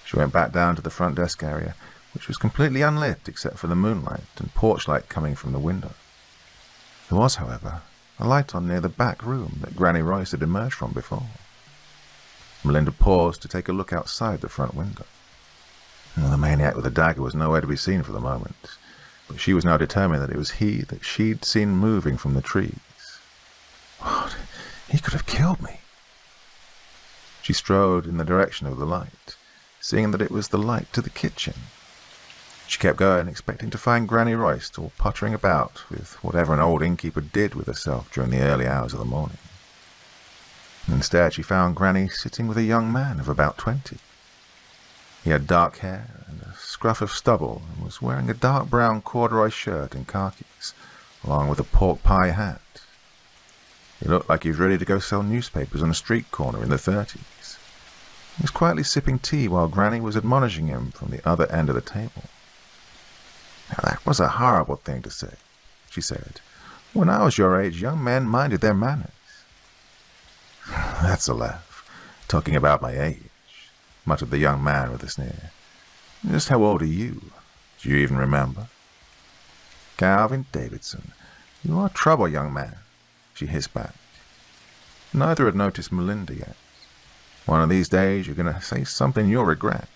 She went back down to the front desk area, which was completely unlit except for the moonlight and porch light coming from the window. There was, however, a light on near the back room that Granny Royce had emerged from before. Melinda paused to take a look outside the front window. Well, the maniac with the dagger was nowhere to be seen for the moment, but she was now determined that it was he that she'd seen moving from the trees. What? He could have killed me. She strode in the direction of the light, seeing that it was the light to the kitchen. She kept going, expecting to find Granny Royce still pottering about with whatever an old innkeeper did with herself during the early hours of the morning. Instead, she found Granny sitting with a young man of about 20. He had dark hair and a scruff of stubble and was wearing a dark brown corduroy shirt and khakis, along with a pork pie hat. He looked like he was ready to go sell newspapers on a street corner in the 30s. He was quietly sipping tea while Granny was admonishing him from the other end of the table. "Now that was a horrible thing to say," she said. "When I was your age, young men minded their manners." "That's a laugh, talking about my age," muttered the young man with a sneer. Just how old are you? Do you even remember? Calvin Davidson, you are trouble, young man, she hissed back. Neither had noticed Melinda yet. One of these days you're going to say something you'll regret.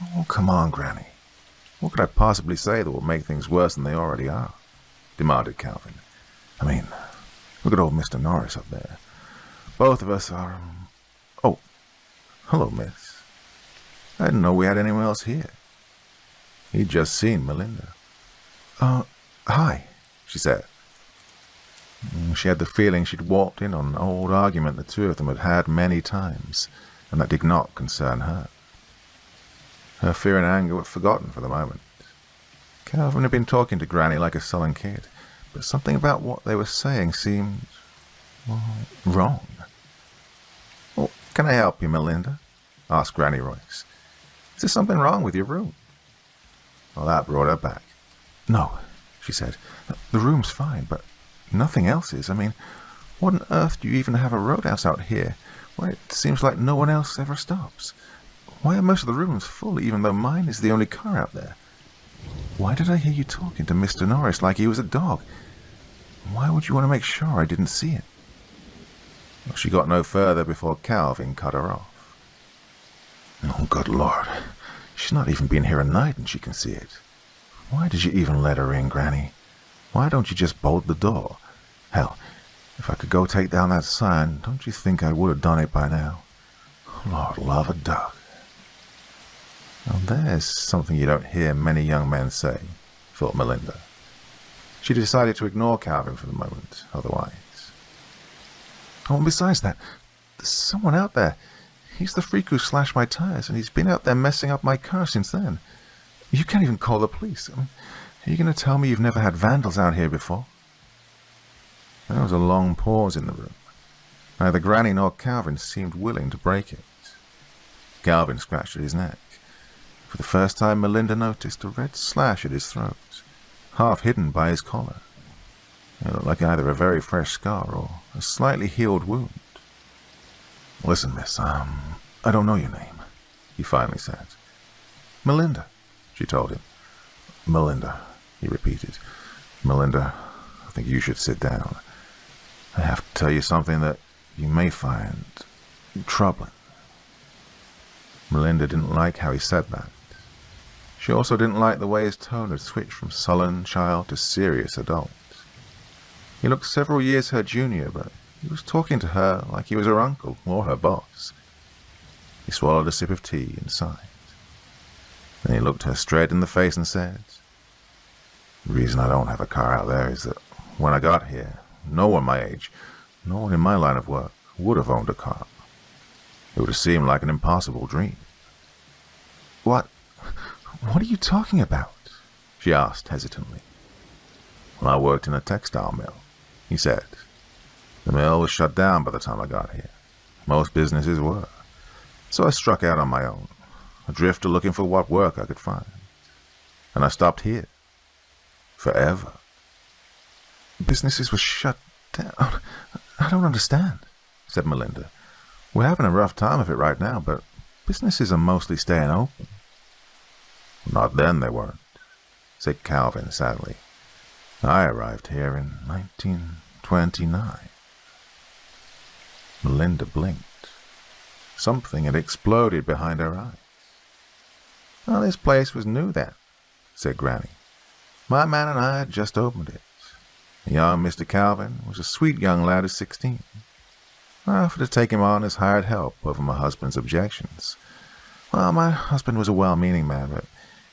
Oh, come on, Granny. What could I possibly say that will make things worse than they already are? Demanded Calvin. I mean, look at old Mr. Norris up there. Both of us are... Oh, hello, miss. I didn't know we had anyone else here. He'd just seen Melinda. Hi, she said. She had the feeling she'd walked in on an old argument the two of them had had many times, and that did not concern her. Her fear and anger were forgotten for the moment. Calvin had been talking to Granny like a sullen kid, but something about what they were saying seemed... wrong. "Well, can I help you, Melinda?" asked Granny Royce. "Is there something wrong with your room?" Well, that brought her back. "No," she said. "The room's fine, but nothing else is. I mean, what on earth do you even have a roadhouse out here where it seems like no one else ever stops? Why are most of the rooms full, even though mine is the only car out there? Why did I hear you talking to Mr. Norris like he was a dog? Why would you want to make sure I didn't see it?" Well, she got no further before Calvin cut her off. "Oh, good Lord. She's not even been here a night and she can see it. Why did you even let her in, Granny? Why don't you just bolt the door? Hell, if I could go take down that sign, don't you think I would have done it by now? Lord love a duck." Now there's something you don't hear many young men say, thought Melinda. She decided to ignore Calvin for the moment, otherwise. "Oh, and besides that, there's someone out there. He's the freak who slashed my tires, and he's been out there messing up my car since then. You can't even call the police. I mean, are you going to tell me you've never had vandals out here before?" There was a long pause in the room. Neither Granny nor Calvin seemed willing to break it. Calvin scratched at his neck. For the first time, Melinda noticed a red slash at his throat, half hidden by his collar. It looked like either a very fresh scar or a slightly healed wound. "Listen, miss, I don't know your name," he finally said. "Melinda," she told him. "Melinda," he repeated. "Melinda, I think you should sit down. I have to tell you something that you may find troubling." Melinda didn't like how he said that. She also didn't like the way his tone had switched from sullen child to serious adult. He looked several years her junior, but he was talking to her like he was her uncle or her boss. He swallowed a sip of tea and sighed. Then he looked her straight in the face and said, "The reason I don't have a car out there is that when I got here, no one my age, no one in my line of work, would have owned a car. It would have seemed like an impossible dream." What are you talking about?" she asked hesitantly. "Well, I worked in a textile mill," he said. "The mill was shut down by the time I got here. Most businesses were. So I struck out on my own, a drifter looking for what work I could find. And I stopped here. Forever." "Businesses were shut down? I don't understand," said Melinda. "We're having a rough time of it right now, but businesses are mostly staying open." "Not then they weren't," said Calvin sadly. "I arrived here in 1929. Melinda blinked. Something had exploded behind her eyes. "Well, this place was new then," said Granny. "My man and I had just opened it. Young Mr. Calvin was a sweet young lad of 16. I offered to take him on as hired help over my husband's objections. Well, my husband was a well-meaning man, but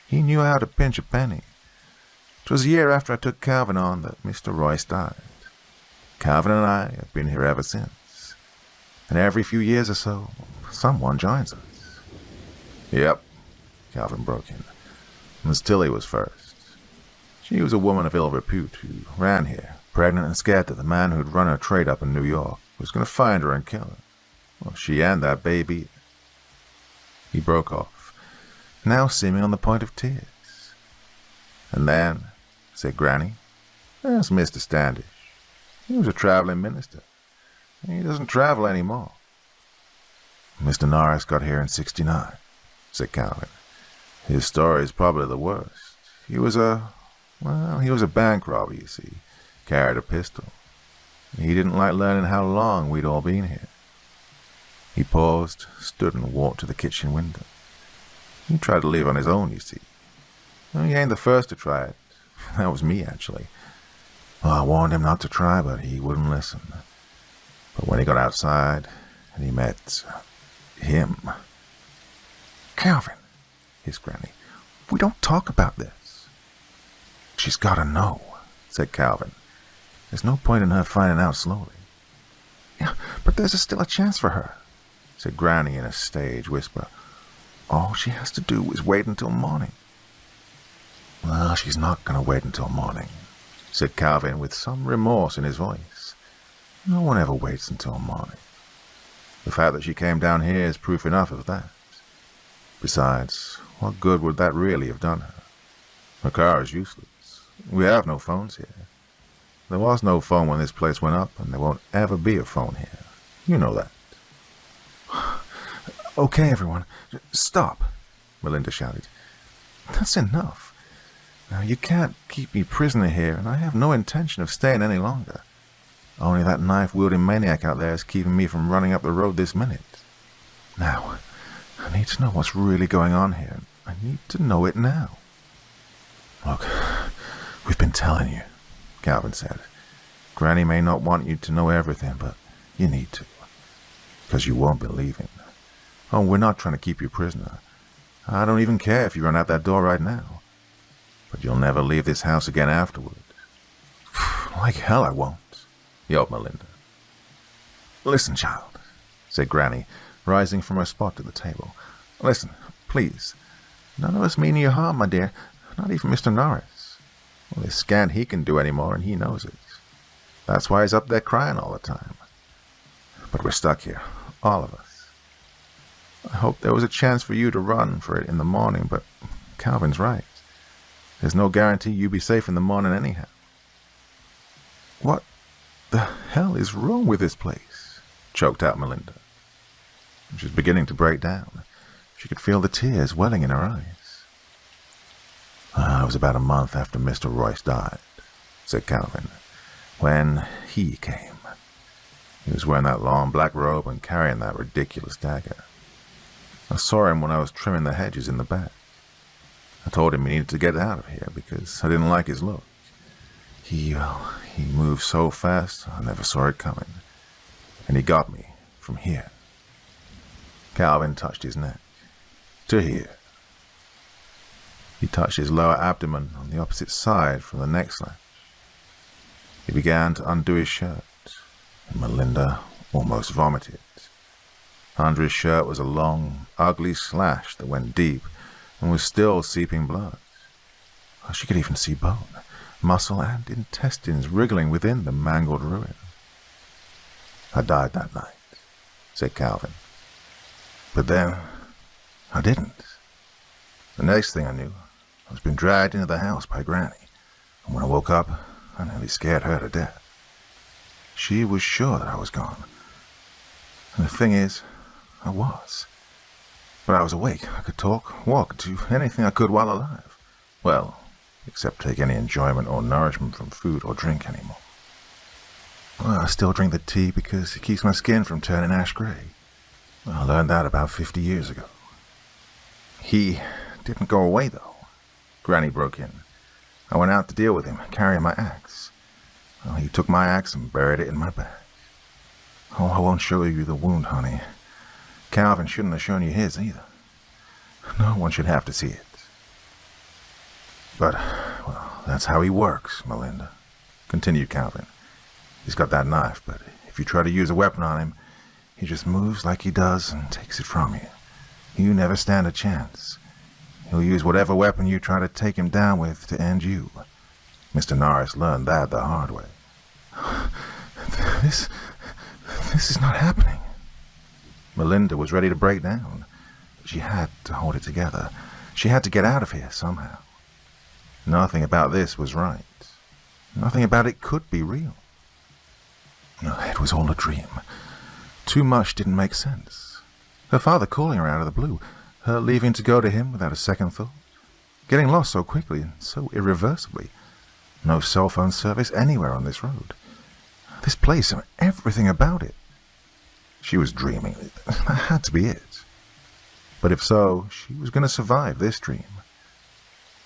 he knew how to pinch a penny. 'Twas a year after I took Calvin on that Mr. Royce died. Calvin and I have been here ever since. And every few years or so, someone joins us." "Yep," Calvin broke in. "Miss Tilly was first. She was a woman of ill repute who ran here, pregnant and scared that the man who'd run her trade up in New York was going to find her and kill her. Well, she and that baby..." He broke off, now seeming on the point of tears. "And then," said Granny, "there's Mr. Standish. He was a traveling minister. He doesn't travel anymore." "Mr. Norris got here in '69, said Calvin. His story is probably the worst. He was a bank robber, you see. Carried a pistol. He didn't like learning how long we'd all been here. He paused, stood and walked to the kitchen window. He tried to leave on his own, you see. Well, he ain't the first to try it. That was me, actually. Well, I warned him not to try, but he wouldn't listen. But when he got outside, and he met him.
Calvin, hissed Granny, we don't talk about this.
She's gotta know, said Calvin. There's no point in her finding out slowly.
Yeah, but there's still a chance for her,
said Granny in a stage whisper.
All she has to do is wait until morning.
Well, she's not going to wait until morning, said Calvin with some remorse in his voice. No one ever waits until morning. The fact that she came down here is proof enough of that. Besides, what good would that really have done her? Her car is useless. We have no phones here. There was no phone when this place went up, and there won't ever be a phone here. You know that.
Okay, everyone, stop, Melinda shouted. That's enough. Now, you can't keep me prisoner here, and I have no intention of staying any longer. Only that knife-wielding maniac out there is keeping me from running up the road this minute. Now, I need to know what's really going on here. I need to know it now.
Look, we've been telling you, Calvin said. Granny may not want you to know everything, but you need to. Because you won't be leaving. Oh, we're not trying to keep you prisoner. I don't even care if you run out that door right now. But you'll never leave this house again afterward.
Like hell I won't, yelled Melinda.
Listen, child, said Granny, rising from her spot at the table.
Listen, please. None of us mean you harm, my dear. Not even Mr. Norris. Well, there's scant he can do anymore, and he knows it. That's why he's up there crying all the time. But we're stuck here, all of us. I hope there was a chance for you to run for it in the morning, but Calvin's right. There's no guarantee you'll be safe in the morning anyhow. What the hell is wrong with this place? Choked out Melinda. She was beginning to break down. She could feel the tears welling in her eyes.
It was about a month after Mr. Royce died, said Calvin, when he came. He was wearing that long black robe and carrying that ridiculous dagger. I saw him when I was trimming the hedges in the back. I told him he needed to get out of here because I didn't like his look. He moved so fast I never saw it coming. And he got me from here. Calvin touched his neck. To here. He touched his lower abdomen on the opposite side from the neck slash. He began to undo his shirt, and Melinda almost vomited. Under his shirt was a long, ugly slash that went deep and was still seeping blood. She could even see bone, muscle, and intestines wriggling within the mangled ruin. I died that night, said Calvin. But then, I didn't. The next thing I knew, I was being dragged into the house by Granny, and when I woke up, I nearly scared her to death. She was sure that I was gone. And the thing is, I was. But I was awake. I could talk, walk, do anything I could while alive. Well, except take any enjoyment or nourishment from food or drink anymore. Well, I still drink the tea because it keeps my skin from turning ash gray. Well, I learned that about 50 years ago. He didn't go away, though. Granny broke in. I went out to deal with him, carrying my axe. Well, he took my axe and buried it in my bag. Oh, I won't show you the wound, honey. Calvin shouldn't have shown you his either. No one should have to see it. But, well, that's how he works, Melinda, continued Calvin. He's got that knife, but if you try to use a weapon on him, he just moves like he does and takes it from you. You never stand a chance. He'll use whatever weapon you try to take him down with to end you. Mr. Norris learned that the hard way. This is not happening. Melinda was ready to break down. She had to hold it together. She had to get out of here somehow. Nothing about this was right. Nothing about it could be real. No, it was all a dream. Too much didn't make sense. Her father calling her out of the blue.
her leaving to go to him without a second thought, getting lost so quickly and so irreversibly. No cell phone service anywhere on this road. This place and everything about it. She was dreaming. That had to be it. But if so, she was going to survive this dream.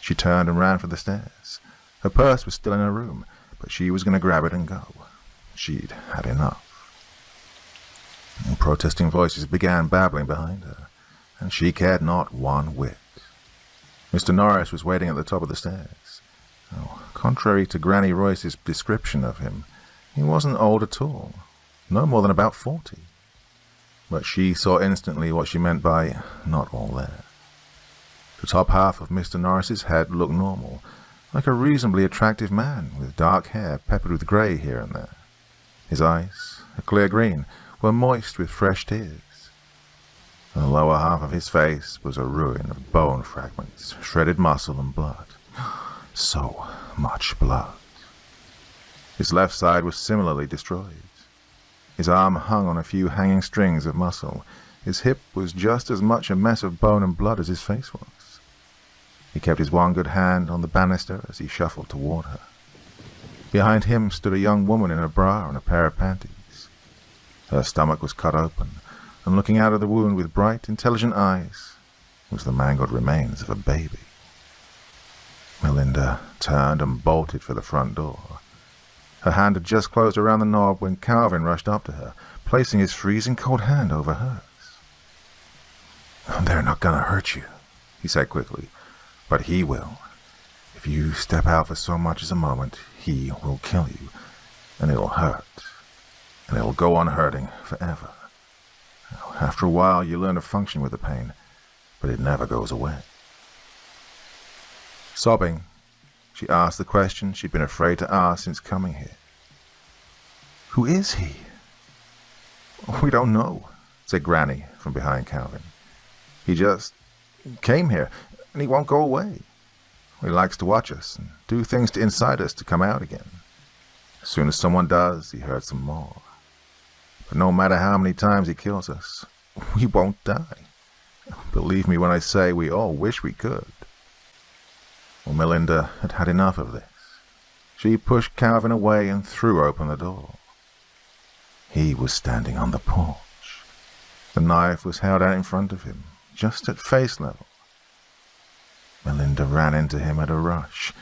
She turned and ran for the stairs. Her purse was still in her room, but she was going to grab it and go. She'd had enough. And protesting voices began babbling behind her, and she cared not one whit. Mr. Norris was waiting at the top of the stairs. Oh, contrary to Granny Royce's description of him, he wasn't old at all, no more than about 40. But she saw instantly what she meant by not all there. The top half of Mr. Norris's head looked normal, like a reasonably attractive man with dark hair peppered with grey here and there. His eyes, a clear green, were moist with fresh tears. The lower half of his face was a ruin of bone fragments, shredded muscle and blood. So much blood. His left side was similarly destroyed. His arm hung on a few hanging strings of muscle. His hip was just as much a mess of bone and blood as his face was. He kept his one good hand on the banister as he shuffled toward her. Behind him stood a young woman in a bra and a pair of panties. Her stomach was cut open, and looking out of the wound with bright, intelligent eyes was the mangled remains of a baby. Melinda turned and bolted for the front door. Her hand had just closed around the knob when Calvin rushed up to her, placing his freezing cold hand over hers. "They're not going to hurt you," he said quickly, "but he will. If you step out for so much as a moment, he will kill you, and it'll hurt, and it'll go on hurting forever. After a while, you learn to function with the pain, but it never goes away." Sobbing, she asked the question she'd been afraid to ask since coming here. "Who is he?" "We don't know," said Granny from behind Calvin. "He just came here, and he won't go away. He likes to watch us and do things to incite us to come out again. As soon as someone does, he hurts them more. But no matter how many times he kills us, we won't die. Believe me when I say we all wish we could." Well, Melinda had had enough of this. She pushed Calvin away and threw open the door. He was standing on the porch. The knife was held out in front of him, just at face level. Melinda ran into him at a rush,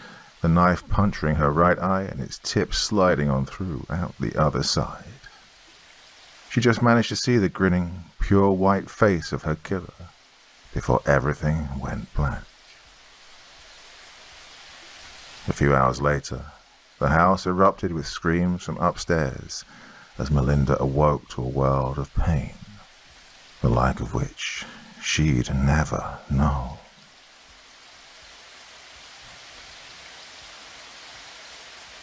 the knife puncturing her right eye and its tip sliding on through out the other side. She just managed to see the grinning, pure white face of her killer before everything went black. A few hours later, the house erupted with screams from upstairs as Melinda awoke to a world of pain, the like of which she'd never known.